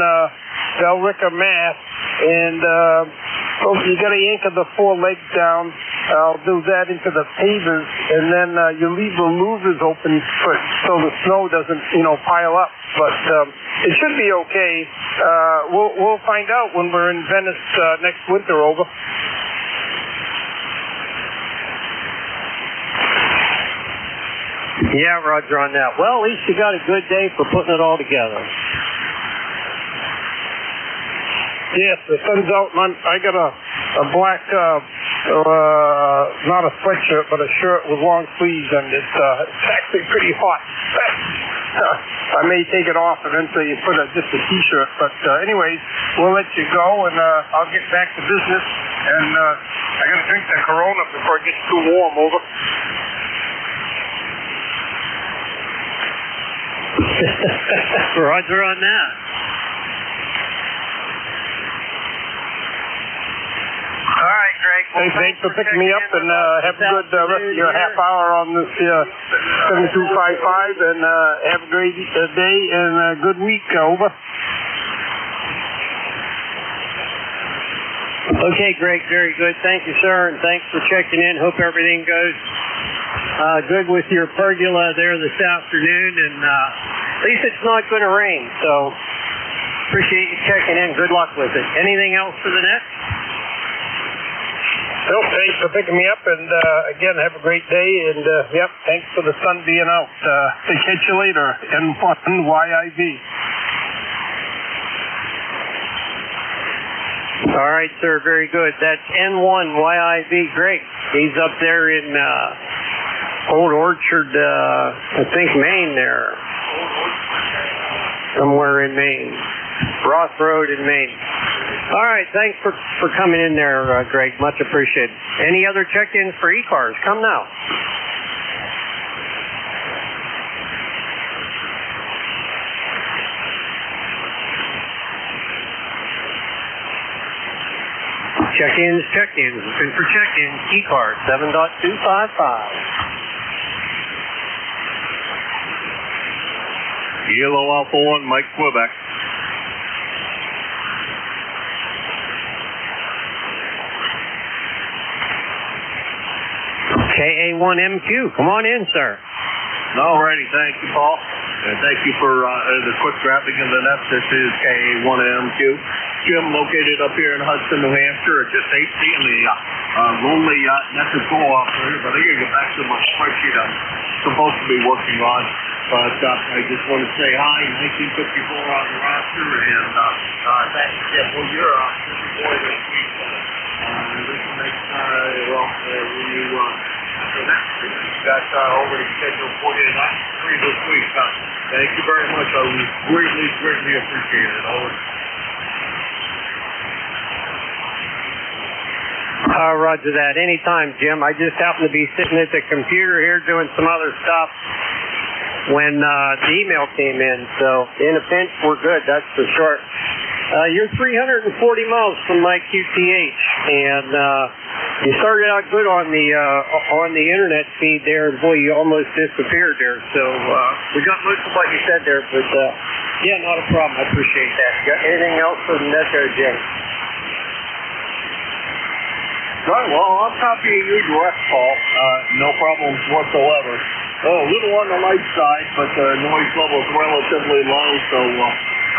Bellrica, Mass. And you got to anchor the four legs down. I'll do that into the pavers, and then you leave the louvers open so the snow doesn't, pile up. But it should be okay. We'll find out when we're in Venice next winter. Over. Yeah, Roger on that. Well, at least you got a good day for putting it all together. Yes, the sun's out, and I got a black, not a sweatshirt, but a shirt with long sleeves, and it's actually pretty hot. I may take it off eventually and put just a t-shirt, but anyways, we'll let you go, and I'll get back to business, and I got to drink that Corona before it gets too warm. Over. Roger on that. All right, Greg. Well, hey, thanks for picking me up, and have a good rest of your half hour on this 7255, and have a great day and a good week. Over. Okay, Greg, very good. Thank you, sir, and thanks for checking in. Hope everything goes good with your pergola there this afternoon, and at least it's not going to rain, so appreciate you checking in. Good luck with it. Anything else for the net? Well, thanks for picking me up, and again, have a great day, and yep, thanks for the sun being out. Catch you later, N1YIV. All right, sir, very good. That's N1YIV. Greg, he's up there in Old Orchard, I think Maine there. Somewhere in Maine. Ross Road in Maine. All right, thanks for coming in there, Greg. Much appreciated. Any other check-ins for ECARS? Come now. Check-ins. Looking for check-ins. ECARS 7.255. Yellow Alpha 1, Mike Quebec. KA1MQ, come on in, sir. Alrighty, thank you, Paul. And thank you for the quick graphic in the net. This is KA1MQ. Jim, located up here in Hudson, New Hampshire. Just hate seeing the lonely message go off here, but I gotta get back to my spreadsheet I'm supposed to be working on. But I just want to say hi, 1954 on the roster, and thank you, Jim. Well, you're a busy boy this week. This will make, when you after next week, got already scheduled for you this week. Thank you very much. I was greatly appreciate it. Over. Roger that. Anytime, Jim. I just happen to be sitting at the computer here doing some other stuff when the email came in. So in a pinch, we're good. That's for sure. You're 340 miles from my QTH, and you started out good on the internet feed there, and boy, you almost disappeared there. So we got most of what you said there, but yeah, not a problem. I appreciate that. Got anything else for the net there, Jim? Right, well, I'll copy you direct, Paul. No problems whatsoever. A little on the light side, but the noise level is relatively low, so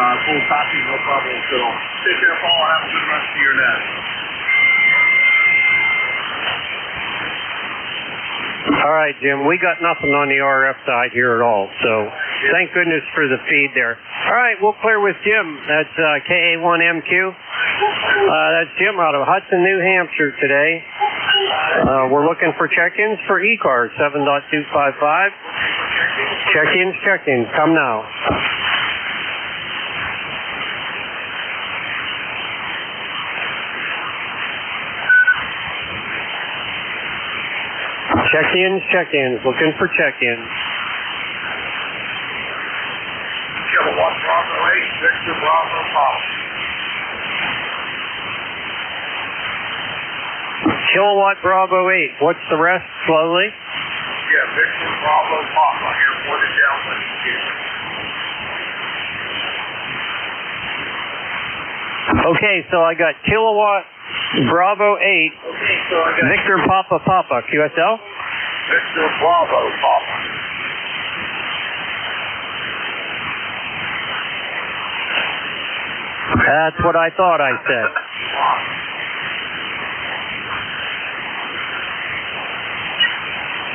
full copy, no problems at all. Take care, Paul. Have a good rest of your day. All right, Jim. We got nothing on the RF side here at all, so thank goodness for the feed there. All right, we'll clear with Jim. That's KA1MQ. That's Jim out of Hudson, New Hampshire today. We're looking for check-ins for ECARS 7.255. Check-ins. Come now. Check-ins. Looking for check-ins. Kilowatt Bravo 8, Victor Bravo Pop. Kilowatt Bravo 8. What's the rest? Slowly. Yeah, Victor Bravo Papa, airported down with you. Okay, so I got Kilowatt Bravo 8, Victor Papa Papa, QSL? Victor Bravo Papa. That's what I thought I said.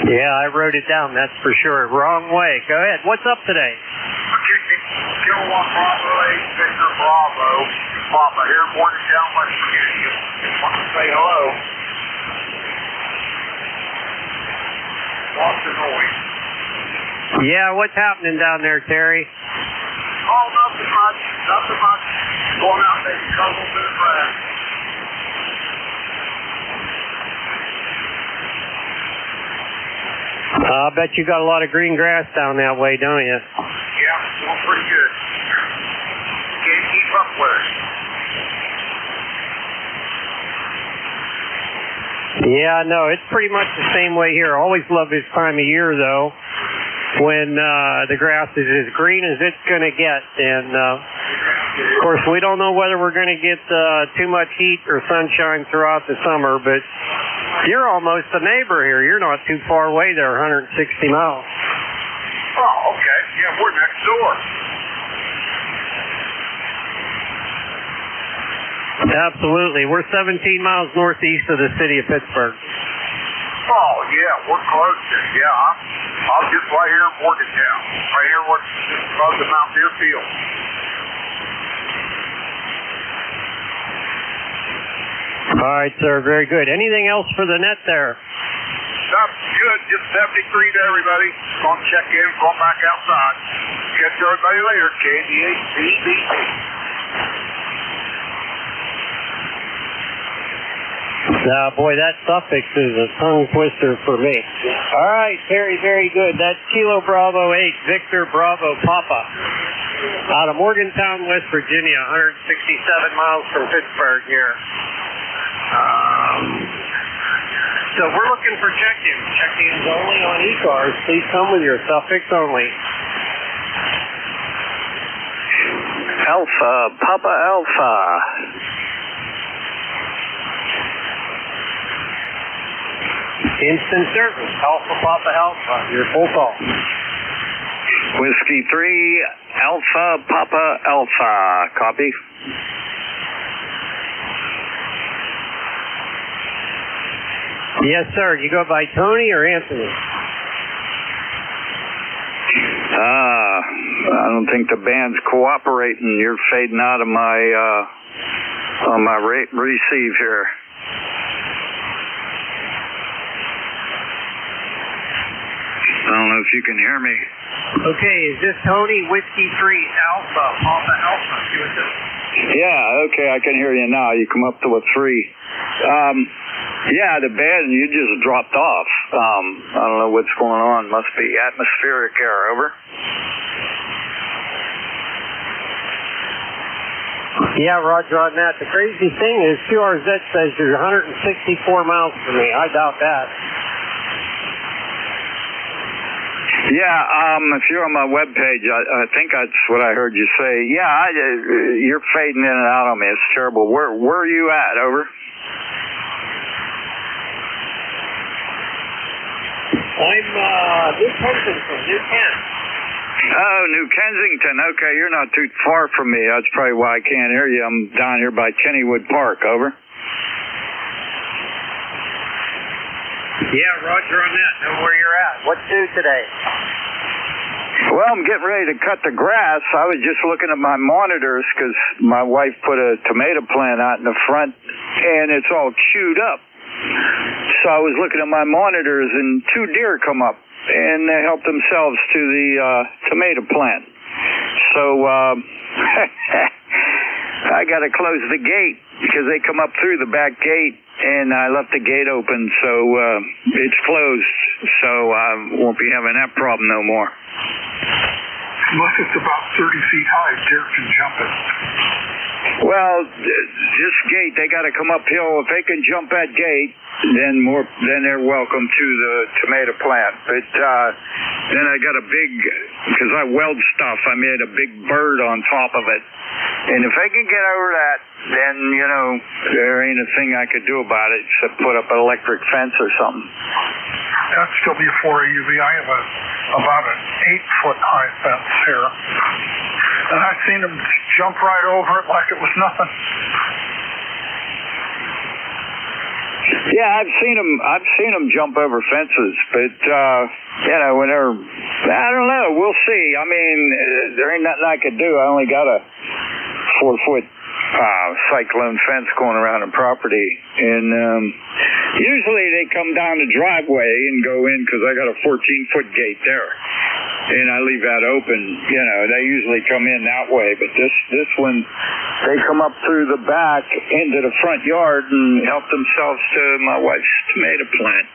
Yeah, I wrote it down, that's for sure. Wrong way. Go ahead. What's up today? Kilowatt Bravo 8, Victor Bravo Papa, airported down West Virginia. Just want to say hello. Lots of noise. Yeah, what's happening down there, Terry? Oh, nothing much. Nothing much. Going out there to cut a little bit of grass. I bet you got a lot of green grass down that way, don't you? Yeah, doing pretty good. Can't keep up with it. Yeah, no, it's pretty much the same way here. Always love this time of year, though, when the grass is as green as it's going to get. And, of course, we don't know whether we're going to get too much heat or sunshine throughout the summer, but you're almost a neighbor here. You're not too far away there, 160 miles. Oh, okay. Yeah, we're next door. Absolutely. We're 17 miles northeast of the city of Pittsburgh. Oh, yeah, we're close to it. Yeah, I'm just right here in Morgantown. Right here just above the Mount Deer Field. All right, sir. Very good. Anything else for the net there? That's good. Just 73 to everybody. Going to check in, going back outside. Catch everybody later. KD8BBT. Boy, that suffix is a tongue twister for me. All right, Terry, very good. That's Kilo Bravo 8, Victor Bravo Papa, out of Morgantown, West Virginia, 167 miles from Pittsburgh here. So we're looking for check-ins. Check-ins only on ECARS. Please come with your suffix only. Alpha, Papa Alpha. Instant service, Alpha Papa Alpha, your full call. Whiskey 3, Alpha Papa Alpha, copy. Yes, sir. You go by Tony or Anthony? I don't think the band's cooperating. You're fading out of my on my receive here. I don't know if you can hear me. Okay, is this Tony? Whiskey 3 Alpha, Papa Alpha. Yeah, okay, I can hear you now. You come up to a 3. Yeah, the band, you just dropped off. I don't know what's going on. Must be atmospheric error. Over. Yeah, Roger on that. The crazy thing is QRZ says you're 164 miles from me. I doubt that. Yeah, if you're on my webpage, I think that's what I heard you say. Yeah, you're fading in and out on me. It's terrible. Where are you at? Over. I'm New Kensington, New Kent. Oh, New Kensington. Okay, you're not too far from me. That's probably why I can't hear you. I'm down here by Kennywood Park. Over. Yeah, Roger on that. Know where you're at. What's due today? Well, I'm getting ready to cut the grass. I was just looking at my monitors because my wife put a tomato plant out in the front, and it's all chewed up. So I was looking at my monitors, and 2 deer come up, and they helped themselves to the tomato plant. So I got to close the gate because they come up through the back gate, and I left the gate open, so it's closed. So I won't be having that problem no more. Unless it's about 30 feet high, deer can jump it. Well, this gate, they got to come uphill. If they can jump that gate, then they're welcome to the tomato plant. But then I got a big, because I weld stuff, I made a big bird on top of it. And if they can get over that, then, you know, there ain't a thing I could do about it except put up an electric fence or something. That'd still be 4 AUV. I have about an 8-foot high fence here. And I've seen them jump right over it like it was nothing. Yeah, I've seen them jump over fences, but you know, I don't know. We'll see. I mean, there ain't nothing I could do. I only got a 4-foot cyclone fence going around the property, and usually they come down the driveway and go in because I got a 14-foot gate there, and I leave that open. You know, they usually come in that way, but this one, they come up through the back into the front yard and help themselves to my wife's tomato plant.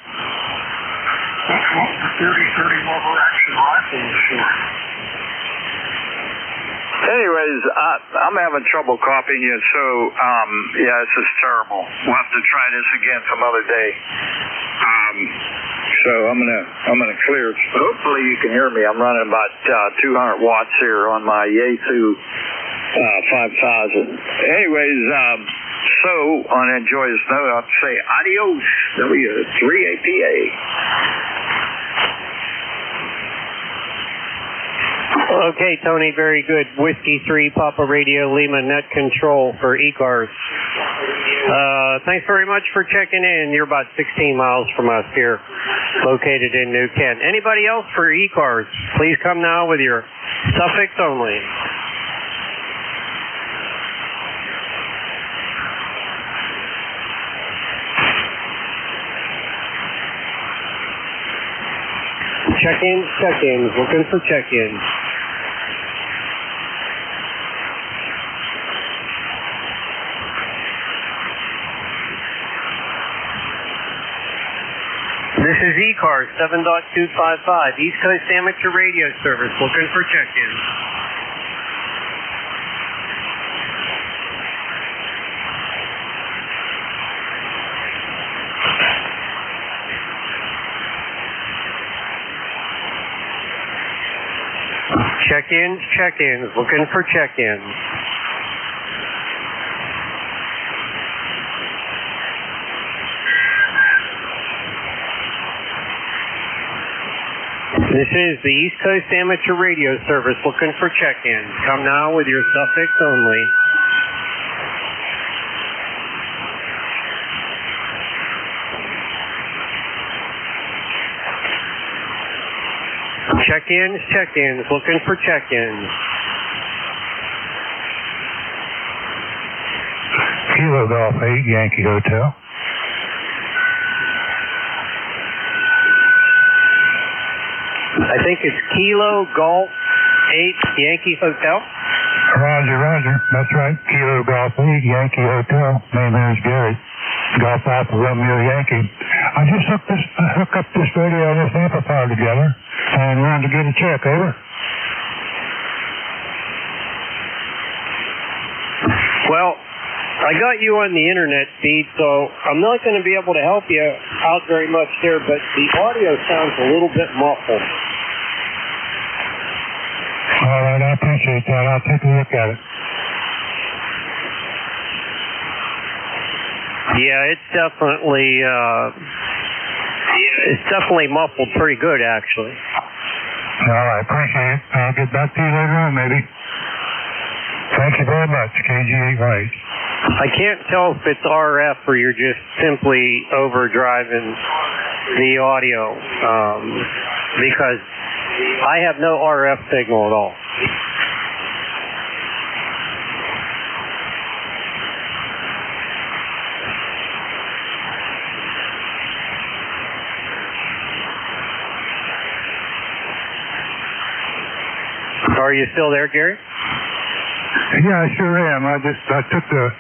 That's what the 30 lever action rifle is for. Anyways, I'm having trouble copying you, so yeah, this is terrible. We'll have to try this again some other day. So I'm gonna clear. Hopefully you can hear me. I'm running about 200 watts here on my Yaesu 5000. Anyways, so on that joyous note, I'll say adios, W3APA. Okay, Tony, very good. Whiskey 3, Papa Radio, Lima, net control for ECARS. Thanks very much for checking in. You're about 16 miles from us here, located in New Kent. Anybody else for ECARS? Please come now with your suffix only. Check-ins, looking for check-ins. This is ECARS 7.255, East Coast Amateur Radio Service, looking for check-ins. Check-ins, looking for check-ins. This is the East Coast Amateur Radio Service, looking for check-ins. Come now with your suffix only. Check-ins, looking for check-ins. Kilo Golf 8, Yankee Hotel. I think it's Kilo Golf 8, Yankee Hotel. Roger. That's right. Kilo Golf 8, Yankee Hotel. Name here is Gary. Golf Alpha Romeo Yankee. I just hooked up this radio and this amplifier together and wanted to get a check. Over. Well, I got you on the internet feed, so I'm not going to be able to help you out very much there, but the audio sounds a little bit muffled. All right, I appreciate that. I'll take a look at it. Yeah, it's definitely muffled pretty good, actually. All right, appreciate it. I'll get back to you later on, maybe. Thank you very much, KG8. I can't tell if it's RF or you're just simply overdriving the audio, because I have no RF signal at all. Are you still there, Gary? Yeah, I sure am. I took the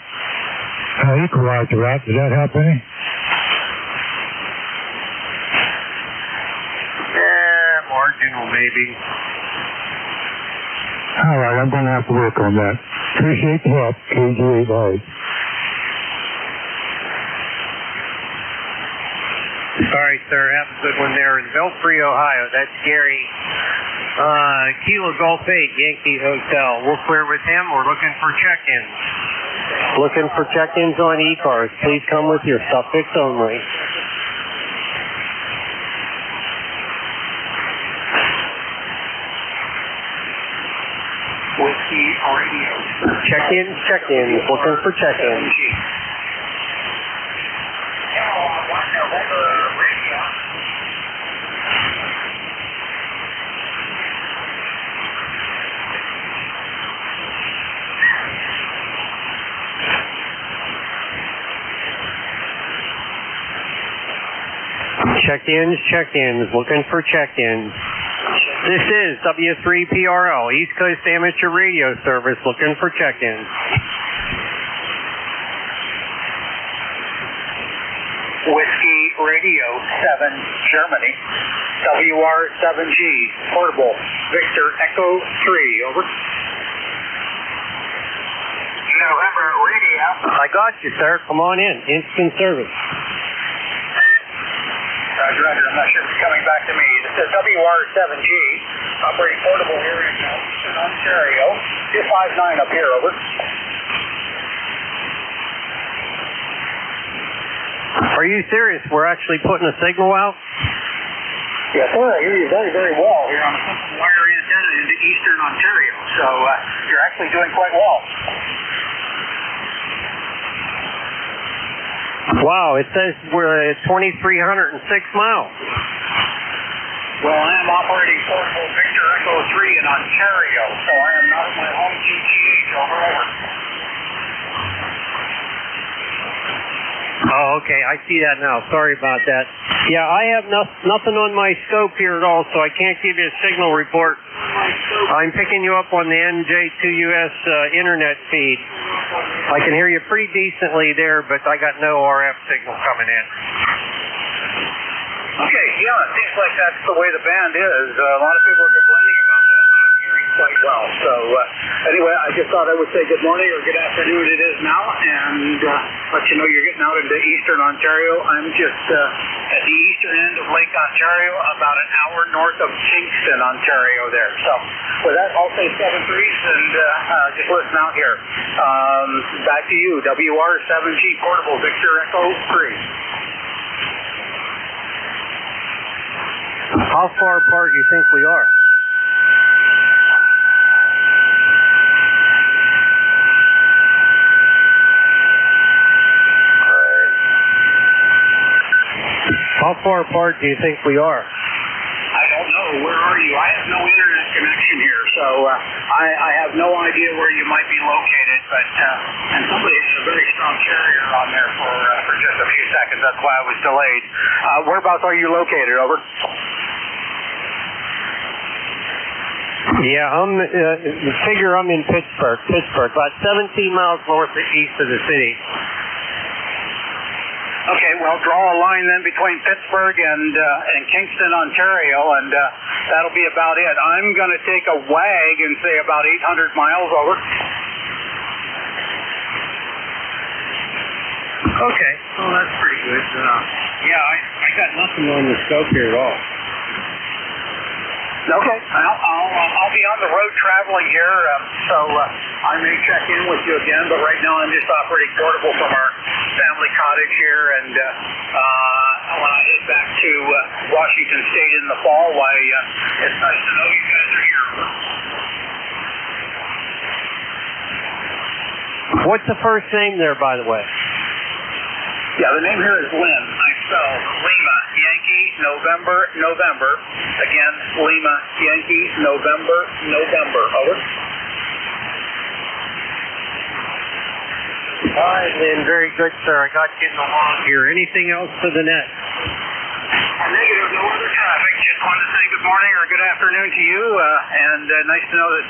equalizer out. Does that help any? Marginal, maybe. All right, I'm going to have to work on that. Appreciate the help. KG8. All right, sir. Have a good one there in Belfry, Ohio. That's Gary. Kilo Golf 8, Yankee Hotel. We're clear with him. We're looking for check-ins. Looking for check-ins on ECARS. Please come with your suffix only. Whiskey Radio. Check-ins, check-ins. Looking for check-ins. Check-ins, check-ins. Looking for check-ins. This is W3PRL, East Coast Amateur Radio Service, looking for check-ins. Whiskey Radio 7, Germany. WR7G, portable. Victor Echo 3, over. November Radio. I got you, sir. Come on in. Instant service. Roger, roger. I'm not sure if it's coming back to me. This is WR7G, operating portable here in Eastern Ontario. 259 up here, over. Are you serious? We're actually putting a signal out? Yes, sir. I hear you very, very well here on a simple wire antenna into Eastern Ontario. So you're actually doing quite well. Wow, it says we're at 2,306 miles. Well, I am operating portable Victor Echo 3 in Ontario, so I am not at my home GTH. Over. Oh, okay. I see that now. Sorry about that. Yeah, I have nothing on my scope here at all, so I can't give you a signal report. I'm picking you up on the NJ2US internet feed. I can hear you pretty decently there, but I got no RF signal coming in. Okay, yeah, it seems like that's the way the band is. A lot of people are complaining about that, but I'm hearing quite well. So anyway, I just thought I would say good morning or good afternoon. It is now, and let you know you're getting out into Eastern Ontario. I'm just at the eastern end of Lake Ontario, about an hour north of Kingston, Ontario there. So with that, I'll say 7-3s and just listen out here. Back to you, WR7G portable Victor Echo 3. How far apart do you think we are? How far apart do you think we are? I don't know. Where are you? I have no internet connection here, so I have no idea where you might be located. But and somebody has a very strong carrier on there for just a few seconds. That's why I was delayed. Whereabouts are you located? Over. Yeah, figure I'm in Pittsburgh, about 17 miles northeast of the city. Okay, well, draw a line then between Pittsburgh and Kingston, Ontario, and that'll be about it. I'm going to take a wag and say about 800 miles, over. Okay, well, that's pretty good. Yeah, I got nothing on the scope here at all. Okay, I'll be on the road traveling here, so I may check in with you again, but right now I'm just operating portable from our family cottage here, and when I head back to Washington State in the fall, why, it's nice to know you guys are here. What's the first name there, by the way? Yeah, the name here is Lynn. I spell Lima, Yankee, November, November. Again, Lima, Yankee, November, November. Over. All right, Lynn. Very good, sir. I got you along here. Anything else for the net? Negative, no other traffic. Just wanted to say good morning or good afternoon to you, and nice to know that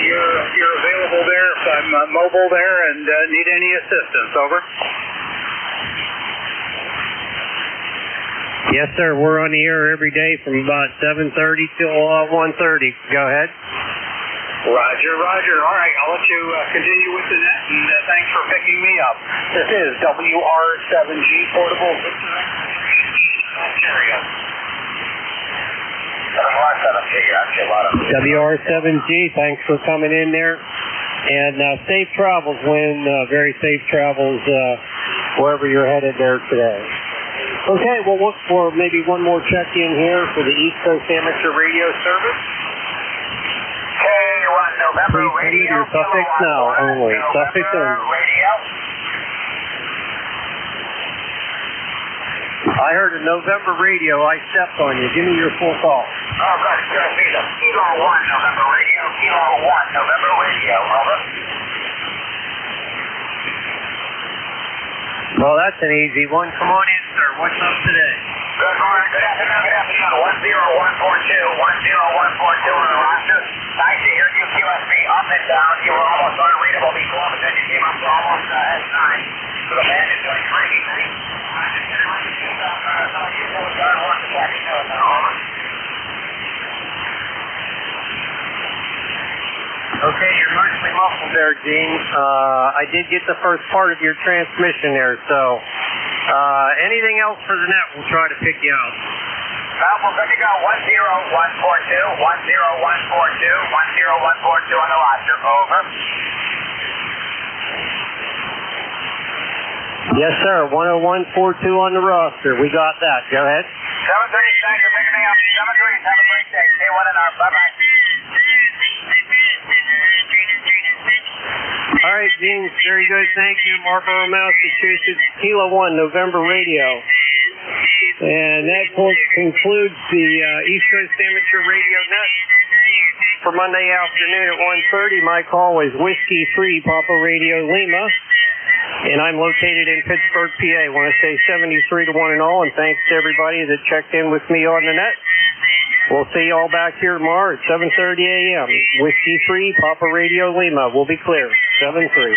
you're available there if I'm mobile there and need any assistance. Over. Yes, sir. We're on the air every day from about 7:30 till 1:30. Go ahead. Roger, Roger. All right, I'll let you continue with the net, and thanks for picking me up. This is WR7G Portable Ontario. WR7G, thanks for coming in there. And safe travels, Lynn. Very safe travels wherever you're headed there today. Okay, we'll look for maybe one more check-in here for the East Coast Amateur Radio Service. Please leave your suffix now only. Suffix only. I heard a November radio. I stepped on you. Give me your full call. Oh, good. It's going to be the Kilo 1 November radio. Kilo 1 November radio. Over. Well, that's an easy one. Come on in, sir. What's up today? Good morning. Good afternoon. Good afternoon. 10142. 10142 on the roster. Nice to hear you. QSB up and down. You were almost unreadable before, but then you came up to almost S9. So the band is doing crazy things. I just did it right to you. You know what God wants to talk to you now. Over. Okay, you're mostly muffled there, Gene. I did get the first part of your transmission there, so anything else for the net, we'll try to pick you out. We're good to go. 10142, 10142, 10142 on the roster. Over. Yes, sir. 10142 on the roster. We got that. Go ahead. 7-3, thanks for picking me up. 7-3, have a great day. K1 and R. Bye-bye. All right, Gene. Very good. Thank you. Marlborough, Massachusetts. Kilo 1, November Radio. And that concludes the East Coast Amateur Radio Net for Monday afternoon at 1:30. My call is Whiskey 3, Papa Radio Lima. And I'm located in Pittsburgh, PA. I want to say 73 to 1 and all, and thanks to everybody that checked in with me on the net. We'll see you all back here tomorrow at 7:30 a.m. Whiskey 3, Papa Radio Lima. We'll be clear. 7-3.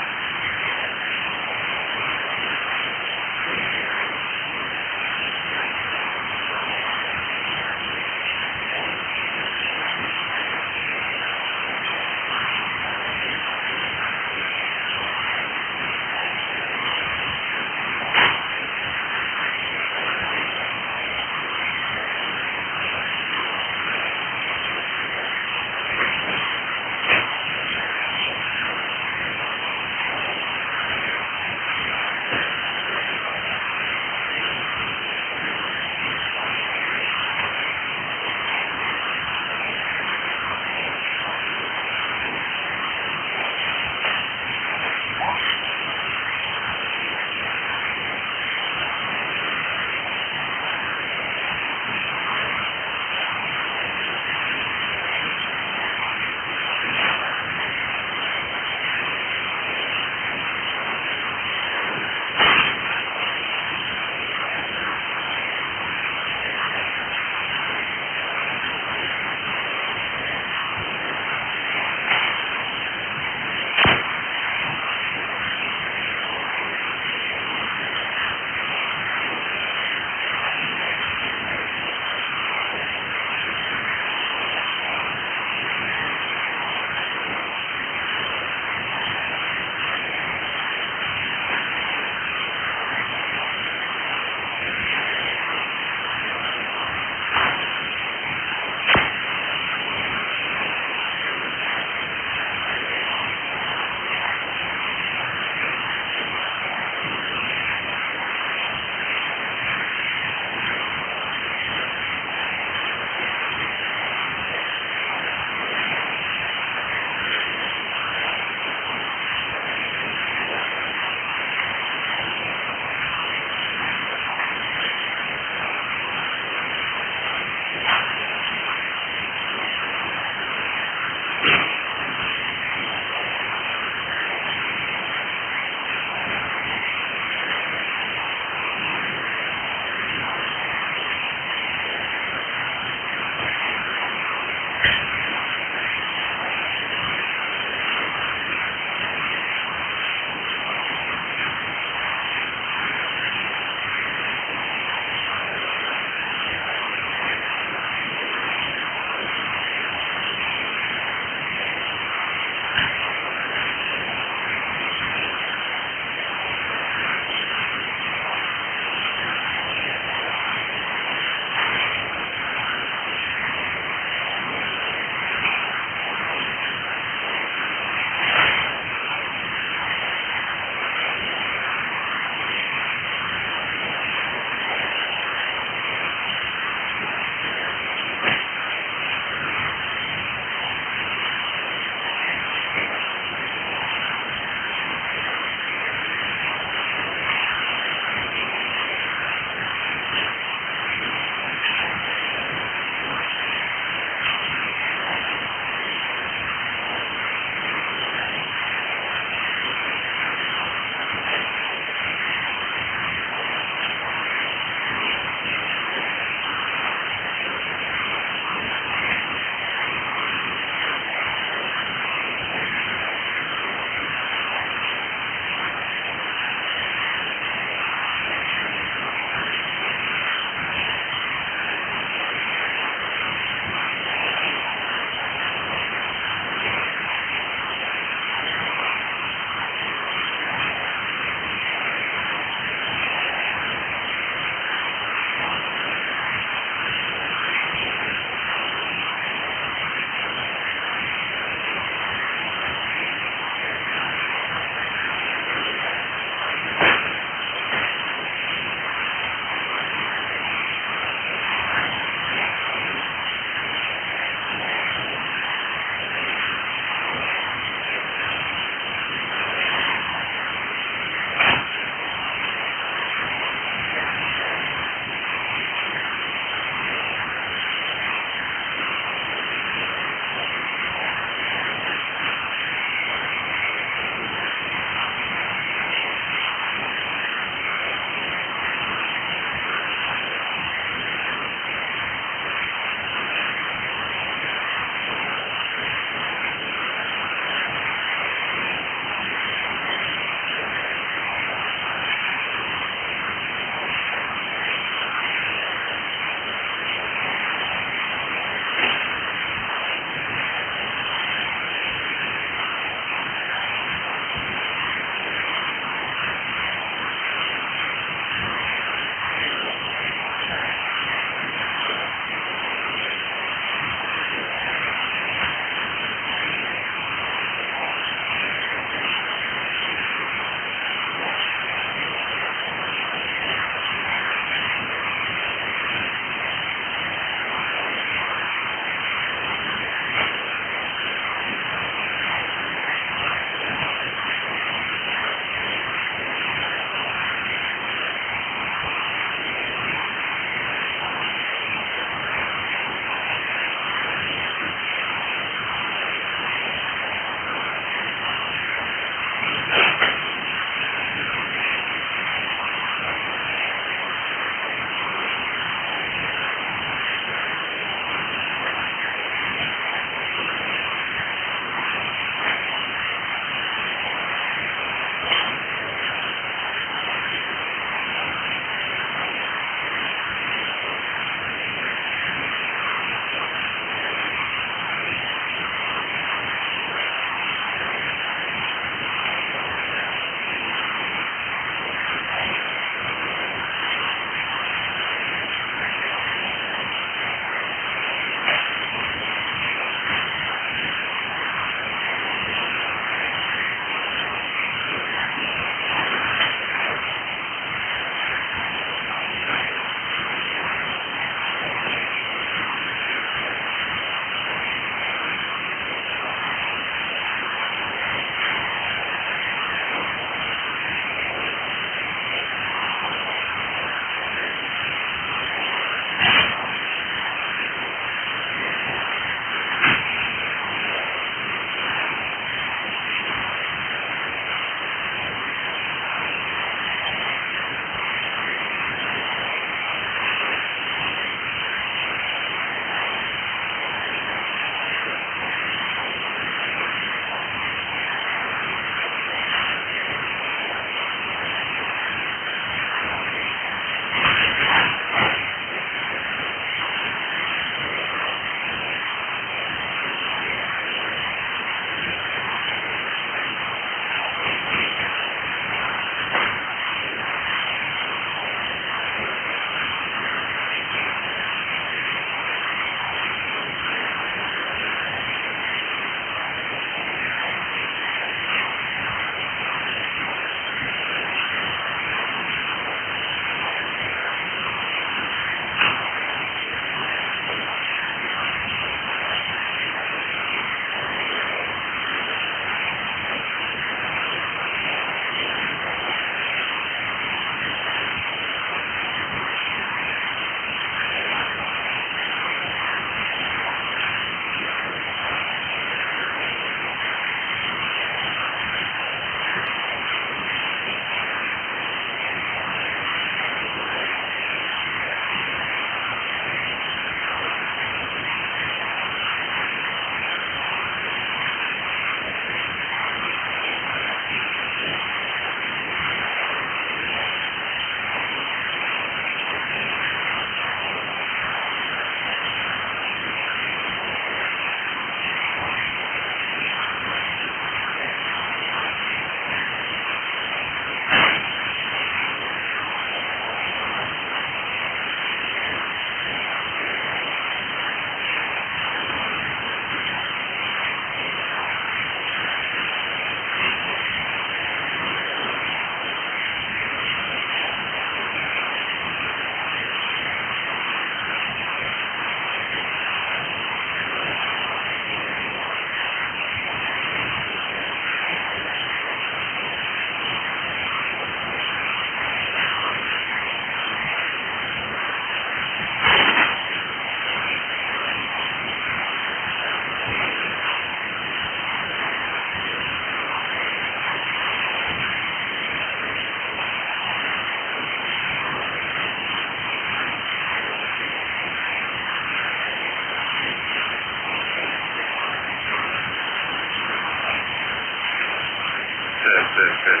Good.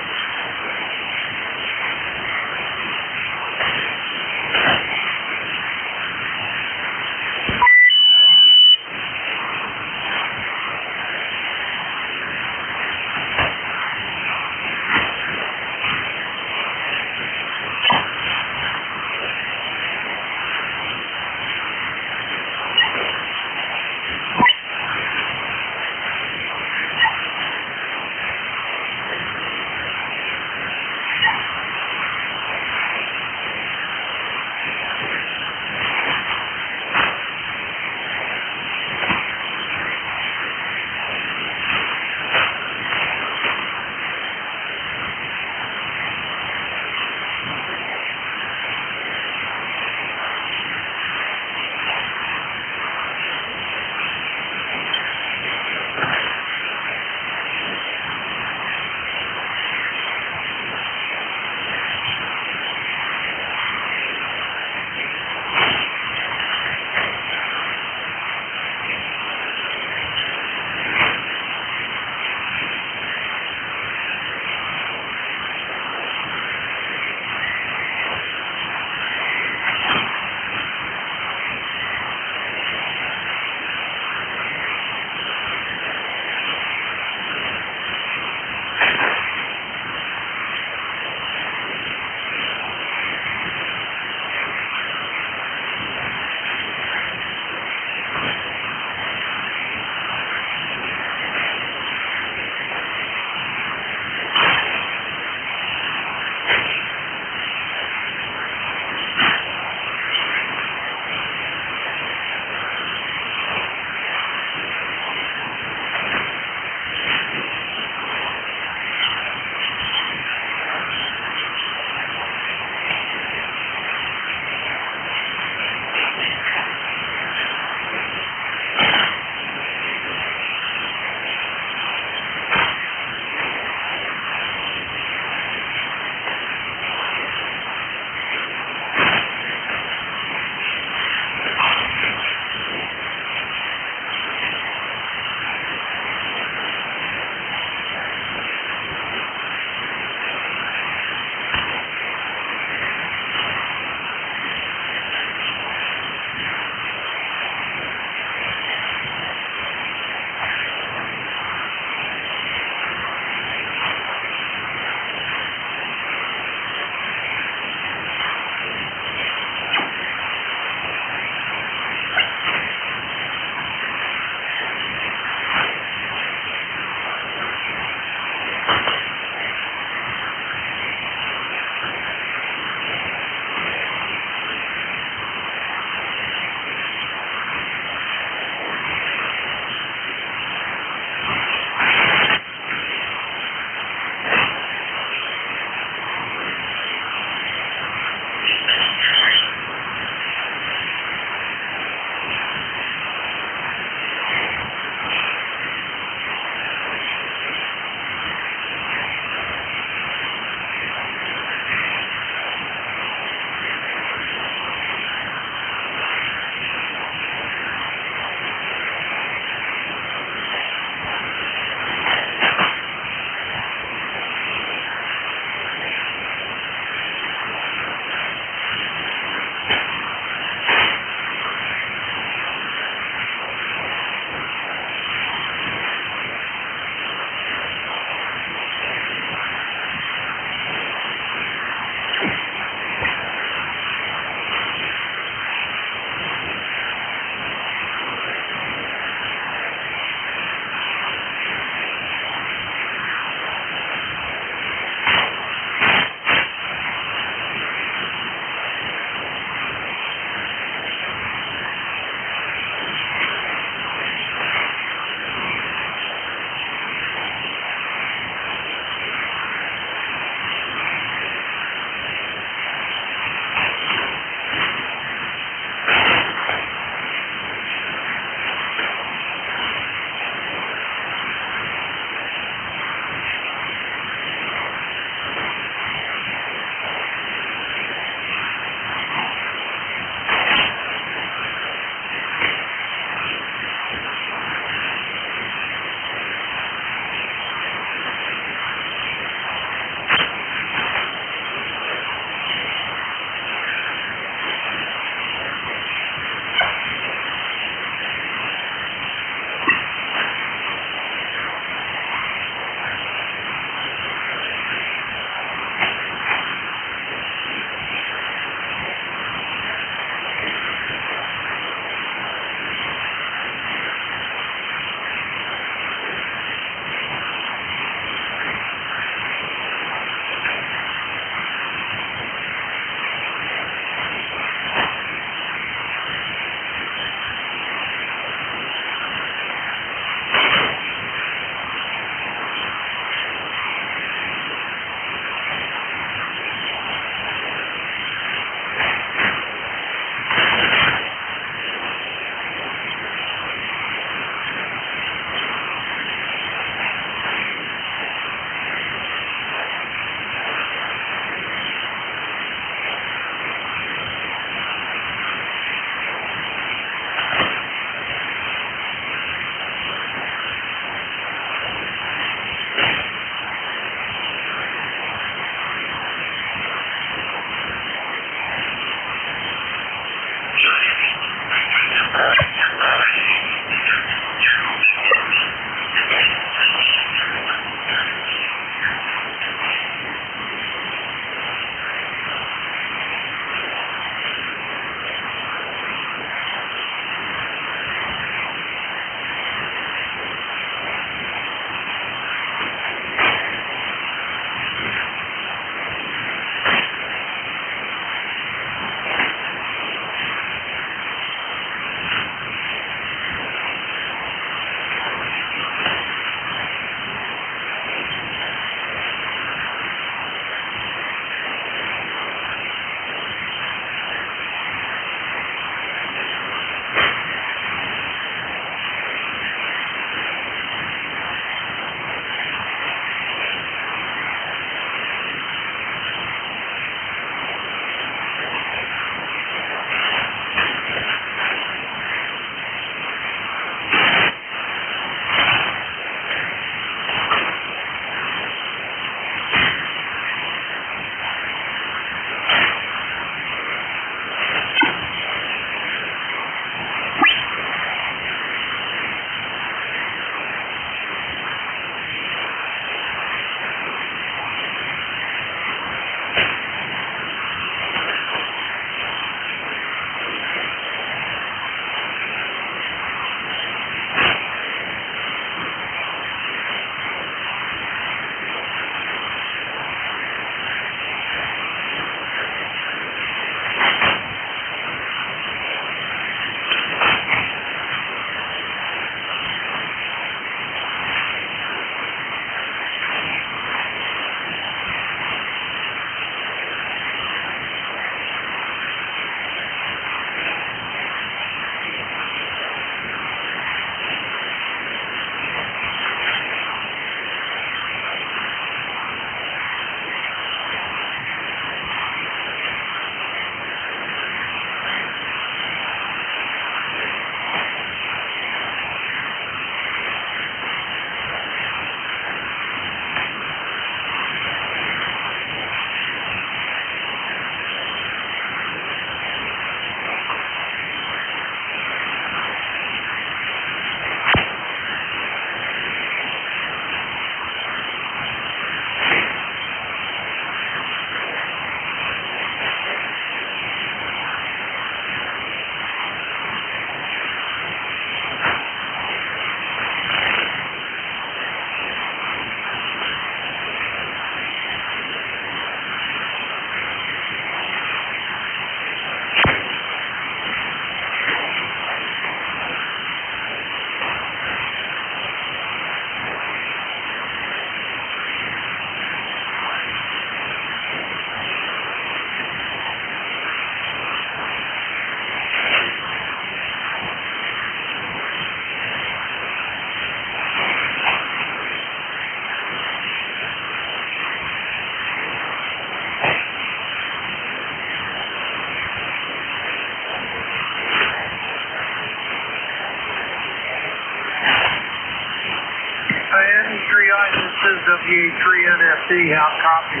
NJ3NFD, how copy?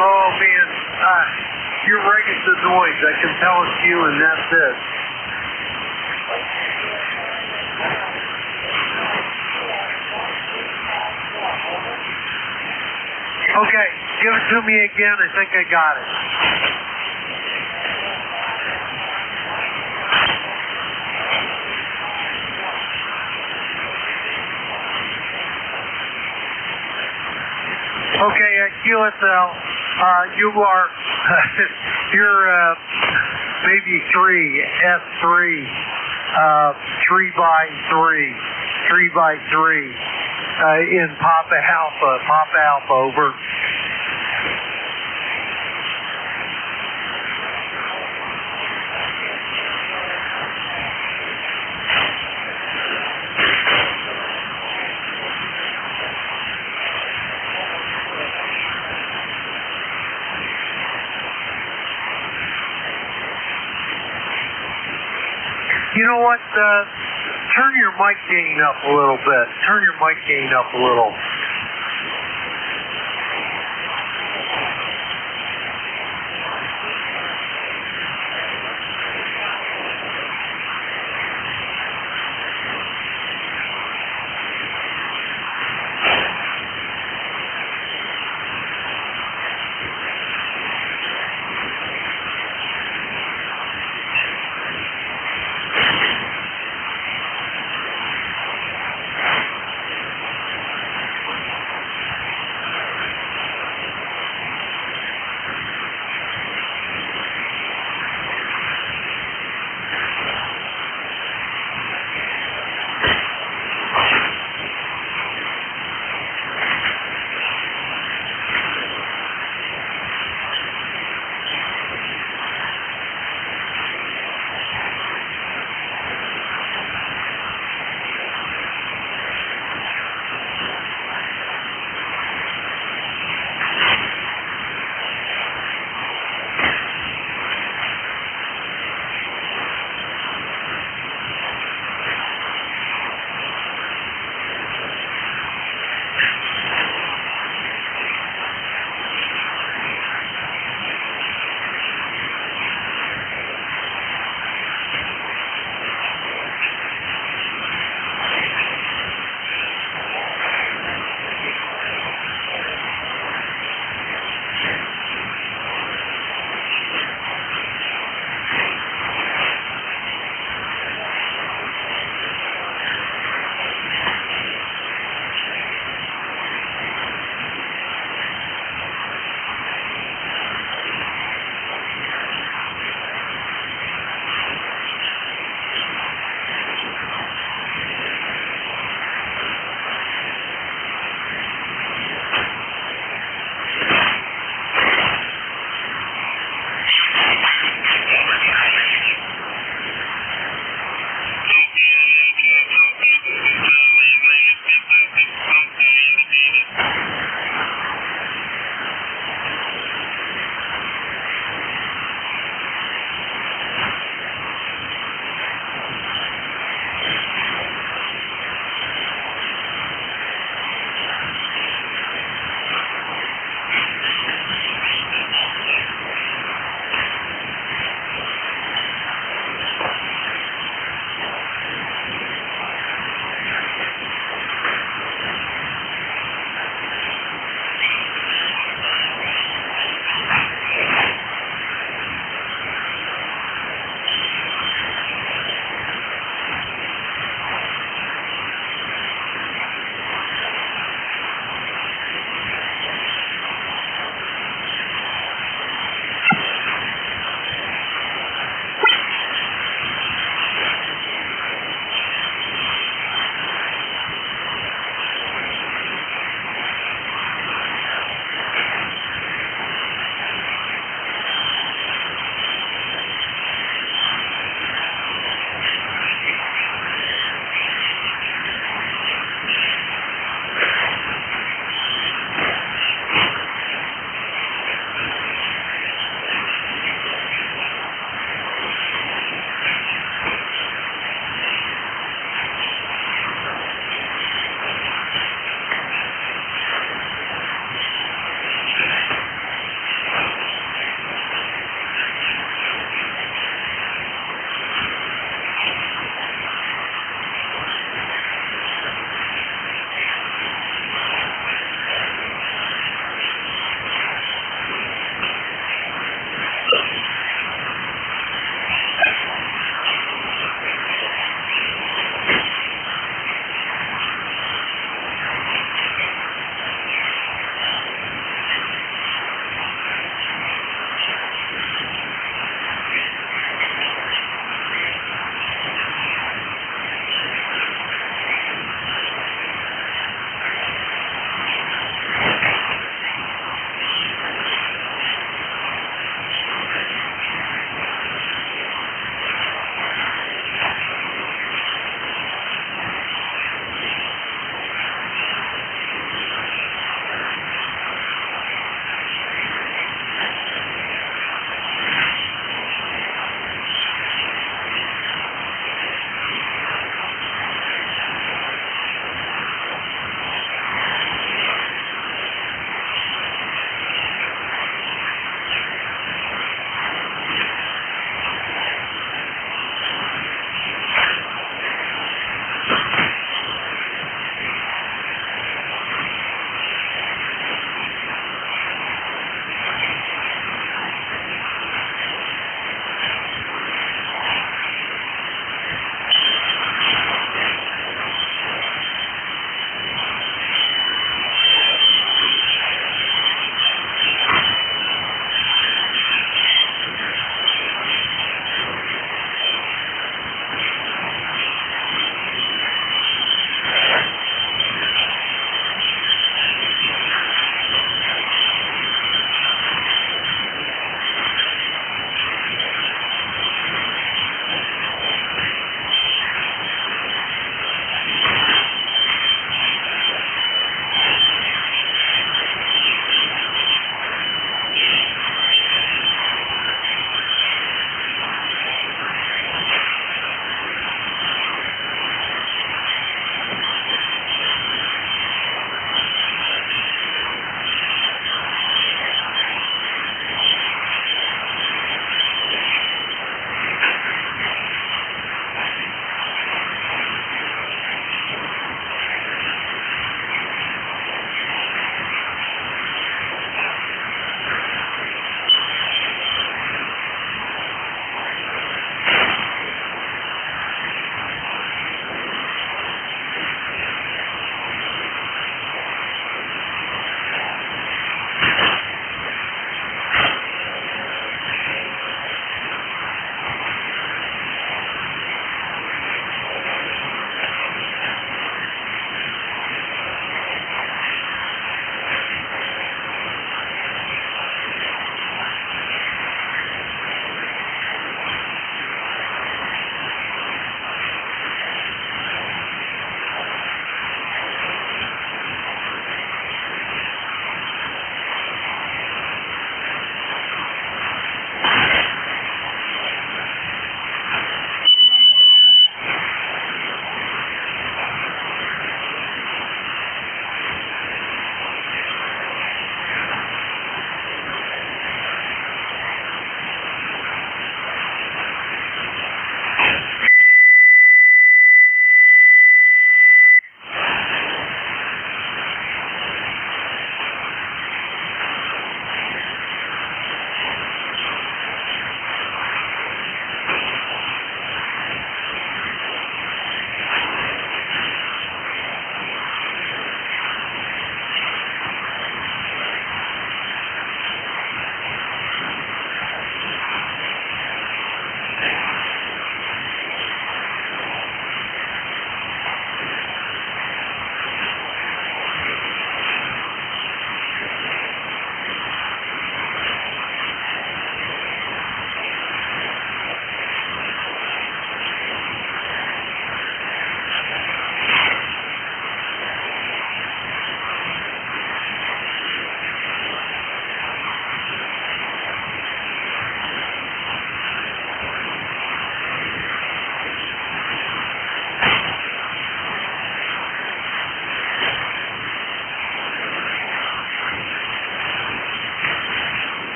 Oh man, you're making the noise. I can tell it's you, and that's it. Okay, give it to me again. I think I got it. Okay, QSL, you are, you're maybe S3, 3x3, in Papa Alpha, over. You know what? Turn your mic gain up a little bit. Turn your mic gain up a little.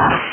Bye.